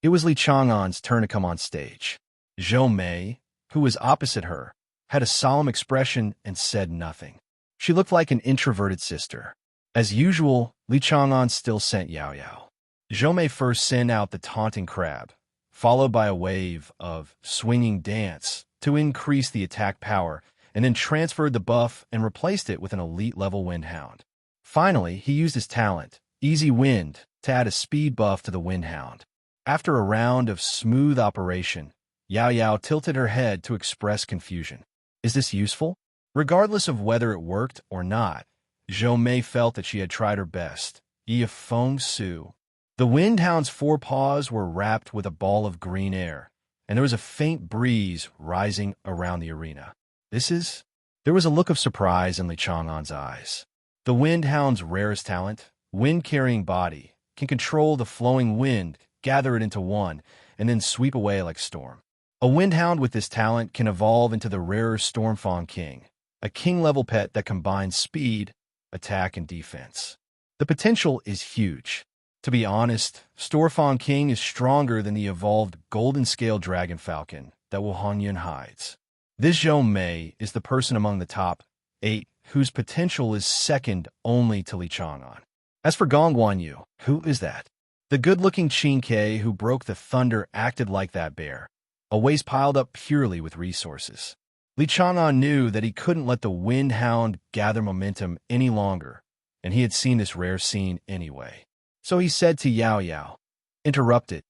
It was Li Chang'an's turn to come on stage. Zhou Mei, who was opposite her, had a solemn expression and said nothing. She looked like an introverted sister. As usual, Li Chang'an still sent Yao Yao. Zhou Mei first sent out the taunting crab, followed by a wave of swinging dance to increase the attack power, and then transferred the buff and replaced it with an elite-level Windhound. Finally, he used his talent, Easy Wind, to add a speed buff to the Windhound. After a round of smooth operation, Yao Yao tilted her head to express confusion. Is this useful? Regardless of whether it worked or not, Zhou Mei felt that she had tried her best. Yi Feng Su. The Windhound's 4 paws were wrapped with a ball of green air, and there was a faint breeze rising around the arena. There was a look of surprise in Li Chang'an's eyes. The Windhound's rarest talent, wind-carrying body, can control the flowing wind, gather it into one, and then sweep away like storm. A Windhound with this talent can evolve into the rarer Stormfang King, a king-level pet that combines speed, attack, and defense. The potential is huge. To be honest, Stormfang King is stronger than the evolved Golden Scale Dragon Falcon that Wu Hongyun hides. This Zhou Mei is the person among the top 8 whose potential is second only to Li Chang'an. As for Gong Guanyu, who is that? The good-looking Qin Ke who broke the thunder acted like that bear, a waist piled up purely with resources. Li Chang'an knew that he couldn't let the Windhound gather momentum any longer, and he had seen this rare scene anyway. So he said to Yao Yao, "Interrupt it."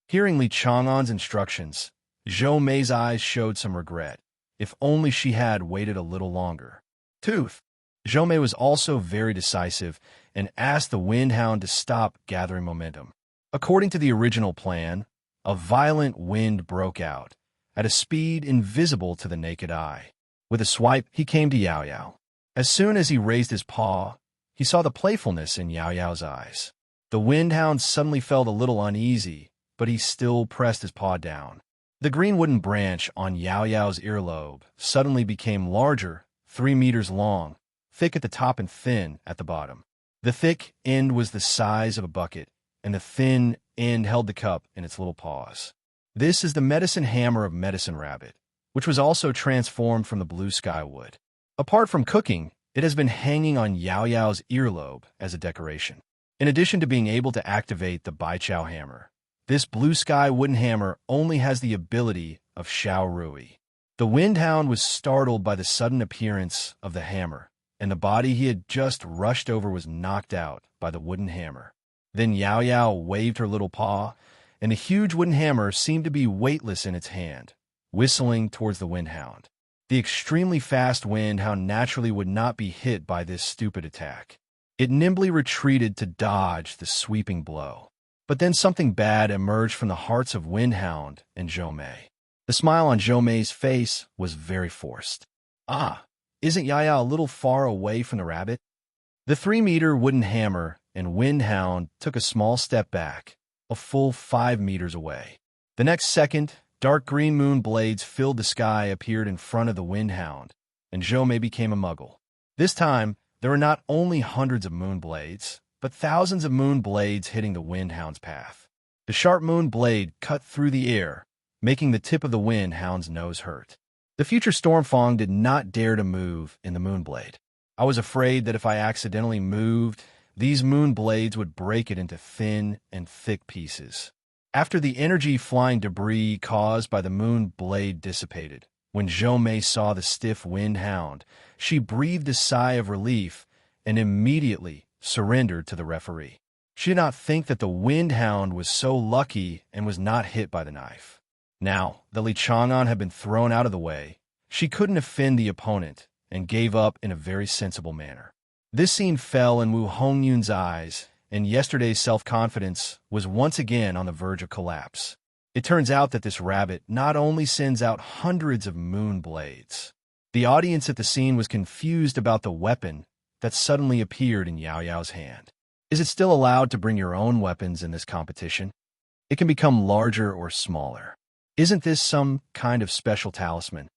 Hearing Li Chang'an's instructions, Zhou Mei's eyes showed some regret. If only she had waited a little longer. Tooth. Zhou Mei was also very decisive and asked the Windhound to stop gathering momentum. According to the original plan, a violent wind broke out, at a speed invisible to the naked eye. With a swipe, he came to Yao Yao. As soon as he raised his paw, he saw the playfulness in Yao Yao's eyes. The Windhound suddenly felt a little uneasy, but he still pressed his paw down. The green wooden branch on Yao Yao's earlobe suddenly became larger, 3 meters long, thick at the top and thin at the bottom. The thick end was the size of a bucket, and the thin end held the cup in its little paws. This is the medicine hammer of Medicine Rabbit, which was also transformed from the blue sky wood. Apart from cooking, it has been hanging on Yao Yao's earlobe as a decoration. In addition to being able to activate the Bai Chao hammer, this blue sky wooden hammer only has the ability of Xiao Rui. The Windhound was startled by the sudden appearance of the hammer, and the body he had just rushed over was knocked out by the wooden hammer. Then Yao Yao waved her little paw, and the huge wooden hammer seemed to be weightless in its hand, whistling towards the Windhound. The extremely fast Windhound naturally would not be hit by this stupid attack. It nimbly retreated to dodge the sweeping blow. But then something bad emerged from the hearts of Windhound and Zhou Mei. The smile on Zhou Mei's face was very forced. Ah, isn't Yao Yao a little far away from the rabbit? The 3-meter wooden hammer and Windhound took a small step back, a full 5 meters away. The next second, dark green moon blades filled the sky, appeared in front of the Windhound, and Zhou Mei became a muggle. This time, there were not only hundreds of moon blades, but thousands of moon blades hitting the Windhound's path. The sharp moon blade cut through the air, making the tip of the wind hound's nose hurt. The future Stormfang did not dare to move in the Moonblade. I was afraid that if I accidentally moved, these moon blades would break it into thin and thick pieces. After the energy-flying debris caused by the moon blade dissipated, when Zhou Mei saw the stiff wind hound, she breathed a sigh of relief and immediately surrendered to the referee. She did not think that the wind hound was so lucky and was not hit by the knife. Now that Li Chang'an had been thrown out of the way, she couldn't offend the opponent and gave up in a very sensible manner. This scene fell in Wu Hongyun's eyes, and yesterday's self-confidence was once again on the verge of collapse. It turns out that this rabbit not only sends out hundreds of moon blades. The audience at the scene was confused about the weapon that suddenly appeared in Yao Yao's hand. Is it still allowed to bring your own weapons in this competition? It can become larger or smaller. Isn't this some kind of special talisman?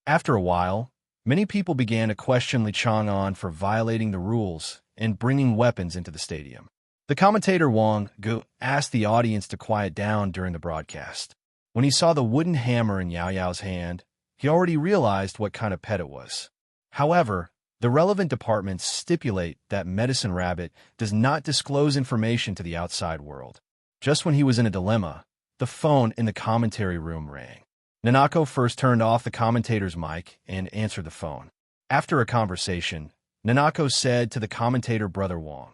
After a while, many people began to question Li Chang'an for violating the rules and bringing weapons into the stadium. The commentator Wang Gu asked the audience to quiet down during the broadcast. When he saw the wooden hammer in Yao Yao's hand, he already realized what kind of pet it was. However, the relevant departments stipulate that Medicine Rabbit does not disclose information to the outside world. Just when he was in a dilemma, the phone in the commentary room rang. Nanako first turned off the commentator's mic and answered the phone. After a conversation, Nanako said to the commentator Brother Wang,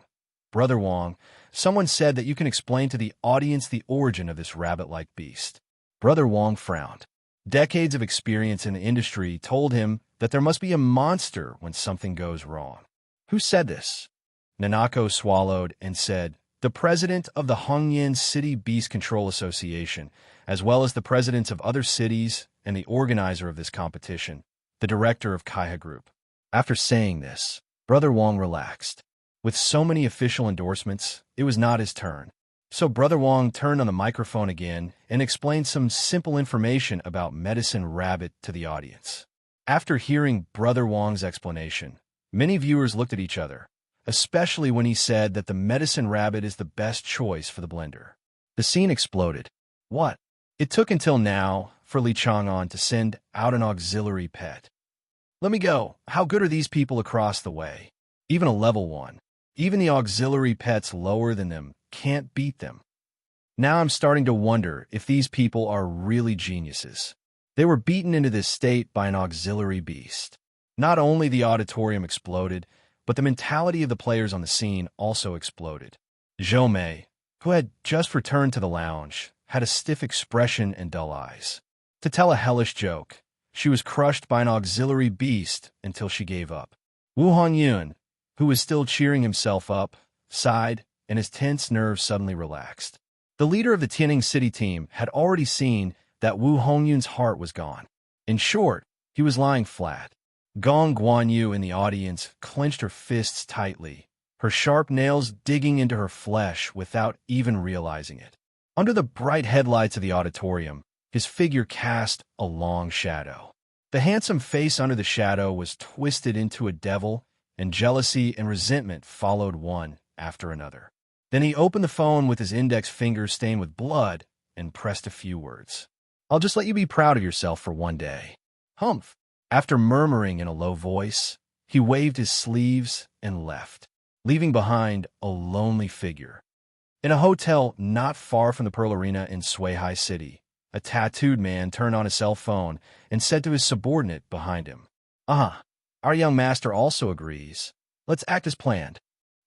"Brother Wang, someone said that you can explain to the audience the origin of this rabbit-like beast." Brother Wang frowned. Decades of experience in the industry told him that there must be a monster when something goes wrong. Who said this? Nanako swallowed and said, "The president of the Hongyan City Beast Control Association, as well as the presidents of other cities and the organizer of this competition, the director of Kaiha Group." After saying this, Brother Wang relaxed. With so many official endorsements, it was not his turn. So Brother Wang turned on the microphone again and explained some simple information about Medicine Rabbit to the audience. After hearing Brother Wang's explanation, many viewers looked at each other, especially when he said that the Medicine Rabbit is the best choice for the blender. The scene exploded. What? It took until now for Li Chang'an to send out an auxiliary pet. Let me go. How good are these people across the way? Even a level 1. Even the auxiliary pets lower than them can't beat them. Now I'm starting to wonder if these people are really geniuses. They were beaten into this state by an auxiliary beast. Not only the auditorium exploded, but the mentality of the players on the scene also exploded. Zhou Mei, who had just returned to the lounge, had a stiff expression and dull eyes. To tell a hellish joke, she was crushed by an auxiliary beast until she gave up. Wu Hongyun, who was still cheering himself up, sighed, and his tense nerves suddenly relaxed. The leader of the Tianning City team had already seen that Wu Hongyun's heart was gone. In short, he was lying flat. Gong Guanyu in the audience clenched her fists tightly, her sharp nails digging into her flesh without even realizing it. Under the bright headlights of the auditorium, his figure cast a long shadow. The handsome face under the shadow was twisted into a devil, and jealousy and resentment followed one after another. Then he opened the phone with his index finger stained with blood and pressed a few words. "I'll just let you be proud of yourself for one day." Humph. After murmuring in a low voice, he waved his sleeves and left, leaving behind a lonely figure. In a hotel not far from the Pearl Arena in Suihai City, a tattooed man turned on his cell phone and said to his subordinate behind him, Our young master also agrees. Let's act as planned."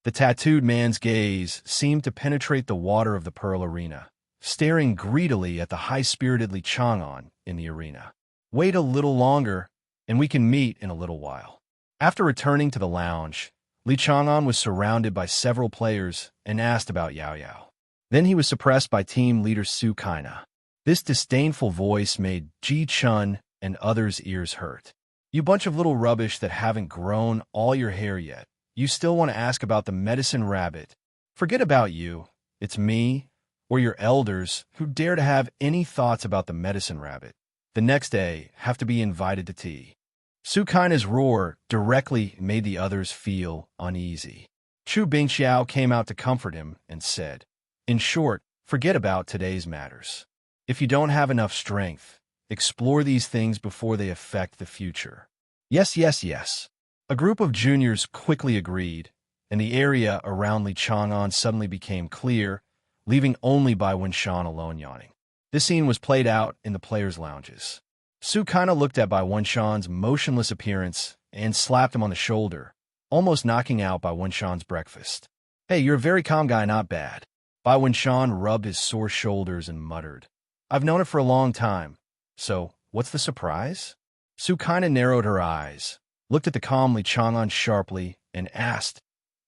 The tattooed man's gaze seemed to penetrate the water of the Pearl Arena, staring greedily at the high-spirited Li Chang'an in the arena. "Wait a little longer, and we can meet in a little while." After returning to the lounge, Li Chang'an was surrounded by several players and asked about Yao Yao. Then he was suppressed by team leader Su Kaina. This disdainful voice made Ji Chun and others' ears hurt. "You bunch of little rubbish that haven't grown all your hair yet. You still want to ask about the Medicine Rabbit. Forget about you. It's me, or your elders, who dare to have any thoughts about the Medicine Rabbit. The next day, have to be invited to tea." Su Kaina's roar directly made the others feel uneasy. Chu Bingxiao came out to comfort him and said, "In short, forget about today's matters. If you don't have enough strength, explore these things before they affect the future. Yes, yes, yes. A group of juniors quickly agreed, and the area around Li Chang'an suddenly became clear, leaving only Bai Wenshan alone yawning. This scene was played out in the players' lounges. Su kinda looked at Bai Wenshan's motionless appearance and slapped him on the shoulder, almost knocking out Bai Wenshan's breakfast. Hey, you're a very calm guy, not bad. Bai Wenshan rubbed his sore shoulders and muttered, I've known it for a long time. So, what's the surprise? Su kinda narrowed her eyes, looked at the calm Li Chang'an sharply, and asked,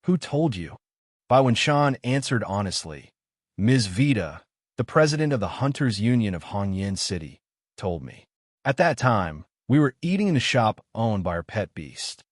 Who told you? Bai Wenshan answered honestly, Ms. Vita, the president of the Hunters Union of Hongyan City, told me. At that time, we were eating in the shop owned by our pet beast.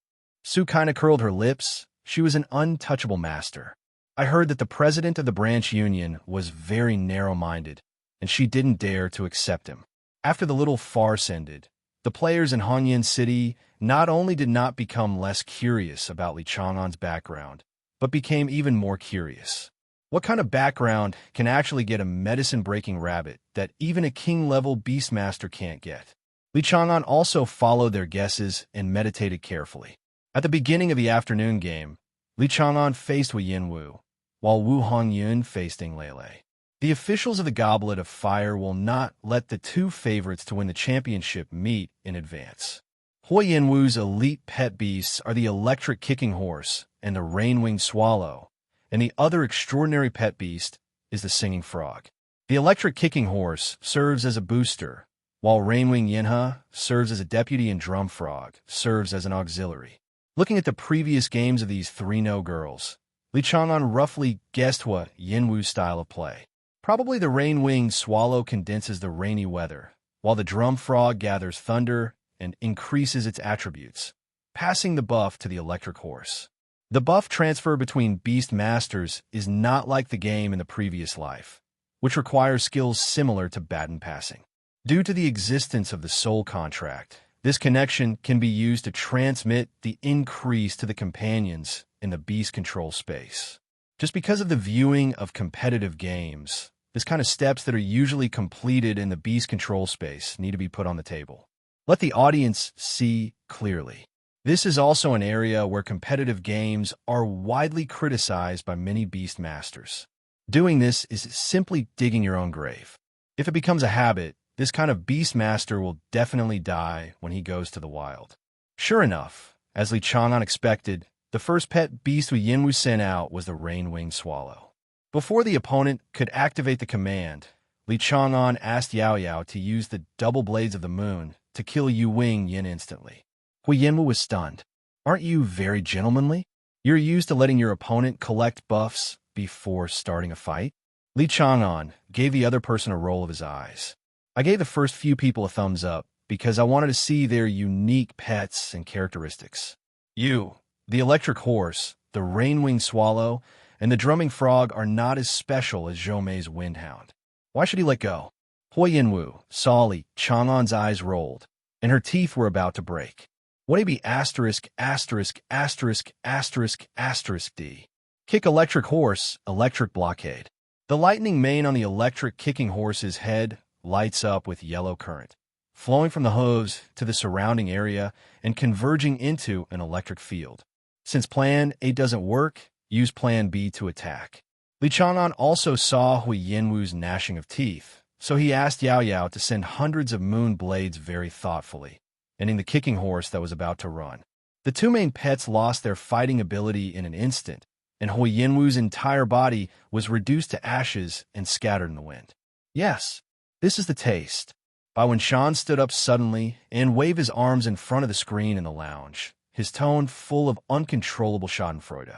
Su kinda curled her lips. She was an untouchable master. I heard that the president of the branch union was very narrow-minded, and she didn't dare to accept him. After the little farce ended, the players in Hongyan City not only did not become less curious about Li Chang'an's background, but became even more curious. What kind of background can actually get a medicine-breaking rabbit that even a king-level beastmaster can't get? Li Chang'an also followed their guesses and meditated carefully. At the beginning of the afternoon game, Li Chang'an faced Wu Yinwu, while Wu Hongyun faced Ing Lele. The officials of the Goblet of Fire will not let the two favorites to win the championship meet in advance. Hui Yinwu's elite pet beasts are the electric kicking horse and the rain-winged swallow, and the other extraordinary pet beast is the singing frog. The electric kicking horse serves as a booster, while rain-winged Yinhe serves as a deputy and drum frog serves as an auxiliary. Looking at the previous games of these three no-girls, Li Chang'an roughly guessed what Yinwu's style of play. Probably the rain-winged swallow condenses the rainy weather, while the drum frog gathers thunder and increases its attributes, passing the buff to the electric horse. The buff transfer between beast masters is not like the game in the previous life, which requires skills similar to baton passing. Due to the existence of the soul contract, this connection can be used to transmit the increase to the companions in the beast control space. Just because of the viewing of competitive games, this kind of steps that are usually completed in the beast control space need to be put on the table. Let the audience see clearly. This is also an area where competitive games are widely criticized by many beast masters. Doing this is simply digging your own grave. If it becomes a habit, this kind of beast master will definitely die when he goes to the wild. Sure enough, as Li Chang'an expected, the first pet beast Wu Yinwu sent out was the rain-winged swallow. Before the opponent could activate the command, Li Chang'an asked Yao Yao to use the double blades of the moon to kill Yu Wing Yin instantly. Hu Yinwu was stunned. Aren't you very gentlemanly? You're used to letting your opponent collect buffs before starting a fight? Li Chang'an gave the other person a roll of his eyes. I gave the first few people a thumbs up because I wanted to see their unique pets and characteristics. You, the electric horse, the rain-winged swallow, and the drumming frog are not as special as Zhou Mei's windhound. Why should he let go? Hui Yinwu saw Li Chang'an's eyes rolled, and her teeth were about to break. Would he be asterisk, asterisk, asterisk, asterisk, asterisk D? Kick electric horse, electric blockade. The lightning mane on the electric kicking horse's head lights up with yellow current, flowing from the hooves to the surrounding area and converging into an electric field. Since Plan A doesn't work, use Plan B to attack. Li Chang'an also saw Hui Yinwu's gnashing of teeth, so he asked Yao Yao to send hundreds of moon blades very thoughtfully, ending the kicking horse that was about to run. The two main pets lost their fighting ability in an instant, and Hui Yinwu's entire body was reduced to ashes and scattered in the wind. Yes, this is the taste. Bai Wenshan stood up suddenly and waved his arms in front of the screen in the lounge, his tone full of uncontrollable schadenfreude.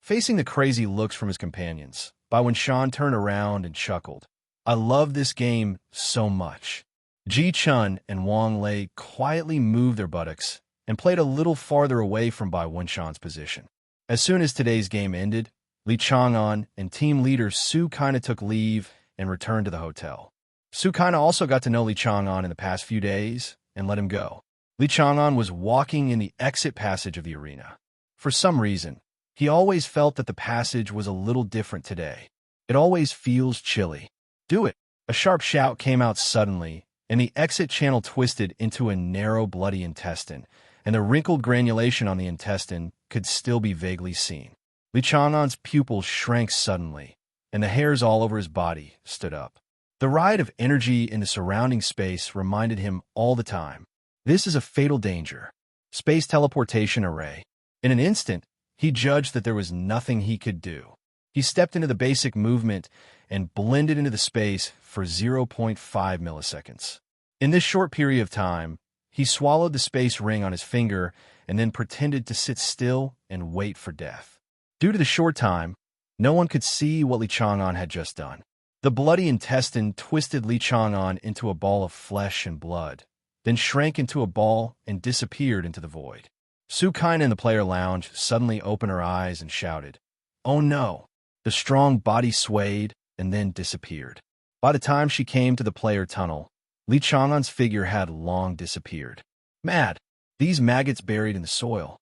Facing the crazy looks from his companions, Bai Wenshan turned around and chuckled. I love this game so much. Ji Chun and Wang Lei quietly moved their buttocks and played a little farther away from Bai Wenshan's position. As soon as today's game ended, Li Chang'an and team leader Su kinda took leave and returned to the hotel. Su kinda also got to know Li Chang'an in the past few days and let him go. Li Chang'an was walking in the exit passage of the arena. For some reason, he always felt that the passage was a little different today. It always feels chilly. Do it. A sharp shout came out suddenly, and the exit channel twisted into a narrow, bloody intestine, and the wrinkled granulation on the intestine could still be vaguely seen. Li Chang'an's pupils shrank suddenly, and the hairs all over his body stood up. The riot of energy in the surrounding space reminded him all the time, this is a fatal danger. Space teleportation array. In an instant, he judged that there was nothing he could do. He stepped into the basic movement and blended into the space for 0.5 milliseconds. In this short period of time, he swallowed the space ring on his finger and then pretended to sit still and wait for death. Due to the short time, no one could see what Li Chang'an had just done. The bloody intestine twisted Li Chang'an into a ball of flesh and blood, then shrank into a ball and disappeared into the void. Su Kaina in the player lounge suddenly opened her eyes and shouted, "Oh no!" The strong body swayed and then disappeared. By the time she came to the player tunnel, Li Chang'an's figure had long disappeared. Mad! These maggots buried in the soil.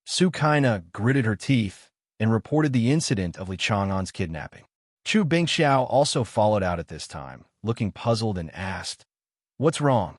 Su Kaina gritted her teeth and reported the incident of Li Chang'an's kidnapping. Chu Bingxiao also followed out at this time, looking puzzled and asked, "What's wrong?"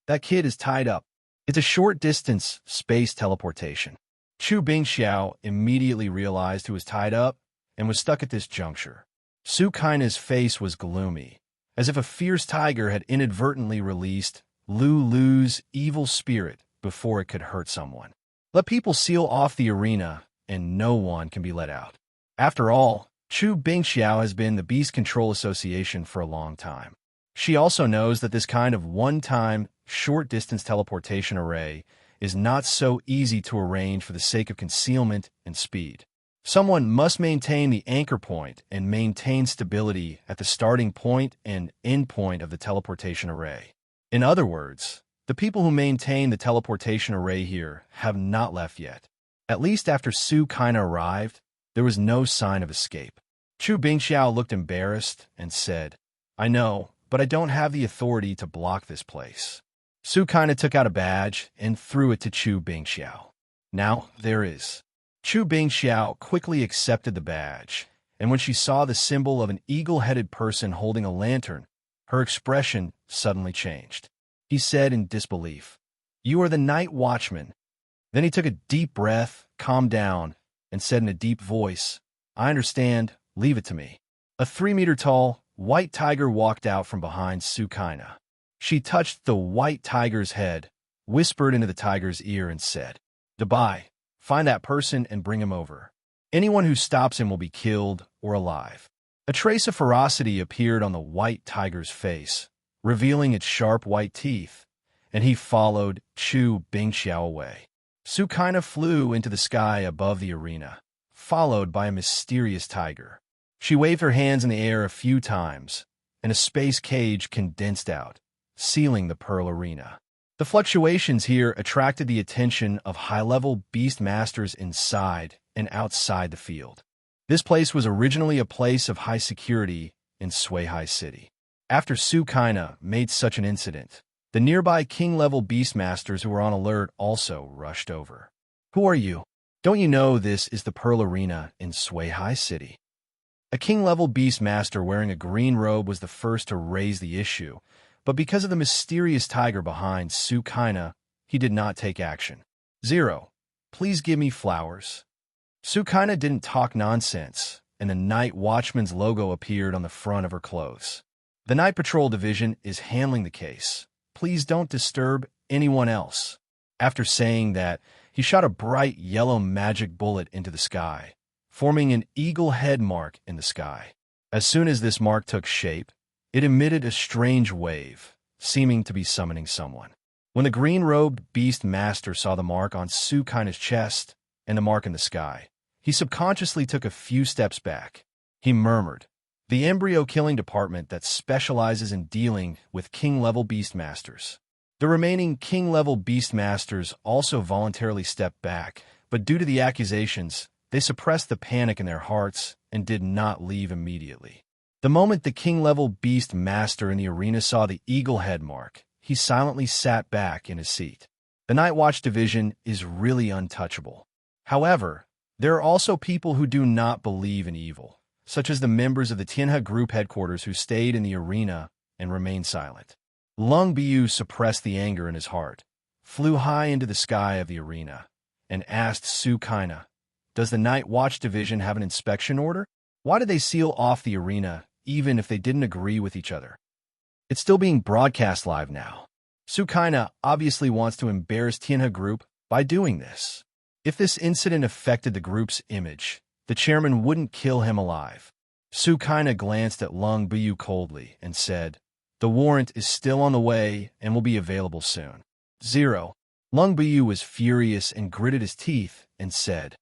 "That kid is tied up. It's a short-distance space teleportation." Chu Bingxiao immediately realized who was tied up and was stuck at this juncture. Su Kaina's face was gloomy, as if a fierce tiger had inadvertently released Lu's evil spirit before it could hurt someone. Let people seal off the arena, and no one can be let out. After all, Chu Bingxiao has been the Beast Control Association for a long time. She also knows that this kind of one-time, short-distance teleportation array is not so easy to arrange for the sake of concealment and speed. Someone must maintain the anchor point and maintain stability at the starting point and end point of the teleportation array. In other words, the people who maintain the teleportation array here have not left yet. At least after Su Kaina arrived, there was no sign of escape. Chu Bingxiao looked embarrassed and said, "I know, but I don't have the authority to block this place." Su Kaina took out a badge and threw it to Chu Bingxiao. "Now, there is." Chu Bingxiao quickly accepted the badge, and when she saw the symbol of an eagle-headed person holding a lantern, her expression suddenly changed. He said in disbelief, "You are the night watchman." Then he took a deep breath, calmed down, and said in a deep voice, "I understand, leave it to me." A 3-meter-tall, white tiger walked out from behind Su Kaina. She touched the white tiger's head, whispered into the tiger's ear, and said, "Dabai, find that person and bring him over. Anyone who stops him will be killed or alive." A trace of ferocity appeared on the white tiger's face, revealing its sharp white teeth, and he followed Chu Bingxiao away. Su Kaina flew into the sky above the arena, followed by a mysterious tiger. She waved her hands in the air a few times, and a space cage condensed out, sealing the Pearl Arena. The fluctuations here attracted the attention of high-level beast masters inside and outside the field. This place was originally a place of high security in Suihai City. After Su Kaina made such an incident, the nearby king-level beastmasters who were on alert also rushed over. "Who are you? Don't you know this is the Pearl Arena in Suihai City?" A king-level beastmaster wearing a green robe was the first to raise the issue, but because of the mysterious tiger behind Su Kaina, he did not take action. "0. Please give me flowers." Su Kaina didn't talk nonsense, and the Night Watchman's logo appeared on the front of her clothes. "The Night Patrol Division is handling the case. Please don't disturb anyone else." After saying that, he shot a bright yellow magic bullet into the sky, forming an eagle head mark in the sky. As soon as this mark took shape, it emitted a strange wave, seeming to be summoning someone. When the green-robed beast master saw the mark on Su Kaina's chest and the mark in the sky, he subconsciously took a few steps back. He murmured, "The embryo killing department that specializes in dealing with king-level beastmasters." The remaining king-level beastmasters also voluntarily stepped back, but due to the accusations, they suppressed the panic in their hearts and did not leave immediately. The moment the king-level beast master in the arena saw the eagle head mark, he silently sat back in his seat. The Night Watch Division is really untouchable. However, there are also people who do not believe in evil, such as the members of the Tianhe group headquarters who stayed in the arena and remained silent. Lung Biu suppressed the anger in his heart, flew high into the sky of the arena, and asked Su Kaina, "Does the Night Watch Division have an inspection order? Why did they seal off the arena, even if they didn't agree with each other?" It's still being broadcast live now. Su Kaina obviously wants to embarrass Tianhe Group by doing this. If this incident affected the group's image, the chairman wouldn't kill him alive. Su Kaina glanced at Lung Biu coldly and said, "The warrant is still on the way and will be available soon." 0. Lung Biu was furious and gritted his teeth and said,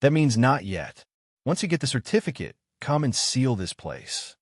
"That means not yet. Once you get the certificate, come and seal this place."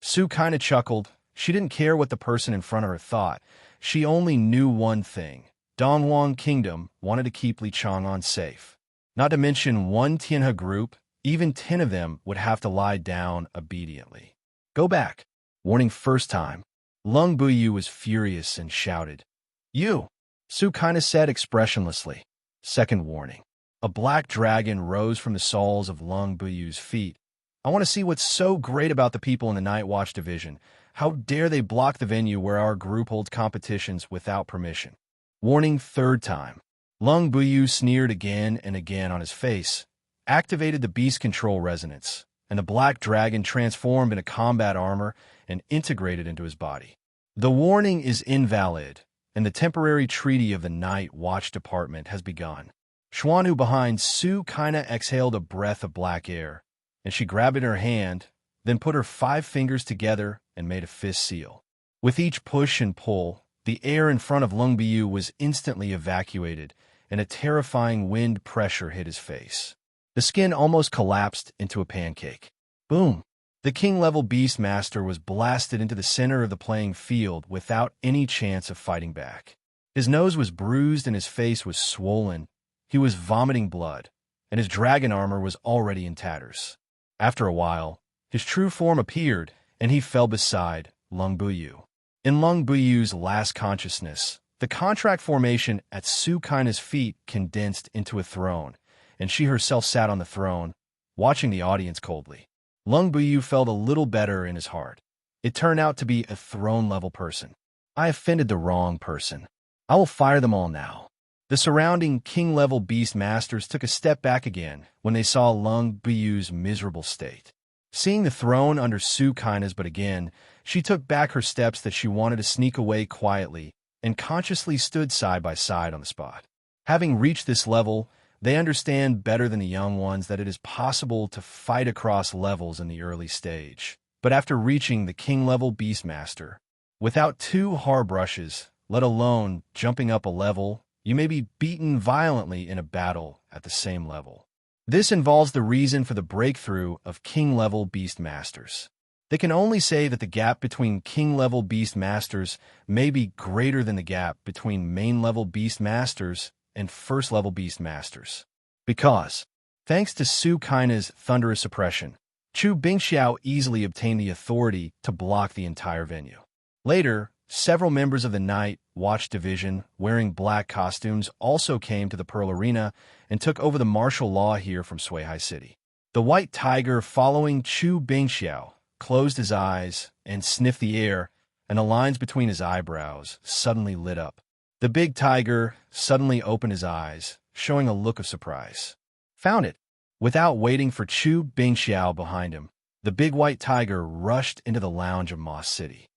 Su Kaina chuckled. She didn't care what the person in front of her thought. She only knew one thing. Dongwang Kingdom wanted to keep Li Chang'an safe. Not to mention one Tianhe group, even 10 of them would have to lie down obediently. "Go back." Warning first time. Lung Buyu was furious and shouted, "You!" Su Kaina said expressionlessly. Second warning. A black dragon rose from the soles of Lung Buyu's feet. "I want to see what's so great about the people in the Night Watch Division. How dare they block the venue where our group holds competitions without permission?" Warning third time. Lung Buyu sneered again and again on his face, activated the beast control resonance, and the black dragon transformed into combat armor and integrated into his body. The warning is invalid, and the temporary treaty of the Night Watch Department has begun. Xuanhu behind Su Kaina exhaled a breath of black air, and she grabbed it in her hand, then put her 5 fingers together and made a fist seal. With each push and pull, the air in front of Lung Biu was instantly evacuated, and a terrifying wind pressure hit his face. The skin almost collapsed into a pancake. Boom! The king-level Beastmaster was blasted into the center of the playing field without any chance of fighting back. His nose was bruised and his face was swollen. He was vomiting blood, and his dragon armor was already in tatters. After a while, his true form appeared, and he fell beside Lung Buyu. In Lung Buyu's last consciousness, the contract formation at Su Kaina's feet condensed into a throne, and she herself sat on the throne, watching the audience coldly. Lung Buyu felt a little better in his heart. It turned out to be a throne-level person. I offended the wrong person. I will fire them all now. The surrounding king-level beast masters took a step back again when they saw Lung Buyu's miserable state. Seeing the throne under Su Kaina's but again, she took back her steps that she wanted to sneak away quietly and consciously stood side by side on the spot. Having reached this level, they understand better than the young ones that it is possible to fight across levels in the early stage. But after reaching the king-level Beastmaster, without 2 hairbrushes, let alone jumping up a level, you may be beaten violently in a battle at the same level. This involves the reason for the breakthrough of king-level Beastmasters. They can only say that the gap between king-level Beastmasters may be greater than the gap between main-level Beastmasters and first-level Beastmasters. Because, thanks to Su Kaina's thunderous suppression, Chu Bingxiao easily obtained the authority to block the entire venue. Later, several members of the Night Watch Division, wearing black costumes, also came to the Pearl Arena and took over the martial law here from Suihai City. The White Tiger, following Chu Bingxiao, closed his eyes and sniffed the air, and the lines between his eyebrows suddenly lit up. The big tiger suddenly opened his eyes, showing a look of surprise. Found it! Without waiting for Chu Bingxiao behind him, the big white tiger rushed into the lounge of Moss City.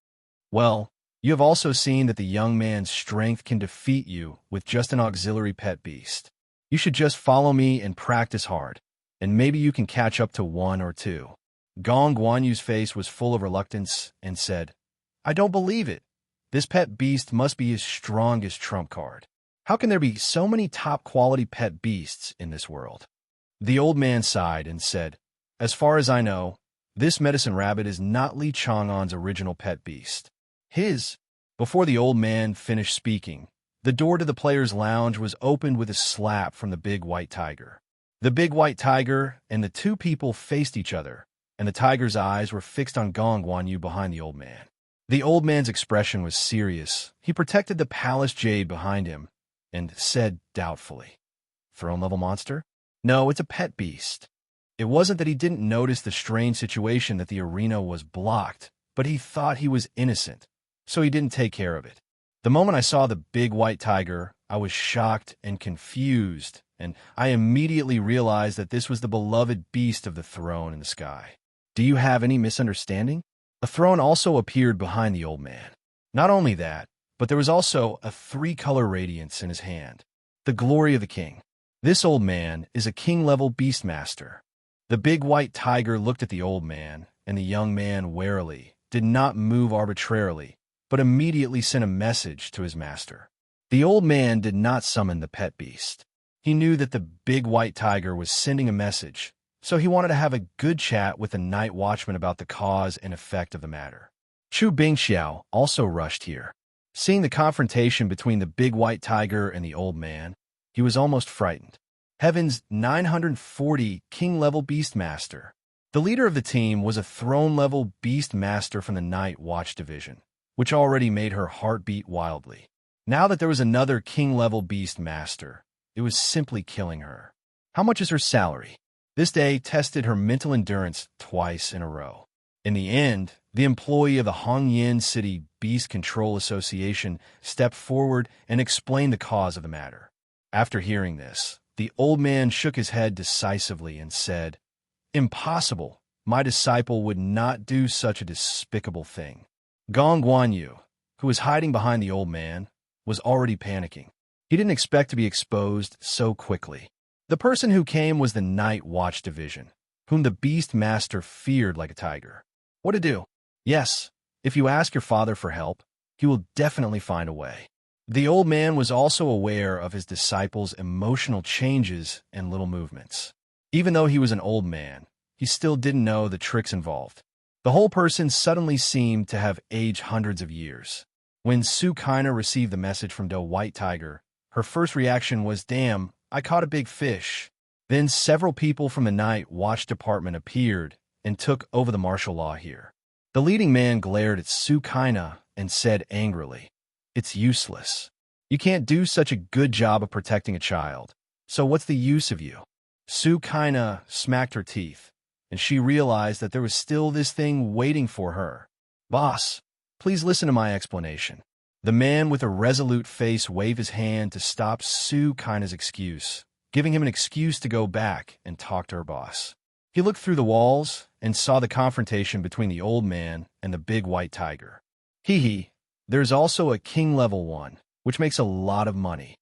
Well, you have also seen that the young man's strength can defeat you with just an auxiliary pet beast. You should just follow me and practice hard, and maybe you can catch up to 1 or 2. Gong Guanyu's face was full of reluctance and said, "I don't believe it. This pet beast must be his strongest trump card. How can there be so many top-quality pet beasts in this world?" The old man sighed and said, "As far as I know, this medicine rabbit is not Li Chang'an's original pet beast. His..." Before the old man finished speaking, the door to the players' lounge was opened with a slap from the big white tiger. The big white tiger and the 2 people faced each other, and the tiger's eyes were fixed on Gong Guanyu behind the old man. The old man's expression was serious. He protected the palace jade behind him and said doubtfully, "Throne-level monster? No, it's a pet beast." It wasn't that he didn't notice the strange situation that the arena was blocked, but he thought he was innocent, so he didn't take care of it. The moment I saw the big white tiger, I was shocked and confused, and I immediately realized that this was the beloved beast of the throne in the sky. Do you have any misunderstanding? A throne also appeared behind the old man. Not only that, but there was also a three-color radiance in his hand, the glory of the king. This old man is a king-level beastmaster. The big white tiger looked at the old man, and the young man warily did not move arbitrarily, but immediately sent a message to his master. The old man did not summon the pet beast. He knew that the big white tiger was sending a message, so he wanted to have a good chat with the night watchman about the cause and effect of the matter. Chu Bingxiao also rushed here. Seeing the confrontation between the big white tiger and the old man, he was almost frightened. Heaven's 940 king-level beastmaster. The leader of the team was a throne-level beastmaster from the Night Watch division, which already made her heart beat wildly. Now that there was another king-level beastmaster, it was simply killing her. How much is her salary? This day tested her mental endurance twice in a row. In the end, the employee of the Hongyan City Beast Control Association stepped forward and explained the cause of the matter. After hearing this, the old man shook his head decisively and said, "Impossible. My disciple would not do such a despicable thing." Gong Guanyu, who was hiding behind the old man, was already panicking. He didn't expect to be exposed so quickly. The person who came was the Night Watch division, whom the Beast Master feared like a tiger. What to do? Yes, if you ask your father for help, he will definitely find a way. The old man was also aware of his disciple's emotional changes and little movements. Even though he was an old man, he still didn't know the tricks involved. The whole person suddenly seemed to have aged hundreds of years. When Su Kaina received the message from the White Tiger, her first reaction was, "Damn, I caught a big fish." Then several people from the Night Watch Department appeared and took over the martial law here. The leading man glared at Su Kaina and said angrily, "It's useless. You can't do such a good job of protecting a child. So what's the use of you?" Su Kaina smacked her teeth, and she realized that there was still this thing waiting for her. "Boss, please listen to my explanation." The man with a resolute face waved his hand to stop Su Kaina's excuse, giving him an excuse to go back and talk to her boss. He looked through the walls and saw the confrontation between the old man and the big white tiger. Hee. There's also a king-level one, which makes a lot of money.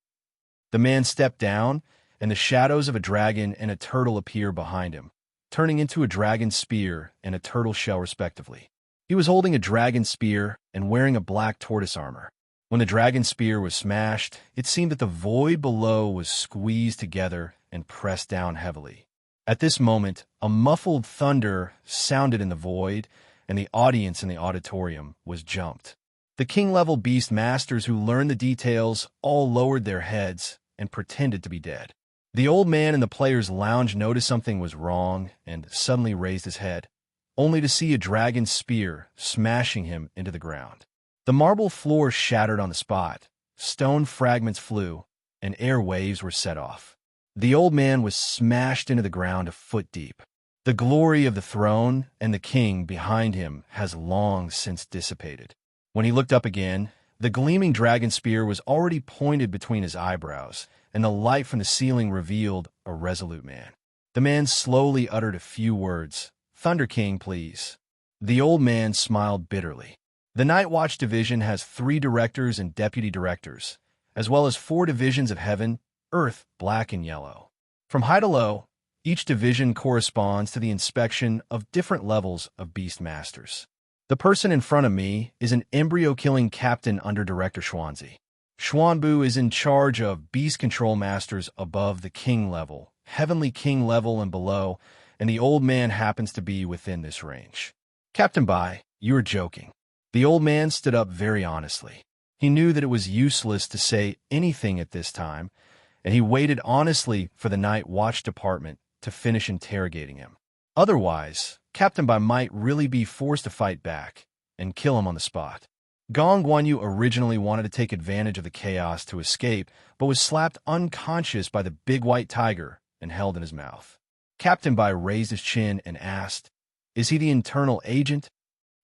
The man stepped down, and the shadows of a dragon and a turtle appear behind him, turning into a dragon spear and a turtle shell respectively. He was holding a dragon spear and wearing a black tortoise armor. When the dragon spear was smashed, it seemed that the void below was squeezed together and pressed down heavily. At this moment, a muffled thunder sounded in the void, and the audience in the auditorium was jumped. The king-level beast masters who learned the details all lowered their heads and pretended to be dead. The old man in the players' lounge noticed something was wrong and suddenly raised his head, only to see a dragon spear smashing him into the ground. The marble floor shattered on the spot, stone fragments flew, and air waves were set off. The old man was smashed into the ground a foot deep. The glory of the throne and the king behind him has long since dissipated. When he looked up again, the gleaming dragon spear was already pointed between his eyebrows, and the light from the ceiling revealed a resolute man. The man slowly uttered a few words. "Thunder King, please." The old man smiled bitterly. The Night Watch division has 3 directors and deputy directors, as well as 4 divisions of heaven, earth, black, and yellow. From high to low, each division corresponds to the inspection of different levels of beast masters. The person in front of me is an embryo-killing captain under Director Xuanzi. Xuanbu is in charge of beast control masters above the king level, heavenly king level and below, and the old man happens to be within this range. "Captain Bai, you are joking." The old man stood up very honestly. He knew that it was useless to say anything at this time, and he waited honestly for the Night Watch Department to finish interrogating him. Otherwise, Captain Bai might really be forced to fight back and kill him on the spot. Gong Guanyu originally wanted to take advantage of the chaos to escape, but was slapped unconscious by the big white tiger and held in his mouth. Captain Bai raised his chin and asked, "Is he the internal agent?"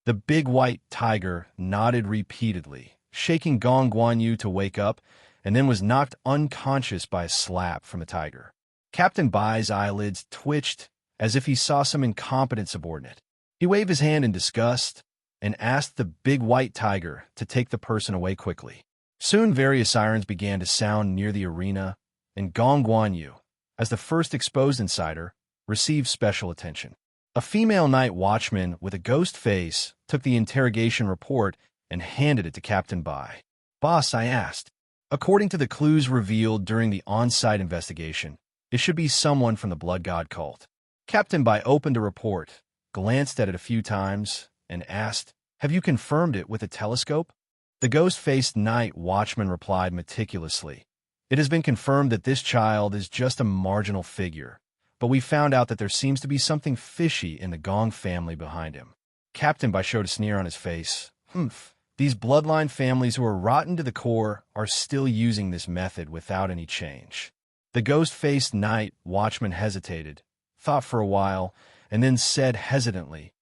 The big white tiger nodded repeatedly, shaking Gong Guanyu to wake up, and then was knocked unconscious by a slap from the tiger. Captain Bai's eyelids twitched as if he saw some incompetent subordinate. He waved his hand in disgust and asked the big white tiger to take the person away quickly. Soon various sirens began to sound near the arena, and Gong Guanyu, as the first exposed insider, received special attention. A female night watchman with a ghost face took the interrogation report and handed it to Captain Bai. "Boss," I asked. "According to the clues revealed during the on-site investigation, it should be someone from the Blood God cult." Captain Bai opened a report, glanced at it a few times, and asked, "Have you confirmed it with a telescope?" The ghost-faced night watchman replied meticulously, "It has been confirmed that this child is just a marginal figure, but we found out that there seems to be something fishy in the Gong family behind him." Captain Bai showed a sneer on his face. "Humph. These bloodline families who are rotten to the core are still using this method without any change." The ghost-faced night watchman hesitated, thought for a while, and then said hesitantly,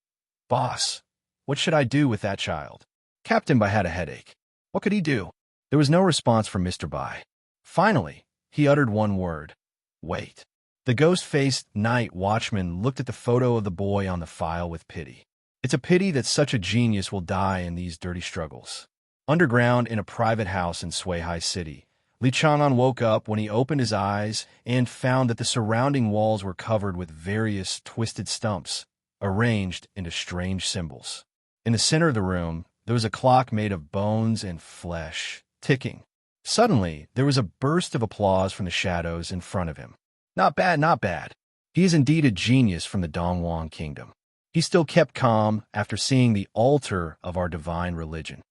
"Boss, what should I do with that child?" Captain Bai had a headache. What could he do? There was no response from Mr. Bai. Finally, he uttered one word: "Wait." The ghost-faced night watchman looked at the photo of the boy on the file with pity. It's a pity that such a genius will die in these dirty struggles. Underground in a private house in Suihai City, Li Chang'an woke up when he opened his eyes and found that the surrounding walls were covered with various twisted stumps, arranged into strange symbols. In the center of the room, there was a clock made of bones and flesh, ticking. Suddenly, there was a burst of applause from the shadows in front of him. "Not bad, not bad. He is indeed a genius from the Dongwang Kingdom." He still kept calm after seeing the altar of our divine religion.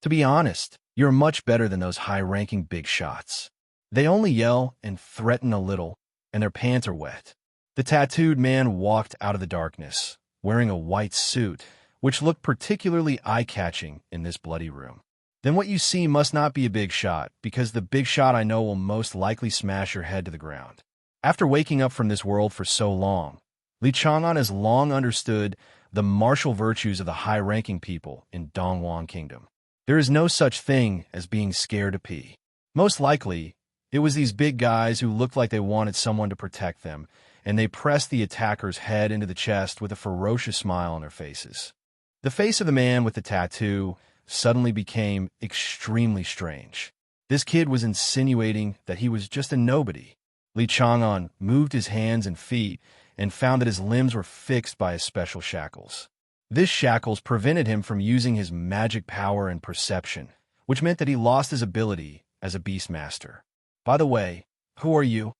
"To be honest, you're much better than those high-ranking big shots. They only yell and threaten a little, and their pants are wet." The tattooed man walked out of the darkness, wearing a white suit, which looked particularly eye-catching in this bloody room. "Then what you see must not be a big shot, because the big shot I know will most likely smash your head to the ground." After waking up from this world for so long, Li Chang'an has long understood the martial virtues of the high-ranking people in Dongwang Kingdom. There is no such thing as being scared to pee. Most likely, it was these big guys who looked like they wanted someone to protect them, and they pressed the attacker's head into the chest with a ferocious smile on their faces. The face of the man with the tattoo suddenly became extremely strange. This kid was insinuating that he was just a nobody. Li Chang'an moved his hands and feet and found that his limbs were fixed by his special shackles. This shackles prevented him from using his magic power and perception, which meant that he lost his ability as a beastmaster. "By the way, who are you?"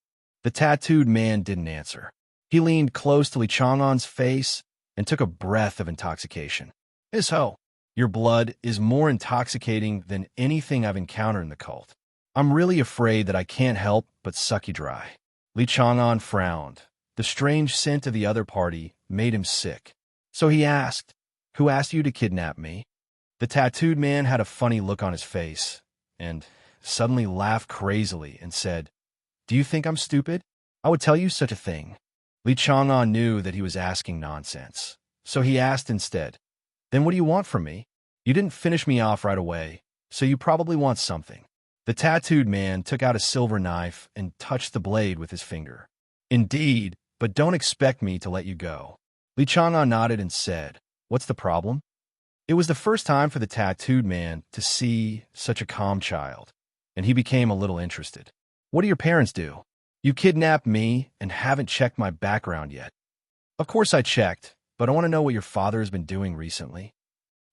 The tattooed man didn't answer. He leaned close to Li Chang'an's face and took a breath of intoxication. "Miss Ho, your blood is more intoxicating than anything I've encountered in the cult. I'm really afraid that I can't help but suck you dry." Li Chang'an frowned. The strange scent of the other party made him sick. So he asked, "Who asked you to kidnap me?" The tattooed man had a funny look on his face and suddenly laughed crazily and said, "Do you think I'm stupid? I would tell you such a thing." Li Chang'an knew that he was asking nonsense, so he asked instead, "Then what do you want from me? You didn't finish me off right away, so you probably want something." The tattooed man took out a silver knife and touched the blade with his finger. "Indeed, but don't expect me to let you go." Li Chang'an nodded and said, "What's the problem?" It was the first time for the tattooed man to see such a calm child, and he became a little interested. "What do your parents do? You kidnapped me and haven't checked my background yet." "Of course I checked, but I want to know what your father has been doing recently."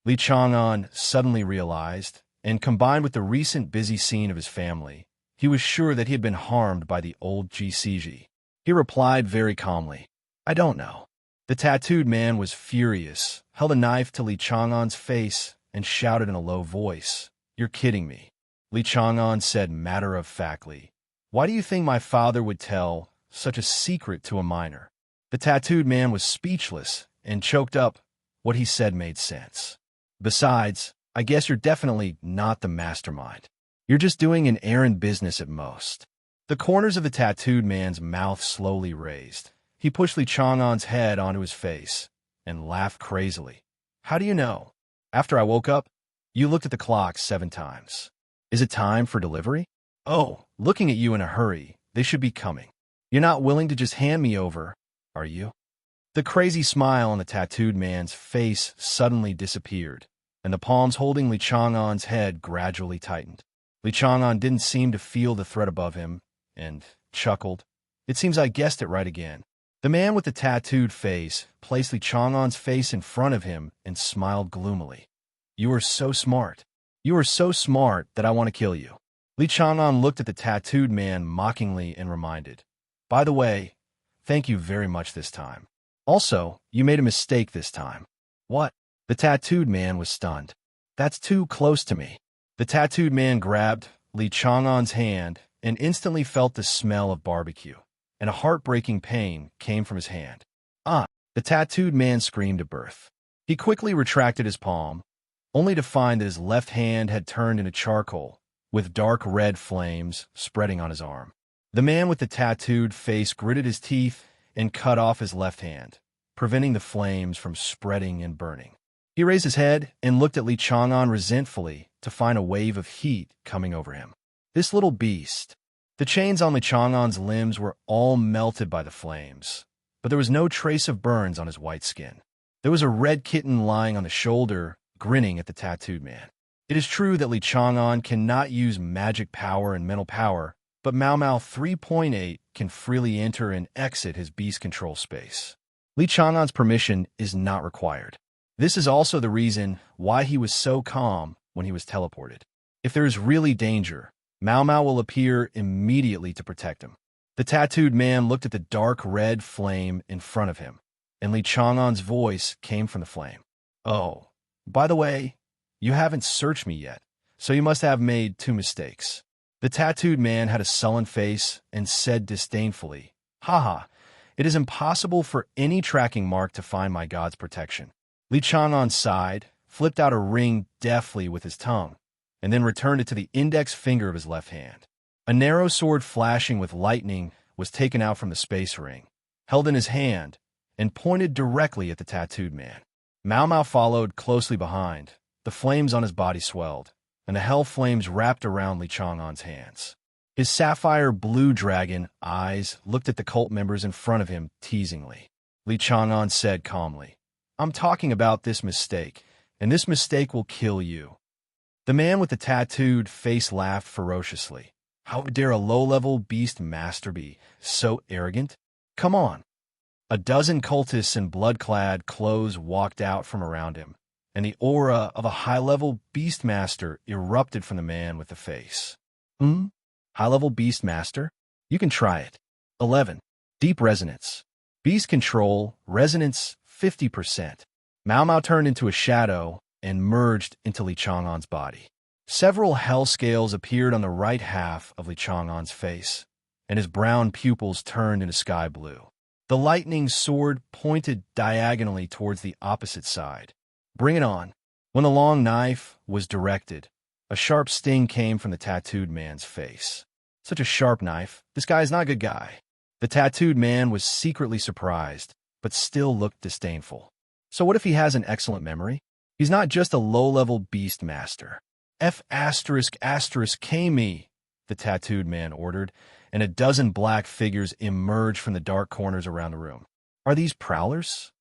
Li Chang'an suddenly realized, and combined with the recent busy scene of his family, he was sure that he had been harmed by the old GCG. He replied very calmly, "I don't know." The tattooed man was furious, held a knife to Li Chang'an's face, and shouted in a low voice, "You're kidding me." Li Chang'an said matter-of-factly, "Why do you think my father would tell such a secret to a minor?" The tattooed man was speechless and choked up. What he said made sense. "Besides, I guess you're definitely not the mastermind. You're just doing an errand business at most." The corners of the tattooed man's mouth slowly raised. He pushed Li Chang'an's head onto his face and laughed crazily. How do you know? After I woke up, you looked at the clock 7 times. Is it time for delivery? Oh, looking at you in a hurry, they should be coming. You're not willing to just hand me over, are you? The crazy smile on the tattooed man's face suddenly disappeared, and the palms holding Li Chang'an's head gradually tightened. Li Chang'an didn't seem to feel the threat above him, and chuckled. It seems I guessed it right again. The man with the tattooed face placed Li Chang'an's face in front of him and smiled gloomily. You are so smart. You are so smart that I want to kill you. Li Chang'an looked at the tattooed man mockingly and reminded, by the way, thank you very much this time. Also, you made a mistake this time. What? The tattooed man was stunned. That's too close to me. The tattooed man grabbed Li Chang'an's hand and instantly felt the smell of barbecue, and a heartbreaking pain came from his hand. Ah! The tattooed man screamed at birth. He quickly retracted his palm, only to find that his left hand had turned into charcoal, with dark red flames spreading on his arm. The man with the tattooed face gritted his teeth and cut off his left hand, preventing the flames from spreading and burning. He raised his head and looked at Li Chang'an resentfully to find a wave of heat coming over him. This little beast. The chains on Li Chang'an's limbs were all melted by the flames, but there was no trace of burns on his white skin. There was a red kitten lying on the shoulder, grinning at the tattooed man. It is true that Li Chang'an cannot use magic power and mental power, but Mau Mau 3.8 can freely enter and exit his beast control space. Li Chang'an's permission is not required. This is also the reason why he was so calm when he was teleported. If there is really danger, Mau Mau will appear immediately to protect him. The tattooed man looked at the dark red flame in front of him, and Li Chang'an's voice came from the flame. Oh, by the way, you haven't searched me yet, so you must have made 2 mistakes. The tattooed man had a sullen face and said disdainfully, Haha, it is impossible for any tracking mark to find my god's protection. Li Chang'an sighed, flipped out a ring deftly with his tongue, and then returned it to the index finger of his left hand. A narrow sword flashing with lightning was taken out from the space ring, held in his hand, and pointed directly at the tattooed man. Mau Mau followed closely behind. The flames on his body swelled, and the hell flames wrapped around Li Chang'an's hands. His sapphire blue dragon eyes looked at the cult members in front of him teasingly. Li Chang'an said calmly, I'm talking about this mistake, and this mistake will kill you. The man with the tattooed face laughed ferociously. How dare a low-level beast master be so arrogant? Come on. A dozen cultists in blood-clad clothes walked out from around him, and the aura of a high-level beastmaster erupted from the man with the face. High-level beastmaster? You can try it. 11. Deep resonance. Beast control, resonance 50%. Mau Mau turned into a shadow and merged into Li Chang'an's body. Several hell scales appeared on the right half of Li Chang'an's face, and his brown pupils turned into sky blue. The lightning sword pointed diagonally towards the opposite side. Bring it on. When the long knife was directed, a sharp sting came from the tattooed man's face. Such a sharp knife. This guy is not a good guy. The tattooed man was secretly surprised, but still looked disdainful. So what if he has an excellent memory? He's not just a low-level beast master. F***K me, the tattooed man ordered, and a dozen black figures emerged from the dark corners around the room. Are these prowlers?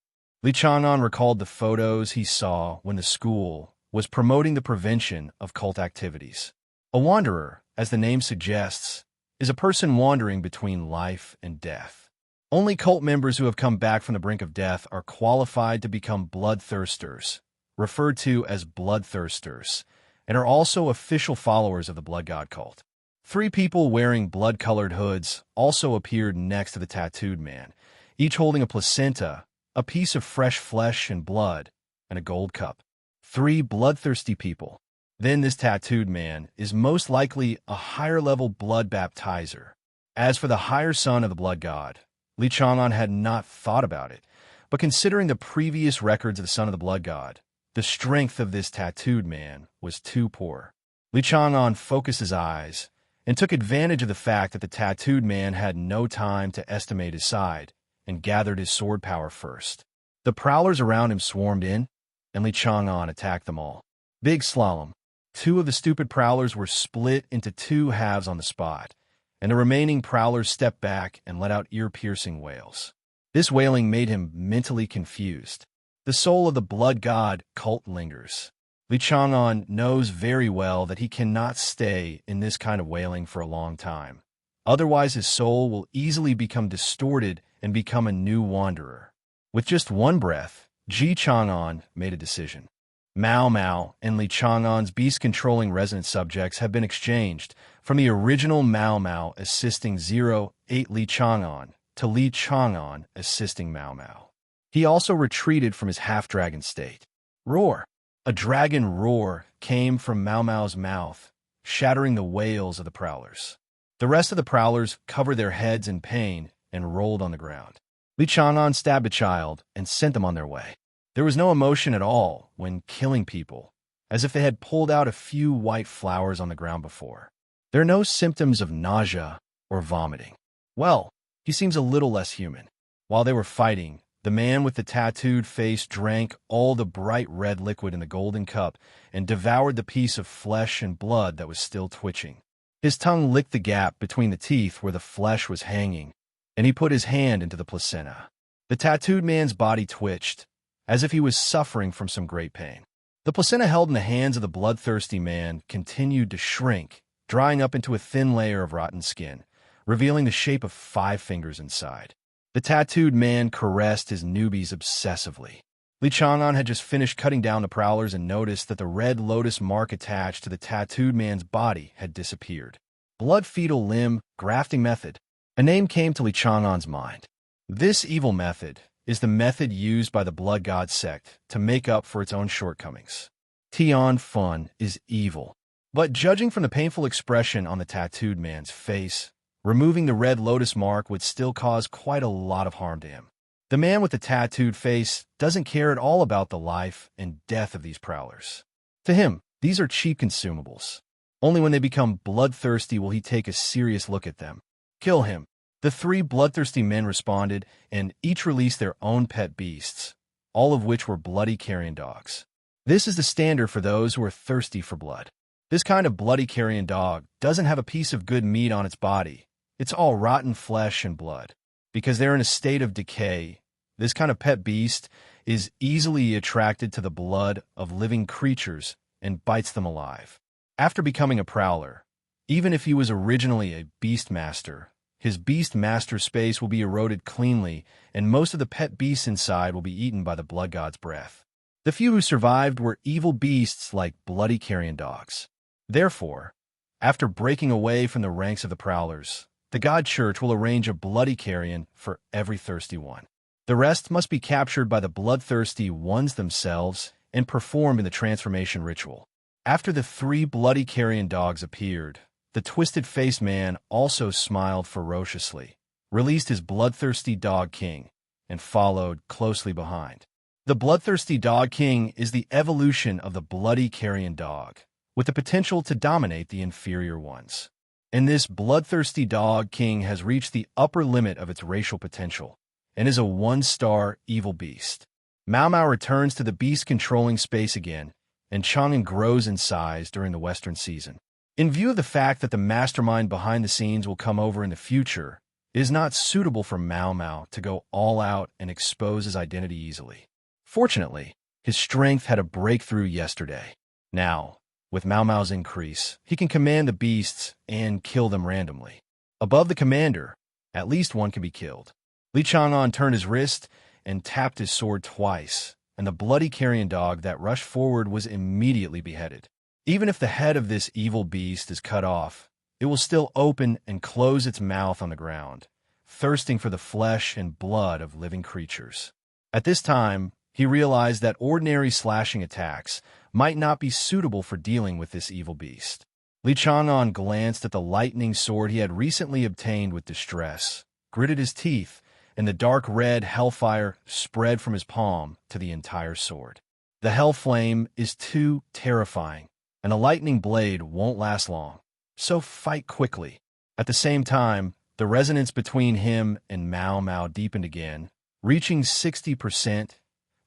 Li Chang'an recalled the photos he saw when the school was promoting the prevention of cult activities. A wanderer, as the name suggests, is a person wandering between life and death. Only cult members who have come back from the brink of death are qualified to become bloodthirsters, referred to as bloodthirsters, and are also official followers of the blood god cult. 3 people wearing blood-colored hoods also appeared next to the tattooed man, each holding a placenta, a piece of fresh flesh and blood, and a gold cup. 3 bloodthirsty people. Then this tattooed man is most likely a higher-level blood baptizer. As for the higher son of the blood god, Li Chang'an had not thought about it, but considering the previous records of the son of the blood god, the strength of this tattooed man was too poor. Li Chang'an focused his eyes and took advantage of the fact that the tattooed man had no time to estimate his side and gathered his sword power first. The prowlers around him swarmed in, and Li Chang'an attacked them all. Big slalom. Two of the stupid prowlers were split into two halves on the spot, and the remaining prowlers stepped back and let out ear-piercing wails. This wailing made him mentally confused. The soul of the blood god cult lingers. Li Chang'an knows very well that he cannot stay in this kind of wailing for a long time. Otherwise, his soul will easily become distorted and become a new wanderer. With just one breath, Ji Chang'an made a decision. Mao Mao and Li Chang'an's beast-controlling resonant subjects have been exchanged from the original Mao Mao assisting 08 Li Chang'an to Li Chang'an assisting Mao Mao. He also retreated from his half-dragon state. Roar! A dragon roar came from Mao Mao's mouth, shattering the wails of the prowlers. The rest of the prowlers covered their heads in pain and rolled on the ground. Li Chang'an stabbed a child and sent them on their way. There was no emotion at all when killing people, as if they had pulled out a few white flowers on the ground before. There are no symptoms of nausea or vomiting. Well, he seems a little less human. While they were fighting, the man with the tattooed face drank all the bright red liquid in the golden cup and devoured the piece of flesh and blood that was still twitching. His tongue licked the gap between the teeth where the flesh was hanging, and he put his hand into the placenta. The tattooed man's body twitched, as if he was suffering from some great pain. The placenta held in the hands of the bloodthirsty man continued to shrink, drying up into a thin layer of rotten skin, revealing the shape of 5 fingers inside. The tattooed man caressed his newbies obsessively. Li Chang'an had just finished cutting down the prowlers and noticed that the red lotus mark attached to the tattooed man's body had disappeared. Blood-fetal limb grafting method. A name came to Li Chang'an's mind. This evil method is the method used by the Blood God sect to make up for its own shortcomings. Tian Fun is evil, but judging from the painful expression on the tattooed man's face, removing the red lotus mark would still cause quite a lot of harm to him. The man with the tattooed face doesn't care at all about the life and death of these prowlers. To him, these are cheap consumables. Only when they become bloodthirsty will he take a serious look at them. Kill him. The 3 bloodthirsty men responded, and each released their own pet beasts, all of which were bloody carrion dogs. This is the standard for those who are thirsty for blood. This kind of bloody carrion dog doesn't have a piece of good meat on its body. It's all rotten flesh and blood. Because they're in a state of decay, this kind of pet beast is easily attracted to the blood of living creatures and bites them alive. After becoming a prowler, even if he was originally a beast master, his beast master space will be eroded cleanly, and most of the pet beasts inside will be eaten by the blood god's breath. The few who survived were evil beasts like bloody carrion dogs. Therefore, after breaking away from the ranks of the prowlers, the God Church will arrange a bloody carrion for every thirsty one. The rest must be captured by the bloodthirsty ones themselves and performed in the transformation ritual. After the 3 bloody carrion dogs appeared, the twisted-faced man also smiled ferociously, released his bloodthirsty dog king, and followed closely behind. The bloodthirsty dog king is the evolution of the bloody carrion dog, with the potential to dominate the inferior ones. And this bloodthirsty dog king has reached the upper limit of its racial potential, and is a 1-star evil beast. Mao Mao returns to the beast-controlling space again, and Chang'an grows in size during the Western season. In view of the fact that the mastermind behind the scenes will come over in the future, it is not suitable for Mao Mao to go all out and expose his identity easily. Fortunately, his strength had a breakthrough yesterday. Now, with Mao Mao's increase, he can command the beasts and kill them randomly. Above the commander, at least one can be killed. Li Chang'an turned his wrist and tapped his sword twice, and the bloody carrion dog that rushed forward was immediately beheaded. Even if the head of this evil beast is cut off, it will still open and close its mouth on the ground, thirsting for the flesh and blood of living creatures. At this time, he realized that ordinary slashing attacks might not be suitable for dealing with this evil beast. Li Chang'an glanced at the lightning sword he had recently obtained with distress, gritted his teeth, and the dark red hellfire spread from his palm to the entire sword. The Hellflame is too terrifying, and a lightning blade won't last long, so fight quickly. At the same time, The resonance between him and Mao Mao deepened again, reaching 60%,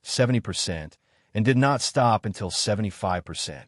70%, and did not stop until 75%.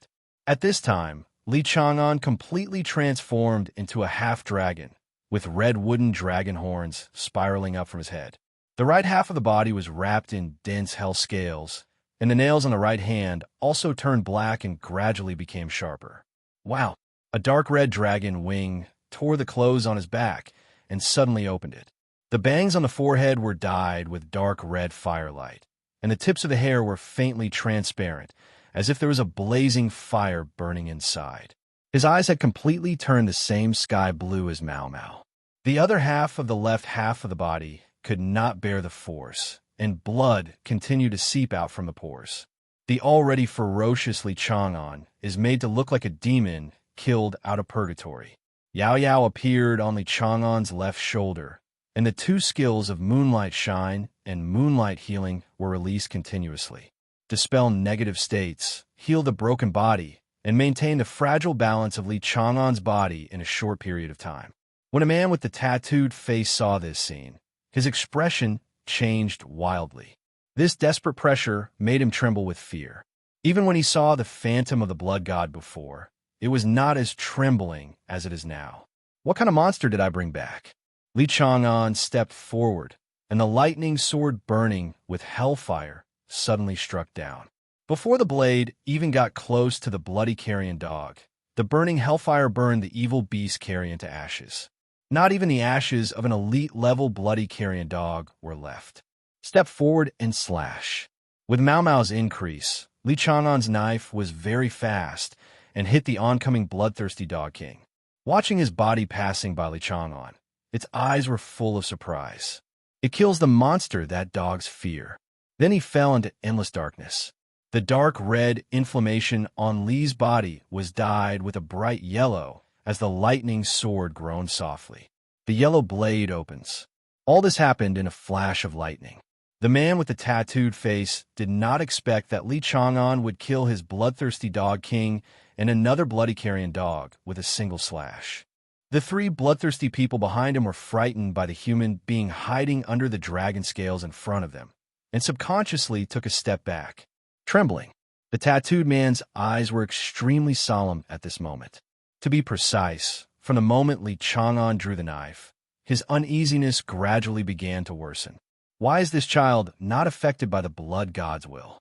At this time, Li Chang'an completely transformed into a half-dragon, with red wooden dragon horns spiraling up from his head. The right half of the body was wrapped in dense hell scales, and the nails on the right hand also turned black and gradually became sharper. Wow! A dark red dragon wing tore the clothes on his back and suddenly opened it. The bangs on the forehead were dyed with dark red firelight, and the tips of the hair were faintly transparent, as if there was a blazing fire burning inside. His eyes had completely turned the same sky blue as Mao Mao. The other half of the left half of the body could not bear the force, and blood continued to seep out from the pores. The already ferocious Li Chang'an is made to look like a demon killed out of purgatory. Yao Yao appeared on Li Chang'an's left shoulder, and the two skills of Moonlight Shine and Moonlight Healing were released continuously. Dispel negative states, heal the broken body, and maintain the fragile balance of Li Chang'an's body in a short period of time. When a man with the tattooed face saw this scene, his expression changed wildly. This desperate pressure made him tremble with fear. Even when he saw the phantom of the blood god before, it was not as trembling as it is now. What kind of monster did I bring back? Li Chang'an stepped forward, and the lightning sword burning with hellfire suddenly struck down. Before the blade even got close to the bloody carrion dog, the burning hellfire burned the evil beast carrion to ashes. Not even the ashes of an elite-level bloody carrion dog were left. Step forward and slash. With Mao Mao's increase, Li Chang'an's knife was very fast and hit the oncoming bloodthirsty dog king. Watching his body passing by Li Chang'an, its eyes were full of surprise. It kills the monster that dogs fear. Then he fell into endless darkness. The dark red inflammation on Li's body was dyed with a bright yellow as the lightning sword groaned softly. The yellow blade opens. All this happened in a flash of lightning. The man with the tattooed face did not expect that Li Chang'an would kill his bloodthirsty dog king and another bloody carrion dog with a single slash. The three bloodthirsty people behind him were frightened by the human being hiding under the dragon scales in front of them, and subconsciously took a step back, trembling. The tattooed man's eyes were extremely solemn at this moment. To be precise, from the moment Li Chang'an drew the knife, his uneasiness gradually began to worsen. Why is this child not affected by the blood god's will?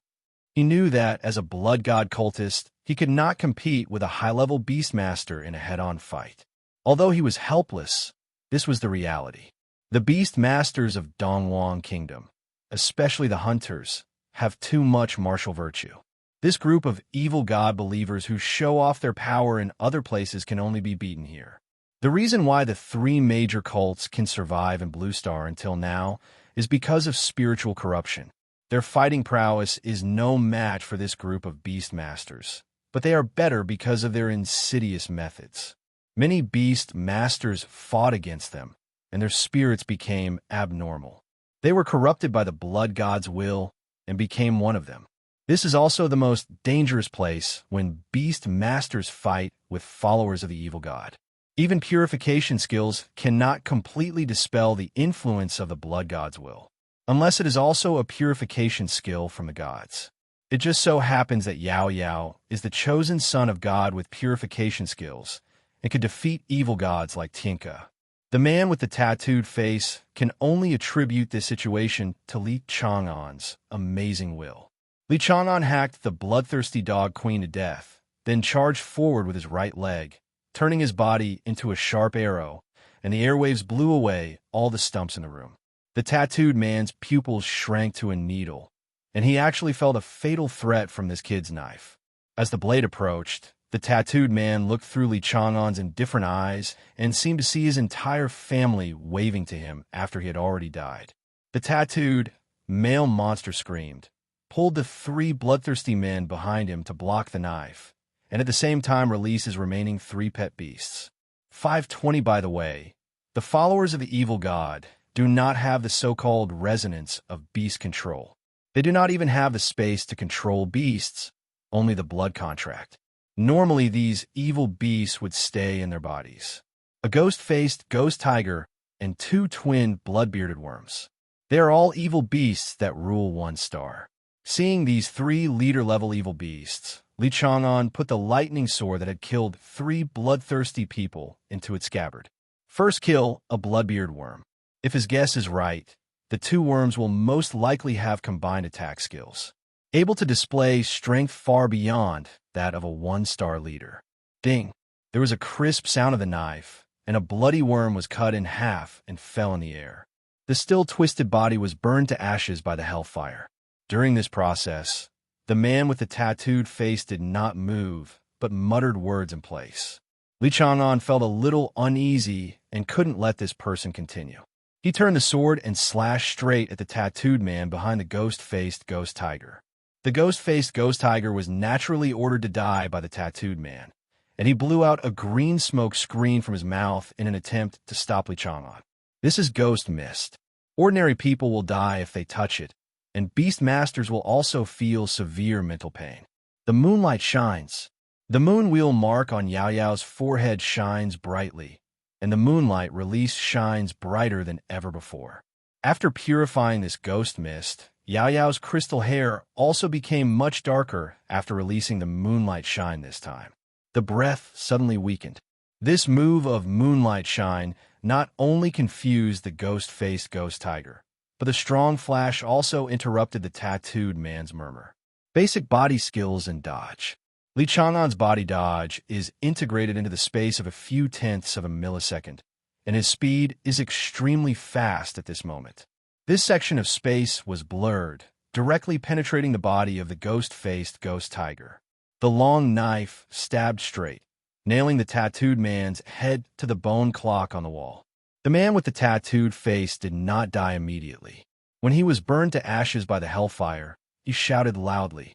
He knew that, as a blood god cultist, he could not compete with a high-level beastmaster in a head-on fight. Although he was helpless, this was the reality. The beastmasters of Dongwang Kingdom, especially the hunters, have too much martial virtue. This group of evil god believers who show off their power in other places can only be beaten here. The reason why the three major cults can survive in Blue Star until now is because of spiritual corruption. Their fighting prowess is no match for this group of beastmasters, but they are better because of their insidious methods. Many beast masters fought against them, and their spirits became abnormal. They were corrupted by the blood god's will and became one of them. This is also the most dangerous place when beast masters fight with followers of the evil god. Even purification skills cannot completely dispel the influence of the blood god's will, unless it is also a purification skill from the gods. It just so happens that Yao Yao is the chosen son of God with purification skills and could defeat evil gods like Tinka. The man with the tattooed face can only attribute this situation to Li Chang'an's amazing will. Li Chang'an hacked the bloodthirsty dog queen to death, then charged forward with his right leg, turning his body into a sharp arrow, and the airwaves blew away all the stumps in the room. The tattooed man's pupils shrank to a needle, and he actually felt a fatal threat from this kid's knife. As the blade approached, the tattooed man looked through Li Chang'an's indifferent eyes and seemed to see his entire family waving to him after he had already died. The tattooed male monster screamed, pulled the three bloodthirsty men behind him to block the knife, and at the same time released his remaining three pet beasts. 520, by the way, the followers of the evil god do not have the so-called resonance of beast control. They do not even have the space to control beasts, only the blood contract. Normally, these evil beasts would stay in their bodies. A ghost-faced ghost tiger and 2 twin blood-bearded worms. They are all evil beasts that rule 1 star. Seeing these 3 leader-level evil beasts, Li Chang'an put the lightning sword that had killed 3 bloodthirsty people into its scabbard. First kill a bloodbeard worm. If his guess is right, the 2 worms will most likely have combined attack skills, able to display strength far beyond that of a 1-star leader. Ding! There was a crisp sound of the knife, and a bloody worm was cut in half and fell in the air. The still twisted body was burned to ashes by the hellfire. During this process, the man with the tattooed face did not move, but muttered words in place. Li Chang'an felt a little uneasy and couldn't let this person continue. He turned the sword and slashed straight at the tattooed man behind the ghost-faced ghost tiger. The ghost-faced ghost tiger was naturally ordered to die by the tattooed man, and he blew out a green smoke screen from his mouth in an attempt to stop Li Chang'an. This is ghost mist. Ordinary people will die if they touch it, and beast masters will also feel severe mental pain. The moonlight shines. The moon wheel mark on Yao Yao's forehead shines brightly, and the moonlight release shines brighter than ever before. After purifying this ghost mist, Yao Yao's crystal hair also became much darker after releasing the moonlight shine this time. The breath suddenly weakened. This move of moonlight shine not only confused the ghost-faced ghost tiger, but the strong flash also interrupted the tattooed man's murmur. Basic body skills and dodge. Li Chang'an's body dodge is integrated into the space of a few tenths of a millisecond, and his speed is extremely fast at this moment. This section of space was blurred, directly penetrating the body of the ghost-faced ghost tiger. The long knife stabbed straight, nailing the tattooed man's head to the bone clock on the wall. The man with the tattooed face did not die immediately. When he was burned to ashes by the hellfire, he shouted loudly,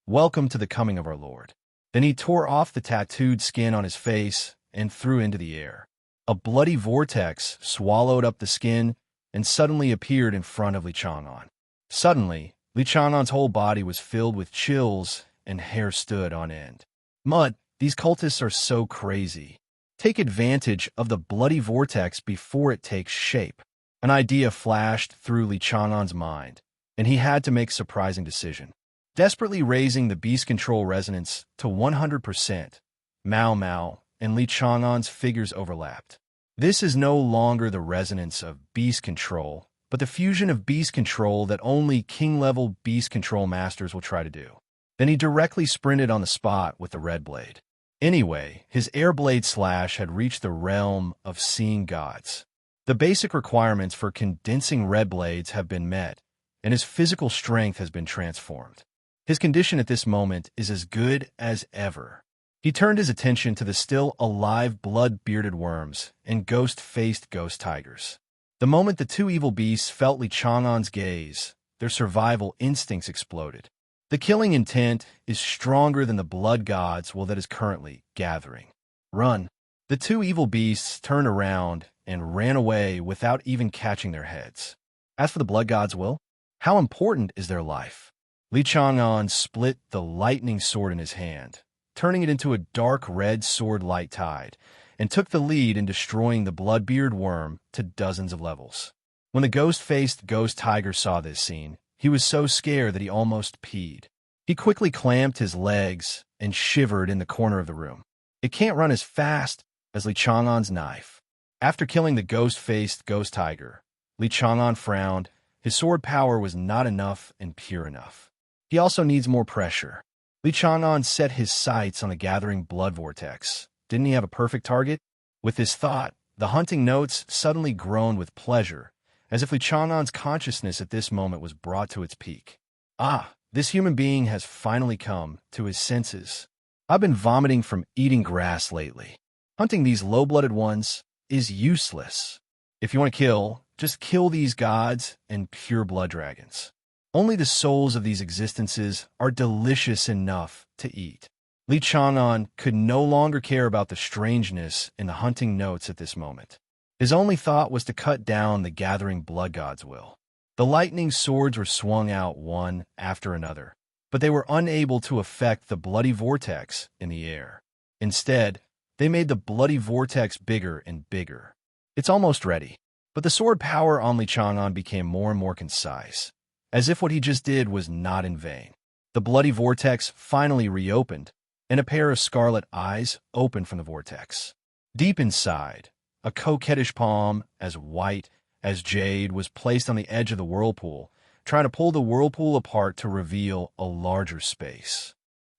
"Welcome to the coming of our Lord." Then he tore off the tattooed skin on his face and threw into the air. A bloody vortex swallowed up the skin and suddenly appeared in front of Li Chang'an. Suddenly, Li Chang'an's whole body was filled with chills and hair stood on end. Mud, these cultists are so crazy. Take advantage of the bloody vortex before it takes shape. An idea flashed through Li Chang'an's mind, and he had to make a surprising decision. Desperately raising the beast control resonance to 100%, Mao Mao and Li Chang'an's figures overlapped. This is no longer the resonance of beast control, but the fusion of beast control that only king-level beast control masters will try to do. Then he directly sprinted on the spot with the red blade. Anyway, his air blade slash had reached the realm of seeing gods. The basic requirements for condensing red blades have been met, and his physical strength has been transformed. His condition at this moment is as good as ever. He turned his attention to the still alive blood-bearded worms and ghost-faced ghost tigers. The moment the 2 evil beasts felt Li Chang'an's gaze, their survival instincts exploded. The killing intent is stronger than the blood god's will that is currently gathering. Run! The 2 evil beasts turned around and ran away without even catching their heads. As for the blood god's will, how important is their life? Li Chang'an split the lightning sword in his hand, turning it into a dark red sword light tide, and took the lead in destroying the bloodbeard worm to dozens of levels. When the ghost-faced ghost tiger saw this scene, he was so scared that he almost peed. He quickly clamped his legs and shivered in the corner of the room. It can't run as fast as Li Chang'an's knife. After killing the ghost-faced ghost tiger, Li Chang'an frowned. His sword power was not enough and pure enough. He also needs more pressure. Li Chang'an set his sights on the gathering blood vortex. Didn't he have a perfect target? With this thought, the hunting notes suddenly groaned with pleasure, as if Li Chang'an's consciousness at this moment was brought to its peak. Ah, this human being has finally come to his senses. I've been vomiting from eating grass lately. Hunting these low-blooded ones is useless. If you want to kill, just kill these gods and pure blood dragons. Only the souls of these existences are delicious enough to eat. Li Chang'an could no longer care about the strangeness in the hunting notes at this moment. His only thought was to cut down the gathering blood god's will. The lightning swords were swung out one after another, but they were unable to affect the bloody vortex in the air. Instead, they made the bloody vortex bigger and bigger. It's almost ready. But the sword power on Li Chang'an became more and more concise, as if what he just did was not in vain. The bloody vortex finally reopened, and a pair of scarlet eyes opened from the vortex. Deep inside, a coquettish palm, as white as jade, was placed on the edge of the whirlpool, trying to pull the whirlpool apart to reveal a larger space.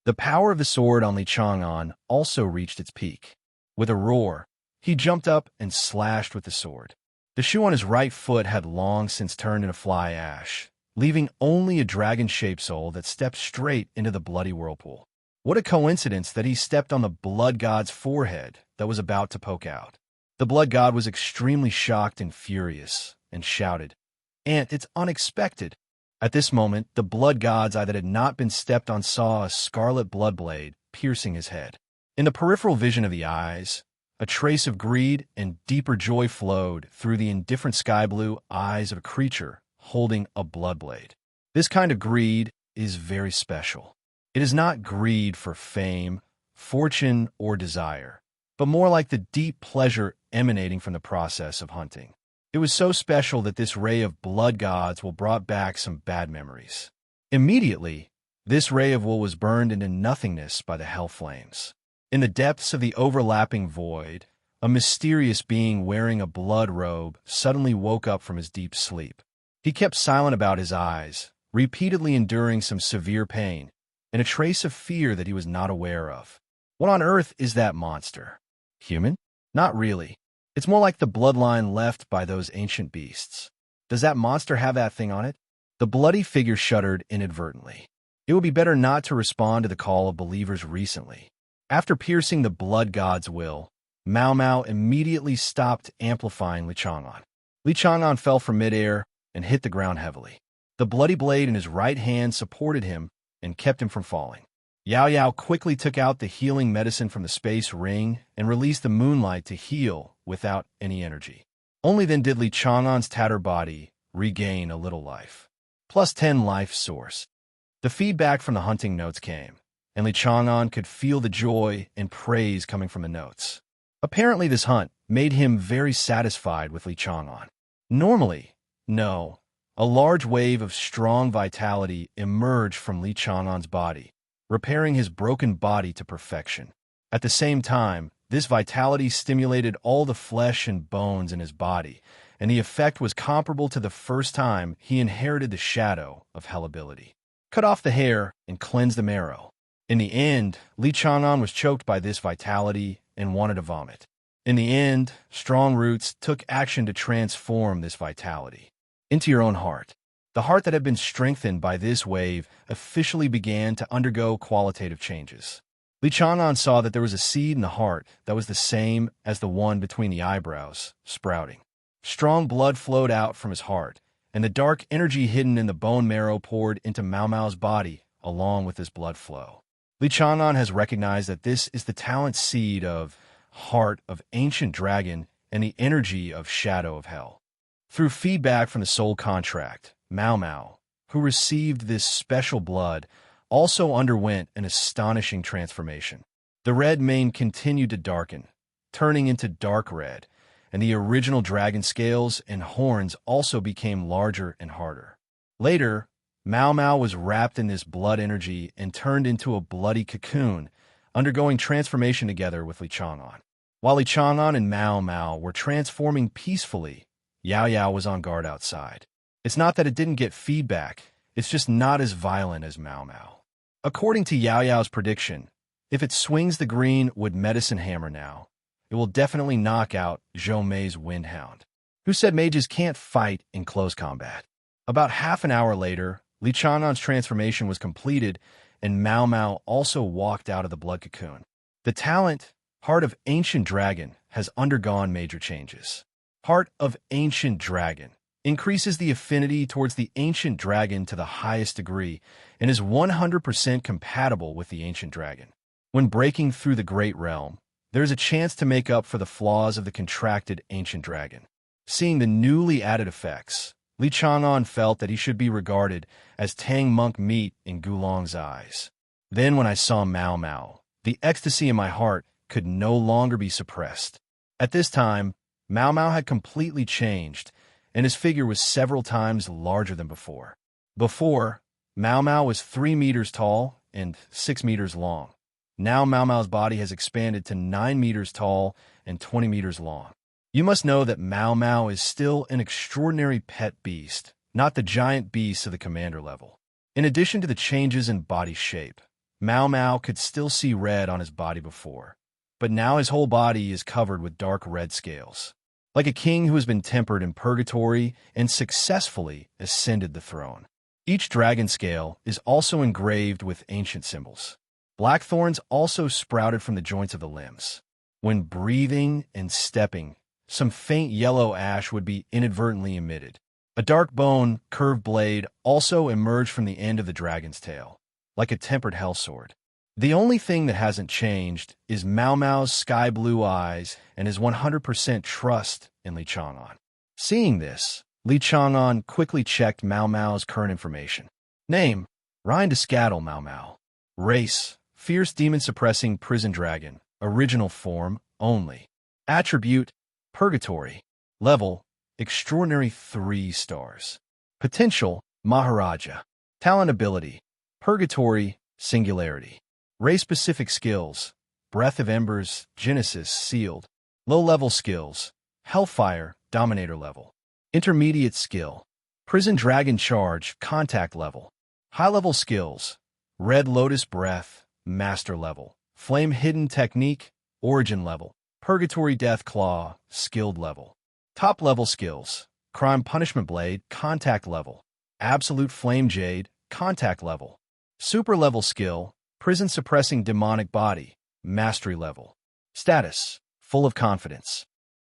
The power of the sword on Li Chang'an also reached its peak. With a roar, he jumped up and slashed with the sword. The shoe on his right foot had long since turned into fly ash, leaving only a dragon-shaped sole that stepped straight into the bloody whirlpool. What a coincidence that he stepped on the blood god's forehead that was about to poke out. The blood god was extremely shocked and furious, and shouted, "Aunt, it's unexpected." At this moment, the blood god's eye that had not been stepped on saw a scarlet blood blade piercing his head. In the peripheral vision of the eyes, a trace of greed and deeper joy flowed through the indifferent sky blue eyes of a creature holding a blood blade. This kind of greed is very special. It is not greed for fame, fortune, or desire, but more like the deep pleasure emanating from the process of hunting. It was so special that this ray of blood gods will brought back some bad memories. Immediately, this ray of wool was burned into nothingness by the Hellflames. In the depths of the overlapping void, a mysterious being wearing a blood robe suddenly woke up from his deep sleep. He kept silent about his eyes, repeatedly enduring some severe pain, and a trace of fear that he was not aware of. What on earth is that monster? Human? Not really. It's more like the bloodline left by those ancient beasts. Does that monster have that thing on it? The bloody figure shuddered inadvertently. It would be better not to respond to the call of believers recently. After piercing the blood god's will, Mao Mao immediately stopped amplifying Li Chang'an. Li Chang'an fell from midair and hit the ground heavily. The bloody blade in his right hand supported him and kept him from falling. Yao Yao quickly took out the healing medicine from the space ring and released the moonlight to heal without any energy. Only then did Li Chang'an's tattered body regain a little life. +10 life source. The feedback from the hunting notes came, and Li Chang'an could feel the joy and praise coming from the notes. Apparently this hunt made him very satisfied with Li Chang'an. Normally, no, a large wave of strong vitality emerged from Li Chang'an's body, repairing his broken body to perfection. At the same time, this vitality stimulated all the flesh and bones in his body, and the effect was comparable to the first time he inherited the shadow of hell ability. Cut off the hair and cleanse the marrow. In the end, Li Chang'an was choked by this vitality and wanted to vomit. In the end, strong roots took action to transform this vitality into your own heart. The heart that had been strengthened by this wave officially began to undergo qualitative changes. Li Chang'an saw that there was a seed in the heart that was the same as the one between the eyebrows, sprouting. Strong blood flowed out from his heart, and the dark energy hidden in the bone marrow poured into Mao Mao's body along with this blood flow. Li Chang'an has recognized that this is the talent seed of Heart of Ancient Dragon and the energy of Shadow of Hell. Through feedback from the soul contract, Mao Mao, who received this special blood, also underwent an astonishing transformation. The red mane continued to darken, turning into dark red, and the original dragon scales and horns also became larger and harder. Later, Mao Mao was wrapped in this blood energy and turned into a bloody cocoon, undergoing transformation together with Li Chang'an. While Li Chang'an and Mao Mao were transforming peacefully, Yao Yao was on guard outside. It's not that it didn't get feedback, it's just not as violent as Mao Mao. According to Yao Yao's prediction, if it swings the green wood medicine hammer now, it will definitely knock out Zhou Mei's Windhound, who said mages can't fight in close combat. About half an hour later, Li Chang'an's transformation was completed, and Mao Mao also walked out of the blood cocoon. The talent, Heart of Ancient Dragon, has undergone major changes. Heart of Ancient Dragon increases the affinity towards the Ancient Dragon to the highest degree and is 100% compatible with the Ancient Dragon. When breaking through the Great Realm, there is a chance to make up for the flaws of the contracted Ancient Dragon. Seeing the newly added effects, Li Chang'an felt that he should be regarded as Tang monk meat in Gulong's eyes. Then when I saw Mao Mao, the ecstasy in my heart could no longer be suppressed. At this time, Mao Mao had completely changed, and his figure was several times larger than before. Before, Mao Mao was 3 meters tall and 6 meters long. Now Mao Mao's body has expanded to 9 meters tall and 20 meters long. You must know that Mao Mao is still an extraordinary pet beast, not the giant beast of the commander level. In addition to the changes in body shape, Mao Mao could still see red on his body before, but now his whole body is covered with dark red scales, like a king who has been tempered in purgatory and successfully ascended the throne. Each dragon scale is also engraved with ancient symbols. Black thorns also sprouted from the joints of the limbs. When breathing and stepping, some faint yellow ash would be inadvertently emitted. A dark bone, curved blade also emerged from the end of the dragon's tail, like a tempered hellsword. The only thing that hasn't changed is Mao Mao's sky blue eyes and his 100% trust in Li Chang'an. Seeing this, Li Chang'an quickly checked Mao Mao's current information. Name: Ryan Descattle Mao Mao. Race: fierce demon-suppressing prison dragon, original form only. Attribute: purgatory. Level: extraordinary 3 stars. Potential: Maharaja. Talent ability: purgatory, singularity. Race-specific skills: breath of embers, Genesis, sealed. Low-level skills: hellfire, dominator level. Intermediate skill: prison dragon charge, contact level. High-level skills: red lotus breath, master level. Flame hidden technique, origin level. Purgatory death claw, skilled level. Top-level skills: crime punishment blade, contact level. Absolute flame jade, contact level. Super-level skill: prison suppressing demonic body, mastery level. Status: full of confidence.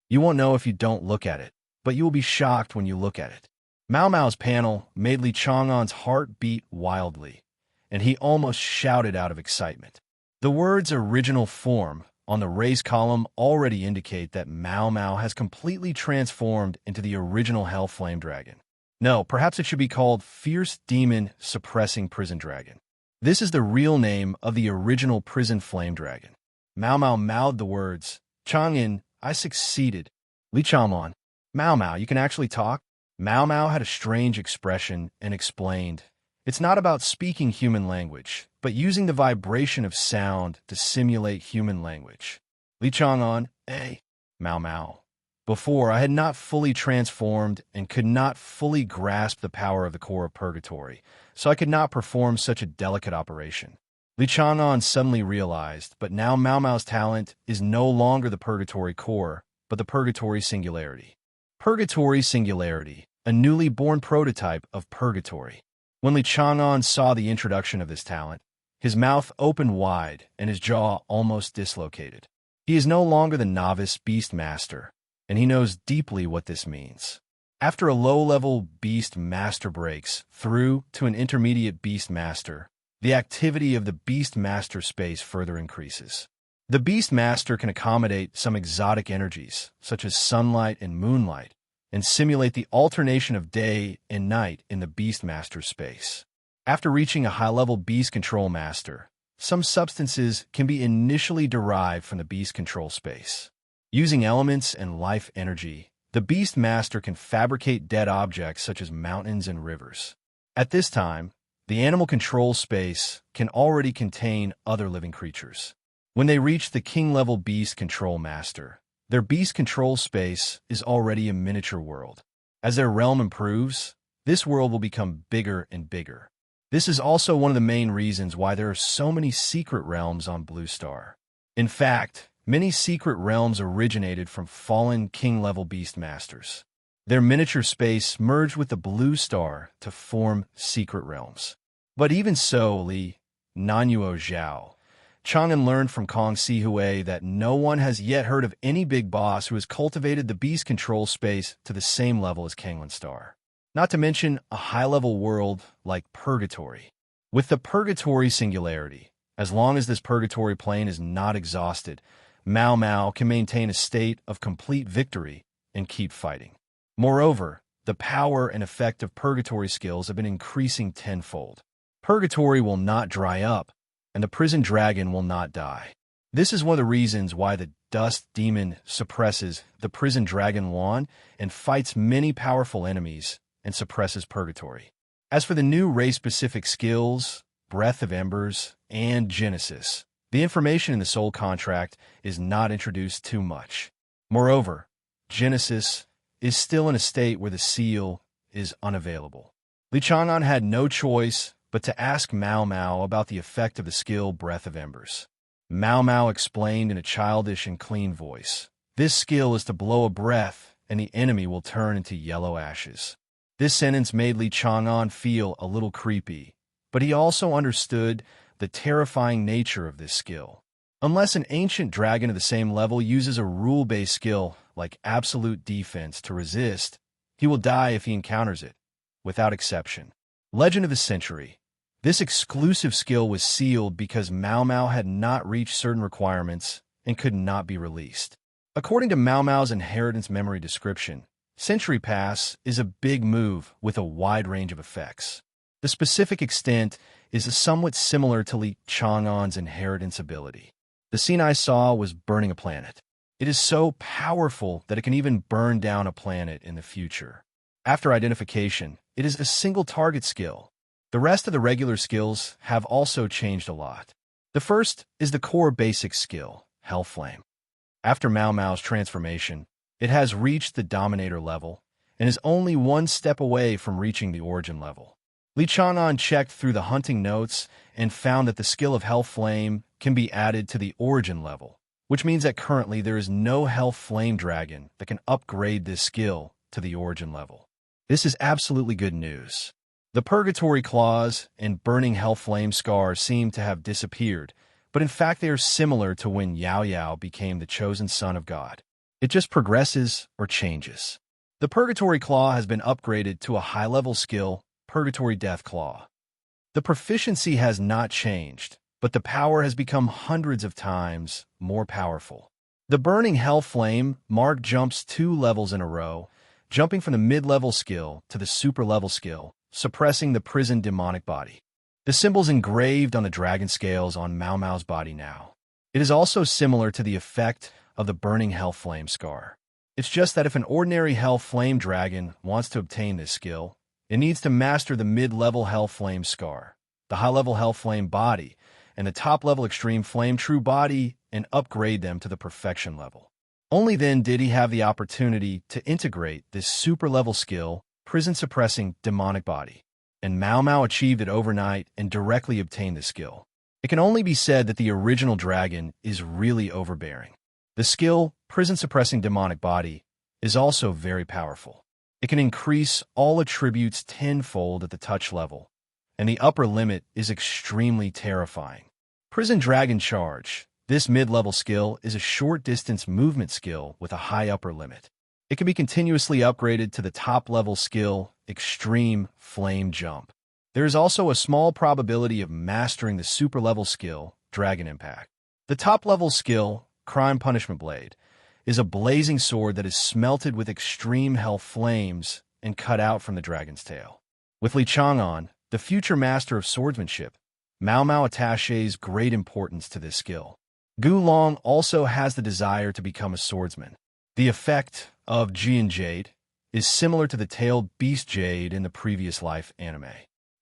You won't know if you don't look at it, but you will be shocked when you look at it. Mao Mao's panel made Li Chang'an's heart beat wildly, and he almost shouted out of excitement. The words original form on the race column already indicate that Mao Mao has completely transformed into the original Hellflame dragon. No, perhaps it should be called Fierce Demon Suppressing Prison Dragon. This is the real name of the original prison flame dragon. Mao Mao mouthed the words, Chang'an, I succeeded. Li Chang'an, Mao Mao, you can actually talk? Mao Mao had a strange expression and explained, it's not about speaking human language, but using the vibration of sound to simulate human language. Li Chang'an, Mao Mao. Before, I had not fully transformed and could not fully grasp the power of the core of purgatory, so I could not perform such a delicate operation. Li Chang'an suddenly realized, but now Mao Mao's talent is no longer the purgatory core, but the purgatory singularity. Purgatory singularity, a newly born prototype of purgatory. When Li Chang'an saw the introduction of this talent, his mouth opened wide and his jaw almost dislocated. He is no longer the novice beast master, and he knows deeply what this means. After a low-level beast master breaks through to an intermediate beast master, the activity of the beast master space further increases. The beast master can accommodate some exotic energies, such as sunlight and moonlight, and simulate the alternation of day and night in the beast master space. After reaching a high-level beast control master, some substances can be initially derived from the beast control space. Using elements and life energy, the beast master can fabricate dead objects such as mountains and rivers. At this time, the animal control space can already contain other living creatures. When they reach the king-level beast control master, their beast control space is already a miniature world. As their realm improves, this world will become bigger and bigger. This is also one of the main reasons why there are so many secret realms on Blue Star. In fact, many secret realms originated from fallen king-level beast masters. Their miniature space merged with the Blue Star to form secret realms. But even so, Li, Nanyuo Zhao, Chang'an learned from Kong Sihui that no one has yet heard of any big boss who has cultivated the beast control space to the same level as Kanglan Star. Not to mention a high-level world like Purgatory. With the Purgatory singularity, as long as this Purgatory plane is not exhausted, Mao Mao can maintain a state of complete victory and keep fighting. Moreover, the power and effect of Purgatory skills have been increasing tenfold. Purgatory will not dry up, and the prison dragon will not die. This is one of the reasons why the Dust Demon suppresses the Prison Dragon Lawn and fights many powerful enemies and suppresses Purgatory. As for the new race-specific skills, Breath of Embers, and Genesis, the information in the Soul Contract is not introduced too much. Moreover, Genesis is still in a state where the seal is unavailable. Li Chang'an had no choice but to ask Mao Mao about the effect of the skill Breath of Embers. Mao Mao explained in a childish and clean voice, "This skill is to blow a breath and the enemy will turn into yellow ashes." This sentence made Li Chang'an feel a little creepy, but he also understood the terrifying nature of this skill. Unless an ancient dragon of the same level uses a rule-based skill like absolute defense to resist, he will die if he encounters it, without exception. Legend of the Century. This exclusive skill was sealed because Mao Mao had not reached certain requirements and could not be released. According to Mao Mao's inheritance memory description, Century Pass is a big move with a wide range of effects. The specific extent is somewhat similar to Li Chang'an's inheritance ability. The scene I saw was burning a planet. It is so powerful that it can even burn down a planet in the future. After identification, it is a single target skill. The rest of the regular skills have also changed a lot. The first is the core basic skill, Hellflame. After Mao Mao's transformation, it has reached the Dominator level and is only one step away from reaching the Origin level. Li Chang'an checked through the hunting notes and found that the skill of Hellflame can be added to the Origin level, which means that currently there is no Hellflame dragon that can upgrade this skill to the Origin level. This is absolutely good news. The Purgatory Claws and Burning Hellflame Scar seem to have disappeared, but in fact they are similar to when Yao Yao became the chosen son of God. It just progresses or changes. The Purgatory Claw has been upgraded to a high-level skill, Purgatory Death Claw. The proficiency has not changed, but the power has become hundreds of times more powerful. The Burning Hellflame mark jumps 2 levels in a row, jumping from the mid-level skill to the super-level skill, suppressing the prison demonic body. The symbol's engraved on the dragon scales on Mao Mao's body now. It is also similar to the effect of the Burning Hellflame Scar. It's just that if an ordinary Hellflame dragon wants to obtain this skill, it needs to master the mid-level Hellflame Scar, the high-level Hellflame body, and the top-level Extreme Flame True body and upgrade them to the perfection level. Only then did he have the opportunity to integrate this super-level skill, prison-suppressing demonic body. And Mao Mao achieved it overnight and directly obtained the skill. It can only be said that the original dragon is really overbearing. The skill, prison-suppressing demonic body, is also very powerful. It can increase all attributes tenfold at the touch level, and the upper limit is extremely terrifying. Prison Dragon Charge. This mid-level skill is a short-distance movement skill with a high upper limit. It can be continuously upgraded to the top-level skill, Extreme Flame Jump. There is also a small probability of mastering the super-level skill, Dragon Impact. The top-level skill, Crime Punishment Blade, is a blazing sword that is smelted with extreme hell flames and cut out from the dragon's tail. With Li Chang'an, the future master of swordsmanship, Mao Mao attaches great importance to this skill. Gu Long also has the desire to become a swordsman. The effect of Jian Jade is similar to the tailed Beast Jade in the previous life anime.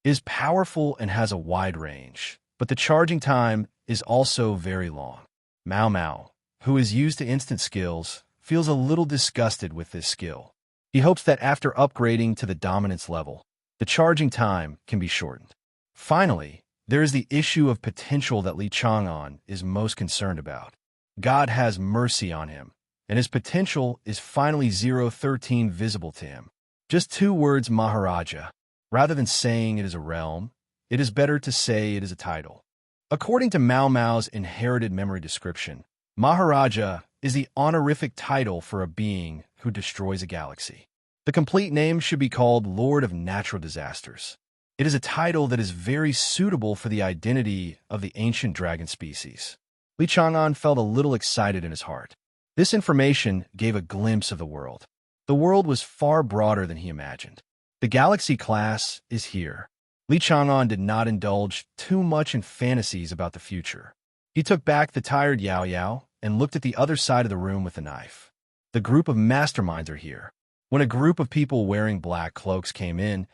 It is powerful and has a wide range, but the charging time is also very long. Mao Mao, who is used to instant skills, feels a little disgusted with this skill. He hopes that after upgrading to the dominance level, the charging time can be shortened. Finally, there is the issue of potential that Li Chang'an is most concerned about. God has mercy on him, and his potential is finally 013 visible to him. Just 2 words Maharaja. Rather than saying it is a realm, it is better to say it is a title. According to Mao Mao's inherited memory description, Maharaja is the honorific title for a being who destroys a galaxy. The complete name should be called Lord of Natural Disasters. It is a title that is very suitable for the identity of the ancient dragon species. Li Chang'an felt a little excited in his heart. This information gave a glimpse of the world. The world was far broader than he imagined. The galaxy class is here. Li Chang'an did not indulge too much in fantasies about the future. He took back the tired Yao Yao and looked at the other side of the room with a knife. The group of masterminds are here. When a group of people wearing black cloaks came in,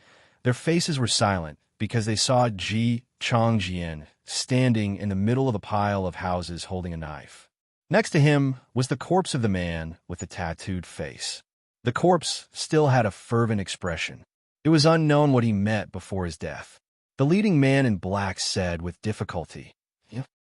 their faces were silent because they saw Ji Chongjian standing in the middle of a pile of houses holding a knife. Next to him was the corpse of the man with the tattooed face. The corpse still had a fervent expression. It was unknown what he met before his death. The leading man in black said with difficulty.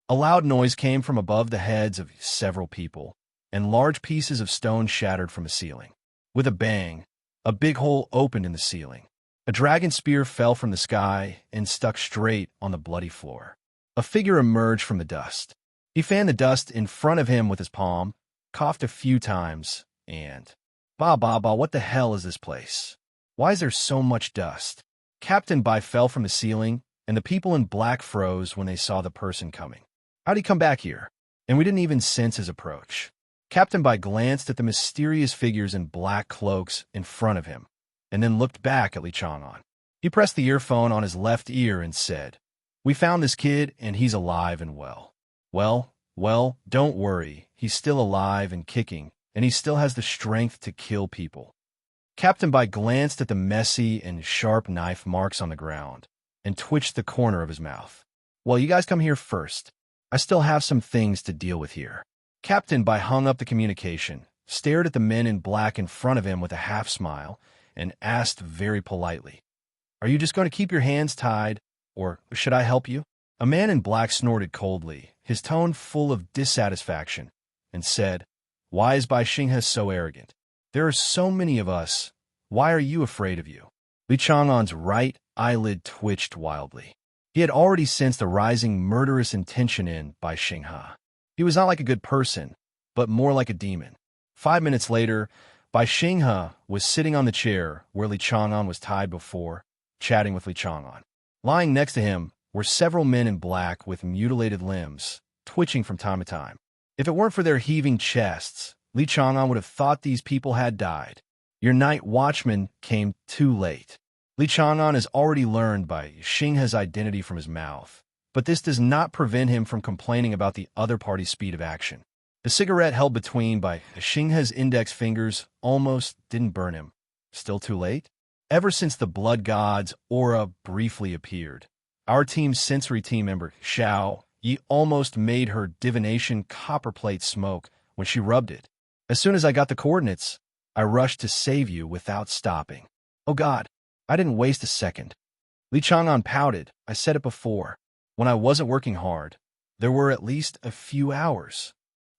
A loud noise came from above the heads of several people, and large pieces of stone shattered from the ceiling. With a bang, a big hole opened in the ceiling. A dragon spear fell from the sky and stuck straight on the bloody floor. A figure emerged from the dust. He fanned the dust in front of him with his palm, coughed a few times, and, "Ba ba ba, what the hell is this place? Why is there so much dust?" Captain Bai fell from the ceiling, and the people in black froze when they saw the person coming. How'd he come back here? And we didn't even sense his approach. Captain Bai glanced at the mysterious figures in black cloaks in front of him, and then looked back at Li Chang'an. He pressed the earphone on his left ear and said, "We found this kid, and he's alive and well." Well, don't worry. He's still alive and kicking, and he still has the strength to kill people." Captain Bai glanced at the messy and sharp knife marks on the ground and twitched the corner of his mouth. "Well, you guys come here first. I still have some things to deal with here." Captain Bai hung up the communication, stared at the men in black in front of him with a half smile, and asked very politely, "Are you just going to keep your hands tied, or should I help you?" A man in black snorted coldly, his tone full of dissatisfaction, and said, "Why is Bai Xinghe so arrogant? There are so many of us. Why are you afraid of you?" Li Chang'an's right eyelid twitched wildly. He had already sensed a rising murderous intention in Bai Xinghe. He was not like a good person, but more like a demon. 5 minutes later, Bai Xinghe was sitting on the chair where Li Chang'an was tied before, chatting with Li Chang'an. Lying next to him were several men in black with mutilated limbs, twitching from time to time. If it weren't for their heaving chests, Li Chang'an would have thought these people had died. Your night watchman came too late. Li Chang'an has already learned Bai Xinghe's identity from his mouth, but this does not prevent him from complaining about the other party's speed of action. The cigarette held between Bai Xinghe's index fingers almost didn't burn him. Still too late? Ever since the blood god's aura briefly appeared, our team's sensory team member, Xiao Yi, almost made her divination copperplate smoke when she rubbed it. As soon as I got the coordinates, I rushed to save you without stopping. Oh God, I didn't waste a second. Li Chang'an pouted. I said it before. When I wasn't working hard, there were at least a few hours.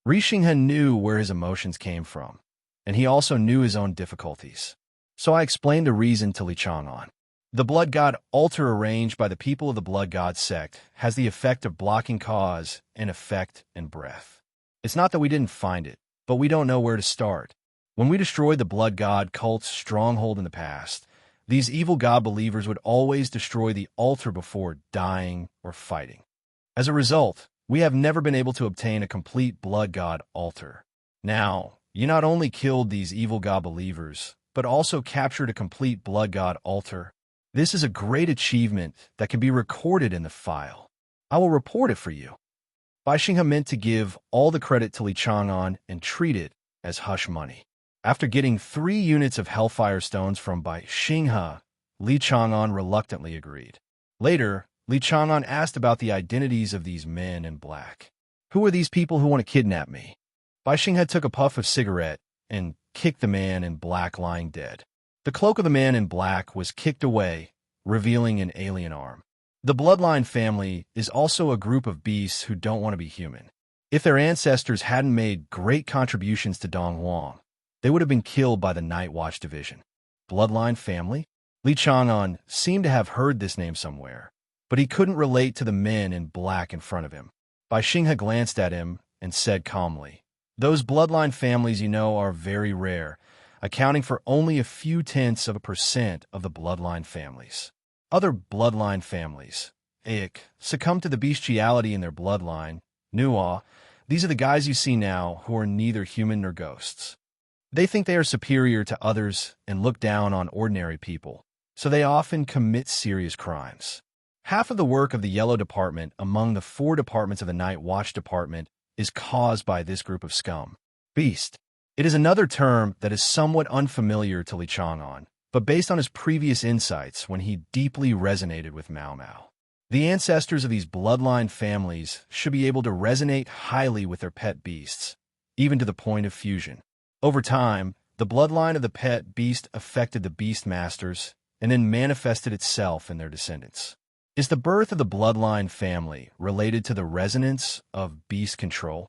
Ri Xinghe knew where his emotions came from, and he also knew his own difficulties. So I explained the reason to Li Chang'an. The blood god altar arranged by the people of the blood god sect has the effect of blocking cause and effect and breath. It's not that we didn't find it, but we don't know where to start. When we destroyed the blood god cult's stronghold in the past, these evil god believers would always destroy the altar before dying or fighting. As a result, we have never been able to obtain a complete blood god altar. Now, you not only killed these evil god believers, but also captured a complete blood god altar. This is a great achievement that can be recorded in the file. I will report it for you. Bai Xinghe meant to give all the credit to Li Chang'an and treat it as hush money. After getting 3 units of Hellfire stones from Bai Xinghe, Li Chang'an reluctantly agreed. Later, Li Chang'an asked about the identities of these men in black. Who are these people who want to kidnap me? Bai Xinghe took a puff of cigarette and kicked the man in black lying dead. The cloak of the man in black was kicked away, revealing an alien arm. The Bloodline family is also a group of beasts who don't want to be human. If their ancestors hadn't made great contributions to Donghuang, they would have been killed by the Night Watch Division. Bloodline family? Li Chang'an seemed to have heard this name somewhere, but he couldn't relate to the men in black in front of him. Bai Xinghe glanced at him and said calmly, "Those bloodline families you know are very rare, accounting for only a few tenths of a % of the bloodline families. Other bloodline families, succumb to the bestiality in their bloodline. Nuwa, these are the guys you see now who are neither human nor ghosts. They think they are superior to others and look down on ordinary people, so they often commit serious crimes. Half of the work of the Yellow Department among the 4 departments of the Night Watch Department is caused by this group of scum. Beast. It is another term that is somewhat unfamiliar to Li Chang'an, but based on his previous insights when he deeply resonated with Mao Mao. The ancestors of these bloodline families should be able to resonate highly with their pet beasts, even to the point of fusion. Over time, the bloodline of the pet beast affected the beast masters and then manifested itself in their descendants. Is the birth of the bloodline family related to the resonance of beast control?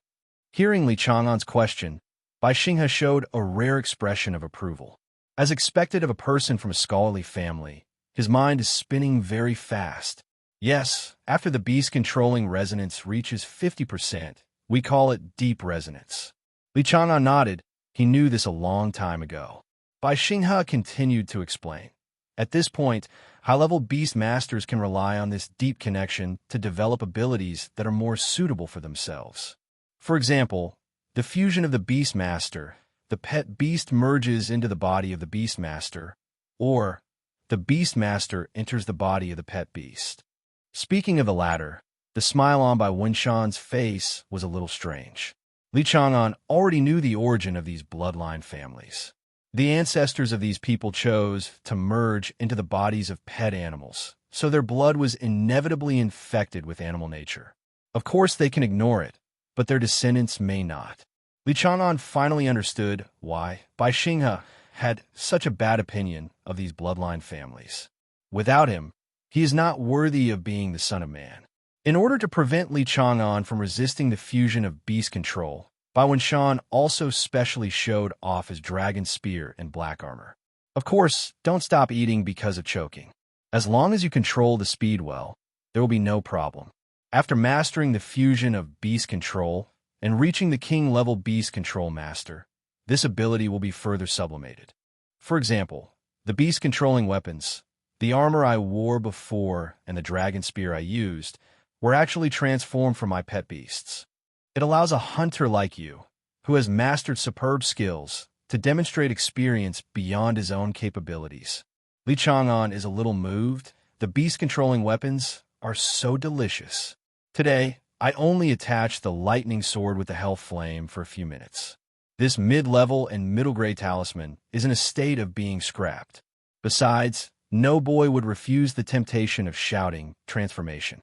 Hearing Li Chang'an's question, Bai Xinghe showed a rare expression of approval. As expected of a person from a scholarly family, his mind is spinning very fast. Yes, after the beast-controlling resonance reaches 50%, we call it deep resonance. Li Chang'an nodded. He knew this a long time ago. Bai Xinghe continued to explain. At this point, high-level beast masters can rely on this deep connection to develop abilities that are more suitable for themselves. For example, the fusion of the beast master, the pet beast merges into the body of the beast master, or the beast master enters the body of the pet beast. Speaking of the latter, the smile on Bai Wenshan's face was a little strange. Li Chang'an already knew the origin of these bloodline families. The ancestors of these people chose to merge into the bodies of pet animals, so their blood was inevitably infected with animal nature. Of course, they can ignore it, but their descendants may not. Li Chang'an finally understood why Bai Xinghe had such a bad opinion of these bloodline families. Without him, he is not worthy of being the son of man. In order to prevent Li Chang'an from resisting the fusion of beast control, Bai Wenshan also specially showed off his dragon spear and black armor. Of course, don't stop eating because of choking. As long as you control the speed well, there will be no problem. After mastering the fusion of beast control and reaching the king-level beast control master, this ability will be further sublimated. For example, the beast-controlling weapons, the armor I wore before and the dragon spear I used, were actually transformed from my pet beasts. It allows a hunter like you, who has mastered superb skills, to demonstrate experience beyond his own capabilities. Li Chang'an is a little moved. The beast-controlling weapons are so delicious. Today, I only attached the lightning sword with the Hellflame for a few minutes. This mid-level and middle-grade talisman is in a state of being scrapped. Besides, no boy would refuse the temptation of shouting transformation.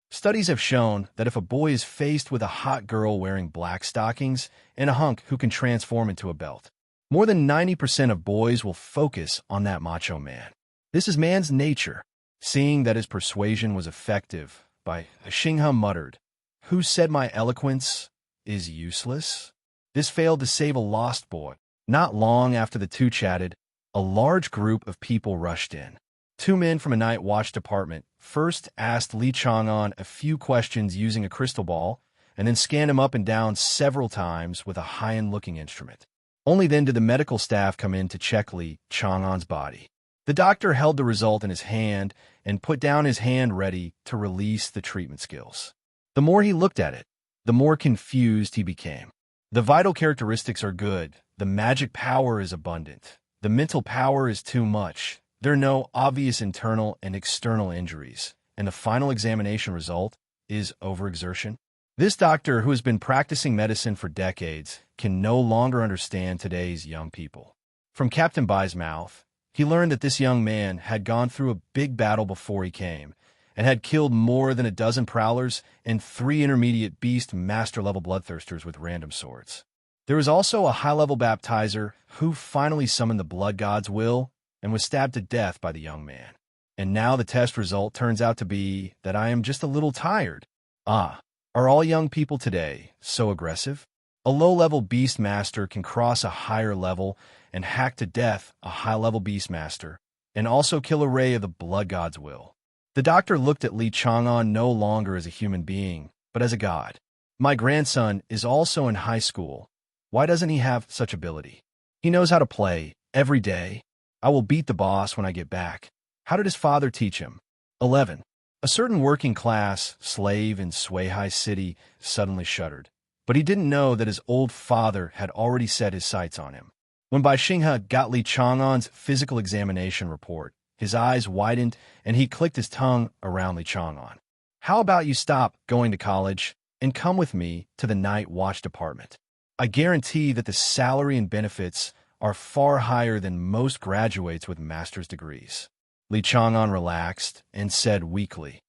Studies have shown that if a boy is faced with a hot girl wearing black stockings and a hunk who can transform into a belt, more than 90% of boys will focus on that macho man. This is man's nature. Seeing that his persuasion was effective, Bai Xinghe muttered, "Who said my eloquence is useless?" This failed to save a lost boy. Not long after the two chatted, a large group of people rushed in. 2 men from a night watch department first asked Li Chang'an a few questions using a crystal ball, and then scanned him up and down several times with a high-end looking instrument. Only then did the medical staff come in to check Li Chang'an's body. The doctor held the result in his hand and put down his hand ready to release the treatment skills. The more he looked at it, the more confused he became. The vital characteristics are good, the magic power is abundant, the mental power is too much, there are no obvious internal and external injuries, and the final examination result is overexertion. This doctor, who has been practicing medicine for decades, can no longer understand today's young people. From Captain Bai's mouth, he learned that this young man had gone through a big battle before he came, and had killed more than a dozen prowlers and 3 intermediate beast master-level bloodthirsters with random swords. There was also a high-level baptizer who finally summoned the blood god's will and was stabbed to death by the young man. And now the test result turns out to be that I am just a little tired. Are all young people today so aggressive? A low-level beast master can cross a higher level and hack to death a high-level beast master, and also kill a ray of the blood god's will. The doctor looked at Li Chang'an no longer as a human being, but as a god. My grandson is also in high school. Why doesn't he have such ability? He knows how to play every day. I will beat the boss when I get back. How did his father teach him? 11. A certain working-class slave in Suihai City suddenly shuddered, but he didn't know that his old father had already set his sights on him. When Bai Xinghe got Li Chang'an's physical examination report, His eyes widened, and he clicked his tongue around Li Chang'an. How about you stop going to college and come with me to the night watch department? I guarantee that the salary and benefits are far higher than most graduates with master's degrees. Li Chang'an relaxed and said weakly,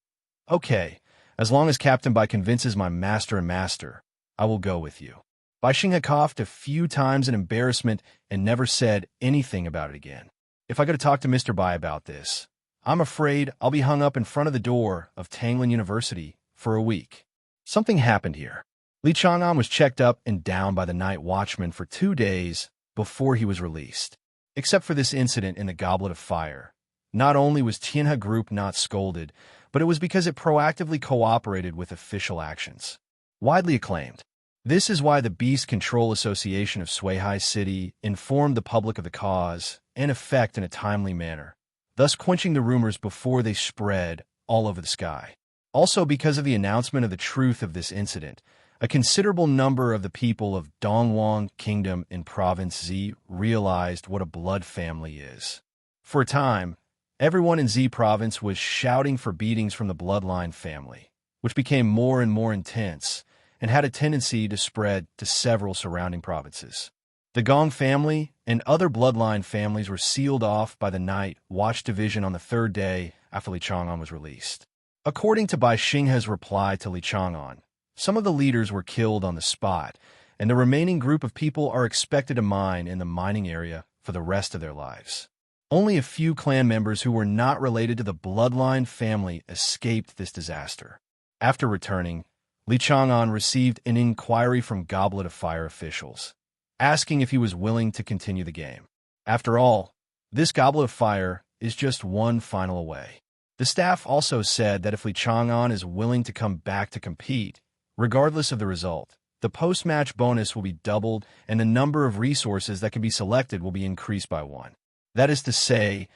Okay, as long as Captain Bai convinces my master, I will go with you. Bai Xing coughed a few times in embarrassment and never said anything about it again. If I go to talk to Mr. Bai about this, I'm afraid I'll be hung up in front of the door of Tanglin University for a week. Something happened here. Li Chang'an was checked up and down by the night watchman for 2 days before he was released. Except for this incident in the Goblet of Fire, not only was Tianhe Group not scolded, but it was because it proactively cooperated with official actions. Widely acclaimed. This is why the Beast Control Association of Suihai City informed the public of the cause and effect in a timely manner, thus quenching the rumors before they spread all over the sky. Also, because of the announcement of the truth of this incident, a considerable number of the people of Dongwang Kingdom in Province Z realized what a blood family is. For a time, everyone in Z Province was shouting for beatings from the bloodline family, which became more and more intense and had a tendency to spread to several surrounding provinces. The Gong family and other bloodline families were sealed off by the Night Watch Division on the 3rd day after Li Chang'an was released. According to Bai Xinghe's reply to Li Chang'an, some of the leaders were killed on the spot, and the remaining group of people are expected to mine in the mining area for the rest of their lives. Only a few clan members who were not related to the bloodline family escaped this disaster. After returning, Li Chang'an received an inquiry from Goblet of Fire officials, asking if he was willing to continue the game. After all, this Goblet of Fire is just one final away. The staff also said that if Li Chang'an is willing to come back to compete, regardless of the result, the post-match bonus will be doubled and the number of resources that can be selected will be increased by 1. That is to say,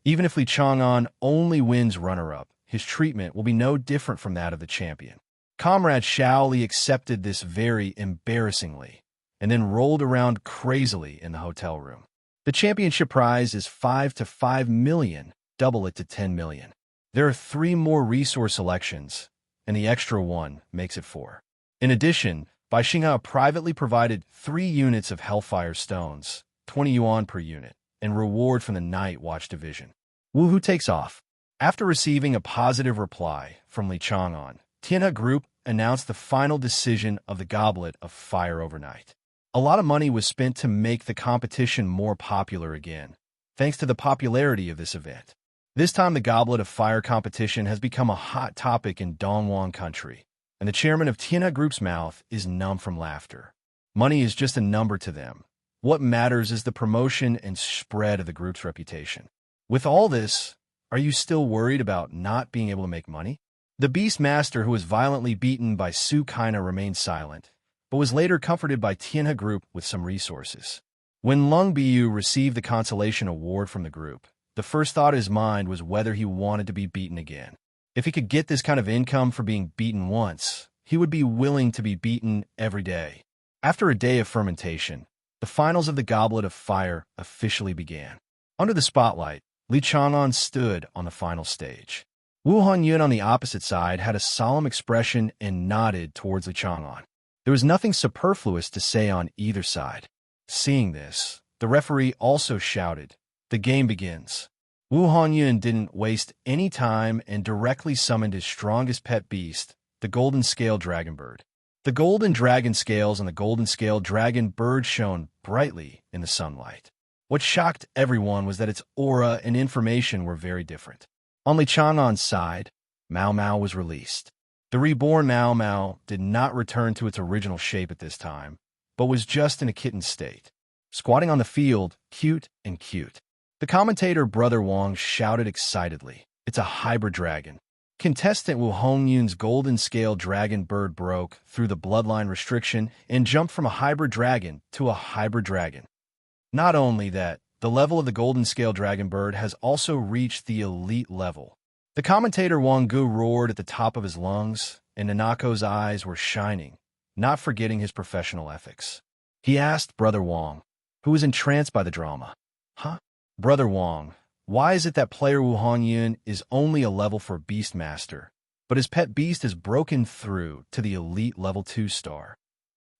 even if Li Chang'an only wins runner-up, his treatment will be no different from that of the champion. Comrade Xiao Li accepted this very embarrassingly, and then rolled around crazily in the hotel room. The championship prize is 5 to 5 million, double it to 10 million. There are 3 more resource selections, and the extra 1 makes it 4. In addition, Bai Xinghe privately provided 3 units of Hellfire stones, 20 yuan per unit, and reward from the Night Watch Division. Wu takes off. After receiving a positive reply from Li Chang'an, Tianhe Group announced the final decision of the Goblet of Fire overnight. A lot of money was spent to make the competition more popular again, thanks to the popularity of this event. This time the Goblet of Fire competition has become a hot topic in Dongwang country, and the chairman of Tianhe Group's mouth is numb from laughter. Money is just a number to them. What matters is the promotion and spread of the group's reputation. With all this, are you still worried about not being able to make money? The Beast Master, who was violently beaten by Su Kaina, remained silent, but was later comforted by Tianhe Group with some resources. When Lung Biyu received the consolation award from the group, the first thought in his mind was whether he wanted to be beaten again. If he could get this kind of income for being beaten once, he would be willing to be beaten every day. After a day of fermentation, the finals of the Goblet of Fire officially began. Under the spotlight, Li Chang'an stood on the final stage. Wu Hanyun on the opposite side had a solemn expression and nodded towards Li Chang'an. There was nothing superfluous to say on either side. Seeing this, the referee also shouted, "The game begins." Wu Hanyun didn't waste any time and directly summoned his strongest pet beast, the Golden Scale Dragon Bird. The golden dragon scales on the golden scale dragon bird shone brightly in the sunlight. What shocked everyone was that its aura and information were very different. On Li Chang'an's side, Mao Mao was released. The reborn Mao Mao did not return to its original shape at this time, but was just in a kitten state, squatting on the field, cute and cute. The commentator Brother Wang shouted excitedly, "It's a hybrid dragon." Contestant Wu Hongyun's golden scale dragon bird broke through the bloodline restriction and jumped from a hybrid dragon to a hybrid dragon. Not only that, the level of the golden scale dragon bird has also reached the elite level. The commentator Wang Gu roared at the top of his lungs, and Nanako's eyes were shining, not forgetting his professional ethics. He asked Brother Wang, who was entranced by the drama, "Huh? Brother Wang, Why is it that player Wu Hongyun is only a level 4 Beastmaster, but his pet beast has broken through to the elite level 2 star?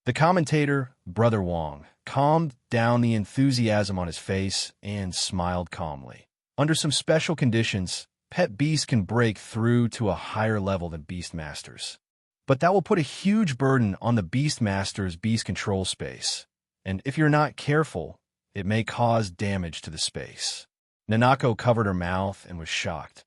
The commentator, Brother Wong, calmed down the enthusiasm on his face and smiled calmly. Under some special conditions, pet beasts can break through to a higher level than Beastmasters. But that will put a huge burden on the Beastmaster's beast control space, and if you're not careful, it may cause damage to the space. Nanako covered her mouth and was shocked.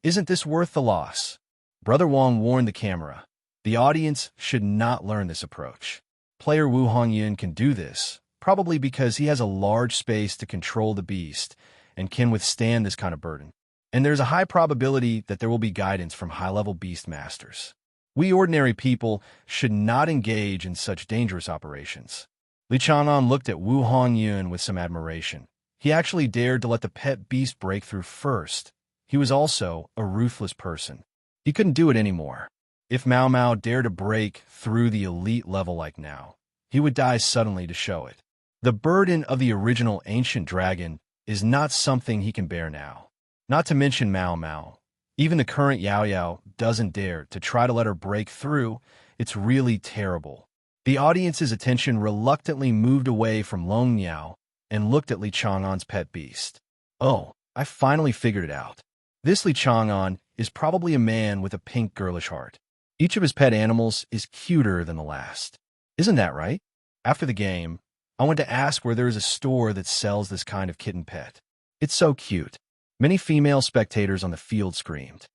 Isn't this worth the loss? Brother Wong warned the camera. The audience should not learn this approach. Player Wu Hongyun can do this, probably because he has a large space to control the beast and can withstand this kind of burden. And there's a high probability that there will be guidance from high-level beast masters. We ordinary people should not engage in such dangerous operations. Li Chang'an looked at Wu Hongyun with some admiration. He actually dared to let the pet beast break through first. He was also a ruthless person. He couldn't do it anymore. If Mao Mao dared to break through the elite level like now, he would die suddenly to show it. The burden of the original ancient dragon is not something he can bear now. Not to mention Mao Mao. Even the current Yao Yao doesn't dare to try to let her break through. It's really terrible. The audience's attention reluctantly moved away from Long Niao and looked at Li Chang'an's pet beast. Oh, I finally figured it out. This Li Chang'an is probably a man with a pink girlish heart. Each of his pet animals is cuter than the last. Isn't that right? After the game, I went to ask where there is a store that sells this kind of kitten pet. It's so cute. Many female spectators on the field screamed.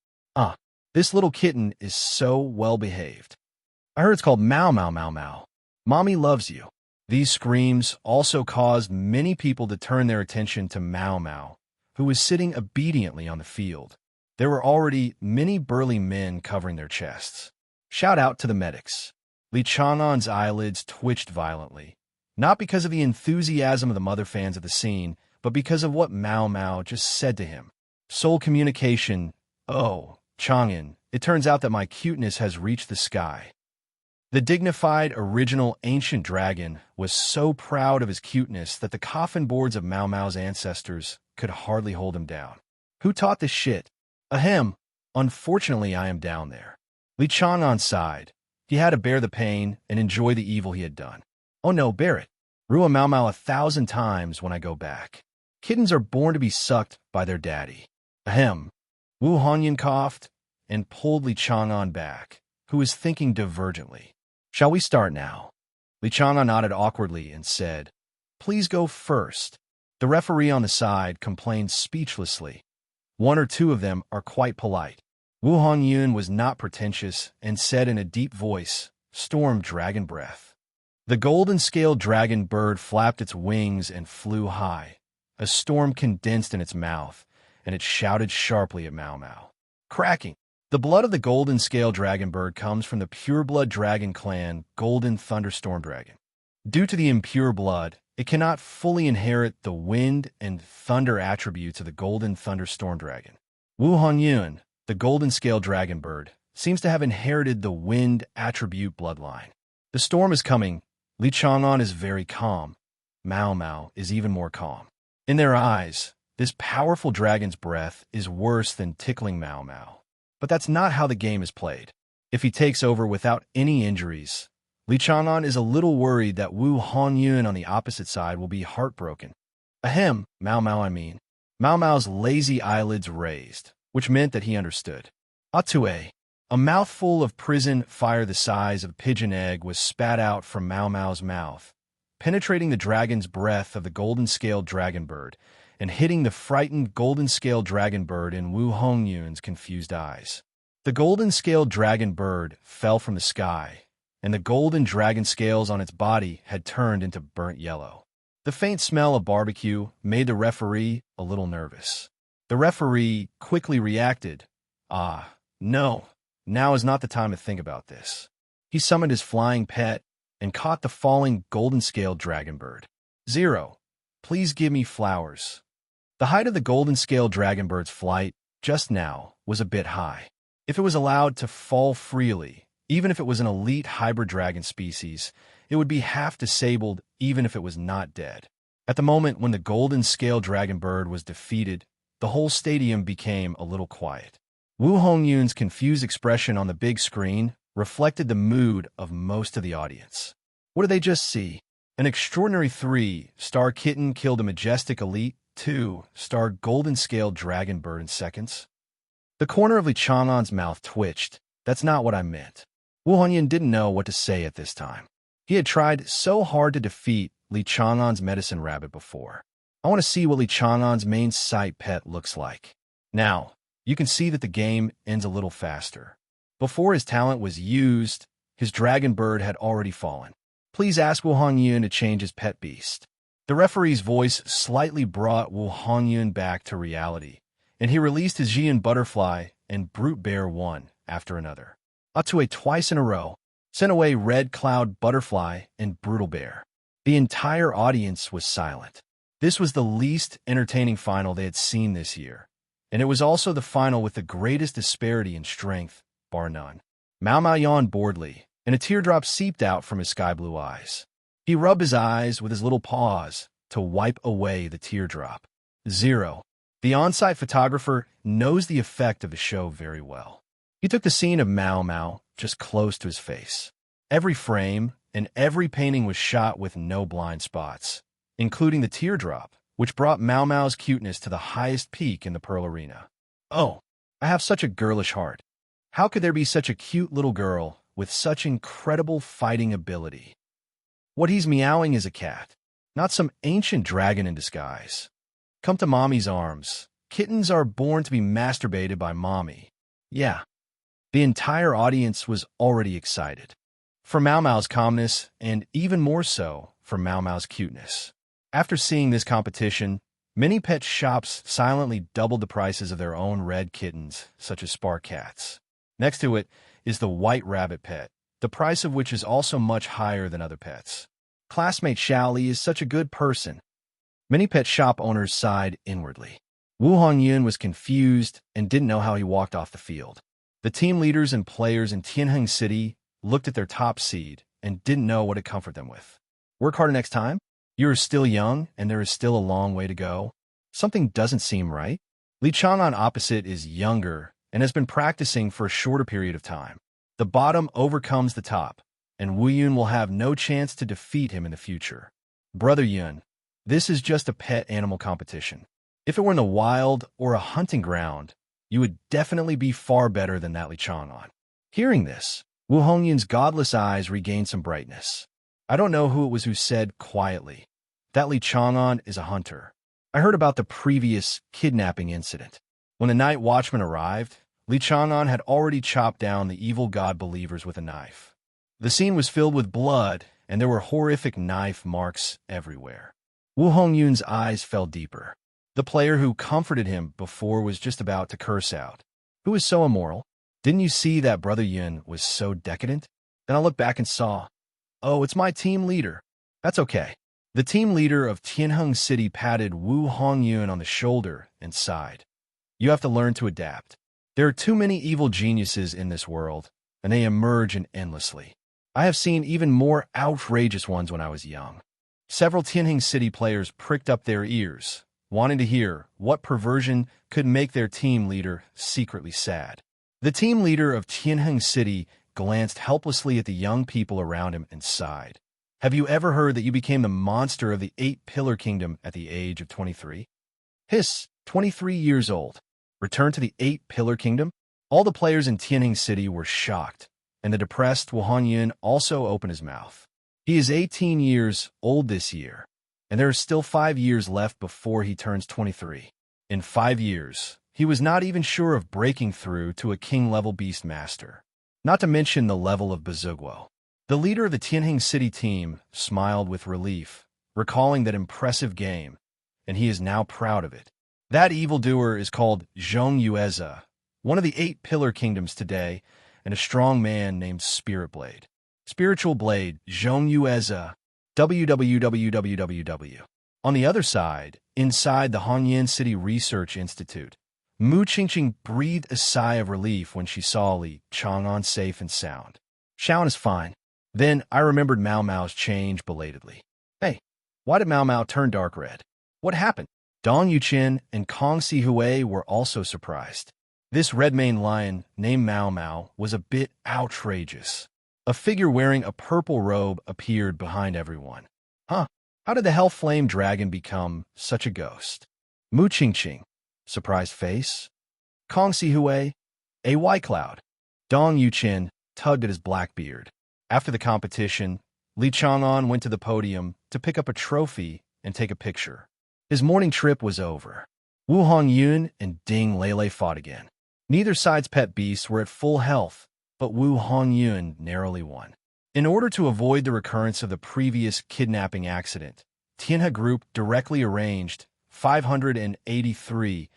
This little kitten is so well behaved. I heard it's called Mao Mao Mao Mao. Mommy loves you. These screams also caused many people to turn their attention to Mao Mao, who was sitting obediently on the field. There were already many burly men covering their chests. Shout out to the medics. Li Chang'an's eyelids twitched violently, not because of the enthusiasm of the mother fans of the scene, but because of what Mao Mao just said to him. Soul communication. Oh, Chang'an, it turns out that my cuteness has reached the sky. The dignified, original, ancient dragon was so proud of his cuteness that the coffin boards of Mao Mao's ancestors could hardly hold him down. Who taught this shit? Ahem. Unfortunately, I am down there. Li Chang'an sighed. He had to bear the pain and enjoy the evil he had done. Oh no, bear it. Ruin Mao Mao 1,000 times when I go back. Kittens are born to be sucked by their daddy. Ahem. Wu Hongyun coughed and pulled Li Chang'an back, who was thinking divergently. Shall we start now? Li Chang'an nodded awkwardly and said, Please go first. The referee on the side complained speechlessly. One or two of them are quite polite. Wu Hongyun was not pretentious and said in a deep voice, Storm Dragon Breath. The golden-scaled dragon bird flapped its wings and flew high. A storm condensed in its mouth, and it shouted sharply at Mao Mao. Cracking! The blood of the golden-scaled dragon bird comes from the pureblood dragon clan Golden Thunderstorm Dragon. Due to the impure blood, it cannot fully inherit the wind and thunder attributes of the Golden Thunderstorm Dragon. Wu Hongyun, the golden-scaled dragon bird, seems to have inherited the wind attribute bloodline. The storm is coming. Li Chang'an is very calm. Mao Mao is even more calm. In their eyes, this powerful dragon's breath is worse than tickling Mao Mao. But that's not how the game is played. If he takes over without any injuries, Li Chang'an is a little worried that Wu Hongyun on the opposite side will be heartbroken. Ahem, Mao Mao I mean. Mao Mao's lazy eyelids raised, which meant that he understood. Atue. A mouthful of prison fire the size of a pigeon egg was spat out from Mao Mao's mouth, penetrating the dragon's breath of the golden-scaled dragon bird and hitting the frightened golden-scaled dragon bird in Wu Hongyun's confused eyes. The golden-scaled dragon bird fell from the sky, and the golden dragon scales on its body had turned into burnt yellow. The faint smell of barbecue made the referee a little nervous. The referee quickly reacted. No, now is not the time to think about this. He summoned his flying pet and caught the falling golden-scaled dragon bird. 0. Please give me flowers. The height of the golden-scaled dragon bird's flight just now was a bit high. If it was allowed to fall freely, even if it was an elite hybrid dragon species, it would be half disabled even if it was not dead. At the moment when the golden scale dragon bird was defeated, the whole stadium became a little quiet. Wu Hongyun's confused expression on the big screen reflected the mood of most of the audience. What did they just see? An extraordinary 3-star kitten killed a majestic elite 2-star golden scale dragon bird in seconds? The corner of Li Chang'an's mouth twitched. That's not what I meant. Wu Hongyun didn't know what to say at this time. He had tried so hard to defeat Li Chang'an's medicine rabbit before. I want to see what Li Chang'an's main site pet looks like. Now, you can see that the game ends a little faster. Before his talent was used, his dragon bird had already fallen. Please ask Wu Hongyun to change his pet beast. The referee's voice slightly brought Wu Hongyun back to reality, and he released his Jian butterfly and brute bear one after another. Atue twice in a row, sent away red cloud butterfly and brutal bear. The entire audience was silent. This was the least entertaining final they had seen this year, and it was also the final with the greatest disparity in strength, bar none. Mao Mao yawned boredly, and a teardrop seeped out from his sky-blue eyes. He rubbed his eyes with his little paws to wipe away the teardrop. 0. The on-site photographer knows the effect of the show very well. He took the scene of Mao Mao just close to his face. Every frame and every painting was shot with no blind spots, including the teardrop, which brought Mao Mao's cuteness to the highest peak in the Pearl Arena. Oh, I have such a girlish heart. How could there be such a cute little girl with such incredible fighting ability? What he's meowing is a cat, not some ancient dragon in disguise. Come to mommy's arms. Kittens are born to be masturbated by mommy. Yeah. The entire audience was already excited. For Mao Mao's calmness, and even more so for Mao Mao's cuteness. After seeing this competition, many pet shops silently doubled the prices of their own red kittens, such as Spark cats. Next to it is the white rabbit pet, the price of which is also much higher than other pets. Classmate Xiaoli is such a good person. Many pet shop owners sighed inwardly. Wu Hongyun was confused and didn't know how he walked off the field. The team leaders and players in Tianheng City looked at their top seed and didn't know what to comfort them with. Work harder next time? You are still young, and there is still a long way to go. Something doesn't seem right. Li Chang'an opposite is younger and has been practicing for a shorter period of time. The bottom overcomes the top, and Wu Yun will have no chance to defeat him in the future. Brother Yun, this is just a pet animal competition. If it were in the wild or a hunting ground, you would definitely be far better than that Li Chang'an. Hearing this, Wu Hongyun's godless eyes regained some brightness. I don't know who it was who said quietly, that Li Chang'an is a hunter. I heard about the previous kidnapping incident. When the night watchman arrived, Li Chang'an had already chopped down the evil god believers with a knife. The scene was filled with blood, and there were horrific knife marks everywhere. Wu Hongyun's eyes fell deeper. The player who comforted him before was just about to curse out. Who is so immoral? Didn't you see that Brother Yun was so decadent? Then I looked back and saw, oh, it's my team leader. That's okay. The team leader of Tianheng City patted Wu Hongyun on the shoulder and sighed. You have to learn to adapt. There are too many evil geniuses in this world, and they emerge endlessly. I have seen even more outrageous ones when I was young. Several Tianheng City players pricked up their ears, wanting to hear what perversion could make their team leader secretly sad. The team leader of Tianheng City glanced helplessly at the young people around him and sighed. Have you ever heard that you became the monster of the 8-Pillar Kingdom at the age of 23? Hiss, 23 years old. Return to the 8-Pillar Kingdom? All the players in Tianheng City were shocked, and the depressed Wu Hongyun also opened his mouth. He is 18 years old this year, and there are still 5 years left before he turns 23. In 5 years, he was not even sure of breaking through to a king-level beast master, not to mention the level of Bazugwo. The leader of the Tianheng City team smiled with relief, recalling that impressive game, and he is now proud of it. That evildoer is called Zhong Yueza, one of the 8-Pillar Kingdoms today, and a strong man named Spirit Blade. Spiritual Blade, Zhong Yueza, www. On the other side, inside the Hongyan City Research Institute, Mu Qingqing breathed a sigh of relief when she saw Li Chang'an safe and sound. Shaon is fine. Then I remembered Mao Mao's change belatedly. Hey, Why did Mao Mao turn dark red? What happened? Dong Yuqin and Kong Si Hui were also surprised. This red-maned lion, named Mao Mao, was a bit outrageous. A figure wearing a purple robe appeared behind everyone. Huh? How did the Hellflame dragon become such a ghost? Mu Qingqing, surprised face. Kong Si Hui, a white cloud. Dong Yuqin tugged at his black beard. After the competition, Li Chang'an went to the podium to pick up a trophy and take a picture. His morning trip was over. Wu Hongyun and Ding Lele fought again. Neither side's pet beasts were at full health, but Wu Hongyun narrowly won. In order to avoid the recurrence of the previous kidnapping accident, Tianhe Group directly arranged 583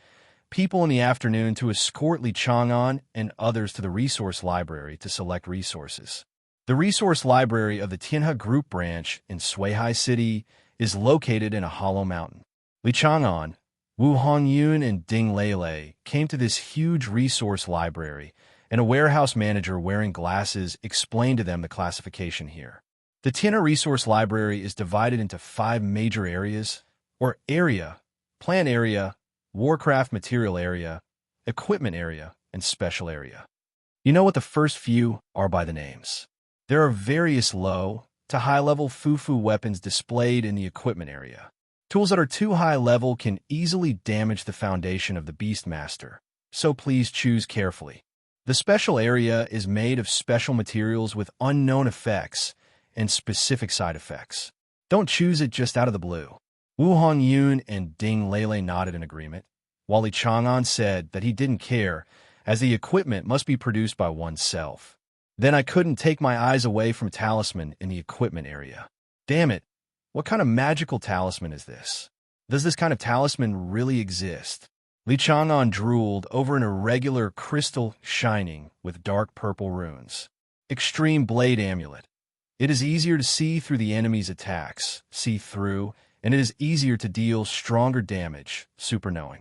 people in the afternoon to escort Li Chang'an and others to the resource library to select resources. The resource library of the Tianhe Group branch in Suihai City is located in a hollow mountain. Li Chang'an, Wu Hongyun, and Ding Lele came to this huge resource library, and a warehouse manager wearing glasses explained to them the classification here. The Tianhe Resource Library is divided into 5 major areas, or area: plant area, Warcraft material area, equipment area, and special area. You know what the first few are by the names. There are various low to high-level Fufu weapons displayed in the equipment area. Tools that are too high level can easily damage the foundation of the Beastmaster, so please choose carefully. The special area is made of special materials with unknown effects and specific side effects. Don't choose it just out of the blue. Wu Hongyun and Ding Lele nodded in agreement, while Li Chang'an said that he didn't care, as the equipment must be produced by oneself. Then I couldn't take my eyes away from talisman in the equipment area. Damn it, what kind of magical talisman is this? Does this kind of talisman really exist? Li Chang'an drooled over an irregular crystal shining with dark purple runes. Extreme Blade Amulet. It is easier to see through the enemy's attacks, see through, and it is easier to deal stronger damage, super knowing.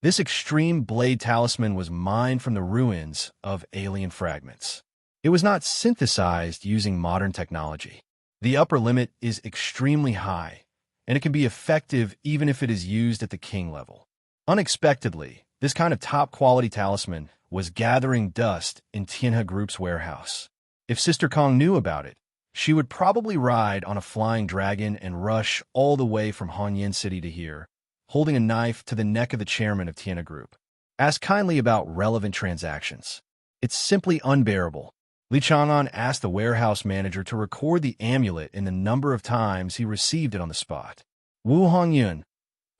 This extreme blade talisman was mined from the ruins of alien fragments. It was not synthesized using modern technology. The upper limit is extremely high, and it can be effective even if it is used at the king level. Unexpectedly, this kind of top-quality talisman was gathering dust in Tianhe Group's warehouse. If Sister Kong knew about it, she would probably ride on a flying dragon and rush all the way from Hongyan City to here, holding a knife to the neck of the chairman of Tianhe Group. Ask kindly about relevant transactions. It's simply unbearable. Li Chang'an asked the warehouse manager to record the amulet in the number of times he received it on the spot. Wu Hongyun,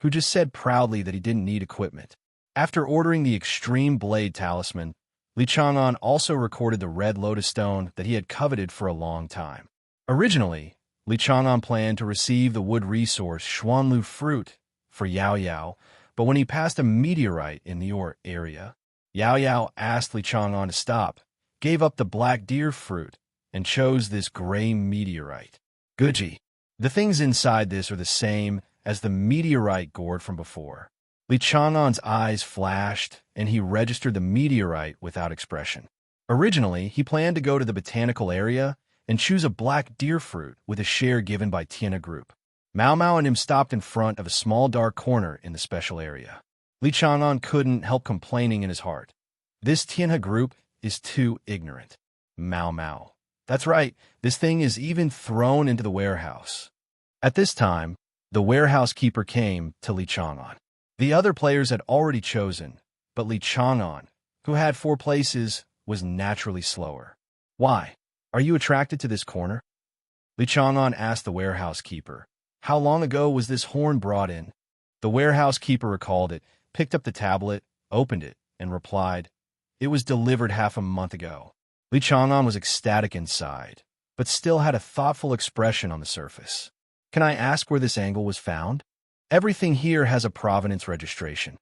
who just said proudly that he didn't need equipment. After ordering the Extreme Blade Talisman, Li Chang'an also recorded the Red Lotus Stone that he had coveted for a long time. Originally, Li Chang'an planned to receive the wood resource Xuanlu Fruit for Yao Yao, but when he passed a meteorite in the area, Yao Yao asked Li Chang'an to stop, gave up the black deer fruit, and chose this gray meteorite. Guji. The things inside this are the same as the meteorite gourd from before. Li Chang'an's eyes flashed, and he registered the meteorite without expression. Originally, he planned to go to the botanical area and choose a black deer fruit with a share given by Tianhe Group. Mao Mao and him stopped in front of a small dark corner in the special area. Li Chang'an couldn't help complaining in his heart. This Tianhe Group is too ignorant. Mao Mao. That's right, this thing is even thrown into the warehouse. At this time, the warehouse keeper came to Li Chang'an. The other players had already chosen, but Li Chang'an, who had 4 places, was naturally slower. Why? Are you attracted to this corner? Li Chang'an asked the warehouse keeper. How long ago was this horn brought in? The warehouse keeper recalled it, picked up the tablet, opened it, and replied, "It was delivered half a month ago." Li Chang'an was ecstatic inside, but still had a thoughtful expression on the surface. Can I ask where this angle was found? Everything here has a provenance registration.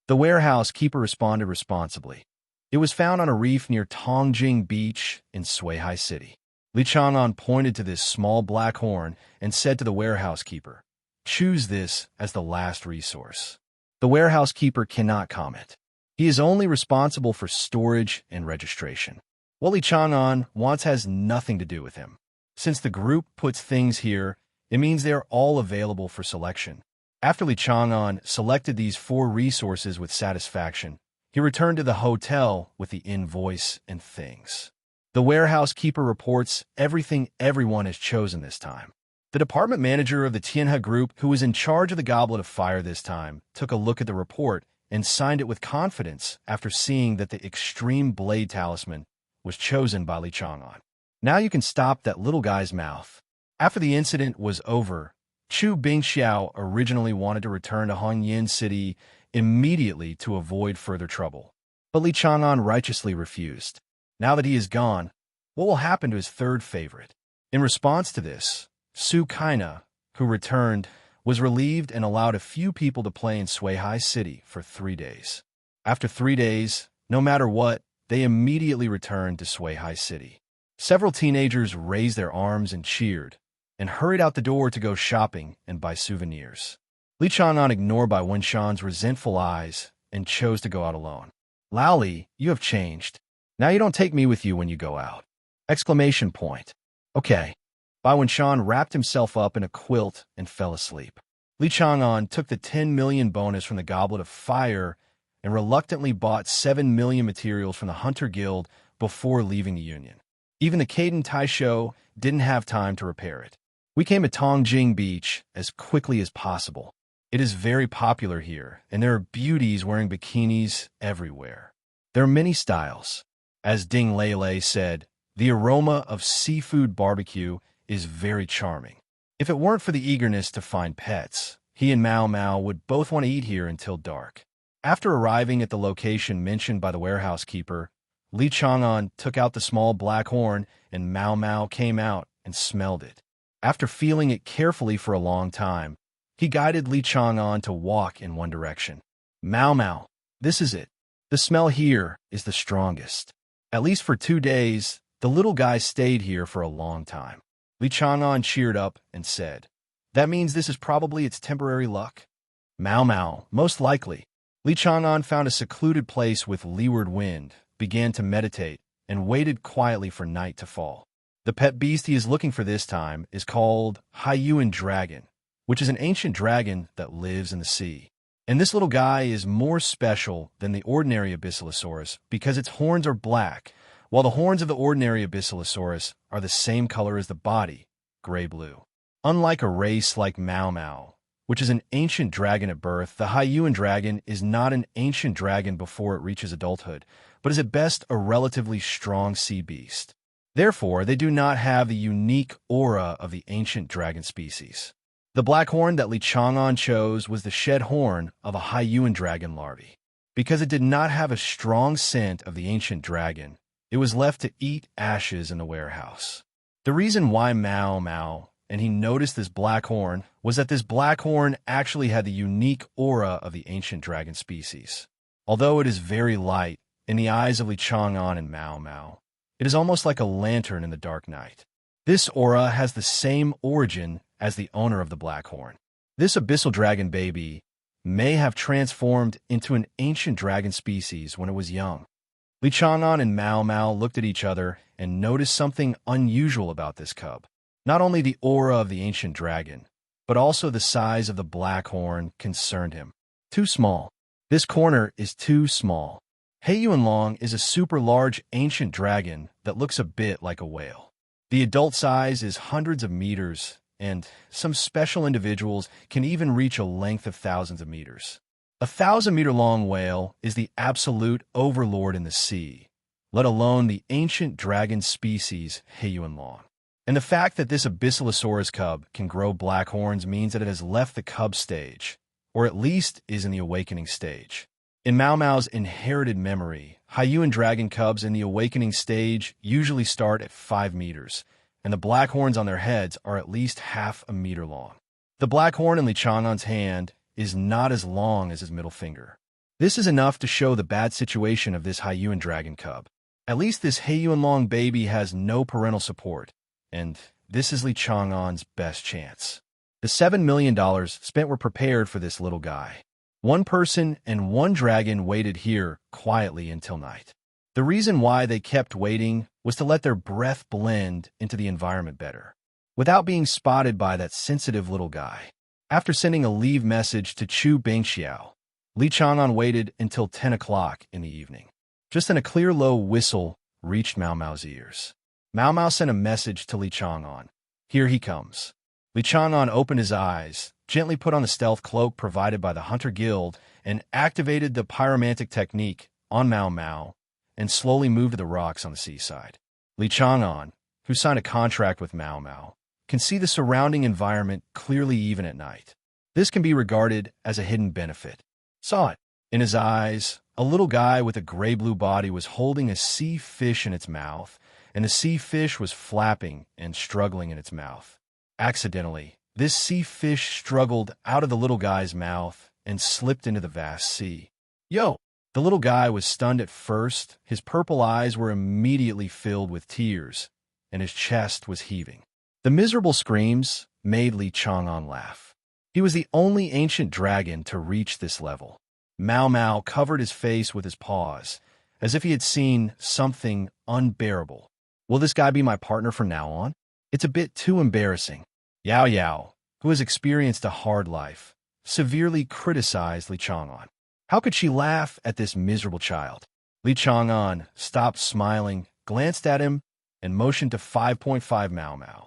The warehouse keeper responded responsibly. It was found on a reef near Tongjing Beach in Suihai City. Li Chang'an pointed to this small black horn and said to the warehouse keeper, "Choose this as the last resource." The warehouse keeper cannot comment. He is only responsible for storage and registration. What Li Chang'an wants has nothing to do with him. Since the group puts things here, It means they are all available for selection. After Li Chang'an selected these 4 resources with satisfaction, he returned to the hotel with the invoice and things. The warehouse keeper reports everything everyone has chosen this time. The department manager of the Tianhe group, who was in charge of the Goblet of Fire this time, took a look at the report and signed it with confidence after seeing that the Extreme Blade Talisman was chosen by Li Chang'an. Now you can stop that little guy's mouth. After the incident was over, Chu Bingxiao originally wanted to return to Hongyan City immediately to avoid further trouble. But Li Chang'an righteously refused. Now that he is gone, what will happen to his third favorite? In response to this, Su Kaina, who returned, was relieved and allowed a few people to play in Suihai City for 3 days. After 3 days, no matter what, they immediately returned to Suihai City. Several teenagers raised their arms and cheered, and hurried out the door to go shopping and buy souvenirs. Li Chang'an ignored Bai Wenshan's resentful eyes and chose to go out alone. "Lao Li, you have changed. Now you don't take me with you when you go out." Exclamation point. Okay. Bai Wenshan wrapped himself up in a quilt and fell asleep. Li Chang'an took the 10 million bonus from the Goblet of Fire and reluctantly bought 7 million materials from the Hunter Guild before leaving the Union. Even the Caden Taisho didn't have time to repair it. We came to Tongjing Beach as quickly as possible. It is very popular here, and there are beauties wearing bikinis everywhere. There are many styles. As Ding Lele said, the aroma of seafood barbecue is very charming. If it weren't for the eagerness to find pets, he and Mao Mao would both want to eat here until dark. After arriving at the location mentioned by the warehouse keeper, Li Chang'an took out the small black horn, and Mao Mao came out and smelled it. After feeling it carefully for a long time, he guided Li Chang'an to walk in one direction. "Mao Mao, this is it. The smell here is the strongest." At least for 2 days, the little guy stayed here for a long time. Li Chang'an cheered up and said, "That means this is probably its temporary luck." "Mao Mao, most likely." Li Chang'an found a secluded place with leeward wind, began to meditate, and waited quietly for night to fall. The pet beast he is looking for this time is called Haiyuan Dragon, which is an ancient dragon that lives in the sea. And this little guy is more special than the ordinary Abyssalosaurus because its horns are black, while the horns of the ordinary Abyssalosaurus are the same color as the body, gray-blue. Unlike a race like Mao Mao, which is an ancient dragon at birth, the Haiyuan dragon is not an ancient dragon before it reaches adulthood, but is at best a relatively strong sea beast. Therefore, they do not have the unique aura of the ancient dragon species. The black horn that Li Chang'an chose was the shed horn of a Haiyuan dragon larvae. Because it did not have a strong scent of the ancient dragon, it was left to eat ashes in the warehouse. The reason why Mao Mao and he noticed this black horn was that this black horn actually had the unique aura of the ancient dragon species. Although it is very light in the eyes of Li Chang'an and Mao Mao, it is almost like a lantern in the dark night. This aura has the same origin as the owner of the black horn. This abyssal dragon baby may have transformed into an ancient dragon species when it was young. Li Chang'an and Mao Mao looked at each other and noticed something unusual about this cub. Not only the aura of the ancient dragon, but also the size of the black horn concerned him. Too small. This corner is too small. Heiyuan Long is a super large ancient dragon that looks a bit like a whale. The adult size is hundreds of meters, and some special individuals can even reach a length of thousands of meters. A 1,000-meter-long whale is the absolute overlord in the sea, let alone the ancient dragon species Heiyuan Long. And the fact that this Abyssalosaurus cub can grow black horns means that it has left the cub stage, or at least is in the awakening stage. In Mao Mao's inherited memory, Haiyuan dragon cubs in the awakening stage usually start at 5 meters, and the black horns on their heads are at least half a meter long. The black horn in Li Chang'an's hand is not as long as his middle finger. This is enough to show the bad situation of this Haiyuan dragon cub. At least this Heiyuan Long baby has no parental support, and this is Li Chang'an's best chance. The $7 million spent were prepared for this little guy. One person and one dragon waited here quietly until night. The reason why they kept waiting was to let their breath blend into the environment better. without being spotted by that sensitive little guy. After sending a leave message to Chu Bingxiao, Li Chang'an waited until 10 o'clock in the evening. Just then a clear, low whistle reached Mao Mao's ears. Mao Mao sent a message to Li Chang'an. Here he comes. Li Chang'an opened his eyes, gently put on the stealth cloak provided by the Hunter Guild, and activated the pyromantic technique on Mao Mao, and slowly moved to the rocks on the seaside. Li Chang'an, who signed a contract with Mao Mao, can see the surrounding environment clearly even at night. This can be regarded as a hidden benefit. Saw it. In his eyes, a little guy with a gray-blue body was holding a sea fish in its mouth, and the sea fish was flapping and struggling in its mouth. Accidentally, this sea fish struggled out of the little guy's mouth and slipped into the vast sea. Yo! The little guy was stunned at first. His purple eyes were immediately filled with tears, and his chest was heaving. The miserable screams made Li Chang'an laugh. He was the only ancient dragon to reach this level. Mao Mao covered his face with his paws, as if he had seen something unbearable. Will this guy be my partner from now on? It's a bit too embarrassing. Yao Yao, who has experienced a hard life, severely criticized Li Chang'an. How could she laugh at this miserable child? Li Chang'an stopped smiling, glanced at him, and motioned to 5.5 Mao Mao.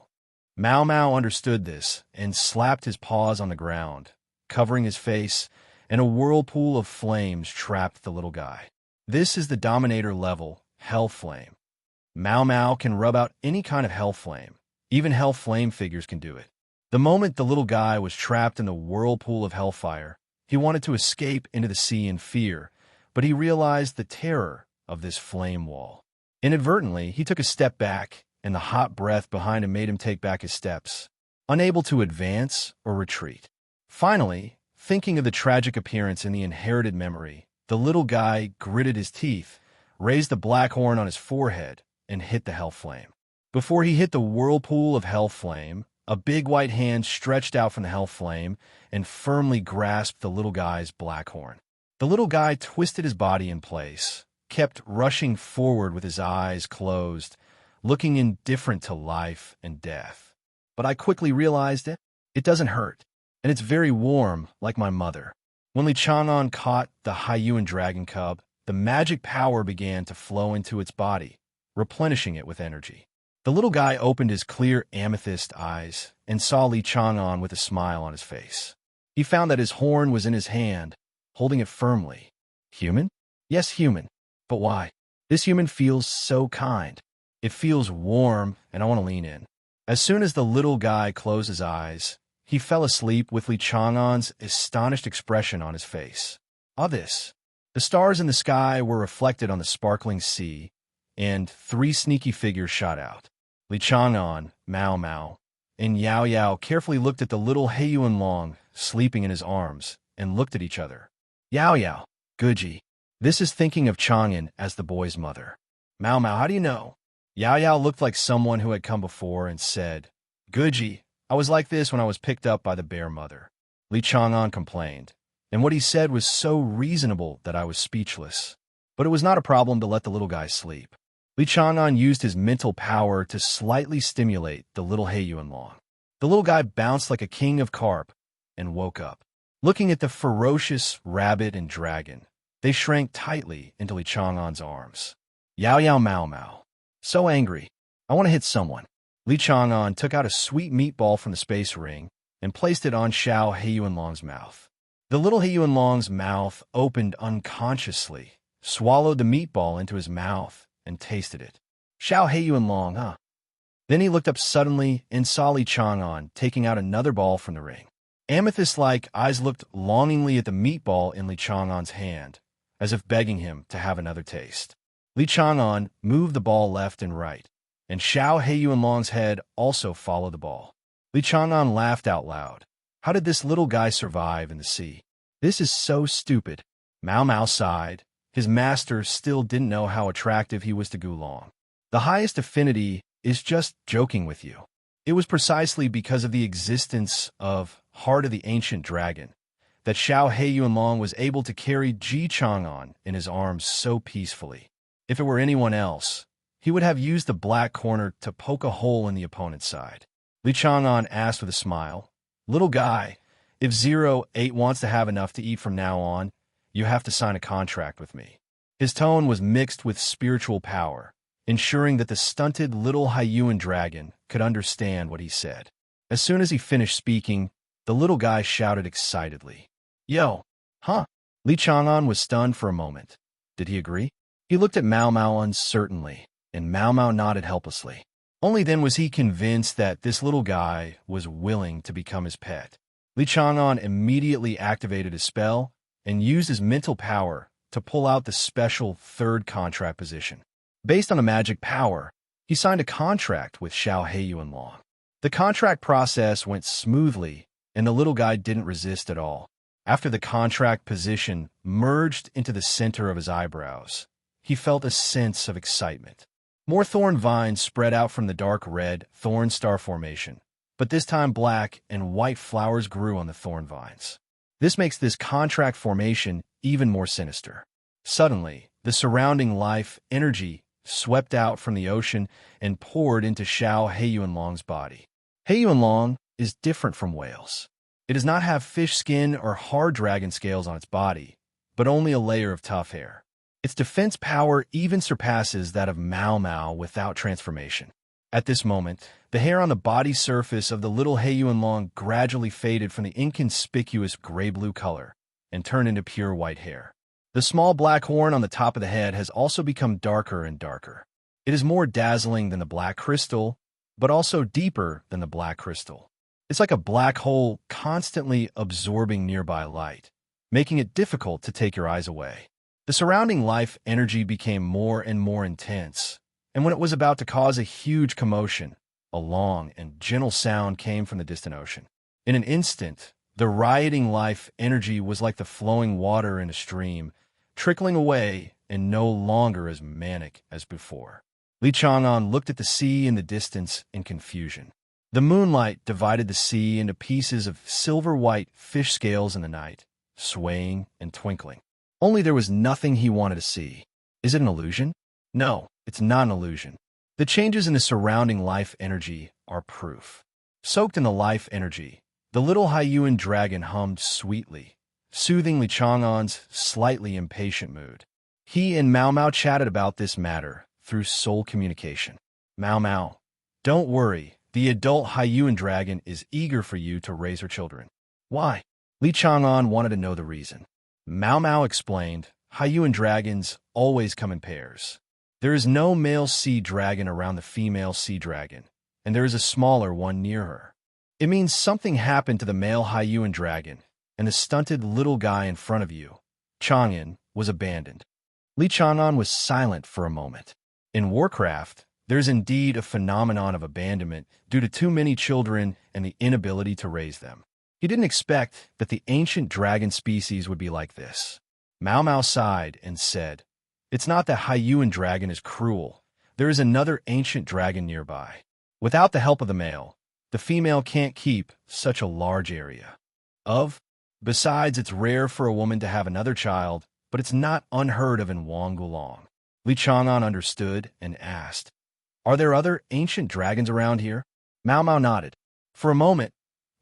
Mao Mao understood this and slapped his paws on the ground, covering his face, and a whirlpool of flames trapped the little guy. This is the Dominator level, Hellflame. Mao Mao can rub out any kind of Hellflame. Even Hellflame figures can do it. The moment the little guy was trapped in the whirlpool of hellfire, he wanted to escape into the sea in fear, but he realized the terror of this flame wall. Inadvertently, he took a step back, and the hot breath behind him made him take back his steps, unable to advance or retreat. Finally, thinking of the tragic appearance in the inherited memory, the little guy gritted his teeth, raised the black horn on his forehead, and hit the Hellflame. Before he hit the whirlpool of Hellflame, a big white hand stretched out from the Hellflame and firmly grasped the little guy's black horn. The little guy twisted his body in place, kept rushing forward with his eyes closed, looking indifferent to life and death. But I quickly realized it doesn't hurt, and it's very warm, like my mother. When Li Chang'an caught the Haiyuan dragon cub, the magic power began to flow into its body, replenishing it with energy. The little guy opened his clear amethyst eyes and saw Li Chang'an with a smile on his face. He found that his horn was in his hand, holding it firmly. Human? Yes, human. But why? This human feels so kind. It feels warm, and I want to lean in. As soon as the little guy closed his eyes, he fell asleep with Li Chang'an's astonished expression on his face. This. The stars in the sky were reflected on the sparkling sea, and 3 sneaky figures shot out. Li Chang'an, Mao Mao, and Yao Yao carefully looked at the little Heiyuan Long sleeping in his arms and looked at each other. Yao Yao, Guji. This is thinking of Chang'an as the boy's mother. Mao Mao, how do you know? Yao Yao looked like someone who had come before and said, Guji, I was like this when I was picked up by the bear mother. Li Chang'an complained, and what he said was so reasonable that I was speechless. But it was not a problem to let the little guy sleep. Li Chang'an used his mental power to slightly stimulate the little Heiyuan Long. The little guy bounced like a king of carp and woke up. Looking at the ferocious rabbit and dragon, they shrank tightly into Li Chang'an's arms. Yao Yao Mao Mao. So angry. I want to hit someone. Li Chang'an took out a sweet meatball from the space ring and placed it on Xiao Heiyuan Long's mouth. The little Heiyuan Long's mouth opened unconsciously, swallowed the meatball into his mouth, and tasted it. Xiao Heiyuan Long, huh? Then he looked up suddenly and saw Li Chang'an taking out another ball from the ring. Amethyst-like eyes looked longingly at the meatball in Li Chang'an's hand, as if begging him to have another taste. Li Chang'an moved the ball left and right, and Xiao Heiyuan Long's head also followed the ball. Li Chang'an laughed out loud. How did this little guy survive in the sea? This is so stupid. Mao Mao sighed. His master still didn't know how attractive he was to Gulong. The highest affinity is just joking with you. It was precisely because of the existence of Heart of the Ancient Dragon that Xiao Heiyuan Long was able to carry Ji Chang'an in his arms so peacefully. If it were anyone else, he would have used the black corner to poke a hole in the opponent's side. Li Chang'an asked with a smile. Little guy, if 08 wants to have enough to eat from now on, you have to sign a contract with me. His tone was mixed with spiritual power, ensuring that the stunted little Hyuan dragon could understand what he said. As soon as he finished speaking, the little guy shouted excitedly, Yo! Huh? Li Chang'an was stunned for a moment. Did he agree? He looked at Mao Mao uncertainly, and Mao Mao nodded helplessly. Only then was he convinced that this little guy was willing to become his pet. Li Chang'an immediately activated his spell and used his mental power to pull out the special third contract position. Based on the magic power, he signed a contract with Xiao Heiyuanlong. The contract process went smoothly, and the little guy didn't resist at all. After the contract position merged into the center of his eyebrows, he felt a sense of excitement. More thorn vines spread out from the dark red thorn star formation, but this time black and white flowers grew on the thorn vines. This makes this contract formation even more sinister. Suddenly, the surrounding life energy swept out from the ocean and poured into Xiao Heiyuanlong's body. Heiyuanlong is different from whales. It does not have fish skin or hard dragon scales on its body, but only a layer of tough hair. Its defense power even surpasses that of Mao Mao without transformation. At this moment, the hair on the body surface of the little Heiyuanlong gradually faded from the inconspicuous gray-blue color and turned into pure white hair. The small black horn on the top of the head has also become darker and darker. It is more dazzling than the black crystal, but also deeper than the black crystal. It's like a black hole constantly absorbing nearby light, making it difficult to take your eyes away. The surrounding life energy became more and more intense, and when it was about to cause a huge commotion, a long and gentle sound came from the distant ocean. In an instant, the rioting life energy was like the flowing water in a stream, trickling away and no longer as manic as before. Li Chang'an looked at the sea in the distance in confusion. The moonlight divided the sea into pieces of silver-white fish scales in the night, swaying and twinkling. Only there was nothing he wanted to see. Is it an illusion? No, it's not an illusion. The changes in the surrounding life energy are proof. Soaked in the life energy, the little Hyuan dragon hummed sweetly, soothing Li Chang'an's slightly impatient mood. He and Mao Mao chatted about this matter through soul communication. Mao Mao, don't worry, the adult Hyuan dragon is eager for you to raise her children. Why? Li Chang'an wanted to know the reason. Mao Mao explained, Hyuan dragons always come in pairs. There is no male sea dragon around the female sea dragon, and there is a smaller one near her. It means something happened to the male Hyuan dragon, and the stunted little guy in front of you, Chang'an, was abandoned. Li Chang'an was silent for a moment. In Warcraft, there's indeed a phenomenon of abandonment due to too many children and the inability to raise them. He didn't expect that the ancient dragon species would be like this. Mao Mao sighed and said, It's not that Hyuan dragon is cruel. There is another ancient dragon nearby. Without the help of the male, the female can't keep such a large area. Besides, it's rare for a woman to have another child, but it's not unheard of in Wangulong. Li Chang'an understood and asked, Are there other ancient dragons around here? Mao Mao nodded. For a moment,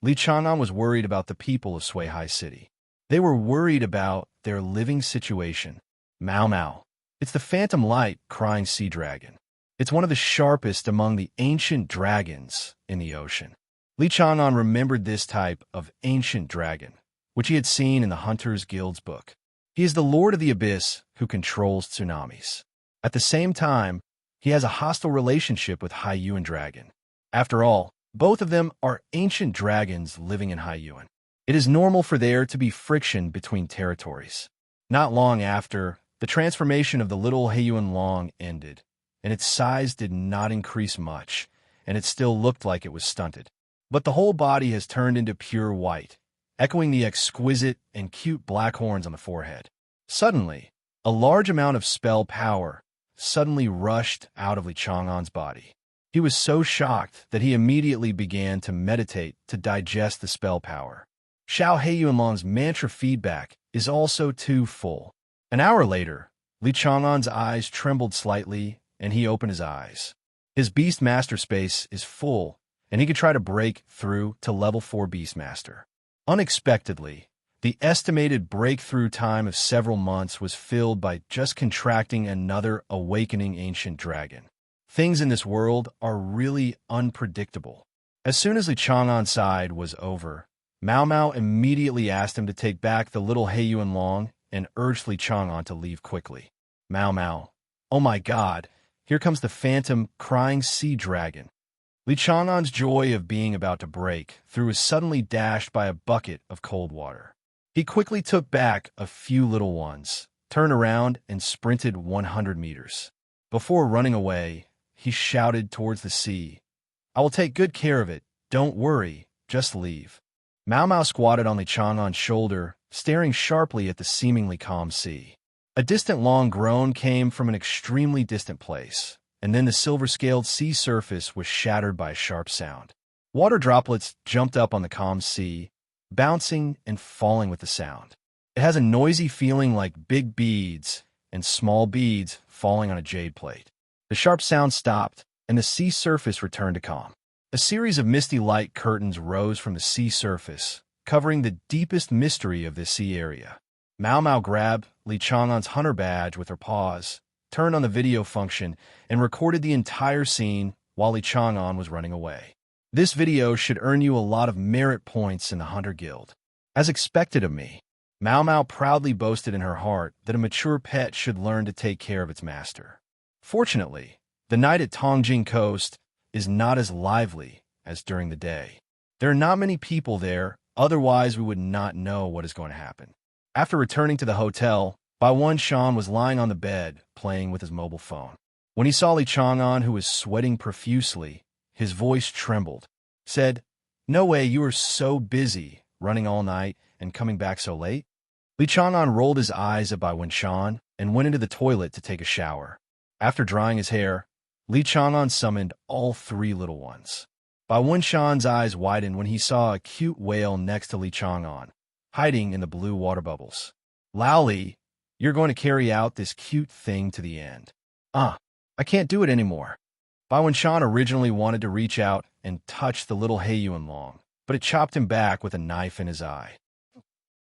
Li Chang'an was worried about the people of Suihai City. They were worried about their living situation. Mao Mao. It's the phantom light crying sea dragon. It's one of the sharpest among the ancient dragons in the ocean. Li Chang'an remembered this type of ancient dragon, which he had seen in the Hunter's Guild's book. He is the Lord of the Abyss who controls tsunamis. At the same time, he has a hostile relationship with Hyuan dragon. After all, both of them are ancient dragons living in Hyuan. It is normal for there to be friction between territories. Not long after, the transformation of the little Heiyuanlong ended, and its size did not increase much, and it still looked like it was stunted. But the whole body has turned into pure white, echoing the exquisite and cute black horns on the forehead. Suddenly, a large amount of spell power suddenly rushed out of Li Chang'an's body. He was so shocked that he immediately began to meditate to digest the spell power. Xiao Heiyuanlong's mantra feedback is also too full. An hour later, Li Chang'an's eyes trembled slightly, and he opened his eyes. His beast master space is full, and he could try to break through to level 4 Beastmaster. Unexpectedly, the estimated breakthrough time of several months was filled by just contracting another awakening ancient dragon. Things in this world are really unpredictable. As soon as Li Chang'an's side was over, Mao Mao immediately asked him to take back the little Heiyuan Long and urged Li Chang'an to leave quickly. Mao Mao, oh my god, here comes the phantom crying sea dragon. Li Chang'an's joy of being about to break through was suddenly dashed by a bucket of cold water. He quickly took back a few little ones, turned around, and sprinted 100 meters. Before running away, he shouted towards the sea, I will take good care of it. Don't worry, just leave. Mao Mao squatted on Li Chang'an's shoulder, staring sharply at the seemingly calm sea. A distant long groan came from an extremely distant place, and then the silver-scaled sea surface was shattered by a sharp sound. Water droplets jumped up on the calm sea, bouncing and falling with the sound. It has a noisy feeling like big beads and small beads falling on a jade plate. The sharp sound stopped, and the sea surface returned to calm. A series of misty light curtains rose from the sea surface, covering the deepest mystery of this sea area. Mao Mao grabbed Li Chang'an's hunter badge with her paws, turned on the video function, and recorded the entire scene while Li Chang'an was running away. This video should earn you a lot of merit points in the Hunter Guild. As expected of me, Mao Mao proudly boasted in her heart that a mature pet should learn to take care of its master. Fortunately, the night at Tongjing Coast is not as lively as during the day. There are not many people there, otherwise we would not know what is going to happen. After returning to the hotel, Bai Shan was lying on the bed, playing with his mobile phone. When he saw Li Chang'an, who was sweating profusely, his voice trembled, said, No way, you are so busy, running all night and coming back so late? Li Chang'an rolled his eyes at Bai Shan and went into the toilet to take a shower. After drying his hair, Li Chang'an summoned all three little ones. Bai Shan's eyes widened when he saw a cute whale next to Li Chang'an, hiding in the blue water bubbles. Lao Li, you're going to carry out this cute thing to the end. I can't do it anymore. Bai Shan originally wanted to reach out and touch the little Heiyuan Long, but it chopped him back with a knife in his eye.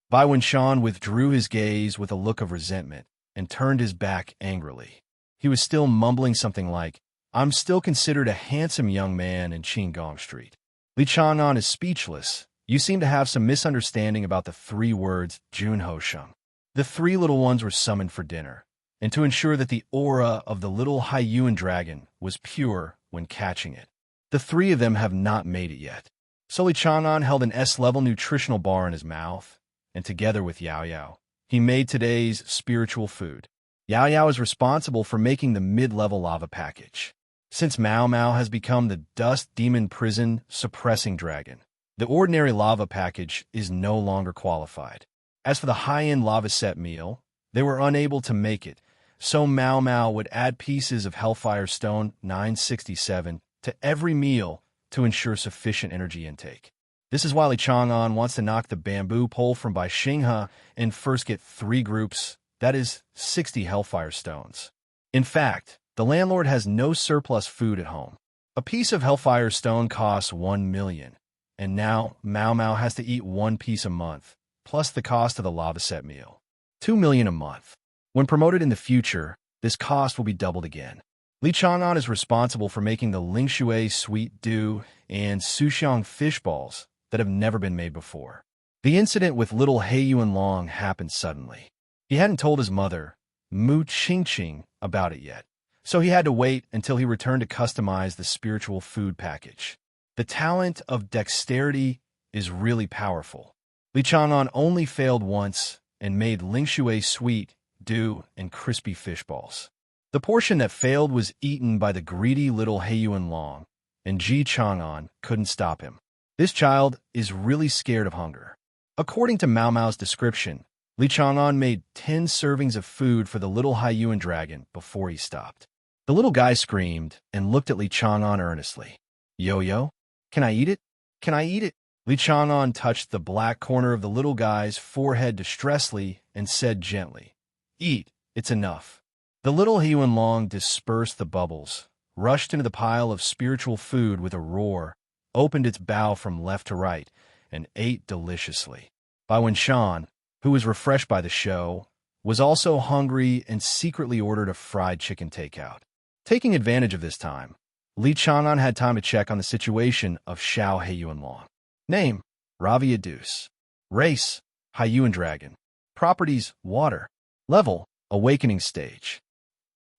Bai Shan withdrew his gaze with a look of resentment and turned his back angrily. He was still mumbling something like, I'm still considered a handsome young man in Qinggong Street. Li Chang'an is speechless. You seem to have some misunderstanding about the three words Junho Sheng. The three little ones were summoned for dinner, and to ensure that the aura of the little Heiyuan dragon was pure when catching it. The three of them have not made it yet. So Li Chang'an held an S-level nutritional bar in his mouth, and together with Yao Yao, he made today's spiritual food. Yao Yao is responsible for making the mid-level lava package. Since Mao Mao has become the Dust Demon Prison suppressing dragon, the ordinary lava package is no longer qualified. As for the high-end lava set meal, they were unable to make it, so Mao Mao would add pieces of Hellfire Stone 967 to every meal to ensure sufficient energy intake. This is why Li Chang'an wants to knock the bamboo pole from Bai Xinghe and first get 3 groups, that is, 60 Hellfire Stones. In fact, the landlord has no surplus food at home. A piece of Hellfire Stone costs 1 million, and now Mao Mao has to eat 1 piece a month, plus the cost of the lava set meal. 2 million a month. When promoted in the future, this cost will be doubled again. Li Chang'an is responsible for making the Lingshui Sweet Dew and Suxiang fish balls that have never been made before. The incident with little Heiyuan Long happened suddenly. He hadn't told his mother, Mu Qingqing, about it yet, so he had to wait until he returned to customize the spiritual food package. The talent of dexterity is really powerful. Li Chang'an only failed once and made Lingshui Sweet Dew and crispy fish balls. The portion that failed was eaten by the greedy little Heiyuan Long, and Ji Chang'an couldn't stop him. This child is really scared of hunger. According to Mao Mao's description, Li Chang'an made 10 servings of food for the little Heiyuan dragon before he stopped. The little guy screamed and looked at Li Chang'an earnestly. Yo-yo, can I eat it? Can I eat it? Li Chang'an touched the black corner of the little guy's forehead distressfully and said gently, Eat, it's enough. The little Heiyuan Long dispersed the bubbles, rushed into the pile of spiritual food with a roar, opened its bow from left to right, and ate deliciously. By when Shan, who was refreshed by the show, was also hungry and secretly ordered a fried chicken takeout. Taking advantage of this time, Li Chang'an had time to check on the situation of Xiao Heiyuanlong. Name: Ravi Adus. Race: Heiyuan Dragon. Properties: Water. Level: Awakening Stage.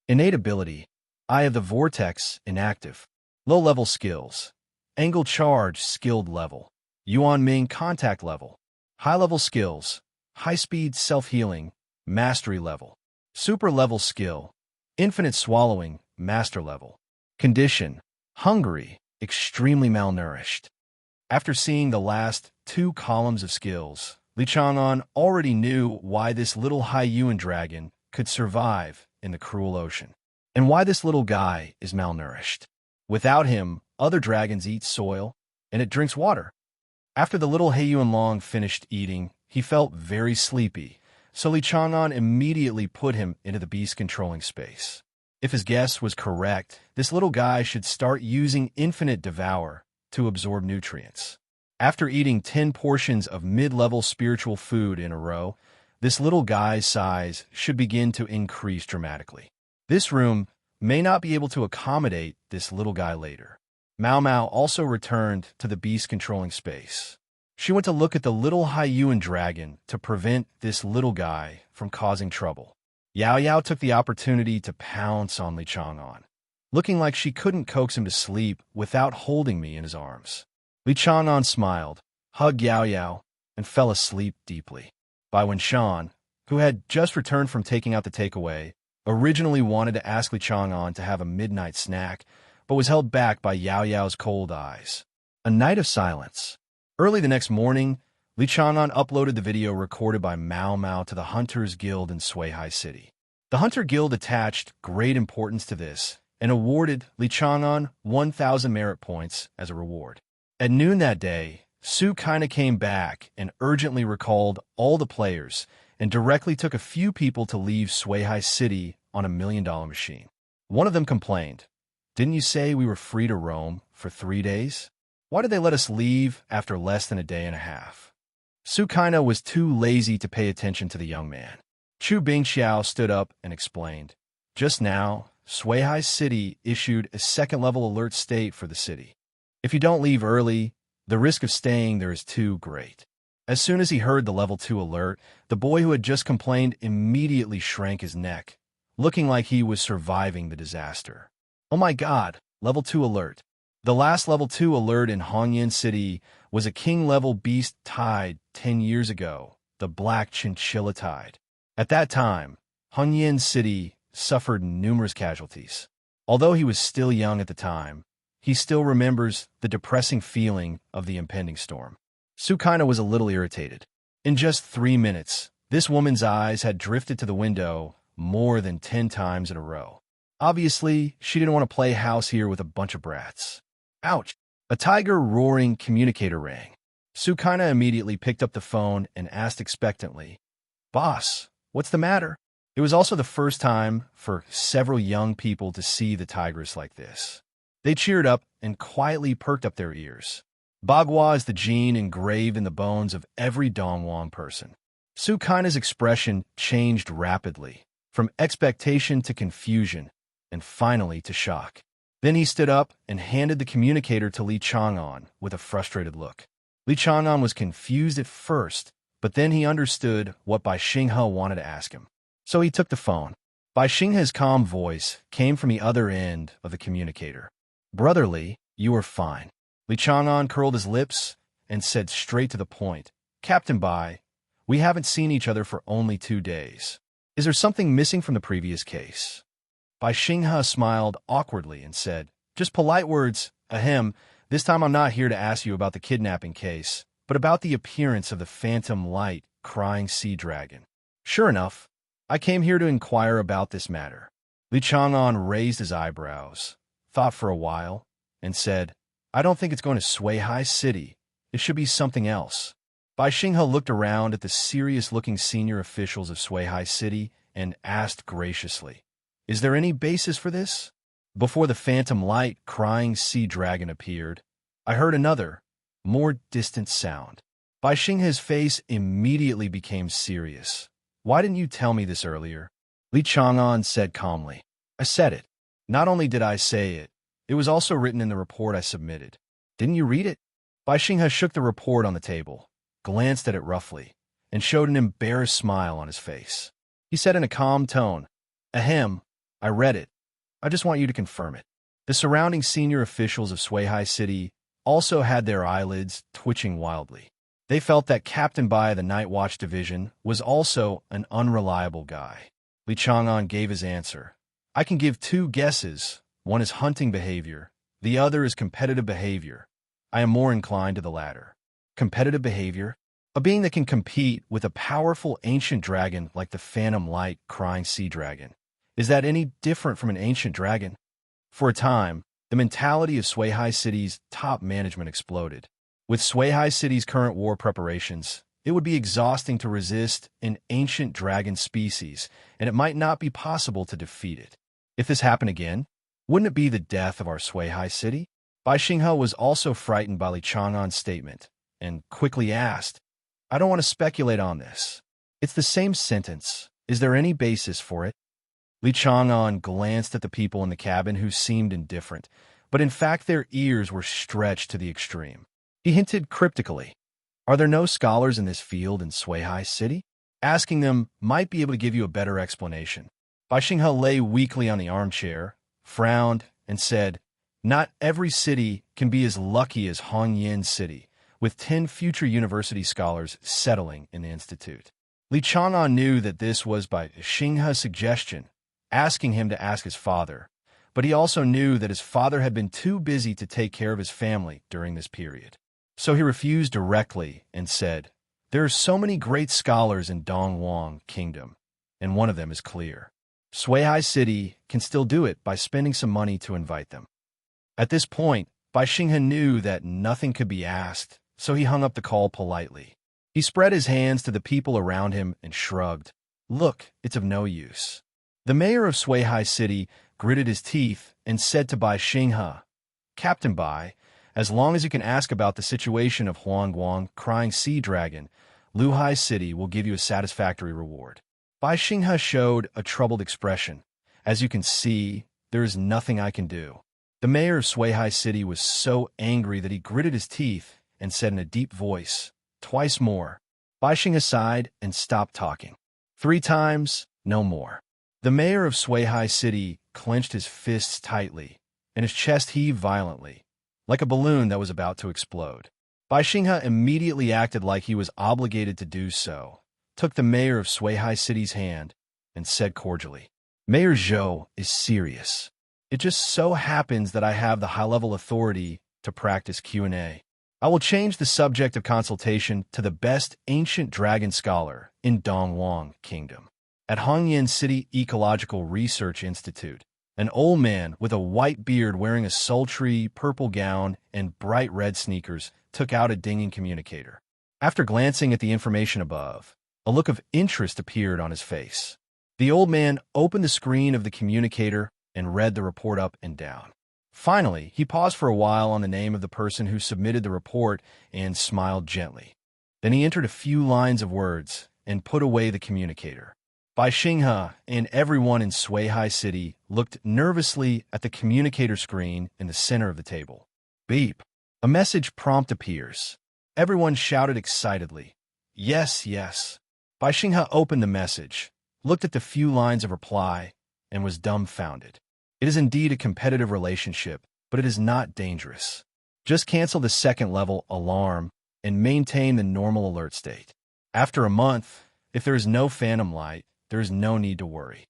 Innate ability: Eye of the Vortex, inactive. Low-level skills: Angle Charge, skilled level. Yuan Ming, contact level. High-level skills: High-speed self-healing, mastery level. Super-level skill: Infinite Swallowing, master level. Condition: hungry, extremely malnourished. After seeing the last two columns of skills, Li Chang'an already knew why this little Heiyuan dragon could survive in the cruel ocean, and why this little guy is malnourished. Without him, other dragons eat soil, and it drinks water. After the little Heiyuanlong finished eating, he felt very sleepy, so Li Chang'an immediately put him into the beast-controlling space. If his guess was correct, this little guy should start using Infinite Devour to absorb nutrients. After eating 10 portions of mid-level spiritual food in a row, this little guy's size should begin to increase dramatically. This room may not be able to accommodate this little guy later. Mao Mao also returned to the beast-controlling space. She went to look at the little Heiyuan dragon to prevent this little guy from causing trouble. Yao Yao took the opportunity to pounce on Li Chang'an, looking like she couldn't coax him to sleep without holding me in his arms. Li Chang'an smiled, hugged Yao Yao, and fell asleep deeply. Bai Wenshan, who had just returned from taking out the takeaway, originally wanted to ask Li Chang'an to have a midnight snack, but was held back by Yao Yao's cold eyes. A night of silence. Early the next morning, Li Chang'an uploaded the video recorded by Mao Mao to the Hunters Guild in Suihai City. The Hunter Guild attached great importance to this and awarded Li Chang'an 1,000 merit points as a reward. At noon that day, Su Kaina came back and urgently recalled all the players and directly took a few people to leave Suihai City on $1 million machine. One of them complained, "Didn't you say we were free to roam for 3 days? Why did they let us leave after less than a day and a half?" Su Kaina was too lazy to pay attention to the young man. Chu Bingxiao stood up and explained, "Just now, Suihai City issued a second-level alert state for the city. If you don't leave early, the risk of staying there is too great." As soon as he heard the level 2 alert, the boy who had just complained immediately shrank his neck, looking like he was surviving the disaster. "Oh my god, level 2 alert." The last level 2 alert in Hongyan City was a king-level beast tide 10 years ago, the Black Chinchilla Tide. At that time, Hongyan City suffered numerous casualties. Although he was still young at the time, he still remembers the depressing feeling of the impending storm. Su Kaina was a little irritated. In just 3 minutes, this woman's eyes had drifted to the window more than 10 times in a row. Obviously, she didn't want to play house here with a bunch of brats. Ouch! A tiger-roaring communicator rang. Su Kaina immediately picked up the phone and asked expectantly, "Boss, what's the matter?" It was also the first time for several young people to see the tigress like this. They cheered up and quietly perked up their ears. Bagua is the gene engraved in the bones of every Dongwon person. Su Kaina's expression changed rapidly, from expectation to confusion, and finally to shock. Then he stood up and handed the communicator to Li Chang'an with a frustrated look. Li Chang'an was confused at first, but then he understood what Bai Xinghe wanted to ask him. So he took the phone. Bai Xinghe's calm voice came from the other end of the communicator. "Brother Li, you are fine." Li Chang'an curled his lips and said straight to the point, "Captain Bai, we haven't seen each other for only 2 days. Is there something missing from the previous case?" Bai Xinghe smiled awkwardly and said, "Just polite words, ahem. This time I'm not here to ask you about the kidnapping case, but about the appearance of the phantom light crying sea dragon." "Sure enough, I came here to inquire about this matter." Li Chang'an raised his eyebrows, thought for a while, and said, "I don't think it's going to Suihai City. It should be something else." Bai Xinghe looked around at the serious-looking senior officials of Suihai City and asked graciously, "Is there any basis for this?" Before the phantom light crying sea dragon appeared, I heard another, more distant sound. Bai Xinghe's face immediately became serious. Why didn't you tell me this earlier? Li Chang'an said calmly. I said it. Not only did I say it, it was also written in the report I submitted. Didn't you read it? Bai Xinghe shook the report on the table, glanced at it roughly, and showed an embarrassed smile on his face. He said in a calm tone, Ahem, I read it. I just want you to confirm it. The surrounding senior officials of Suihai City also had their eyelids twitching wildly. They felt that Captain Bai of the Night Watch Division was also an unreliable guy. Li Chang'an gave his answer. I can give two guesses. One is hunting behavior. The other is competitive behavior. I am more inclined to the latter. Competitive behavior? A being that can compete with a powerful ancient dragon like the Phantom Light Crying Sea Dragon. Is that any different from an ancient dragon? For a time, the mentality of Suihai City's top management exploded. With Suihai City's current war preparations, it would be exhausting to resist an ancient dragon species, and it might not be possible to defeat it. If this happened again, wouldn't it be the death of our Suihai City? Bai Xinghe was also frightened by Li Chang'an's statement, and quickly asked, I don't want to speculate on this. It's the same sentence. Is there any basis for it? Li Chang'an glanced at the people in the cabin who seemed indifferent, but in fact their ears were stretched to the extreme. He hinted cryptically, Are there no scholars in this field in Suihai City? Asking them might be able to give you a better explanation. Bai Xinghe lay weakly on the armchair, frowned, and said, Not every city can be as lucky as Hongyan City, with 10 future university scholars settling in the institute. Li Chang'an knew that this was Bai Xinghe's suggestion, asking him to ask his father, but he also knew that his father had been too busy to take care of his family during this period. So he refused directly and said, There are so many great scholars in Dongwang Kingdom, and one of them is clear. Suihai City can still do it by spending some money to invite them. At this point, Bai Xinghe knew that nothing could be asked, so he hung up the call politely. He spread his hands to the people around him and shrugged. Look, it's of no use. The mayor of Suihai City gritted his teeth and said to Bai Xinghe, Captain Bai, as long as you can ask about the situation of Huangguang Crying Sea Dragon, Luhai City will give you a satisfactory reward. Bai Xinghe showed a troubled expression. As you can see, there is nothing I can do. The mayor of Suihai City was so angry that he gritted his teeth and said in a deep voice, Twice more. Bai Xinghe sighed and stopped talking. 3 times, no more. The mayor of Suihai City clenched his fists tightly, and his chest heaved violently, like a balloon that was about to explode. Bai Xinghe immediately acted like he was obligated to do so, took the mayor of Suihai City's hand, and said cordially, Mayor Zhou is serious. It just so happens that I have the high-level authority to practice Q&A. I will change the subject of consultation to the best ancient dragon scholar in Dongwang Kingdom. At Hongyan City Ecological Research Institute, an old man with a white beard wearing a sultry purple gown and bright red sneakers took out a dinging communicator. After glancing at the information above, a look of interest appeared on his face. The old man opened the screen of the communicator and read the report up and down. Finally, he paused for a while on the name of the person who submitted the report and smiled gently. Then he entered a few lines of words and put away the communicator. Bai Xinghe and everyone in Suihai City looked nervously at the communicator screen in the center of the table. Beep. A message prompt appears. Everyone shouted excitedly, Yes, yes. Bai Xinghe opened the message, looked at the few lines of reply, and was dumbfounded. It is indeed a competitive relationship, but it is not dangerous. Just cancel the second-level alarm and maintain the normal alert state. After a month, if there is no phantom light, there is no need to worry.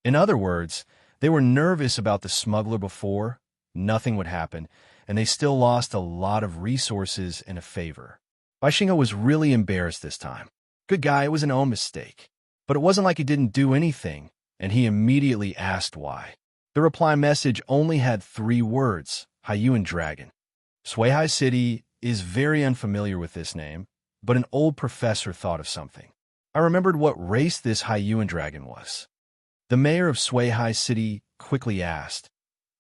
In other words, they were nervous about the smuggler before, nothing would happen, and they still lost a lot of resources and a favor. Bai Xinghe was really embarrassed this time. Good guy, it was an own mistake. But it wasn't like he didn't do anything, and he immediately asked why. The reply message only had 3 words, Haiyuan Dragon. Suihai City is very unfamiliar with this name, but an old professor thought of something. I remembered what race this Haiyuan Dragon was. The mayor of Suihai City quickly asked,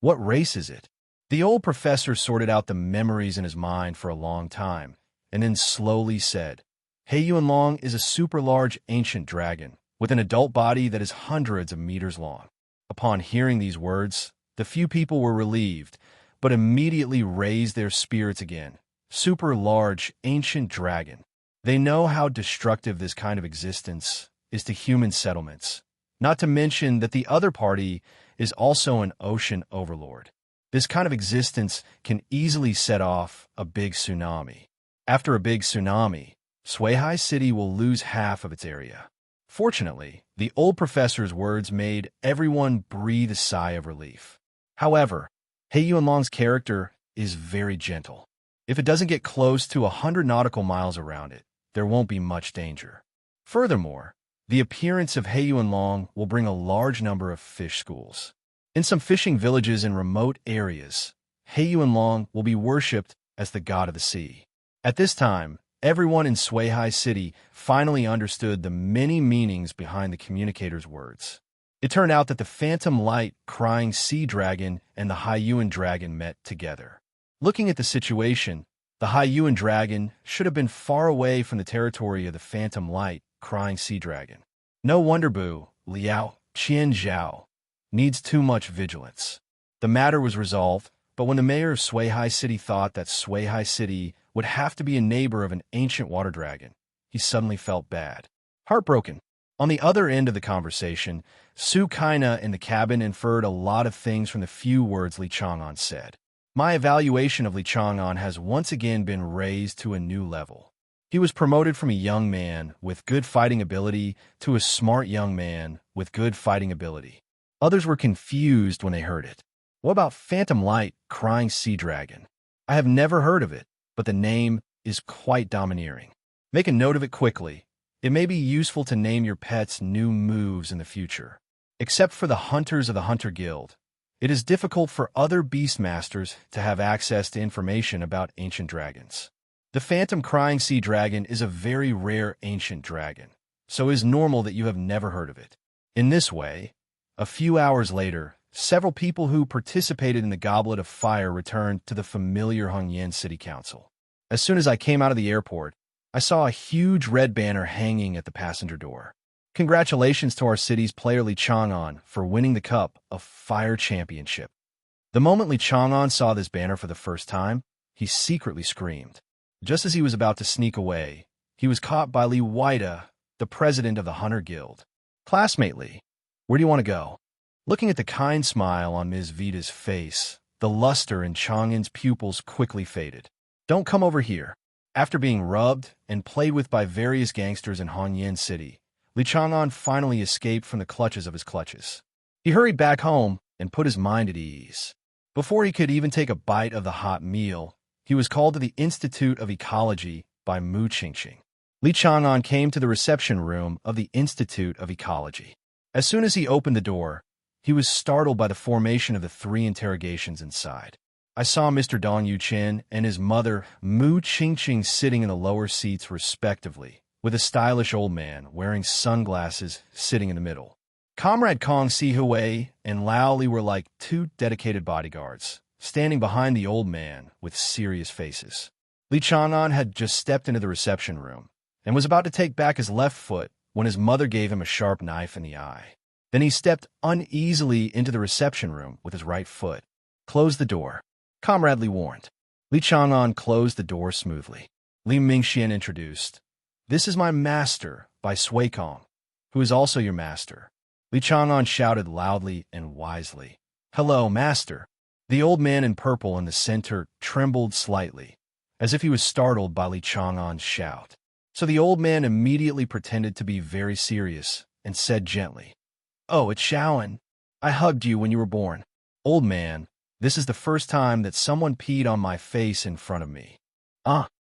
What race is it? The old professor sorted out the memories in his mind for a long time, and then slowly said, He Yuanlong is a super-large ancient dragon, with an adult body that is hundreds of meters long. Upon hearing these words, the few people were relieved, but immediately raised their spirits again. Super-large ancient dragon. They know how destructive this kind of existence is to human settlements, not to mention that the other party is also an ocean overlord. This kind of existence can easily set off a big tsunami. After a big tsunami, Suihai City will lose half of its area. Fortunately, the old professor's words made everyone breathe a sigh of relief. However, He Yuanlong's character is very gentle. If it doesn't get close to 100 nautical miles around it, there won't be much danger. Furthermore, the appearance of He Yuanlong will bring a large number of fish schools. In some fishing villages in remote areas, He Yuanlong will be worshipped as the god of the sea. At this time, everyone in Suihai City finally understood the many meanings behind the communicator's words. It turned out that the Phantom Light Crying Sea Dragon and the Haiyuan Dragon met together. Looking at the situation, the Haiyuan Dragon should have been far away from the territory of the Phantom Light Crying Sea Dragon. No wonder Bu, Liao, Qianzhao needs too much vigilance. The matter was resolved, but when the mayor of Suihai City thought that Suihai City would have to be a neighbor of an ancient water dragon, he suddenly felt bad. Heartbroken. On the other end of the conversation, Su Kaina in the cabin inferred a lot of things from the few words Li Chang'an said. My evaluation of Li Chang'an has once again been raised to a new level. He was promoted from a young man with good fighting ability to a smart young man with good fighting ability. Others were confused when they heard it. What about Phantom Light Crying Sea Dragon? I have never heard of it, but the name is quite domineering. Make a note of it quickly. It may be useful to name your pets new moves in the future. Except for the hunters of the Hunter Guild, it is difficult for other Beastmasters to have access to information about ancient dragons. The Phantom Crying Sea Dragon is a very rare ancient dragon, so it is normal that you have never heard of it. In this way, a few hours later, several people who participated in the Goblet of Fire returned to the familiar Hongyan City Council. As soon as I came out of the airport, I saw a huge red banner hanging at the passenger door. Congratulations to our city's player Li Chang'an for winning the Cup of Fire Championship. The moment Li Chang'an saw this banner for the first time, he secretly screamed. Just as he was about to sneak away, he was caught by Li Weida, the president of the Hunter Guild. Classmate Li, where do you want to go? Looking at the kind smile on Ms. Vita's face, the luster in Chang'an's pupils quickly faded. Don't come over here. After being rubbed and played with by various gangsters in Hongyan City, Li Chang'an finally escaped from the clutches of his clutches. He hurried back home and put his mind at ease. Before he could even take a bite of the hot meal, he was called to the Institute of Ecology by Mu Qingqing. Li Chang'an came to the reception room of the Institute of Ecology. As soon as he opened the door, he was startled by the formation of the 3 interrogations inside. I saw Mr. Dong Yuchen and his mother Mu Qingqing sitting in the lower seats respectively, with a stylish old man wearing sunglasses sitting in the middle. Comrade Kong Si-Hui and Lao Li were like 2 dedicated bodyguards, standing behind the old man with serious faces. Li Chang'an had just stepped into the reception room and was about to take back his left foot when his mother gave him a sharp knife in the eye. Then he stepped uneasily into the reception room with his right foot. Close the door, Comrade Li warned. Li Chang'an closed the door smoothly. Li Mingxian introduced. This is my master, by Sui Kong, who is also your master. Li Chang'an shouted loudly and wisely. Hello, master. The old man in purple in the center trembled slightly, as if he was startled by Li Chang'an's shout. So the old man immediately pretended to be very serious and said gently, Oh, it's Shaoan. I hugged you when you were born. Old man, this is the first time that someone peed on my face in front of me.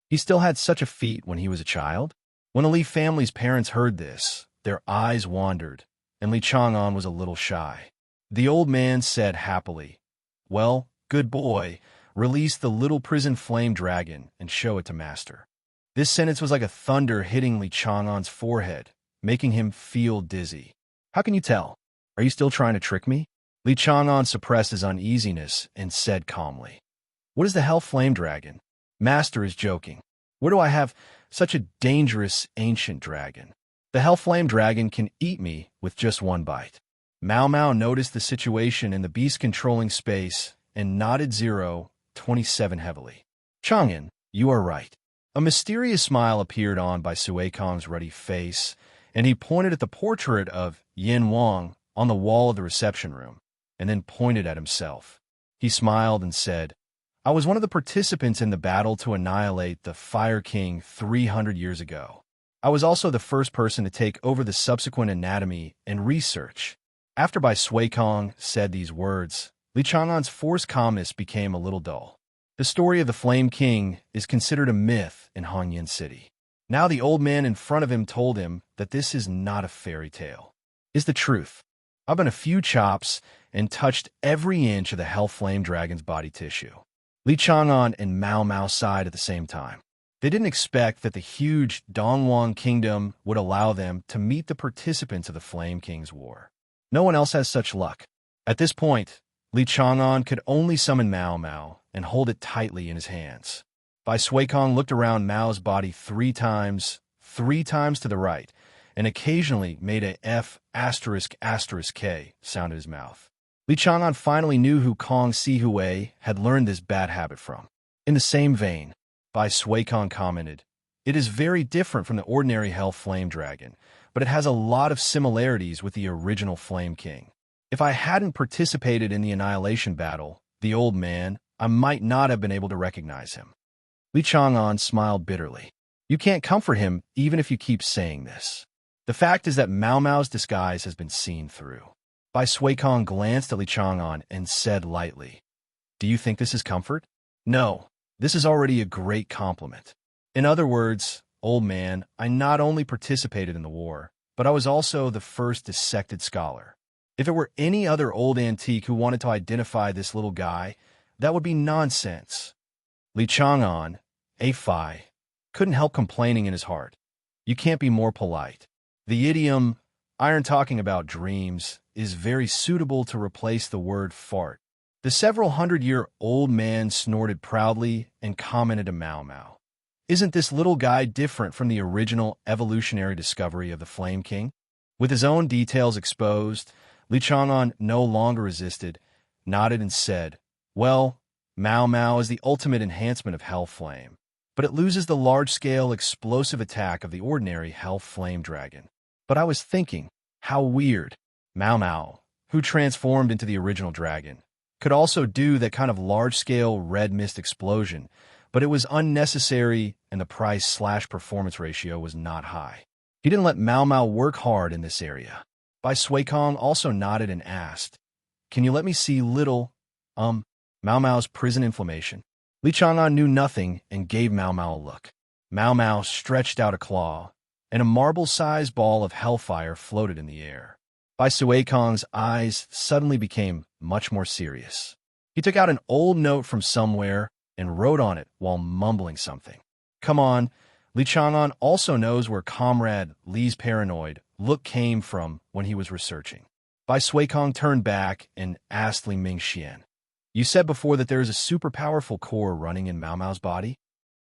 He still had such a feat when he was a child? When the Li family's parents heard this, their eyes wandered, and Li Chang'an was a little shy. The old man said happily, Well, good boy, release the little prison flame dragon and show it to master. This sentence was like a thunder hitting Li Chang'an's forehead, making him feel dizzy. How can you tell? Are you still trying to trick me? Li Chang'an suppressed his uneasiness and said calmly, "What is the Hellflame dragon? Master is joking. Where do I have such a dangerous ancient dragon? The Hellflame dragon can eat me with just one bite." Mao Mao noticed the situation in the beast controlling space and nodded 027 heavily. "Chang'an, you are right." A mysterious smile appeared on by Sui Kong's ruddy face, and he pointed at the portrait of Yin Wang on the wall of the reception room, and then pointed at himself. He smiled and said, "I was one of the participants in the battle to annihilate the Fire King 300 years ago. I was also the first person to take over the subsequent anatomy and research." After Bai Sui Kong said these words, Li Chang'an's forced calmness became a little dull. The story of the Flame King is considered a myth in Hongyan City. Now the old man in front of him told him that this is not a fairy tale. It's the truth. I've been a few chops and touched every inch of the Hellflame dragon's body tissue. Li Chang'an and Mao Mao sighed at the same time. They didn't expect that the huge Dongwang kingdom would allow them to meet the participants of the Flame King's war. No one else has such luck. At this point, Li Chang'an could only summon Mao Mao and hold it tightly in his hands. Bai Sui Kong looked around Mao's body three times to the right, and occasionally made a F***K sound in his mouth. Li Chang'an finally knew who Kong Sihui had learned this bad habit from. In the same vein, Bai Sui Kong commented, "It is very different from the ordinary Hellflame dragon, but it has a lot of similarities with the original Flame King. If I hadn't participated in the annihilation battle, the old man, I might not have been able to recognize him." Li Chang'an smiled bitterly. "You can't comfort him even if you keep saying this. The fact is that Mao Mao's disguise has been seen through." Bai Sui Kong glanced at Li Chang'an and said lightly, "Do you think this is comfort?" "No, this is already a great compliment. In other words, old man, I not only participated in the war, but I was also the first dissected scholar. If it were any other old antique who wanted to identify this little guy, that would be nonsense." Li Chang'an, A5, couldn't help complaining in his heart. "You can't be more polite. The idiom, iron talking about dreams, is very suitable to replace the word fart." The several hundred-year-old man snorted proudly and commented to Mao Mao, "Isn't this little guy different from the original evolutionary discovery of the Flame King?" With his own details exposed, Li Chang'an no longer resisted, nodded and said, "Well, Mao Mao is the ultimate enhancement of Hellflame, but it loses the large-scale explosive attack of the ordinary Hellflame dragon. But I was thinking, how weird. Mao Mao, who transformed into the original dragon, could also do that kind of large-scale red mist explosion, but it was unnecessary and the price/performance ratio was not high. He didn't let Mao Mao work hard in this area." Bai Sui Kong also nodded and asked, "Can you let me see little, Mao Mao's prison inflammation?" Li Chang'an knew nothing and gave Mao Mao a look. Mao Mao stretched out a claw, and a marble-sized ball of hellfire floated in the air. Bai Sui Kong's eyes suddenly became much more serious. He took out an old note from somewhere and wrote on it while mumbling something. Come on, Li Chang'an also knows where Comrade Li's paranoid look came from when he was researching. Bai Sui Kong turned back and asked Li Mingxian, "You said before that there is a super powerful core running in Mao Mao's body?"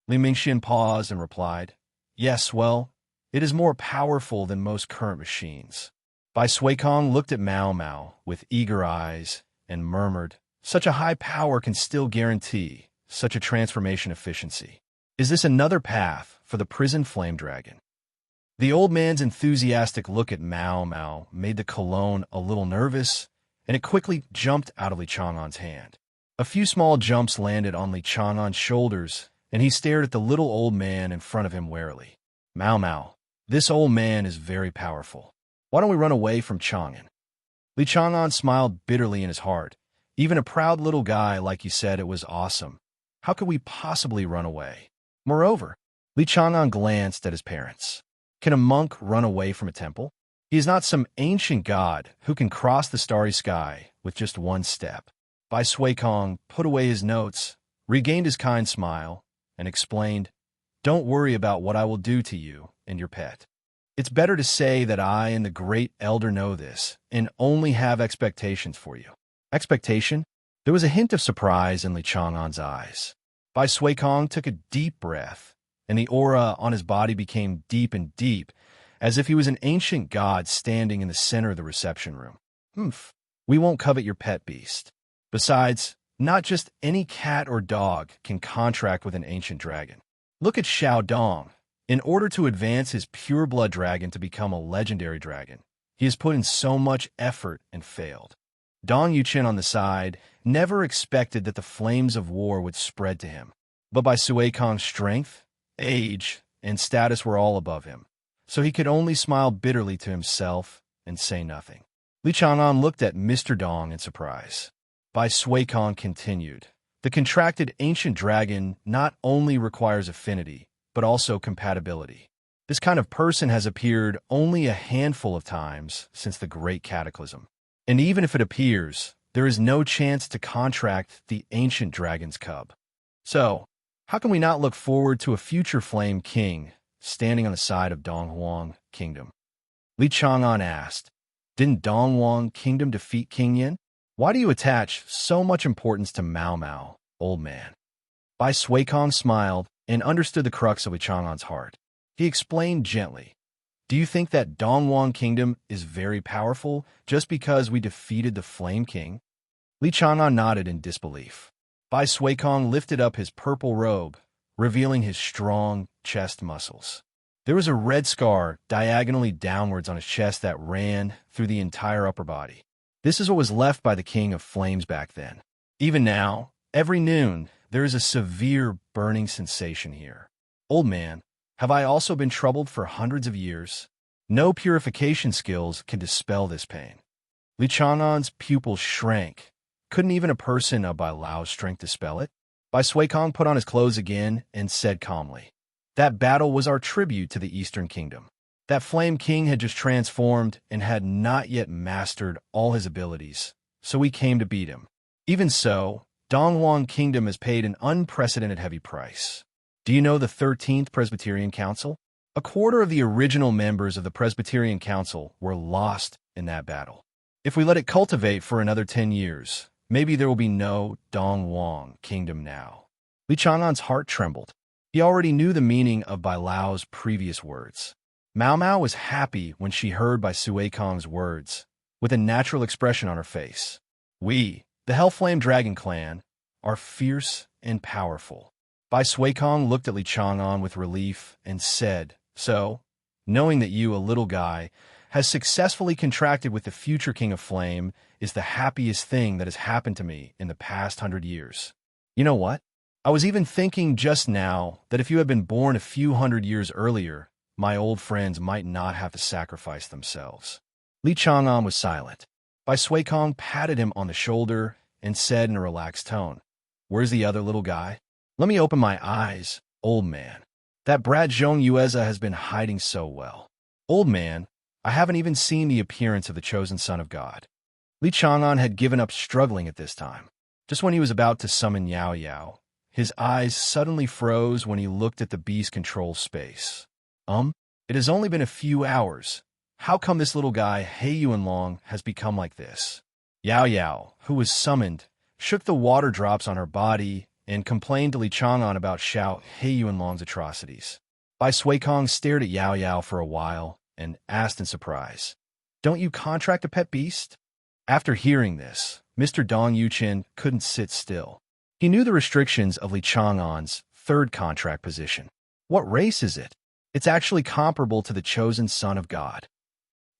Li Mingxian paused and replied, "Yes, well, it is more powerful than most current machines." Bai Sui Kong looked at Mao Mao with eager eyes and murmured, "Such a high power can still guarantee such a transformation efficiency. Is this another path for the prison flame dragon?" The old man's enthusiastic look at Mao Mao made the cologne a little nervous, and it quickly jumped out of Li Chang'an's hand. A few small jumps landed on Li Chang'an's shoulders, and he stared at the little old man in front of him warily. "Mao Mao, this old man is very powerful. Why don't we run away from Chang'an?" Li Chang'an smiled bitterly in his heart. "Even a proud little guy like you said it was awesome. How could we possibly run away? Moreover," Li Chang'an glanced at his parents. "Can a monk run away from a temple? He is not some ancient god who can cross the starry sky with just one step." Bai Sui Kong put away his notes, regained his kind smile, and explained, "Don't worry about what I will do to you and your pet. It's better to say that I and the great elder know this and only have expectations for you. Expectation? There was a hint of surprise in Li Chang'an's eyes. Bai Suikong took a deep breath, and the aura on his body became deep and deep, as if he was an ancient god standing in the center of the reception room. Humph, we won't covet your pet beast. Besides, not just any cat or dog can contract with an ancient dragon. Look at Xiao Dong. In order to advance his pure-blood dragon to become a legendary dragon, he has put in so much effort and failed. Dong Yuqin on the side never expected that the flames of war would spread to him. But by Sui Kong's strength, age, and status were all above him, so he could only smile bitterly to himself and say nothing. Li Chang'an looked at Mr. Dong in surprise. Bai Suikong continued, the contracted ancient dragon not only requires affinity, but also compatibility. This kind of person has appeared only a handful of times since the Great Cataclysm. And even if it appears, there is no chance to contract the ancient dragon's cub. So, how can we not look forward to a future Flame King standing on the side of Donghuang Kingdom? Li Chang'an asked, didn't Donghuang Kingdom defeat King Yin? Why do you attach so much importance to Mao Mao, old man? Bai Suikong smiled and understood the crux of Li Chang'an's heart. He explained gently, do you think that Donghuang Kingdom is very powerful just because we defeated the Flame King? Li Chang'an nodded in disbelief. Bai Suikong lifted up his purple robe, revealing his strong chest muscles. There was a red scar diagonally downwards on his chest that ran through the entire upper body. This is what was left by the King of Flames back then. Even now, every noon, there is a severe burning sensation here. Old man, have I also been troubled for hundreds of years? No purification skills can dispel this pain. Li Chang'an's pupils shrank. Couldn't even a person of Bai Lao's strength dispel it? Bai Suikong put on his clothes again and said calmly, that battle was our tribute to the Eastern Kingdom. That Flame King had just transformed and had not yet mastered all his abilities, so we came to beat him. Even so, Donghuang Kingdom has paid an unprecedented heavy price. Do you know the 13th Presbyterian Council? A quarter of the original members of the Presbyterian Council were lost in that battle. If we let it cultivate for another 10 years, maybe there will be no Donghuang Kingdom now. Li Chang'an's heart trembled. He already knew the meaning of Bai Lao's previous words. Mao Mao was happy when she heard Bai Suikong's words, with a natural expression on her face. We, the Hellflame Dragon Clan, are fierce and powerful. Bai Suikong looked at Li Chang'an with relief and said, so, knowing that you, a little guy, has successfully contracted with the future King of Flame is the happiest thing that has happened to me in the past 100 years. You know what? I was even thinking just now that if you had been born a few hundred years earlier, my old friends might not have to sacrifice themselves. Li Chang'an was silent. Bai Suikong patted him on the shoulder and said in a relaxed tone, where's the other little guy? Let me open my eyes, old man. That brat Zhong Yueza has been hiding so well. Old man, I haven't even seen the appearance of the chosen son of God. Li Chang'an had given up struggling at this time. Just when he was about to summon Yao Yao, his eyes suddenly froze when he looked at the beast control space. It has only been a few hours. How come this little guy, He Yuanlong, has become like this? Yao Yao, who was summoned, shook the water drops on her body and complained to Li Chang'an about Xiao He Yuanlong's atrocities. Bai Suikong stared at Yao Yao for a while and asked in surprise, don't you contract a pet beast? After hearing this, Mr. Dong Yuqin couldn't sit still. He knew the restrictions of Li Chang'an's third contract position. What race is it? It's actually comparable to the chosen son of God.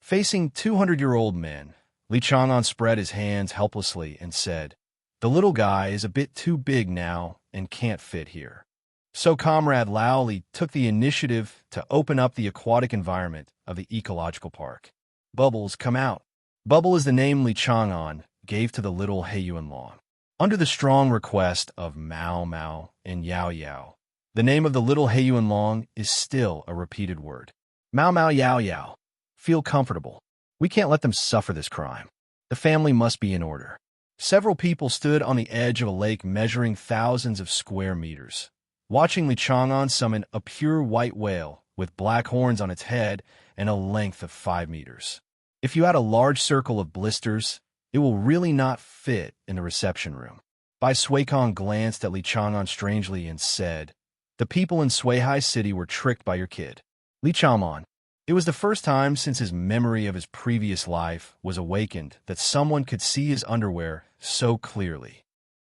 Facing 200-year-old men, Li Chang'an spread his hands helplessly and said, the little guy is a bit too big now and can't fit here. So Comrade Lao Li took the initiative to open up the aquatic environment of the ecological park. Bubbles, come out. Bubble is the name Li Chang'an gave to the little He Yuanlong. Under the strong request of Mao Mao and Yao Yao, the name of the little He Yuanlong is still a repeated word. Mao Mao Yao Yao. Feel comfortable. We can't let them suffer this crime. The family must be in order. Several people stood on the edge of a lake measuring thousands of square meters, watching Li Chang'an summon a pure white whale with black horns on its head and a length of 5 meters. If you had a large circle of blisters, It will really not fit in the reception room. Bai Suikong glanced at Li Chang'an strangely and said, "The people in Suihai City were tricked by your kid." Li Chang'an. It was the first time since his memory of his previous life was awakened that someone could see his underwear so clearly.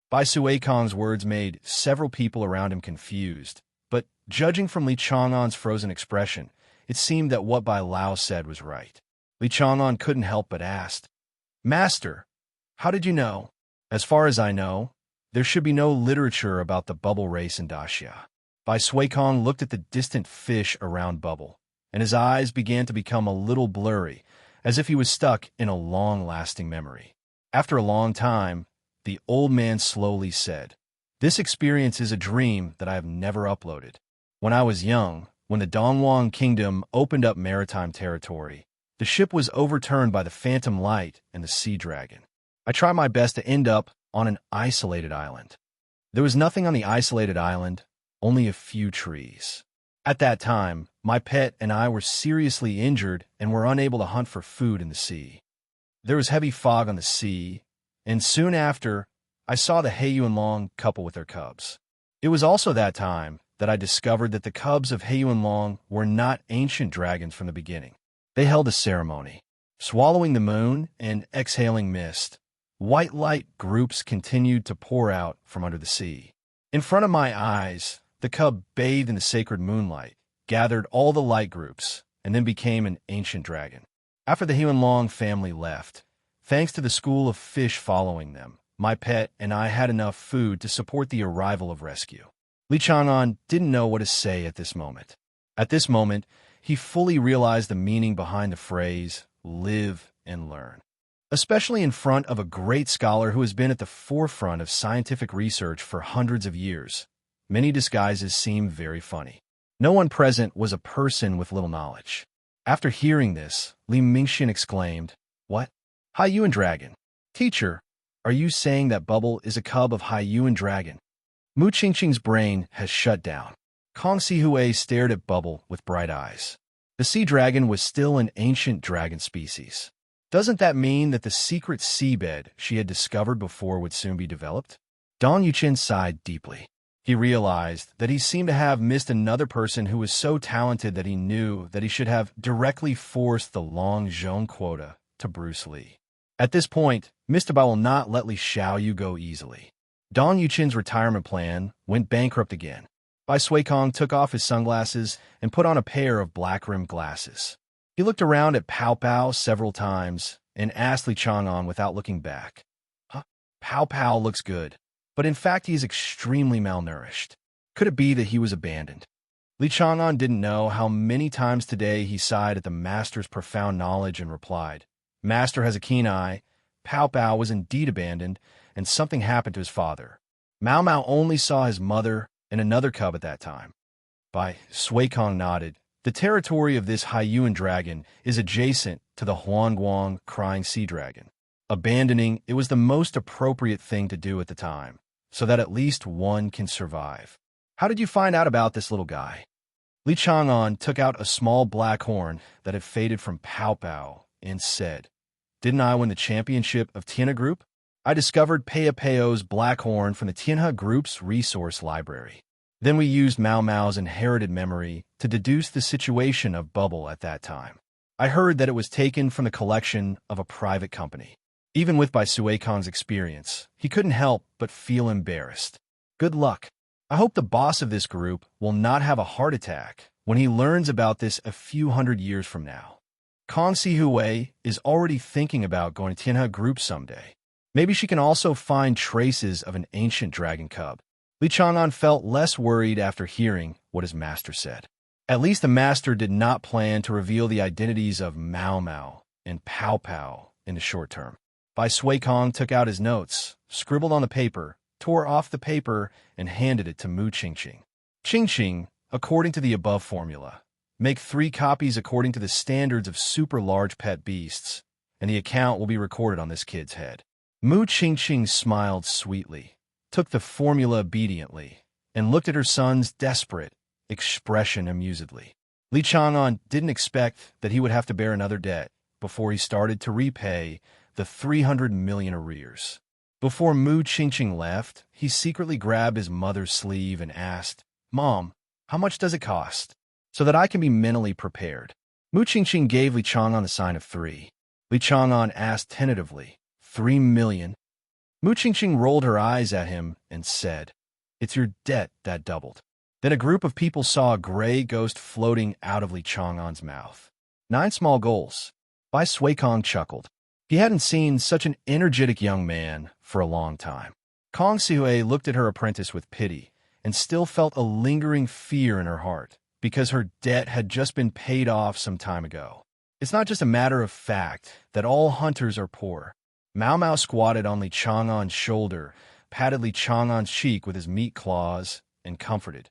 Bai Suikong's words made several people around him confused, but judging from Li Chang'an's frozen expression, it seemed that what Bai Lao said was right. Li Chang'an couldn't help but ask, "Master, how did you know?" "As far as I know, there should be no literature about the bubble race in Daxia." Bai Suikong looked at the distant fish around Bubble, and his eyes began to become a little blurry, as if he was stuck in a long-lasting memory. After a long time, the old man slowly said, "This experience is a dream that I have never uploaded. When I was young, when the Dongwang Kingdom opened up maritime territory, the ship was overturned by the Phantom Light and the Sea Dragon. I tried my best to end up on an isolated island. There was nothing on the isolated island, only a few trees. At that time, my pet and I were seriously injured and were unable to hunt for food in the sea. There was heavy fog on the sea, and soon after, I saw the He Yuanlong couple with their cubs. It was also that time that I discovered that the cubs of He Yuanlong were not ancient dragons from the beginning. They held a ceremony. Swallowing the moon and exhaling mist, white light groups continued to pour out from under the sea. In front of my eyes, the cub bathed in the sacred moonlight, gathered all the light groups, and then became an ancient dragon. After the He Yuanlong family left, thanks to the school of fish following them, my pet and I had enough food to support the arrival of rescue. Li Chang'an didn't know what to say at this moment. At this moment, he fully realized the meaning behind the phrase, live and learn. Especially in front of a great scholar who has been at the forefront of scientific research for hundreds of years, many disguises seem very funny. No one present was a person with little knowledge. After hearing this, Li Mingxian exclaimed, "What? Haiyuan dragon? Teacher, are you saying that Bubble is a cub of Haiyuan dragon?" Mu Qingqing's brain has shut down. Kong Sihui stared at Bubble with bright eyes. The sea dragon was still an ancient dragon species. Doesn't that mean that the secret seabed she had discovered before would soon be developed? Dong Yuqin sighed deeply. He realized that he seemed to have missed another person who was so talented that he knew that he should have directly forced the Long Zhong quota to Bruce Lee. At this point, Mr. Bao will not let Li Xiaoyu go easily. Dong Yuqin's retirement plan went bankrupt again. Bai Suikong took off his sunglasses and put on a pair of black-rimmed glasses. He looked around at Pao Pao several times and asked Li Chang'an without looking back, "Huh? Pao Pao looks good, but in fact he is extremely malnourished. Could it be that he was abandoned?" Li Chang'an didn't know how many times today he sighed at the master's profound knowledge and replied, "Master has a keen eye. Pao Pao was indeed abandoned, and something happened to his father. Mao Mao only saw his mother and another cub at that time." Bai Suikong nodded. The territory of this Haiyuan dragon is adjacent to the Huangguang crying sea dragon. Abandoning it was the most appropriate thing to do at the time, so that at least one can survive. "How did you find out about this little guy?" Li Chang'an took out a small black horn that had faded from Pao Pao and said, "Didn't I win the championship of Tianhe Group? I discovered Pea Peo's black horn from the Tianhe Group's resource library. Then we used Mao Mao's inherited memory to deduce the situation of Bubble at that time. I heard that it was taken from the collection of a private company." Even with Bai Suikong's experience, he couldn't help but feel embarrassed. "Good luck. I hope the boss of this group will not have a heart attack when he learns about this a few hundred years from now. Kong Sihui is already thinking about going to Tianhe Group someday. Maybe she can also find traces of an ancient dragon cub." Li Chang'an felt less worried after hearing what his master said. At least the master did not plan to reveal the identities of Mao Mao and Pao Pao in the short term. Bai Suikong took out his notes, scribbled on the paper, tore off the paper, and handed it to Mu Qingqing. "Qingqing, according to the above formula, make 3 copies according to the standards of super large pet beasts, and the account will be recorded on this kid's head." Mu Qingqing smiled sweetly, took the formula obediently, and looked at her son's desperate expression amusedly. Li Chang'an didn't expect that he would have to bear another debt before he started to repay the 300 million arrears. Before Mu Qingqing left, he secretly grabbed his mother's sleeve and asked, "Mom, how much does it cost?" So that I can be mentally prepared. Mu Qingqing gave Li Chang'an the sign of 3. Li Chang'an asked tentatively, 3 million? Mu Qingqing rolled her eyes at him and said, "It's your debt that doubled." Then a group of people saw a gray ghost floating out of Li Chang'an's mouth. 9 small goals. Bai Suikong chuckled. He hadn't seen such an energetic young man for a long time. Kong Sihui looked at her apprentice with pity and still felt a lingering fear in her heart because her debt had just been paid off some time ago. It's not just a matter of fact that all hunters are poor. Mao Mao squatted on Li Chang'an's shoulder, patted Li Chang'an's cheek with his meat claws, and comforted.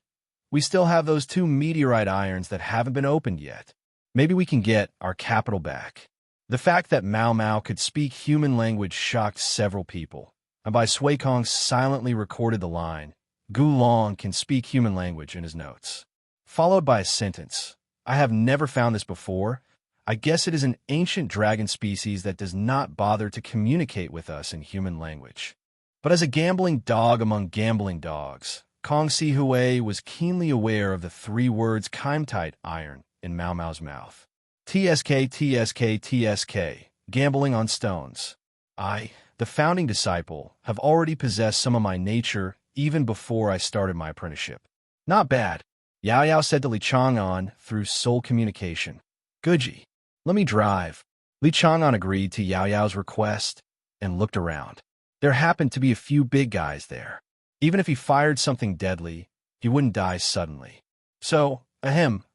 We still have those 2 meteorite irons that haven't been opened yet. Maybe we can get our capital back. The fact that Mao Mao could speak human language shocked several people, and Bai Suikong silently recorded the line, "Gu Long can speak human language," in his notes. Followed by a sentence, "I have never found this before. I guess it is an ancient dragon species that does not bother to communicate with us in human language." But as a gambling dog among gambling dogs, Kong Sihui was keenly aware of the 3 words Keimtite iron in Mao Mao's mouth. TSK, TSK, TSK, gambling on stones. I, the founding disciple, have already possessed some of my nature even before I started my apprenticeship. Not bad, Yao Yao said to Li Chang'an through soul communication. Guji, let me drive. Li Chang'an agreed to Yao Yao's request and looked around. There happened to be a few big guys there. Even if he fired something deadly, he wouldn't die suddenly. So,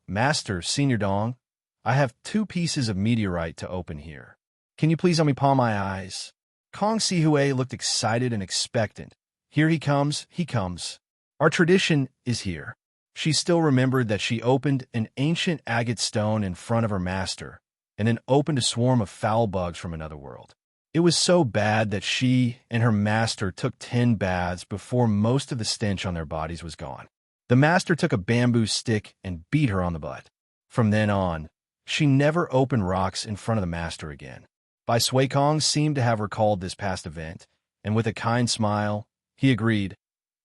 Master Senior Dong, I have 2 pieces of meteorite to open here. Can you please let me palm my eyes? Kong Sihui looked excited and expectant. Here he comes, he comes. Our tradition is here. She still remembered that she opened an ancient agate stone in front of her master, and then opened a swarm of foul bugs from another world. It was so bad that she and her master took 10 baths before most of the stench on their bodies was gone. The master took a bamboo stick and beat her on the butt. From then on, she never opened rocks in front of the master again. Bai Suikong seemed to have recalled this past event, and with a kind smile, he agreed,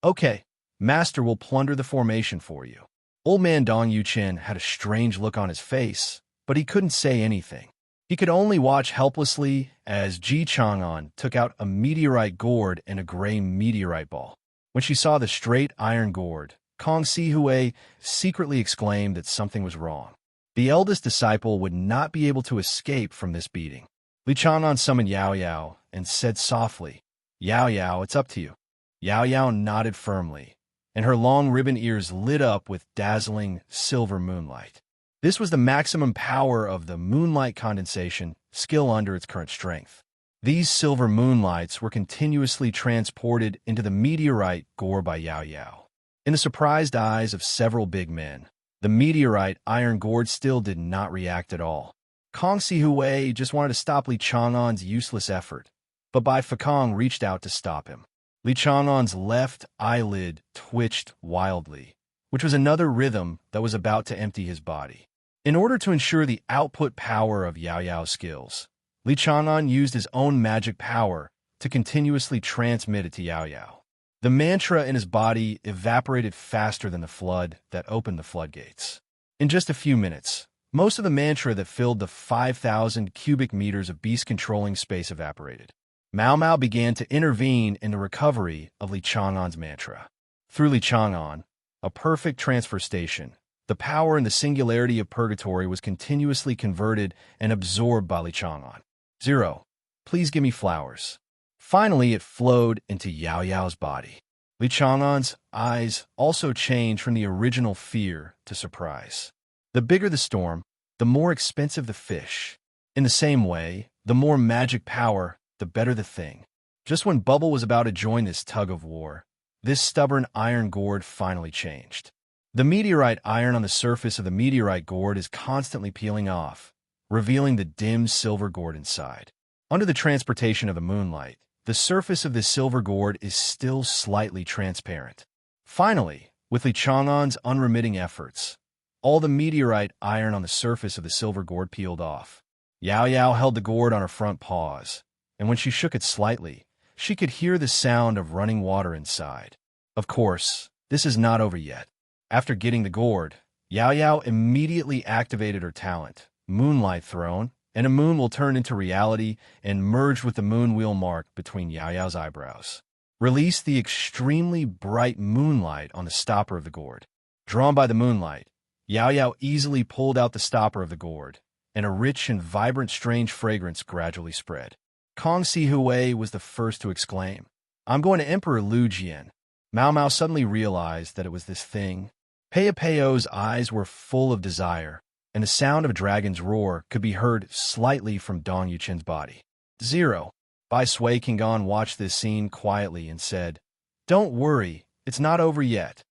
"Okay, master will plunder the formation for you." Old man Dong Yuchen had a strange look on his face, but he couldn't say anything. He could only watch helplessly as Ji Chang'an took out a meteorite gourd and a gray meteorite ball. When she saw the straight iron gourd, Kong Sihui secretly exclaimed that something was wrong. The eldest disciple would not be able to escape from this beating. Li Chang'an summoned Yao Yao and said softly, "Yao Yao, it's up to you." Yao Yao nodded firmly, and her long ribbon ears lit up with dazzling silver moonlight. This was the maximum power of the moonlight condensation, skill under its current strength. These silver moonlights were continuously transported into the meteorite gore by Yao Yao. In the surprised eyes of several big men, the meteorite iron gourd still did not react at all. Kong Sihui just wanted to stop Li Chang'an's useless effort, but Bai Fakong reached out to stop him. Li Chang'an's left eyelid twitched wildly, which was another rhythm that was about to empty his body. In order to ensure the output power of Yao Yao's skills, Li Chang'an used his own magic power to continuously transmit it to Yao Yao. The mantra in his body evaporated faster than the flood that opened the floodgates. In just a few minutes, most of the mantra that filled the 5,000 cubic meters of beast-controlling space evaporated. Mao Mao began to intervene in the recovery of Li Chang'an's mantra. Through Li Chang'an, a perfect transfer station, the power and the singularity of purgatory was continuously converted and absorbed by Li Chang'an. 0. Please give me flowers. Finally, it flowed into Yao Yao's body. Li Chang'an's eyes also changed from the original fear to surprise. The bigger the storm, the more expensive the fish. In the same way, the more magic power, the better the thing. Just when Bubble was about to join this tug of war, this stubborn iron gourd finally changed. The meteorite iron on the surface of the meteorite gourd is constantly peeling off, revealing the dim silver gourd inside. Under the transportation of the moonlight, the surface of the silver gourd is still slightly transparent. Finally, with Li Chang'an's unremitting efforts, all the meteorite iron on the surface of the silver gourd peeled off. Yao Yao held the gourd on her front paws, and when she shook it slightly, she could hear the sound of running water inside. Of course, this is not over yet. After getting the gourd, Yao Yao immediately activated her talent, Moonlight Throne, and a moon will turn into reality and merge with the moon wheel mark between Yao Yao's eyebrows. Release the extremely bright moonlight on the stopper of the gourd. Drawn by the moonlight, Yao Yao easily pulled out the stopper of the gourd, and a rich and vibrant strange fragrance gradually spread. Kong Si Hui was the first to exclaim, "I'm going to Emperor Lu Jian." Mao Mao suddenly realized that it was this thing. Peia Peio's eyes were full of desire, and the sound of a dragon's roar could be heard slightly from Dong Yuchen's body. 0. Bai Sui Kingan watched this scene quietly and said, "Don't worry, it's not over yet."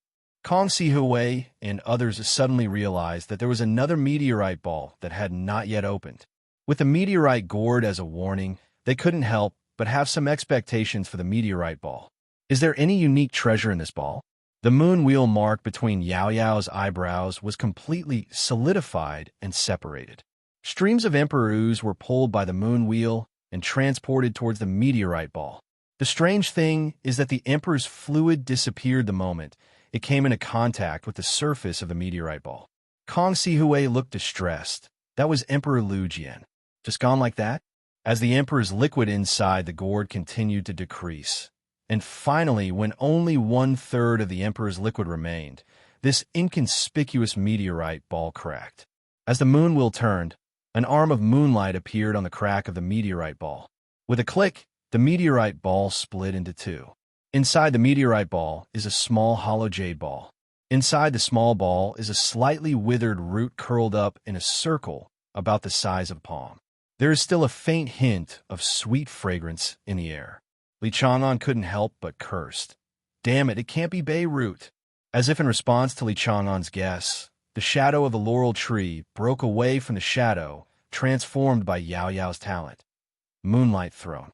Kong Si Hui and others suddenly realized that there was another meteorite ball that had not yet opened. With the meteorite gourd as a warning, they couldn't help but have some expectations for the meteorite ball. Is there any unique treasure in this ball? The moon wheel mark between Yao Yao's eyebrows was completely solidified and separated. Streams of emperor ooze were pulled by the moon wheel and transported towards the meteorite ball. The strange thing is that the emperor's fluid disappeared the moment it came into contact with the surface of the meteorite ball. Kong Si Hui looked distressed. That was Emperor Lu Jian. Just gone like that? As the emperor's liquid inside the gourd continued to decrease. And finally, when only 1/3 of the emperor's liquid remained, this inconspicuous meteorite ball cracked. As the moon wheel turned, an arm of moonlight appeared on the crack of the meteorite ball. With a click, the meteorite ball split into two. Inside the meteorite ball is a small hollow jade ball. Inside the small ball is a slightly withered root curled up in a circle about the size of a palm. There is still a faint hint of sweet fragrance in the air. Li Chang'an couldn't help but cursed. Damn it can't be Beirut. As if in response to Li Chang'an's guess, the shadow of the laurel tree broke away from the shadow, transformed by Yao Yao's talent. Moonlight Throne.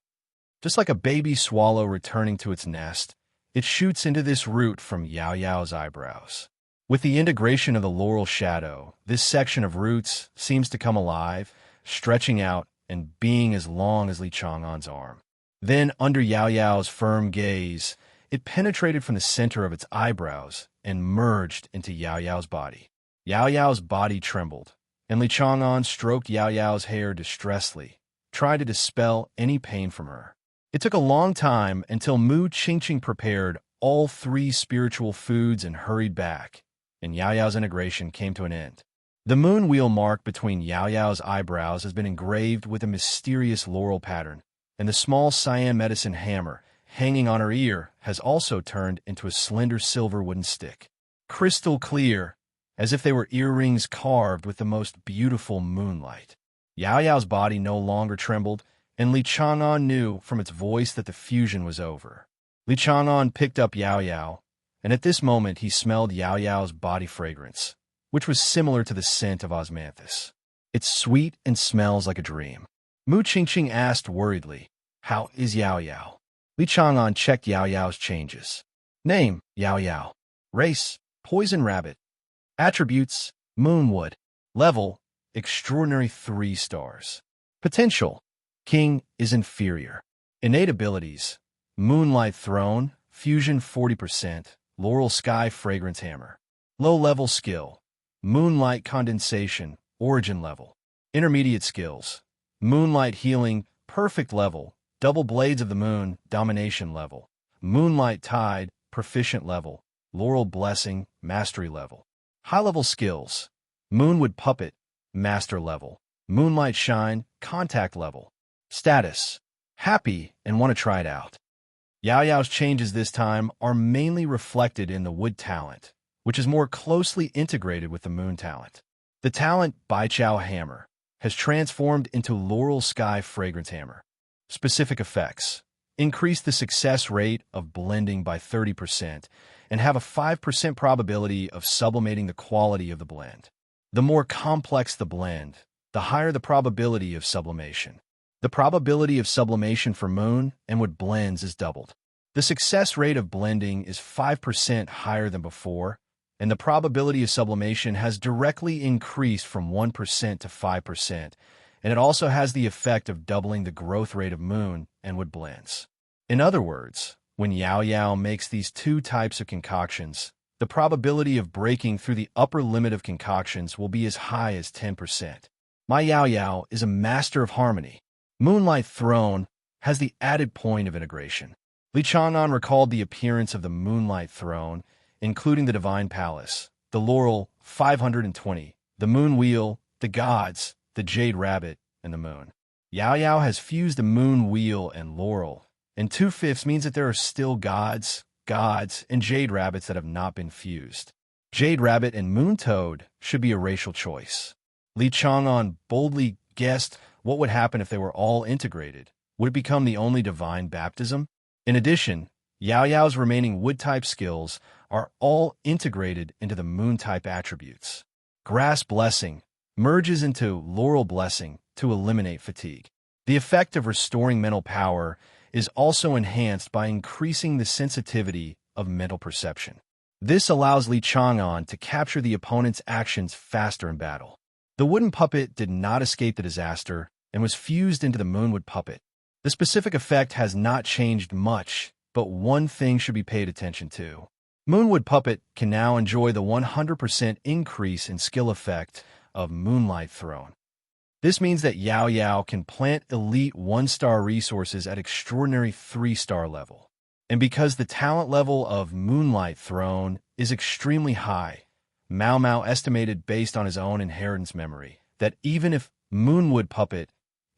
Just like a baby swallow returning to its nest, it shoots into this root from Yao Yao's eyebrows. With the integration of the laurel shadow, this section of roots seems to come alive, stretching out and being as long as Li Chang'an's arm. Then, under Yao Yao's firm gaze, it penetrated from the center of its eyebrows and merged into Yao Yao's body. Yao Yao's body trembled, and Li Chang'an stroked Yao Yao's hair distressfully, trying to dispel any pain from her. It took a long time until Mu Qingqing prepared all 3 spiritual foods and hurried back, and Yao Yao's integration came to an end. The moon wheel mark between Yao Yao's eyebrows has been engraved with a mysterious laurel pattern, and the small cyan medicine hammer hanging on her ear has also turned into a slender silver wooden stick. Crystal clear, as if they were earrings carved with the most beautiful moonlight. Yao Yao's body no longer trembled, and Li Chang'an knew from its voice that the fusion was over. Li Chang'an picked up Yao Yao, and at this moment he smelled Yao Yao's body fragrance, which was similar to the scent of osmanthus. It's sweet and smells like a dream. Mu Qingqing asked worriedly, "How is Yao Yao?" Li Chang'an checked Yao Yao's changes. Name, Yao Yao. Race, poison rabbit. Attributes, moonwood. Level, extraordinary 3 stars. Potential, king is inferior. Innate abilities, moonlight throne, fusion 40%, laurel sky fragrance hammer. Low-level skill, moonlight condensation, origin level. Intermediate skills, moonlight healing, perfect level, double blades of the moon, domination level. Moonlight tide, proficient level, laurel blessing, mastery level. High-level skills, moonwood puppet, master level. Moonlight shine, contact level. Status, happy and want to try it out. Yao Yao's changes this time are mainly reflected in the wood talent, which is more closely integrated with the moon talent. The talent Bai Chao Hammer has transformed into Laurel Sky Fragrance Hammer. Specific effects: increase the success rate of blending by 30% and have a 5% probability of sublimating the quality of the blend. The more complex the blend, the higher the probability of sublimation. The probability of sublimation for moon and wood blends is doubled. The success rate of blending is 5% higher than before, and the probability of sublimation has directly increased from 1% to 5%, and it also has the effect of doubling the growth rate of moon and wood blends. In other words, when Yao Yao makes these two types of concoctions, the probability of breaking through the upper limit of concoctions will be as high as 10%. My Yao Yao is a master of harmony. Moonlight Throne has the added point of integration. Li Chang'an recalled the appearance of the Moonlight Throne, including the Divine Palace, the Laurel 520, the Moon Wheel, the Gods, the Jade Rabbit, and the Moon. Yao Yao has fused the Moon Wheel and Laurel, and 2/5 means that there are still Gods, and Jade Rabbits that have not been fused. Jade Rabbit and Moon Toad should be a racial choice. Li Chang'an boldly guessed what would happen if they were all integrated. Would it become the only divine baptism? In addition, Yao Yao's remaining wood-type skills are all integrated into the moon-type attributes. Grass Blessing merges into Laurel Blessing to eliminate fatigue. The effect of restoring mental power is also enhanced by increasing the sensitivity of mental perception. This allows Li Chang'an to capture the opponent's actions faster in battle. The wooden puppet did not escape the disaster and was fused into the moonwood puppet. The specific effect has not changed much, but one thing should be paid attention to. Moonwood Puppet can now enjoy the 100% increase in skill effect of Moonlight Throne. This means that Yao Yao can plant elite 1-star resources at extraordinary 3-star level. And because the talent level of Moonlight Throne is extremely high, Mao Mao estimated based on his own inheritance memory that even if Moonwood Puppet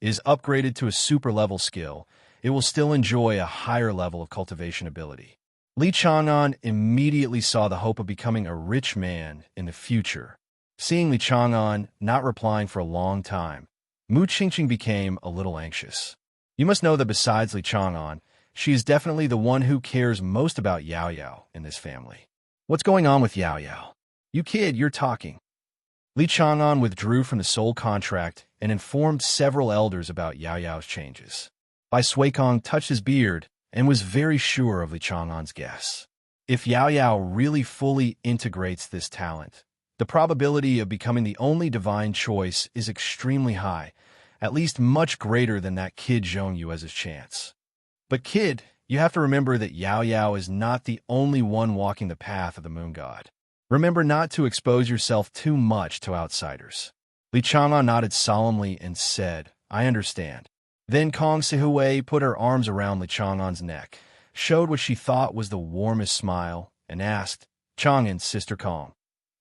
is upgraded to a super level skill, it will still enjoy a higher level of cultivation ability. Li Chang'an immediately saw the hope of becoming a rich man in the future. Seeing Li Chang'an not replying for a long time, Mu Qingqing became a little anxious. You must know that besides Li Chang'an, she is definitely the one who cares most about Yao Yao in this family. What's going on with Yao Yao? You kid, you're talking. Li Chang'an withdrew from the soul contract and informed several elders about Yao Yao's changes. Bai Suikong touched his beard and was very sure of Li Chang'an's guess. If Yao Yao really fully integrates this talent, the probability of becoming the only divine choice is extremely high, at least much greater than that kid Zhong Yuez's chance. But kid, you have to remember that Yao Yao is not the only one walking the path of the moon god. Remember not to expose yourself too much to outsiders. Li Chang'an nodded solemnly and said, I understand. Then Kong Sihui put her arms around Li Chang'an's neck, showed what she thought was the warmest smile, and asked, Chang'an, Sister Kong,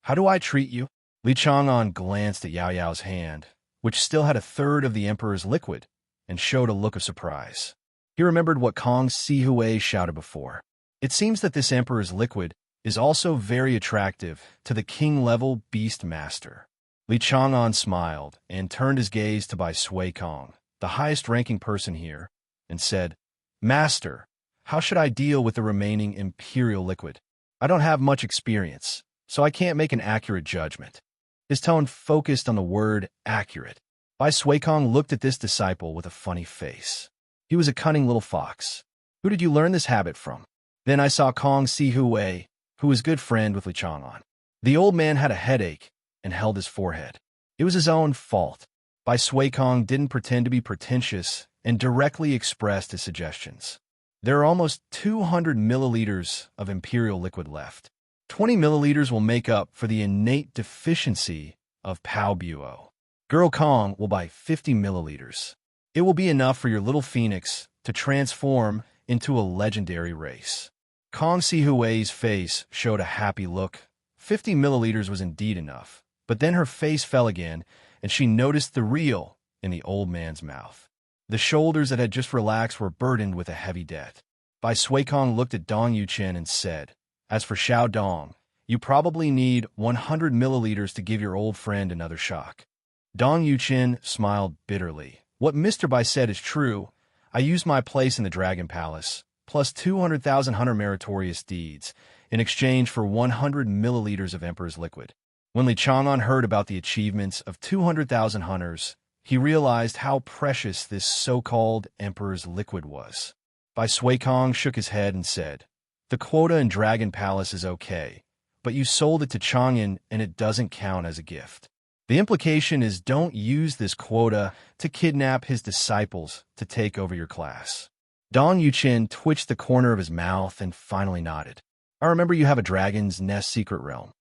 how do I treat you? Li Chang'an glanced at Yao Yao's hand, which still had a third of the Emperor's liquid, and showed a look of surprise. He remembered what Kong Sihui shouted before. It seems that this Emperor's liquid is also very attractive to the king-level beast master. Li Chang'an smiled and turned his gaze to Bai Suikong, the highest-ranking person here, and said, Master, how should I deal with the remaining imperial liquid? I don't have much experience, so I can't make an accurate judgment. His tone focused on the word accurate. Bai Suikong looked at this disciple with a funny face. He was a cunning little fox. Who did you learn this habit from? Then I saw Kong Sihui, who was good friend with Li Chang'an. The old man had a headache and held his forehead. It was his own fault. Bai Suikong didn't pretend to be pretentious and directly expressed his suggestions. There are almost 200 milliliters of imperial liquid left. 20 milliliters will make up for the innate deficiency of Pao Buo. Girl Kong will buy 50 milliliters. It will be enough for your little phoenix to transform into a legendary race. Kong Sihui's face showed a happy look. 50 milliliters was indeed enough, but then her face fell again, and she noticed the real in the old man's mouth. The shoulders that had just relaxed were burdened with a heavy debt. Bai Suikong looked at Dong Yuchen and said, As for Xiao Dong, you probably need 100 milliliters to give your old friend another shock. Dong Yuchen smiled bitterly. What Mr. Bai said is true. I used my place in the Dragon Palace, plus 200,000 hunter meritorious deeds, in exchange for 100 milliliters of Emperor's liquid. When Li Chang'an heard about the achievements of 200,000 hunters, he realized how precious this so-called Emperor's liquid was. Bai Suikong shook his head and said, The quota in Dragon Palace is okay, but you sold it to Chang'an and it doesn't count as a gift. The implication is don't use this quota to kidnap his disciples to take over your class. Dong Yuchen twitched the corner of his mouth and finally nodded. I remember you have a dragon's nest secret realm,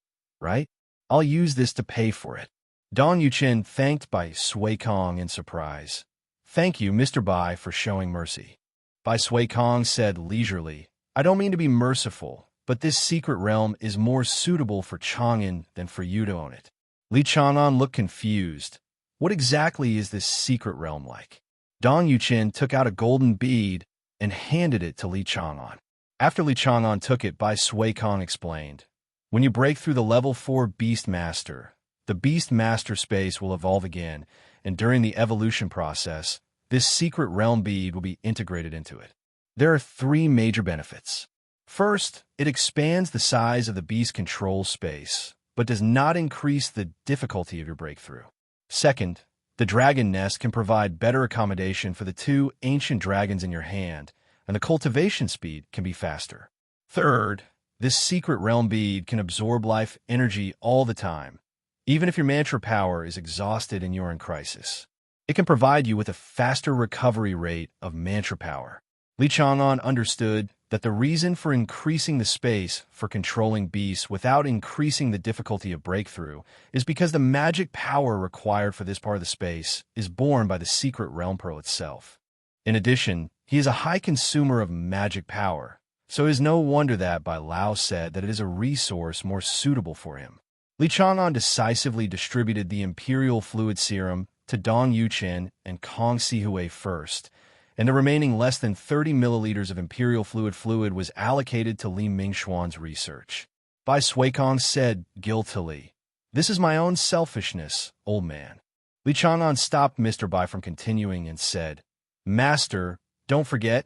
right? I'll use this to pay for it. Dong Yuchen thanked Bai Sui Kong in surprise. Thank you, Mr. Bai, for showing mercy. Bai Sui Kong said leisurely, I don't mean to be merciful, but this secret realm is more suitable for Chang'an than for you to own it. Li Chang'an looked confused. What exactly is this secret realm like? Dong Yuchen took out a golden bead and handed it to Li Chang'an. After Li Chang'an took it, Bai Sui Kong explained, when you break through the level 4 Beast Master, the Beast Master space will evolve again, and during the evolution process, this secret realm bead will be integrated into it. There are 3 major benefits. First, it expands the size of the beast control space, but does not increase the difficulty of your breakthrough. Second, the dragon nest can provide better accommodation for the 2 ancient dragons in your hand, and the cultivation speed can be faster. Third, this secret realm bead can absorb life energy all the time, even if your mantra power is exhausted and you're in crisis. It can provide you with a faster recovery rate of mantra power. Li Chang'an understood that the reason for increasing the space for controlling beasts without increasing the difficulty of breakthrough is because the magic power required for this part of the space is borne by the secret realm pearl itself. In addition, he is a high consumer of magic power, so it is no wonder that Bai Lao said that it is a resource more suitable for him. Li Chang'an decisively distributed the Imperial Fluid Serum to Dong Yuchen and Kong Sihui first, and the remaining less than 30 milliliters of Imperial Fluid was allocated to Li Mingxuan's research. Bai Sui Kong said guiltily, this is my own selfishness, old man. Li Chang'an stopped Mr. Bai from continuing and said, Master, don't forget,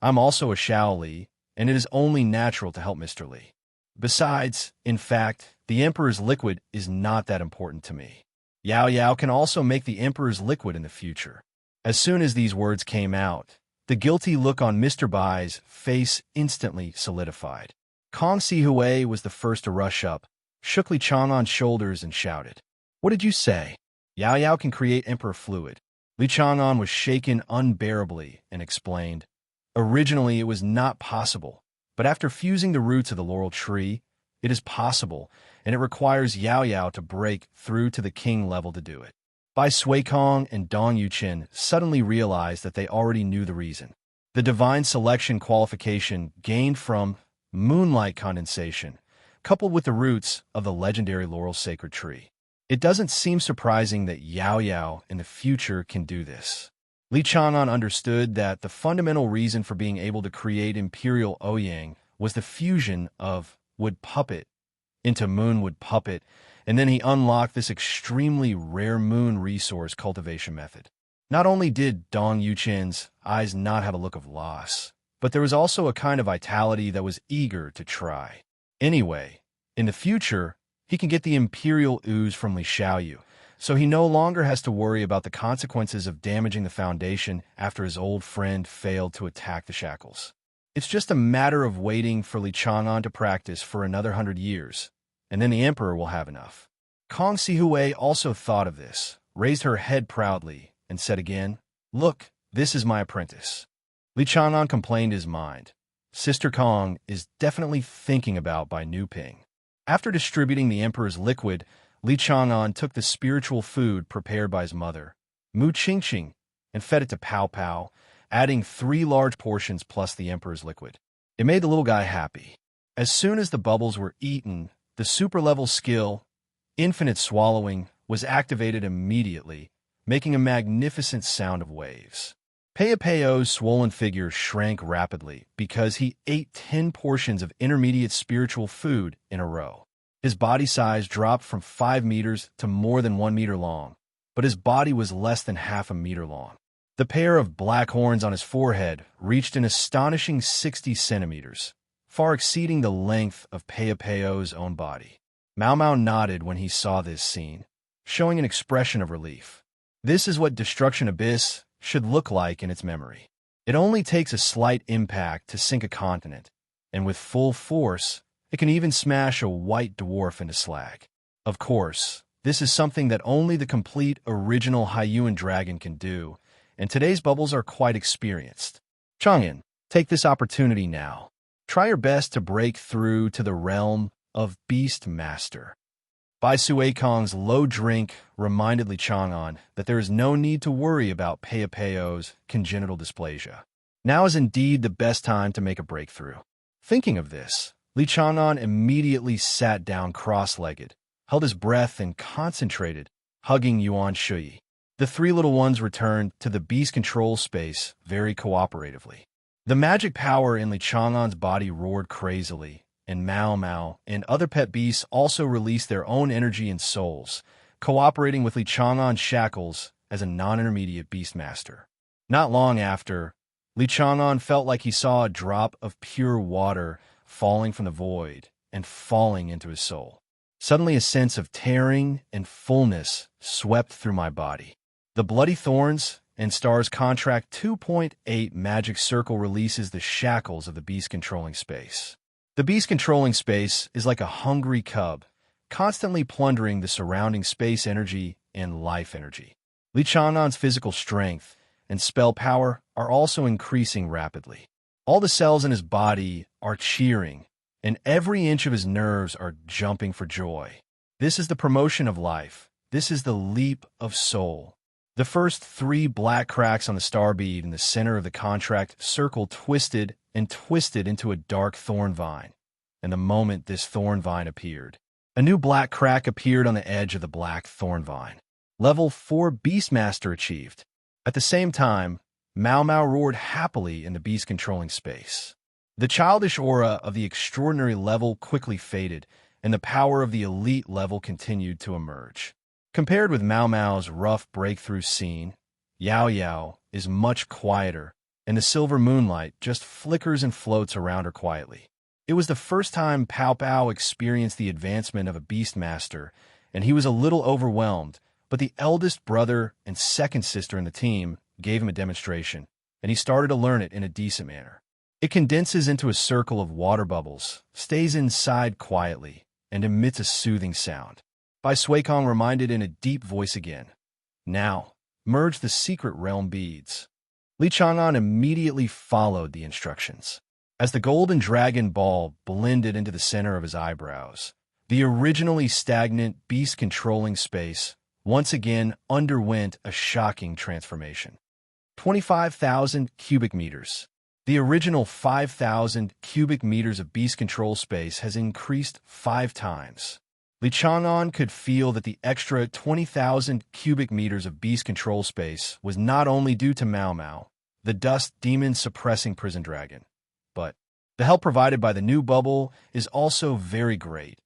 I'm also a Shaoli, and it is only natural to help Mr. Li. Besides, in fact, the Emperor's liquid is not that important to me. Yao Yao can also make the Emperor's liquid in the future. As soon as these words came out, the guilty look on Mr. Bai's face instantly solidified. Kong Sihui was the first to rush up, shook Li Chang'an's shoulders and shouted, What did you say? Yao Yao can create Emperor fluid. Li Chang'an was shaken unbearably and explained, Originally it was not possible, but after fusing the roots of the laurel tree, it is possible, and it requires Yao Yao to break through to the king level to do it. Bai Sui Kong and Dong Yuchen suddenly realized that they already knew the reason. The divine selection qualification gained from moonlight condensation, coupled with the roots of the legendary laurel sacred tree. It doesn't seem surprising that Yao Yao in the future can do this. Li Chang'an understood that the fundamental reason for being able to create Imperial Ouyang was the fusion of wood puppet into moonwood puppet, and then he unlocked this extremely rare moon resource cultivation method. Not only did Dong Yuchen's eyes not have a look of loss, but there was also a kind of vitality that was eager to try. Anyway, in the future, he can get the Imperial Ooze from Li Xiaoyu, so he no longer has to worry about the consequences of damaging the foundation after his old friend failed to attack the shackles. It's just a matter of waiting for Li Chang'an to practice for another 100 years, and then the Emperor will have enough. Kong Sihui also thought of this, raised her head proudly, and said again, Look, this is my apprentice. Li Chang'an complained his mind. Sister Kong is definitely thinking about Bai Nuping. After distributing the Emperor's liquid, Li Chang'an took the spiritual food prepared by his mother, Mu Qingqing, and fed it to Pao Pao, adding 3 large portions plus the Emperor's liquid. It made the little guy happy. As soon as the bubbles were eaten, the super-level skill, Infinite Swallowing, was activated immediately, making a magnificent sound of waves. Peo's swollen figure shrank rapidly because he ate 10 portions of intermediate spiritual food in a row. His body size dropped from 5 meters to more than 1 meter long, but his body was less than half a meter long. The pair of black horns on his forehead reached an astonishing 60 centimeters, far exceeding the length of Peo's own body. Mao Mao nodded when he saw this scene, showing an expression of relief. This is what Destruction Abyss should look like in its memory. It only takes a slight impact to sink a continent, and with full force, it can even smash a white dwarf into slag. Of course, This is something that only the complete original Hyuan dragon can do, and today's bubbles are quite experienced. Chang'an, take this opportunity now. Try your best to break through to the realm of Beast Master. Bai Suikong's low drink reminded Li Chang'an that there is no need to worry about Peo's congenital dysplasia. Now is indeed the best time to make a breakthrough. Thinking of this, Li Chang'an immediately sat down cross-legged, held his breath and concentrated, hugging Yuan Shui. The three little ones returned to the beast control space very cooperatively. The magic power in Li Chang'an's body roared crazily, and Mao Mao and other pet beasts also released their own energy and souls, cooperating with Li Chang'an's shackles as a non-intermediate beastmaster. Not long after, Li Chang'an felt like he saw a drop of pure water falling from the void and falling into his soul. Suddenly a sense of tearing and fullness swept through my body. The Bloody Thorns and Stars Contract 2.8 Magic Circle releases the shackles of the beast controlling space. The beast controlling space is like a hungry cub, constantly plundering the surrounding space energy and life energy. Li Chang'an's physical strength and spell power are also increasing rapidly. All the cells in his body are cheering, and every inch of his nerves are jumping for joy. This is the promotion of life. This is the leap of soul. The first 3 black cracks on the star bead in the center of the contract circle twisted and twisted into a dark thorn vine, and the moment this thorn vine appeared, a new black crack appeared on the edge of the black thorn vine. Level 4 Beastmaster achieved. At the same time, Mao Mao roared happily in the beast-controlling space. The childish aura of the extraordinary level quickly faded, and the power of the elite level continued to emerge. Compared with Mao Mao's rough breakthrough scene, Yao Yao is much quieter, and the silver moonlight just flickers and floats around her quietly. It was the first time Pao experienced the advancement of a Beastmaster, and he was a little overwhelmed, but the eldest brother and second sister in the team gave him a demonstration, and he started to learn it in a decent manner. It condenses into a circle of water bubbles, stays inside quietly, and emits a soothing sound. Bai Suikong reminded in a deep voice again. Now, merge the secret realm beads. Li Chang'an immediately followed the instructions. As the golden dragon ball blended into the center of his eyebrows, the originally stagnant beast-controlling space once again underwent a shocking transformation. 25,000 cubic meters. The original 5,000 cubic meters of beast control space has increased 5 times. Li Chang'an could feel that the extra 20,000 cubic meters of beast control space was not only due to Mao Mao, the dust demon suppressing prison dragon, but the help provided by the new bubble is also very great,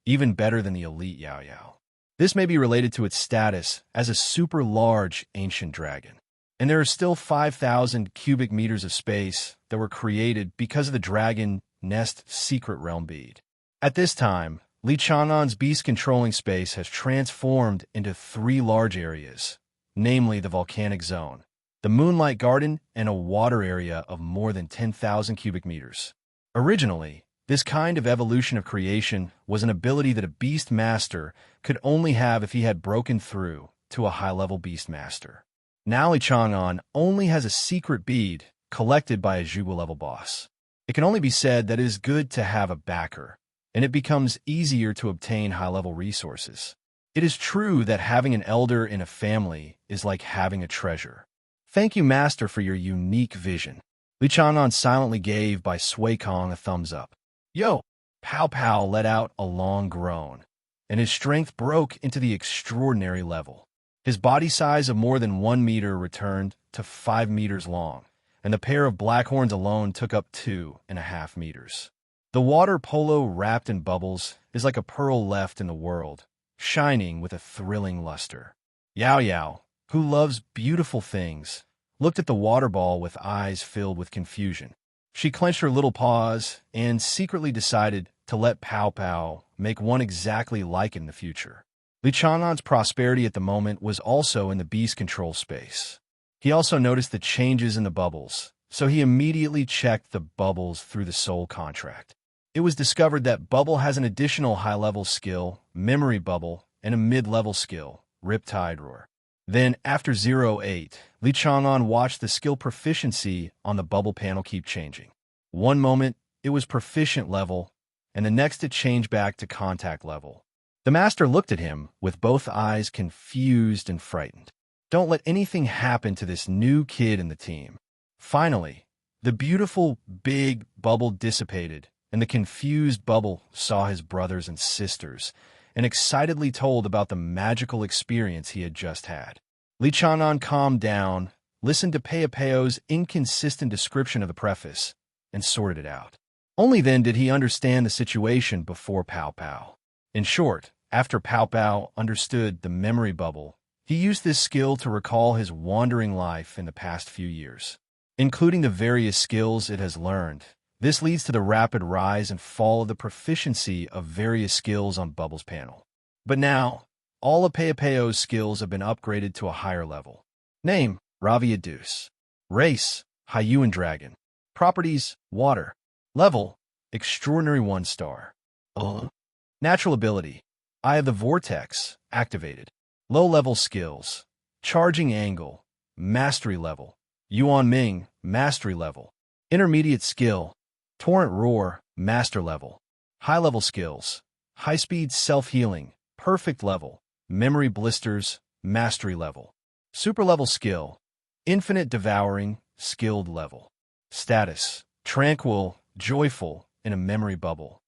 even better than the elite Yao Yao. This may be related to its status as a super large ancient dragon. And there are still 5,000 cubic meters of space that were created because of the Dragon Nest Secret Realm bead. At this time, Li Chang'an's beast-controlling space has transformed into 3 large areas, namely the Volcanic Zone, the Moonlight Garden, and a water area of more than 10,000 cubic meters. Originally, this kind of evolution of creation was an ability that a Beast Master could only have if he had broken through to a high-level Beast Master. Now Li Chang'an only has a secret bead collected by a Zhuge-level boss. It can only be said that it is good to have a backer, and it becomes easier to obtain high-level resources. It is true that having an elder in a family is like having a treasure. Thank you, Master, for your unique vision. Li Chang'an silently gave Bai Suikong a thumbs up. Yo! Pao let out a long groan, and his strength broke into the extraordinary level. His body size of more than 1 meter returned to 5 meters long, and the pair of black horns alone took up 2.5 meters. The water polo wrapped in bubbles is like a pearl left in the world, shining with a thrilling luster. Yao Yao, who loves beautiful things, looked at the water ball with eyes filled with confusion. She clenched her little paws and secretly decided to let Pao make one exactly like it in the future. Li Chang'an's prosperity at the moment was also in the beast control space. He also noticed the changes in the bubbles, so he immediately checked the bubbles through the soul contract. It was discovered that Bubble has an additional high-level skill, Memory Bubble, and a mid-level skill, Riptide Roar. Then, after 08, Li Chang'an watched the skill proficiency on the bubble panel keep changing. One moment, it was proficient level, and the next it changed back to contact level. The master looked at him with both eyes confused and frightened. Don't let anything happen to this new kid in the team. Finally, the beautiful, big bubble dissipated, and the confused bubble saw his brothers and sisters, and excitedly told about the magical experience he had just had. Li Chang'an calmed down, listened to Peo's inconsistent description of the preface, and sorted it out. Only then did he understand the situation before Pao. In short, after Pao understood the memory bubble, he used this skill to recall his wandering life in the past few years, including the various skills it has learned. This leads to the rapid rise and fall of the proficiency of various skills on Bubble's panel. But now, all of Peo's skills have been upgraded to a higher level. Name, Ravia Deuce. Race, Hyuan Dragon. Properties, Water. Level, Extraordinary 1-star. Natural ability, Eye of the Vortex, activated. Low-level skills, Charging Angle, Mastery level. Yuan Ming, Mastery level. Intermediate skill, Torrent Roar, Master level. High-level skills, High-speed self-healing, Perfect level. Memory Blisters, Mastery level. Super-level skill, Infinite Devouring, Skilled level. Status, Tranquil, Joyful, in a memory bubble.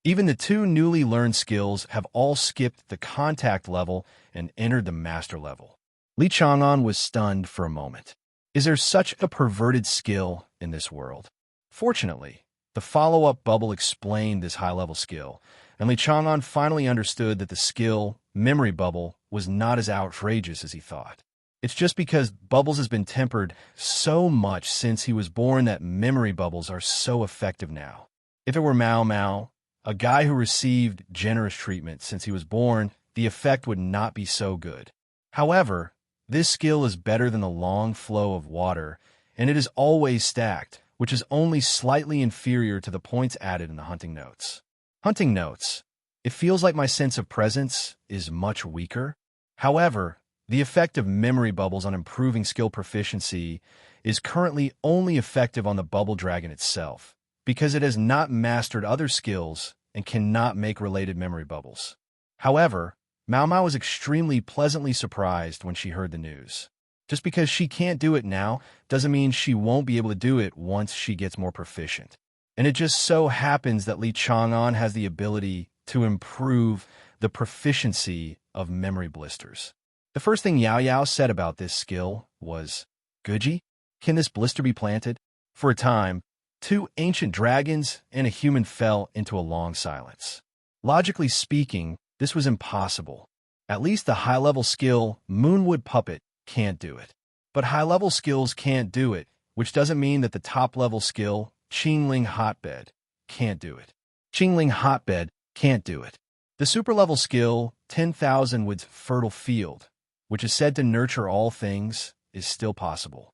Even the two newly learned skills have all skipped the contact level and entered the master level. Li Chang'an was stunned for a moment. Is there such a perverted skill in this world? Fortunately, the follow-up bubble explained this high-level skill, and Li Chang'an finally understood that the skill, memory bubble, was not as outrageous as he thought. It's just because Bubbles has been tempered so much since he was born that memory bubbles are so effective now. If it were Mao, a guy who received generous treatment since he was born, the effect would not be so good. However, this skill is better than the long flow of water, and it is always stacked, which is only slightly inferior to the points added in the hunting notes. Hunting notes. It feels like my sense of presence is much weaker. However, the effect of memory bubbles on improving skill proficiency is currently only effective on the bubble dragon itself, because it has not mastered other skills and cannot make related memory bubbles. However, Mao was extremely pleasantly surprised when she heard the news. Just because she can't do it now doesn't mean she won't be able to do it once she gets more proficient. And it just so happens that Li Chang'an has the ability to improve the proficiency of memory blisters. The first thing Yao said about this skill was, "Guji, can this blister be planted?" For a time, two ancient dragons and a human fell into a long silence. Logically speaking, this was impossible. At least the high-level skill, Moonwood Puppet, can't do it. But high-level skills can't do it, which doesn't mean that the top-level skill, Qingling Hotbed, can't do it. Qingling Hotbed can't do it. The super-level skill, 10,000 Wood's Fertile Field, which is said to nurture all things, is still possible.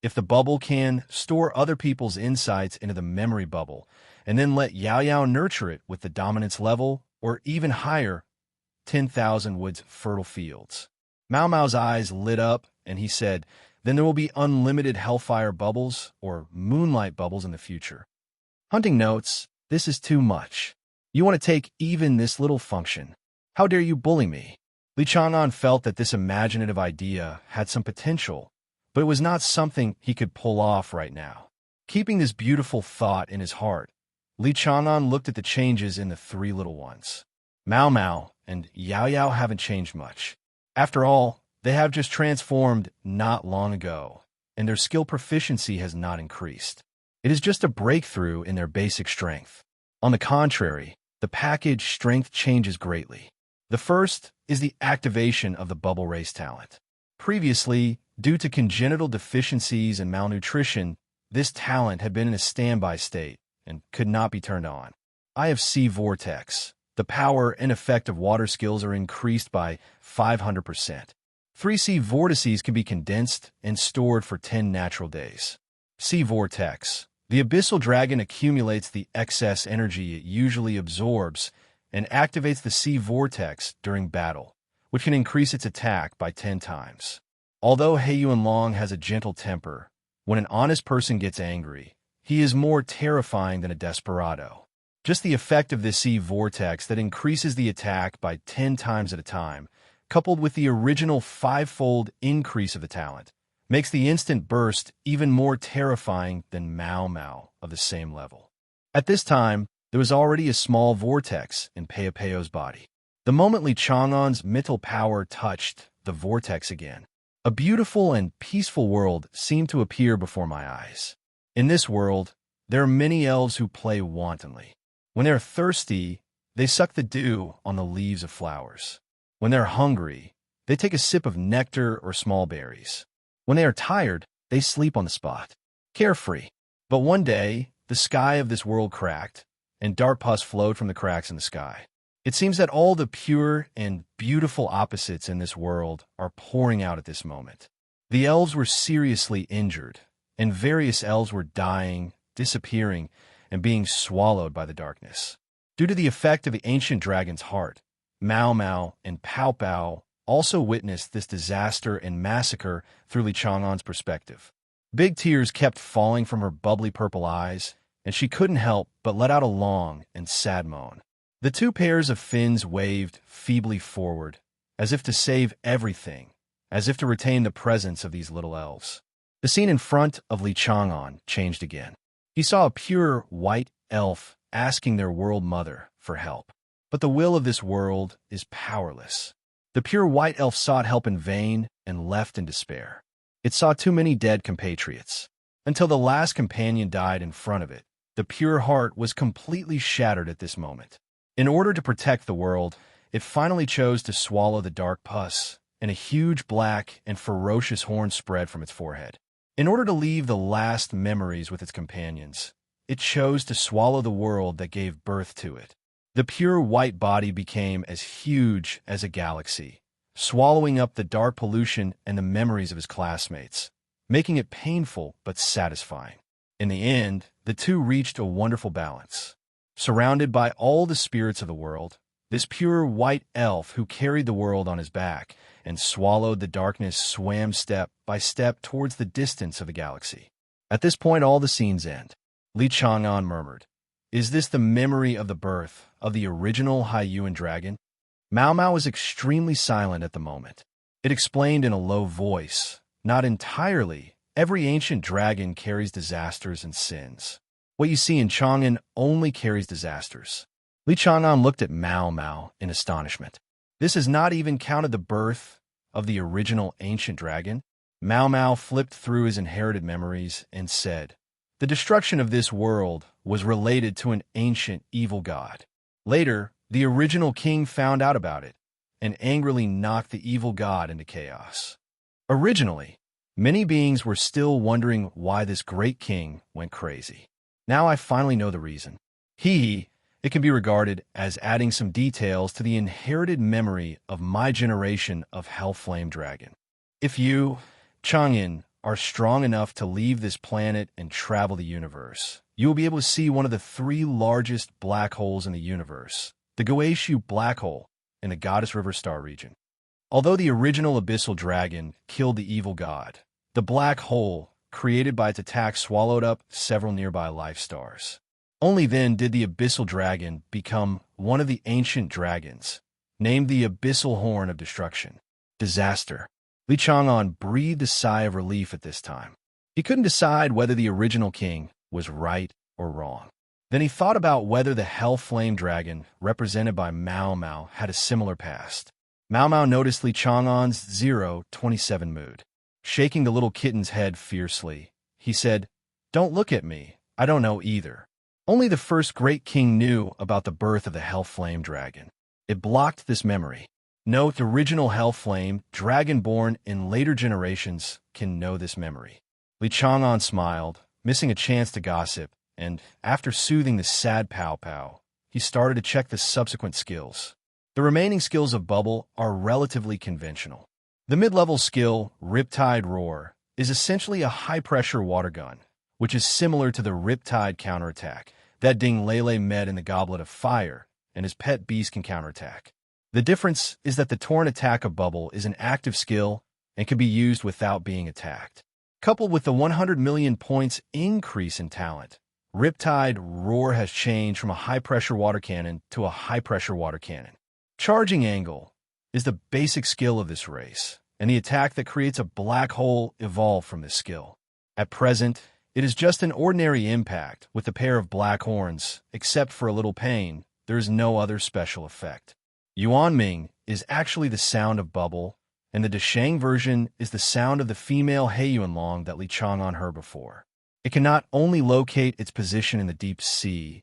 If the bubble can store other people's insights into the memory bubble, and then let Yao nurture it with the dominance level, or even higher, 10,000 Wood's Fertile Fields. Mao's eyes lit up, and he said, then there will be unlimited Hellfire bubbles, or Moonlight bubbles in the future. Hunting notes, this is too much. You want to take even this little function. How dare you bully me? Li Chang'an felt that this imaginative idea had some potential, but it was not something he could pull off right now. Keeping this beautiful thought in his heart, Li Chang'an looked at the changes in the three little ones. Mao and Yao haven't changed much. After all, they have just transformed not long ago, and their skill proficiency has not increased. It is just a breakthrough in their basic strength. On the contrary, the package strength changes greatly. The first is the activation of the bubble race talent. Previously, due to congenital deficiencies and malnutrition, this talent had been in a standby state and could not be turned on. Eye of Sea Vortex. The power and effect of water skills are increased by 500%. 3 sea vortices can be condensed and stored for 10 natural days. Sea Vortex. The abyssal dragon accumulates the excess energy it usually absorbs and activates the sea vortex during battle, which can increase its attack by 10 times. Although Long has a gentle temper, when an honest person gets angry, he is more terrifying than a desperado. Just the effect of this sea vortex that increases the attack by 10 times at a time, coupled with the original 5-fold increase of the talent, makes the instant burst even more terrifying than Mao Mao of the same level. At this time, there was already a small vortex in Peopeo's body. The moment Li Chang'an's mental power touched the vortex again, a beautiful and peaceful world seemed to appear before my eyes. In this world, there are many elves who play wantonly. When they're thirsty, they suck the dew on the leaves of flowers. When they're hungry, they take a sip of nectar or small berries. When they are tired, they sleep on the spot, carefree. But one day, the sky of this world cracked, and dark pus flowed from the cracks in the sky. It seems that all the pure and beautiful opposites in this world are pouring out at this moment. The elves were seriously injured, and various elves were dying, disappearing, and being swallowed by the darkness. Due to the effect of the ancient dragon's heart, Mao Mao and Pao Pao also witnessed this disaster and massacre through Li Chang'an's perspective. Big tears kept falling from her bubbly purple eyes, and she couldn't help but let out a long and sad moan. The two pairs of fins waved feebly forward, as if to save everything, as if to retain the presence of these little elves. The scene in front of Li Chang'an changed again. He saw a pure white elf asking their world mother for help. But the will of this world is powerless. The pure white elf sought help in vain and left in despair. It saw too many dead compatriots. Until the last companion died in front of it, the pure heart was completely shattered at this moment. In order to protect the world, it finally chose to swallow the dark pus, and a huge black and ferocious horn spread from its forehead. In order to leave the last memories with its companions, it chose to swallow the world that gave birth to it. The pure white body became as huge as a galaxy, swallowing up the dark pollution and the memories of his classmates, making it painful but satisfying. In the end, the two reached a wonderful balance. Surrounded by all the spirits of the world, this pure white elf who carried the world on his back and swallowed the darkness swam step by step towards the distance of the galaxy. At this point, all the scenes end. Li Chang'an murmured, "Is this the memory of the birth of the original Haiyuan dragon?" Mao Mao was extremely silent at the moment. It explained in a low voice, "Not entirely. Every ancient dragon carries disasters and sins. What you see in Chang'an only carries disasters." Li Chang'an looked at Mao Mao in astonishment. This has not even counted the birth of the original ancient dragon? Mao Mao flipped through his inherited memories and said, "The destruction of this world was related to an ancient evil god. Later, the original king found out about it and angrily knocked the evil god into chaos. Originally, many beings were still wondering why this great king went crazy. Now I finally know the reason. It can be regarded as adding some details to the inherited memory of my generation of Hellflame dragon. If you, Chang'an, are strong enough to leave this planet and travel the universe, you will be able to see one of the 3 largest black holes in the universe, the Goeishu black hole in the Goddess River Star region. Although the original abyssal dragon killed the evil god, the black hole created by its attack swallowed up several nearby life stars. Only then did the abyssal dragon become one of the ancient dragons, named the Abyssal Horn of Destruction. Disaster. Li Chang'an breathed a sigh of relief at this time. He couldn't decide whether the original king was right or wrong. Then he thought about whether the Hellflame dragon, represented by Mao Mao, had a similar past. Mao Mao noticed Li Chang'an's 027 mood. Shaking the little kitten's head fiercely, he said, "Don't look at me. I don't know either. Only the first great king knew about the birth of the Hellflame dragon. It blocked this memory. Note, the original Hellflame, dragon-born in later generations, can know this memory." Li Chang'an smiled, missing a chance to gossip, and, after soothing the sad Pao Pao, he started to check the subsequent skills. The remaining skills of Bubble are relatively conventional. The mid-level skill, Riptide Roar, is essentially a high-pressure water gun, which is similar to the Riptide counterattack that Ding Lele met in the Goblet of Fire and his pet beast can counterattack. The difference is that the Torrent Attack of Bubble is an active skill and can be used without being attacked. Coupled with the 100 million points increase in talent, Riptide Roar has changed from a high-pressure water cannon to a high-pressure water cannon. Charging Angle is the basic skill of this race, and the attack that creates a black hole evolved from this skill. At present, it is just an ordinary impact with a pair of black horns. Except for a little pain, there is no other special effect. Yuanming is actually the sound of Bubble, and the Deshang version is the sound of the female Heiyuanlong that Li Chang'an heard before. It can not only locate its position in the deep sea,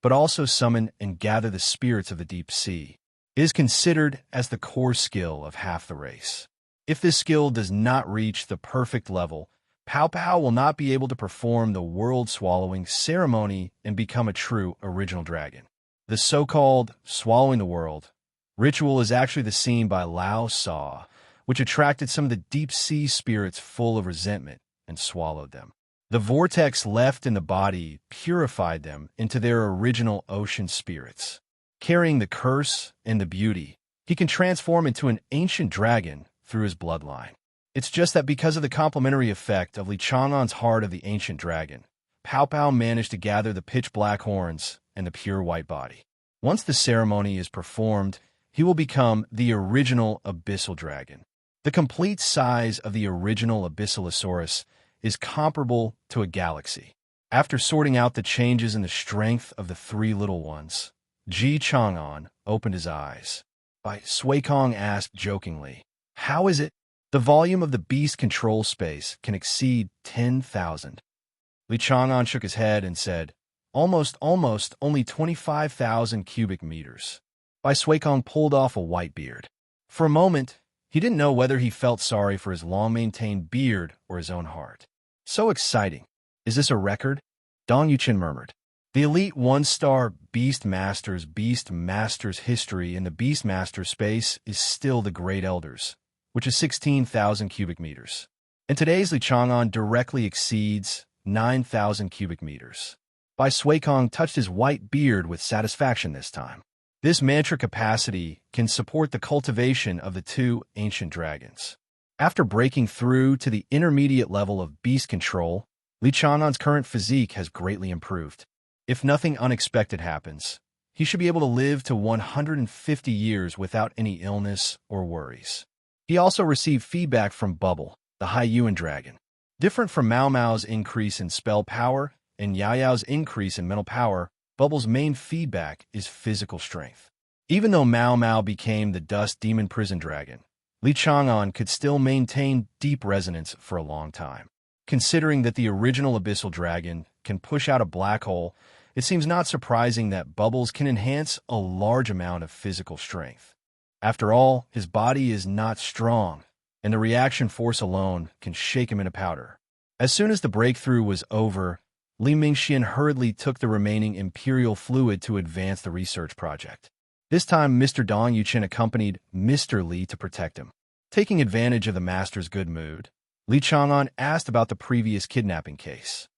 but also summon and gather the spirits of the deep sea. It is considered as the core skill of half the race. If this skill does not reach the perfect level, Pao Pao will not be able to perform the world-swallowing ceremony and become a true original dragon. The so-called swallowing the world ritual is actually the scene by Lao Sa, which attracted some of the deep-sea spirits full of resentment and swallowed them. The vortex left in the body purified them into their original ocean spirits. Carrying the curse and the beauty, he can transform into an ancient dragon through his bloodline. It's just that because of the complementary effect of Li Chang'an's heart of the ancient dragon, Pao Pao managed to gather the pitch-black horns and the pure white body. Once the ceremony is performed, he will become the original abyssal dragon. The complete size of the original Abyssalosaurus is comparable to a galaxy. After sorting out the changes in the strength of the three little ones, Ji Chang'an opened his eyes. Sui Kong asked jokingly, "How is it the volume of the beast control space can exceed 10,000? Li Chang'an shook his head and said, almost, only 25,000 cubic meters. Sui Kong pulled off a white beard. For a moment, he didn't know whether he felt sorry for his long-maintained beard or his own heart. So exciting. Is this a record? Dong Yuqin murmured. The elite one-star Beastmasters history in the Beastmaster space is still the Great Elders, which is 16,000 cubic meters. And today's Li Chang'an directly exceeds 9,000 cubic meters. Sui Kong touched his white beard with satisfaction this time. This mantra capacity can support the cultivation of the two ancient dragons. After breaking through to the intermediate level of beast control, Li Chang'an's current physique has greatly improved. If nothing unexpected happens, he should be able to live to 150 years without any illness or worries. He also received feedback from Bubble, the Heiyuan dragon. Different from Mao Mao's increase in spell power and Yao Yao's increase in mental power, Bubble's main feedback is physical strength. Even though Mao Mao became the Dust Demon Prison Dragon, Li Chang'an could still maintain deep resonance for a long time. Considering that the original Abyssal Dragon can push out a black hole, it seems not surprising that Bubbles can enhance a large amount of physical strength. After all, his body is not strong, and the reaction force alone can shake him into powder. As soon as the breakthrough was over, Li Mingxian hurriedly took the remaining Imperial fluid to advance the research project. This time, Mr. Dong Yuqin accompanied Mr. Li to protect him. Taking advantage of the master's good mood, Li Chang'an asked about the previous kidnapping case.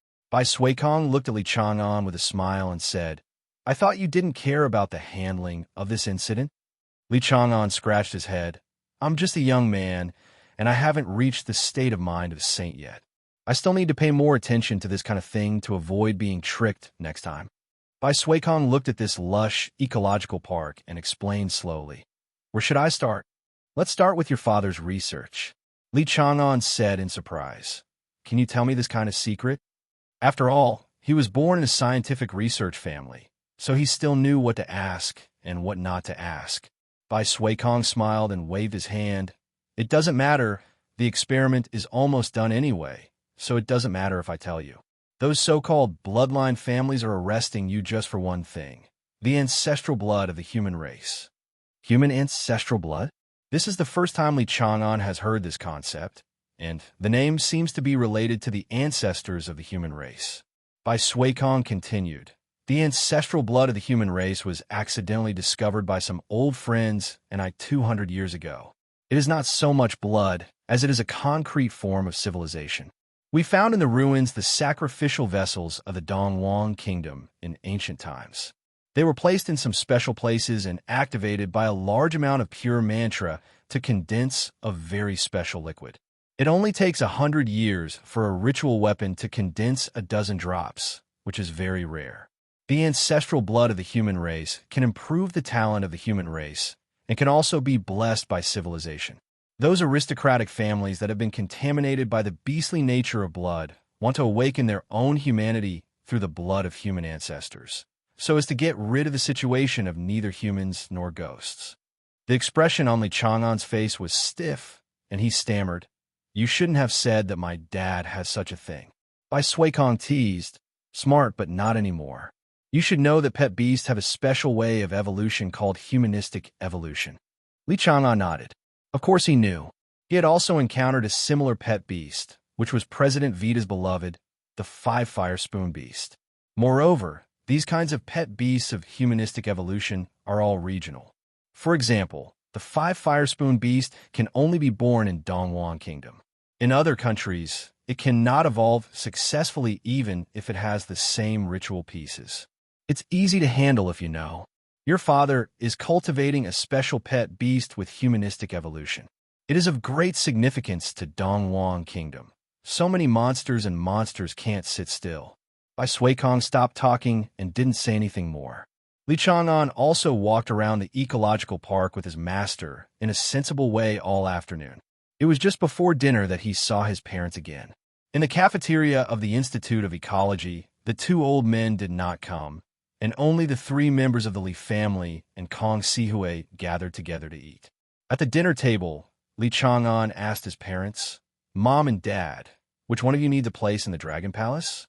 Sui Kong looked at Li Chang'an with a smile and said, "I thought you didn't care about the handling of this incident?" Li Chang'an scratched his head. "I'm just a young man, and I haven't reached the state of mind of a saint yet. I still need to pay more attention to this kind of thing to avoid being tricked next time." Sui Kong looked at this lush ecological park and explained slowly, "Where should I start?" "Let's start with your father's research," Li Chang'an said in surprise. "Can you tell me this kind of secret?" After all, he was born in a scientific research family, so he still knew what to ask and what not to ask. Sui Kong smiled and waved his hand. "It doesn't matter. The experiment is almost done anyway, so it doesn't matter if I tell you. Those so-called bloodline families are arresting you just for one thing: the ancestral blood of the human race." Human ancestral blood? This is the first time Li Chang'an has heard this concept, and the name seems to be related to the ancestors of the human race. Sui Kong continued, "The ancestral blood of the human race was accidentally discovered by some old friends and I 200 years ago. It is not so much blood as it is a concrete form of civilization. We found in the ruins the sacrificial vessels of the Dongwang kingdom in ancient times. They were placed in some special places and activated by a large amount of pure mantra to condense a very special liquid. It only takes 100 years for a ritual weapon to condense a dozen drops, which is very rare. The ancestral blood of the human race can improve the talent of the human race and can also be blessed by civilization. Those aristocratic families that have been contaminated by the beastly nature of blood want to awaken their own humanity through the blood of human ancestors, so as to get rid of the situation of neither humans nor ghosts. The expression on Li Chang'an's face was stiff, and he stammered, "You shouldn't have said that my dad has such a thing." Bai Suikong teased, "Smart, but not anymore. You should know that pet beasts have a special way of evolution called humanistic evolution." Li Chang'an nodded. Of course he knew. He had also encountered a similar pet beast, which was President Vita's beloved, the five-fire spoon beast. Moreover, these kinds of pet beasts of humanistic evolution are all regional. For example, the five-fire spoon beast can only be born in Dongguan Kingdom. In other countries, it cannot evolve successfully even if it has the same ritual pieces. It's easy to handle if you know. Your father is cultivating a special pet beast with humanistic evolution. It is of great significance to Dongguan Kingdom. So many monsters and monsters can't sit still. Bai Suikong stopped talking and didn't say anything more. Li Chang'an also walked around the ecological park with his master in a sensible way all afternoon. It was just before dinner that he saw his parents again. In the cafeteria of the Institute of Ecology, the two old men did not come, and only the three members of the Li family and Kong Sihui gathered together to eat. At the dinner table, Li Chang'an asked his parents, "Mom and Dad, which one of you need the place in the Dragon Palace?"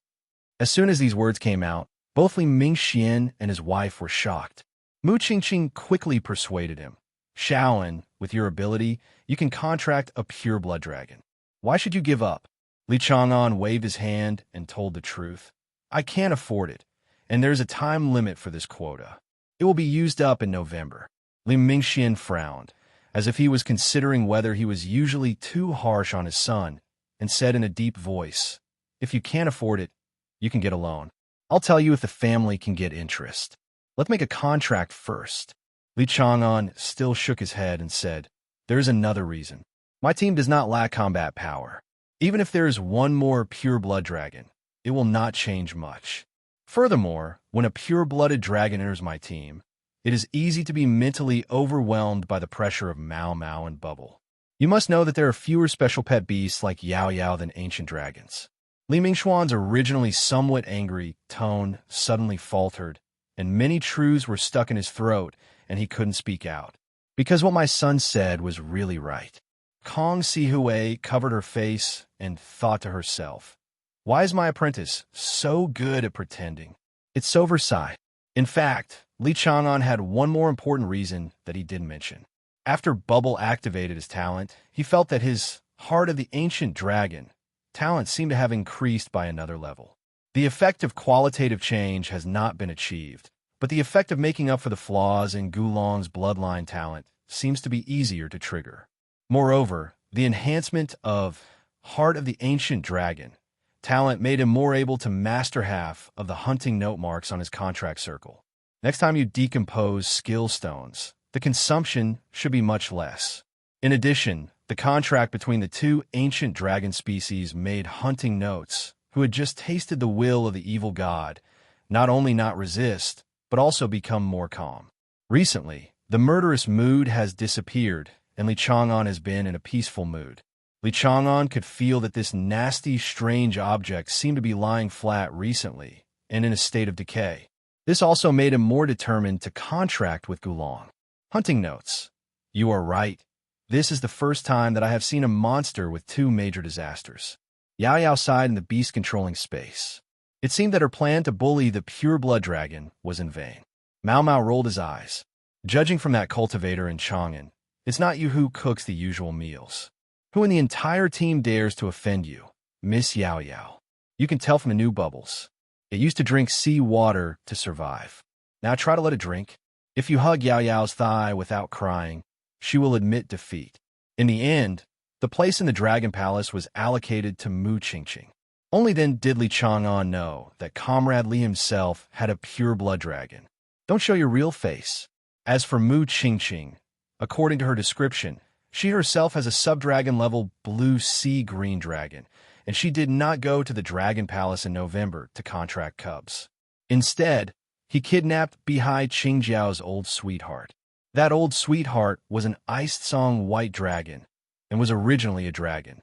As soon as these words came out, both Li Mingxian and his wife were shocked. Mu Qingqing quickly persuaded him. "Shaoan, with your ability, you can contract a pure blood dragon. Why should you give up?" Li Chang'an waved his hand and told the truth. "I can't afford it, and there's a time limit for this quota. It will be used up in November." Li Mingxian frowned, as if he was considering whether he was usually too harsh on his son, and said in a deep voice, "If you can't afford it, you can get a loan. I'll tell you if the family can get interest. Let's make a contract first." Li Chang'an still shook his head and said, "There's another reason. My team does not lack combat power. Even if there is one more pure blood dragon, it will not change much. Furthermore, when a pure-blooded dragon enters my team, it is easy to be mentally overwhelmed by the pressure of Mao Mao and Bubble. You must know that there are fewer special pet beasts like Yao Yao than ancient dragons." Li Mingxuan's originally somewhat angry tone suddenly faltered, and many truths were stuck in his throat, and he couldn't speak out. Because what my son said was really right. Kong Sihui covered her face and thought to herself, "Why is my apprentice so good at pretending?" It's so Versailles. In fact, Li Chang'an had one more important reason that he didn't mention. After Bubble activated his talent, he felt that his Heart of the Ancient Dragon talent seemed to have increased by another level. The effect of qualitative change has not been achieved, but the effect of making up for the flaws in Gulong's bloodline talent seems to be easier to trigger. Moreover, the enhancement of Heart of the Ancient Dragon talent made him more able to master half of the hunting note marks on his contract circle. Next time you decompose skill stones, the consumption should be much less. In addition, the contract between the two ancient dragon species made hunting notes, who had just tasted the will of the evil god, not only not resist, but also become more calm. Recently, the murderous mood has disappeared, and Li Chang'an has been in a peaceful mood. Li Chang'an could feel that this nasty, strange object seemed to be lying flat recently and in a state of decay. This also made him more determined to contract with Gulong. Hunting notes. You are right. This is the first time that I have seen a monster with two major disasters. Yao Yao sighed in the beast-controlling space. It seemed that her plan to bully the pure blood dragon was in vain. Mao Mao rolled his eyes. Judging from that cultivator in Chang'an, it's not you who cooks the usual meals. Who in the entire team dares to offend you? Miss Yao Yao. You can tell from the new bubbles. It used to drink sea water to survive. Now try to let it drink. If you hug Yao Yao's thigh without crying, she will admit defeat. In the end, the place in the Dragon Palace was allocated to Mu Qingqing. Only then did Li Chang'an know that Comrade Li himself had a pure blood dragon. Don't show your real face. As for Mu Qingqing, according to her description, she herself has a subdragon level blue sea green dragon, and she did not go to the Dragon Palace in November to contract cubs. Instead, he kidnapped Bihai Qingjiao's old sweetheart. That old sweetheart was an iced song white dragon and was originally a dragon.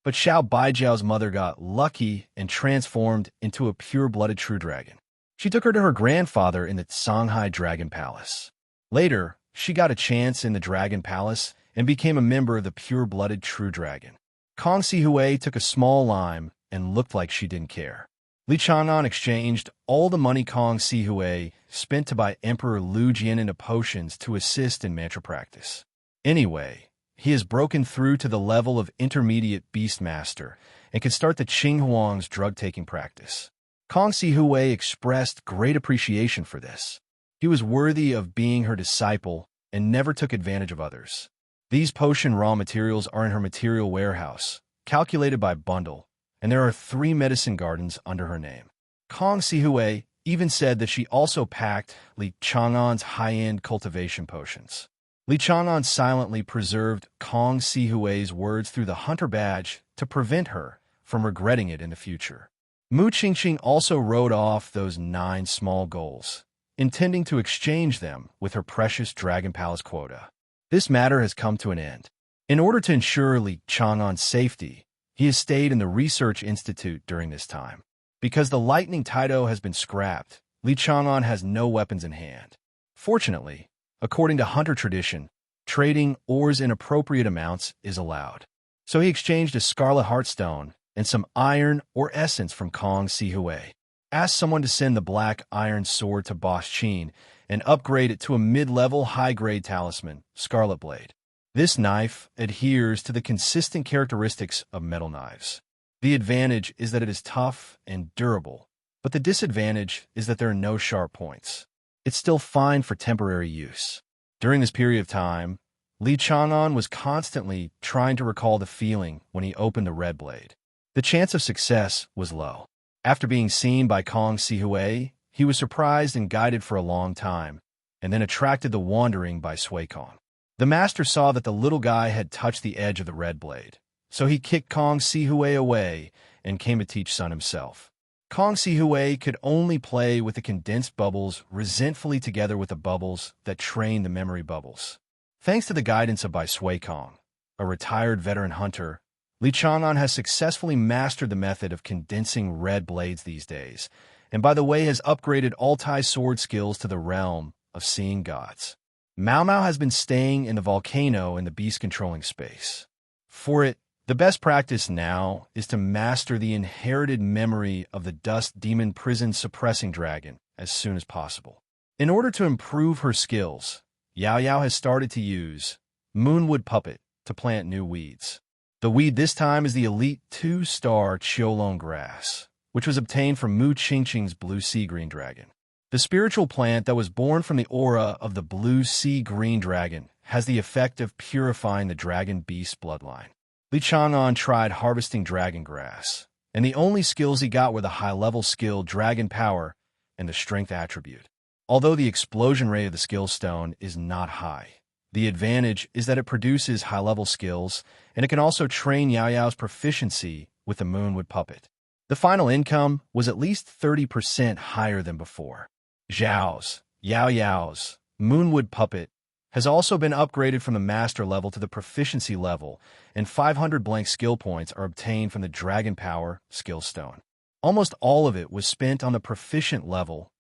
But Xiao Baijiao's mother got lucky and transformed into a pure-blooded true dragon. She took her to her grandfather in the Shanghai Dragon Palace. Later, she got a chance in the Dragon Palace and became a member of the pure-blooded true dragon. Kong Sihui took a small lime and looked like she didn't care. Li Chang'an exchanged all the money Kong Sihui spent to buy Emperor Lu Jian into potions to assist in mantra practice. Anyway, he has broken through to the level of intermediate beastmaster and can start the Qing Huang's drug-taking practice. Kong Sihui expressed great appreciation for this. He was worthy of being her disciple and never took advantage of others. These potion raw materials are in her material warehouse, calculated by bundle, and there are 3 medicine gardens under her name. Kong Sihui even said that she also packed Li Chang'an's high-end cultivation potions. Li Chang'an silently preserved Kong Sihui's words through the hunter badge to prevent her from regretting it in the future. Mu Qingqing also wrote off those 9 small goals, intending to exchange them with her precious Dragon Palace quota. This matter has come to an end. In order to ensure Li Chang'an's safety, he has stayed in the Research Institute during this time. Because the Lightning Taito has been scrapped, Li Chang'an has no weapons in hand. Fortunately, according to hunter tradition, trading ores in appropriate amounts is allowed. So he exchanged a scarlet heartstone and some iron or essence from Kong Sihui. Asked someone to send the black iron sword to Boss Qin and upgrade it to a mid-level high-grade talisman, Scarlet Blade. This knife adheres to the consistent characteristics of metal knives. The advantage is that it is tough and durable, but the disadvantage is that there are no sharp points. It's still fine for temporary use. During this period of time, Li Chang'an was constantly trying to recall the feeling when he opened the red blade. The chance of success was low. After being seen by Kong Sihui, he was surprised and guided for a long time, and then attracted the wandering by Sui Kong. The master saw that the little guy had touched the edge of the red blade, so he kicked Kong Sihui away and came to teach Sun himself. Kong Sihui could only play with the condensed bubbles resentfully together with the bubbles that trained the memory bubbles. Thanks to the guidance of Bai Sui Kong, a retired veteran hunter, Li Chang'an has successfully mastered the method of condensing red blades these days, and by the way has upgraded Altai sword skills to the realm of seeing gods. Mao Mao has been staying in the volcano in the beast-controlling space. For it, the best practice now is to master the inherited memory of the dust demon prison suppressing dragon as soon as possible. In order to improve her skills, Yao Yao has started to use Moonwood Puppet to plant new weeds. The weed this time is the elite 2-star Qiolong grass, which was obtained from Mu Qingqing's blue sea green dragon. The spiritual plant that was born from the aura of the blue sea green dragon has the effect of purifying the dragon beast bloodline. Li Chang'an tried harvesting dragon grass, and the only skills he got were the high-level skill dragon power and the strength attribute. Although the explosion rate of the skill stone is not high, the advantage is that it produces high-level skills, and it can also train Yao Yao's proficiency with the Moonwood Puppet. The final income was at least 30% higher than before. Yao Yao's Moonwood Puppet has also been upgraded from the master level to the proficiency level, and 500 blank skill points are obtained from the Dragon Power skill stone. Almost all of it was spent on the proficient level,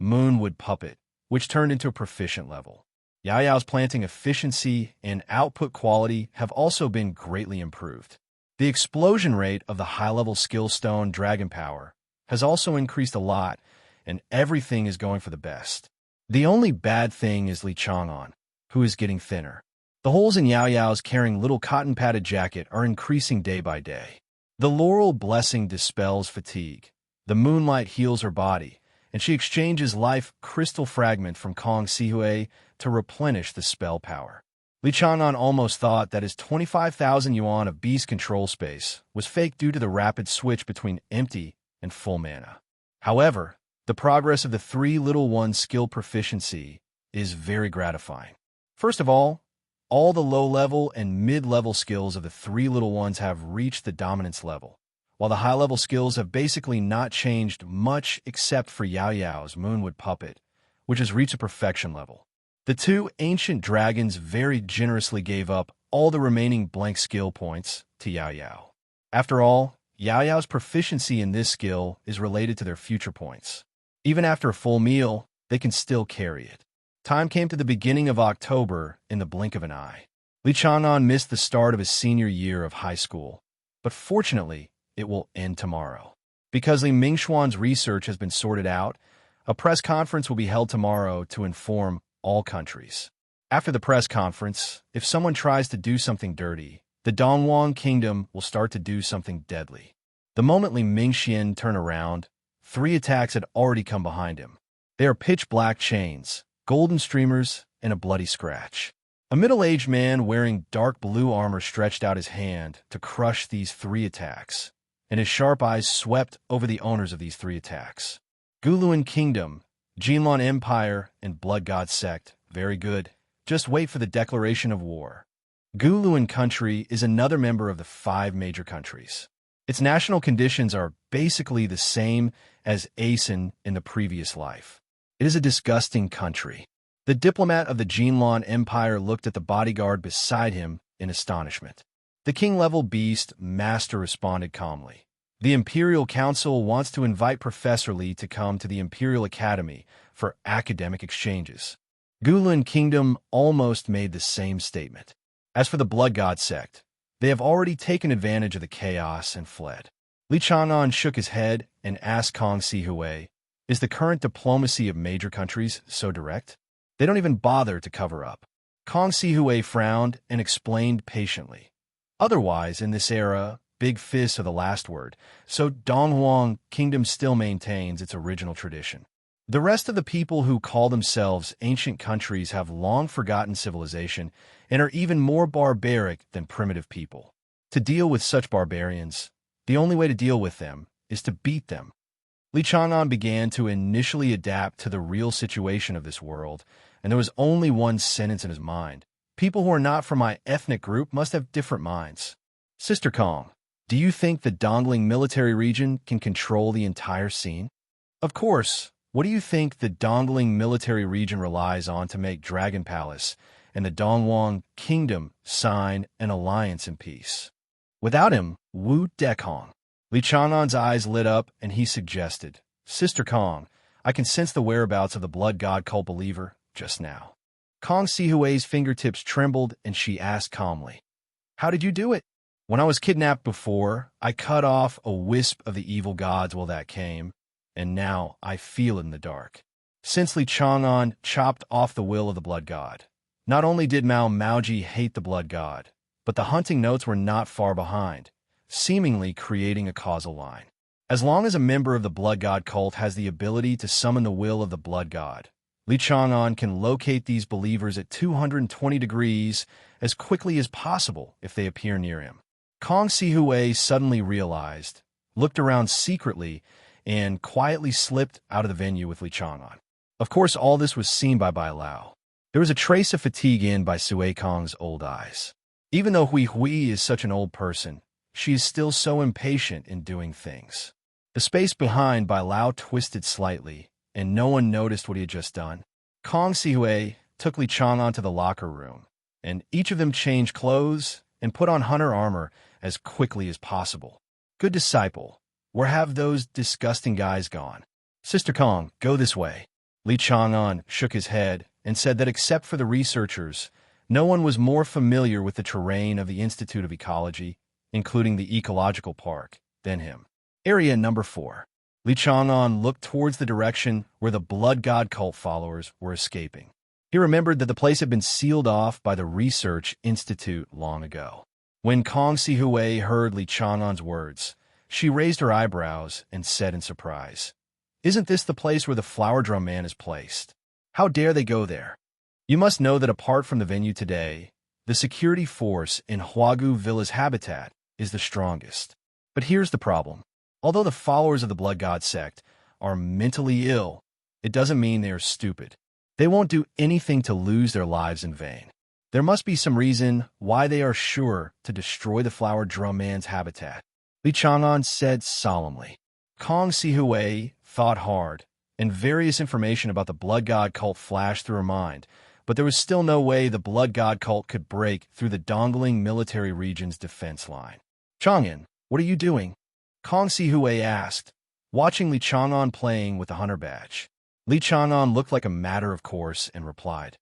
Moonwood Puppet, which turned into a proficient level. Yao Yao's planting efficiency and output quality have also been greatly improved. The explosion rate of the high-level skill stone Dragon Power has also increased a lot, and everything is going for the best. The only bad thing is Li Chang'an, who is getting thinner. The holes in Yao Yao's carrying little cotton-padded jacket are increasing day by day. The Laurel Blessing dispels fatigue. The moonlight heals her body, and she exchanges life crystal fragment from Kong Sihui to replenish the spell power. Li Chang'an almost thought that his 25,000 yuan of beast control space was fake due to the rapid switch between empty and full mana. However, The progress of the three little ones' skill proficiency is very gratifying. First of all the low-level and mid-level skills of the three little ones have reached the dominance level, while the high-level skills have basically not changed much except for Yao Yao's Moonwood Puppet, which has reached a perfection level. The two ancient dragons very generously gave up all the remaining blank skill points to Yao Yao. After all, Yao Yao's proficiency in this skill is related to their future points. Even after a full meal, they can still carry it. Time came to the beginning of October in the blink of an eye. Li Chang'an missed the start of his senior year of high school, but fortunately, it will end tomorrow. Because Li Mingxuan's research has been sorted out, a press conference will be held tomorrow to inform all countries. After the press conference, if someone tries to do something dirty, the Dongwang Kingdom will start to do something deadly. The moment Li Mingxian turned around, 3 attacks had already come behind him. They are pitch-black chains, golden streamers, and a bloody scratch. A middle-aged man wearing dark blue armor stretched out his hand to crush these 3 attacks, and his sharp eyes swept over the owners of these 3 attacks. Guluan Kingdom, Jinlan Empire, and Blood God Sect. Very good. Just wait for the declaration of war. Guluan country is another member of the 5 major countries. Its national conditions are basically the same as Asen in the previous life. It is a disgusting country. The diplomat of the Jinlan Empire looked at the bodyguard beside him in astonishment. The king-level beast master responded calmly. The Imperial Council wants to invite Professor Li to come to the Imperial Academy for academic exchanges. Guluan Kingdom almost made the same statement. As for the Blood God Sect, they have already taken advantage of the chaos and fled. Li Chang'an shook his head and asked Kong Sihui, "Is the current diplomacy of major countries so direct? They don't even bother to cover up." Kong Sihui frowned and explained patiently. Otherwise, in this era, big fists are the last word, so Dongwang Kingdom still maintains its original tradition. The rest of the people who call themselves ancient countries have long forgotten civilization and are even more barbaric than primitive people. To deal with such barbarians, the only way to deal with them is to beat them. Li Chang'an began to initially adapt to the real situation of this world, and there was only one sentence in his mind. People who are not from my ethnic group must have different minds. Sister Kong, do you think the Dongling military region can control the entire scene? Of course. What do you think the Dongling military region relies on to make Dragon Palace and the Dongwang Kingdom sign an alliance in peace? Without him, Wu Dekong. Li Chang'an's eyes lit up and he suggested, "Sister Kong, I can sense the whereabouts of the Blood God cult believer just now." Kong Sihui's fingertips trembled and she asked calmly, "How did you do it?" "When I was kidnapped before, I cut off a wisp of the evil gods while that came, and now I feel it in the dark." Since Li Chang'an chopped off the will of the Blood God, not only did Mao Maoji hate the Blood God, but the hunting notes were not far behind, seemingly creating a causal line. As long as a member of the Blood God cult has the ability to summon the will of the Blood God, Li Chang'an can locate these believers at 220 degrees as quickly as possible if they appear near him. Kong Sihui suddenly realized, looked around secretly, and quietly slipped out of the venue with Li Chang'an. Of course, all this was seen by Bai Lao. There was a trace of fatigue in by Sui Kong's old eyes. Even though Hui Hui is such an old person, she is still so impatient in doing things. The space behind Bai Lao twisted slightly, and no one noticed what he had just done. Kong Sihui took Li Chang'an to the locker room, and each of them changed clothes and put on hunter armor as quickly as possible. "Good disciple. Where have those disgusting guys gone?" "Sister Kong, go this way." Li Chang'an shook his head and said that except for the researchers, no one was more familiar with the terrain of the Institute of Ecology, including the ecological park, than him. Area number 4. Li Chang'an looked towards the direction where the Blood God cult followers were escaping. He remembered that the place had been sealed off by the Research Institute long ago. When Kong Sihui heard Li Chang'an's words, she raised her eyebrows and said in surprise, "Isn't this the place where the flower drum man is placed? How dare they go there?" You must know that apart from the venue today, the security force in Huagu Villa's habitat is the strongest. But here's the problem. Although the followers of the Blood God sect are mentally ill, it doesn't mean they are stupid. They won't do anything to lose their lives in vain. There must be some reason why they are sure to destroy the Flower Drum Man's habitat, Li Chang'an said solemnly. Kong Sihui thought hard, and various information about the Blood God cult flashed through her mind, but there was still no way the Blood God cult could break through the Dongling military region's defense line. Chang'an, what are you doing? Kong Sihui asked, watching Li Chang'an playing with the hunter badge. Li Chang'an looked like a matter of course and replied,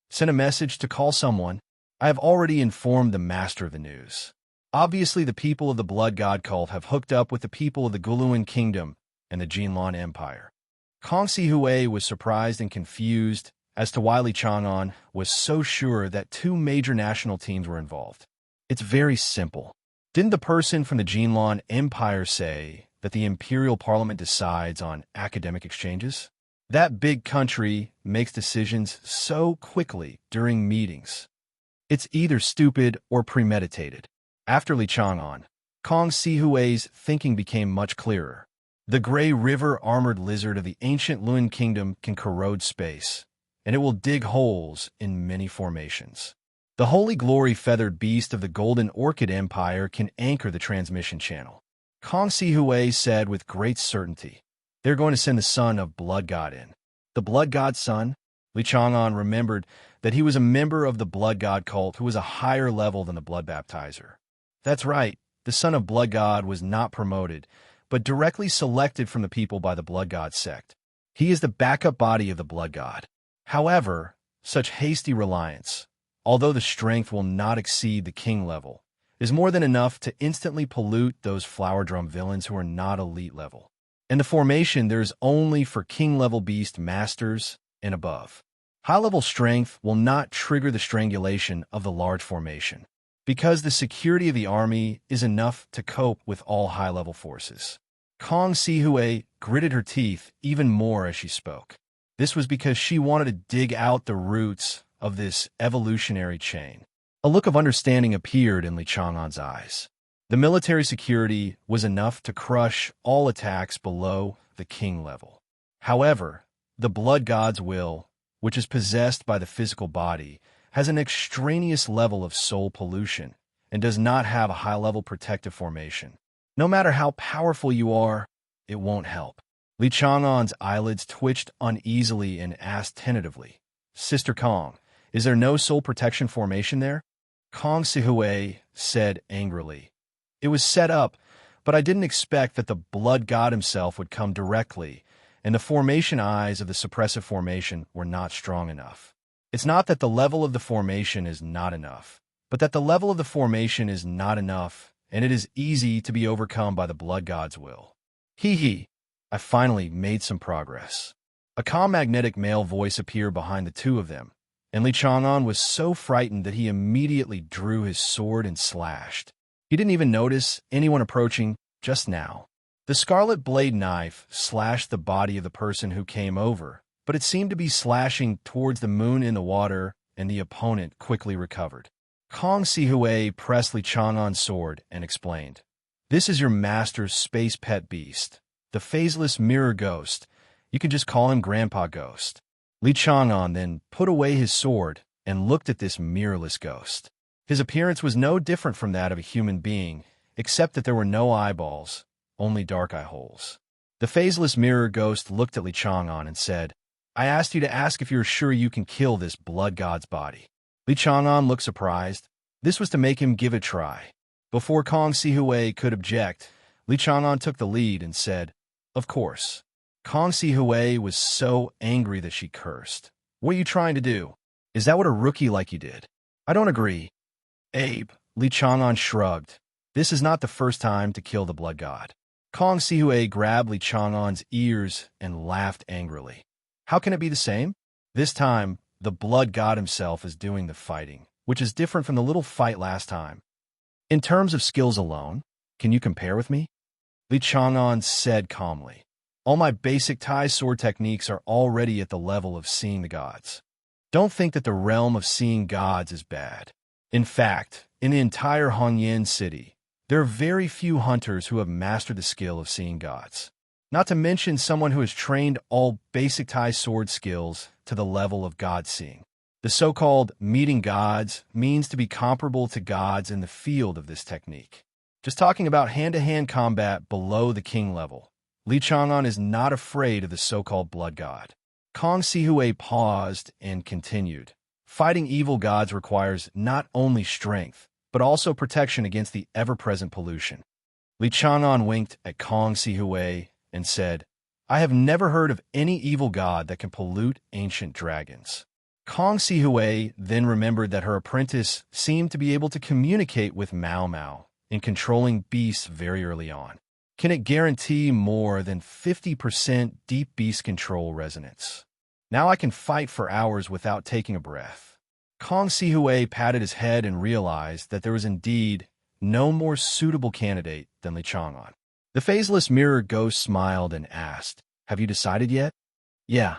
"Send a message to call someone. I have already informed the master of the news. Obviously, the people of the Blood God cult have hooked up with the people of the Guluan Kingdom and the Jinlan Empire." Kong Sihui was surprised and confused as to why Li Chang'an was so sure that two major national teams were involved. It's very simple. Didn't the person from the Jinlan Empire say that the Imperial Parliament decides on academic exchanges? That big country makes decisions so quickly during meetings. It's either stupid or premeditated. After Li Chang'an, Kong Sihui's thinking became much clearer. The gray river armored lizard of the ancient Luan kingdom can corrode space, and it will dig holes in many formations. The holy glory feathered beast of the Golden Orchid Empire can anchor the transmission channel. Kong Sihui said with great certainty, "They're going to send the son of Blood God in." The Blood God's son? Li Chang'an remembered that he was a member of the Blood God cult who was a higher level than the Blood Baptizer. That's right, the son of Blood God was not promoted, but directly selected from the people by the Blood God sect. He is the backup body of the Blood God. However, such hasty reliance, although the strength will not exceed the king level, is more than enough to instantly pollute those flower drum villains who are not elite level. In the formation, there is only for king-level beast masters and above. High-level strength will not trigger the strangulation of the large formation, because the security of the army is enough to cope with all high-level forces. Kong Sihui gritted her teeth even more as she spoke. This was because she wanted to dig out the roots of this evolutionary chain. A look of understanding appeared in Li Chang'an's eyes. The military security was enough to crush all attacks below the king level. However, the Blood God's will, which is possessed by the physical body, has an extraneous level of soul pollution and does not have a high-level protective formation. No matter how powerful you are, it won't help. Li Chang'an's eyelids twitched uneasily and asked tentatively, "Sister Kong, is there no soul protection formation there?" Kong Sihui said angrily, "It was set up, but I didn't expect that the Blood God himself would come directly, and the formation eyes of the suppressive formation were not strong enough. It's not that the level of the formation is not enough, but that the level of the formation is not enough, and it is easy to be overcome by the Blood God's will." Hee. I finally made some progress. A calm magnetic male voice appeared behind the two of them, and Li Chang'an was so frightened that he immediately drew his sword and slashed. He didn't even notice anyone approaching just now. The scarlet blade knife slashed the body of the person who came over, but it seemed to be slashing towards the moon in the water, and the opponent quickly recovered. Kong Sihui pressed Li Chang'an's sword and explained, "This is your master's space pet beast, the phaseless mirror ghost. You can just call him Grandpa Ghost." Li Chang'an then put away his sword and looked at this mirrorless ghost. His appearance was no different from that of a human being, except that there were no eyeballs, only dark eye holes. The phaseless mirror ghost looked at Li Chang'an and said, "I asked you to ask if you're sure you can kill this Blood God's body." Li Chang'an looked surprised. This was to make him give it a try. Before Kong Sihui could object, Li Chang'an took the lead and said, "Of course." Kong Sihui was so angry that she cursed. "What are you trying to do? Is that what a rookie like you did?" "I don't agree." "Abe," Li Chang'an shrugged. "This is not the first time to kill the Blood God." Kong Sihui grabbed Li Chang'an's ears and laughed angrily. "How can it be the same? This time, the Blood God himself is doing the fighting, which is different from the little fight last time. In terms of skills alone, can you compare with me?" Li Chang'an said calmly, "All my basic Tai sword techniques are already at the level of seeing the gods. Don't think that the realm of seeing gods is bad. In fact, in the entire Hongyan city, there are very few hunters who have mastered the skill of seeing gods. not to mention someone who has trained all basic Tai sword skills to the level of God-seeing. The so-called meeting gods means to be comparable to gods in the field of this technique. Just talking about hand-to-hand combat below the king level, Li Chang'an is not afraid of the so-called blood god. Kong Sihui paused and continued. Fighting evil gods requires not only strength, but also protection against the ever-present pollution. Li Chang'an winked at Kong Sihui and said, I have never heard of any evil god that can pollute ancient dragons. Kong Sihui then remembered that her apprentice seemed to be able to communicate with Mao Mao in controlling beasts very early on. Can it guarantee more than 50% deep beast control resonance? Now I can fight for hours without taking a breath. Kong Sihui patted his head and realized that there was indeed no more suitable candidate than Li Chang'an. The phaseless mirror ghost smiled and asked, Have you decided yet? Yeah,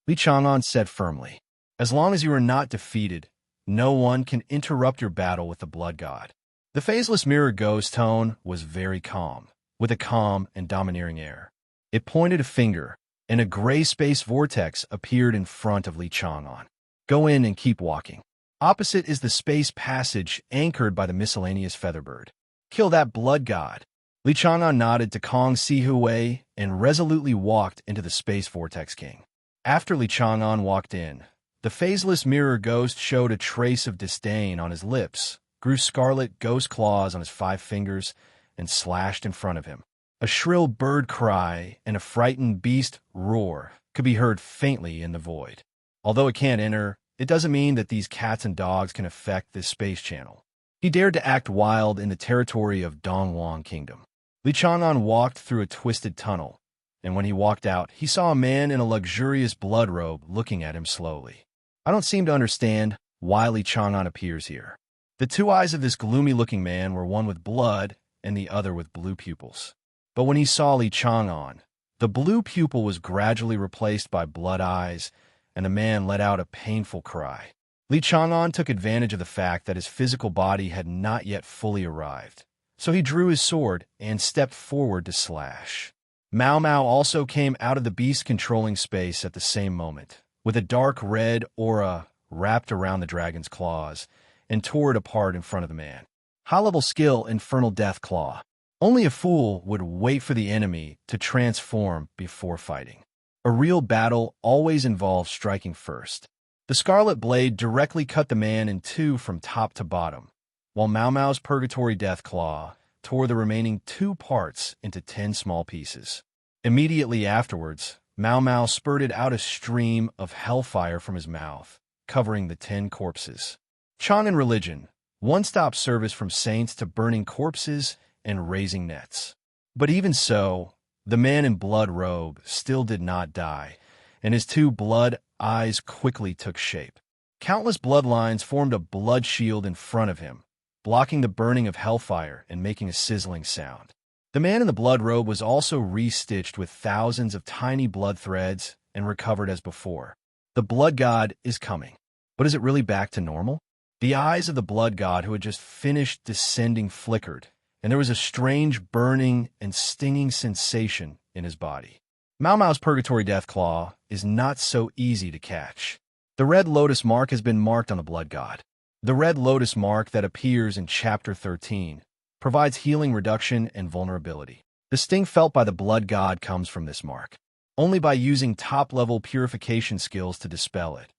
Li Chang'an said firmly. As long as you are not defeated, no one can interrupt your battle with the blood god. The phaseless mirror ghost tone was very calm, with a calm and domineering air. It pointed a finger, and a gray space vortex appeared in front of Li Chang'an. Go in and keep walking. Opposite is the space passage anchored by the miscellaneous featherbird. Kill that blood god. Li Chang'an nodded to Kong Sihui and resolutely walked into the space vortex king. After Li Chang'an walked in, the phaseless mirror ghost showed a trace of disdain on his lips, grew scarlet ghost claws on his 5 fingers, and slashed in front of him. A shrill bird cry and a frightened beast roar could be heard faintly in the void. Although it can't enter, it doesn't mean that these cats and dogs can affect this space channel. He dared to act wild in the territory of Dongwang Kingdom. Li Chang'an walked through a twisted tunnel, and when he walked out, he saw a man in a luxurious blood robe looking at him slowly. I don't seem to understand why Li Chang'an appears here. The 2 eyes of this gloomy-looking man were one with blood and the other with blue pupils. But when he saw Li Chang'an, the blue pupil was gradually replaced by blood eyes, and the man let out a painful cry. Li Chang'an took advantage of the fact that his physical body had not yet fully arrived, so he drew his sword and stepped forward to slash. Mao Mao also came out of the beast-controlling space at the same moment, with a dark red aura wrapped around the dragon's claws, and tore it apart in front of the man. High-level skill, Infernal Death Claw. Only a fool would wait for the enemy to transform before fighting. A real battle always involves striking first. The Scarlet Blade directly cut the man in 2 from top to bottom, while Mao Mao's Purgatory Death Claw tore the remaining 2 parts into 10 small pieces. Immediately afterwards, Mao Mao spurted out a stream of hellfire from his mouth, covering the 10 corpses. Chang'an religion, one-stop service from saints to burning corpses and raising nets. But even so, the man in blood robe still did not die, and his 2 blood eyes quickly took shape. Countless bloodlines formed a blood shield in front of him, blocking the burning of hellfire and making a sizzling sound. The man in the blood robe was also restitched with thousands of tiny blood threads and recovered as before. The blood god is coming. But is it really back to normal? The eyes of the blood god who had just finished descending flickered, and there was a strange burning and stinging sensation in his body. Mao Mao's Purgatory Death Claw is not so easy to catch. The red lotus mark has been marked on the blood god. The red lotus mark that appears in Chapter 13 provides healing reduction and vulnerability. The sting felt by the blood god comes from this mark. Only by using top-level purification skills to dispel it,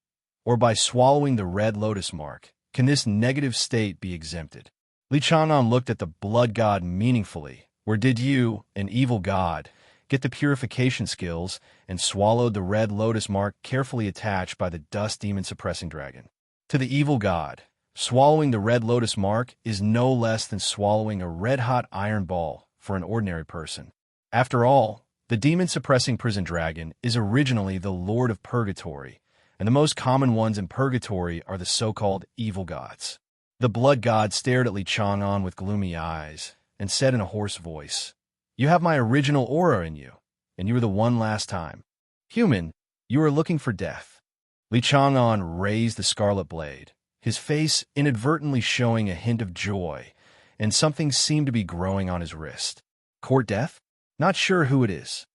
or by swallowing the red lotus mark, can this negative state be exempted. Li Chang'an looked at the blood god meaningfully. Where did you, an evil god, get the purification skills, and swallowed the red lotus mark carefully attached by the dust demon-suppressing dragon? To the evil god, swallowing the red lotus mark is no less than swallowing a red-hot iron ball for an ordinary person. After all, the demon-suppressing prison dragon is originally the Lord of Purgatory, and the most common ones in Purgatory are the so-called evil gods. The blood god stared at Li Chang'an with gloomy eyes and said in a hoarse voice, You have my original aura in you, and you were the one last time. Human, you are looking for death. Li Chang'an raised the scarlet blade, his face inadvertently showing a hint of joy, and something seemed to be growing on his wrist. Court death? Not sure who it is.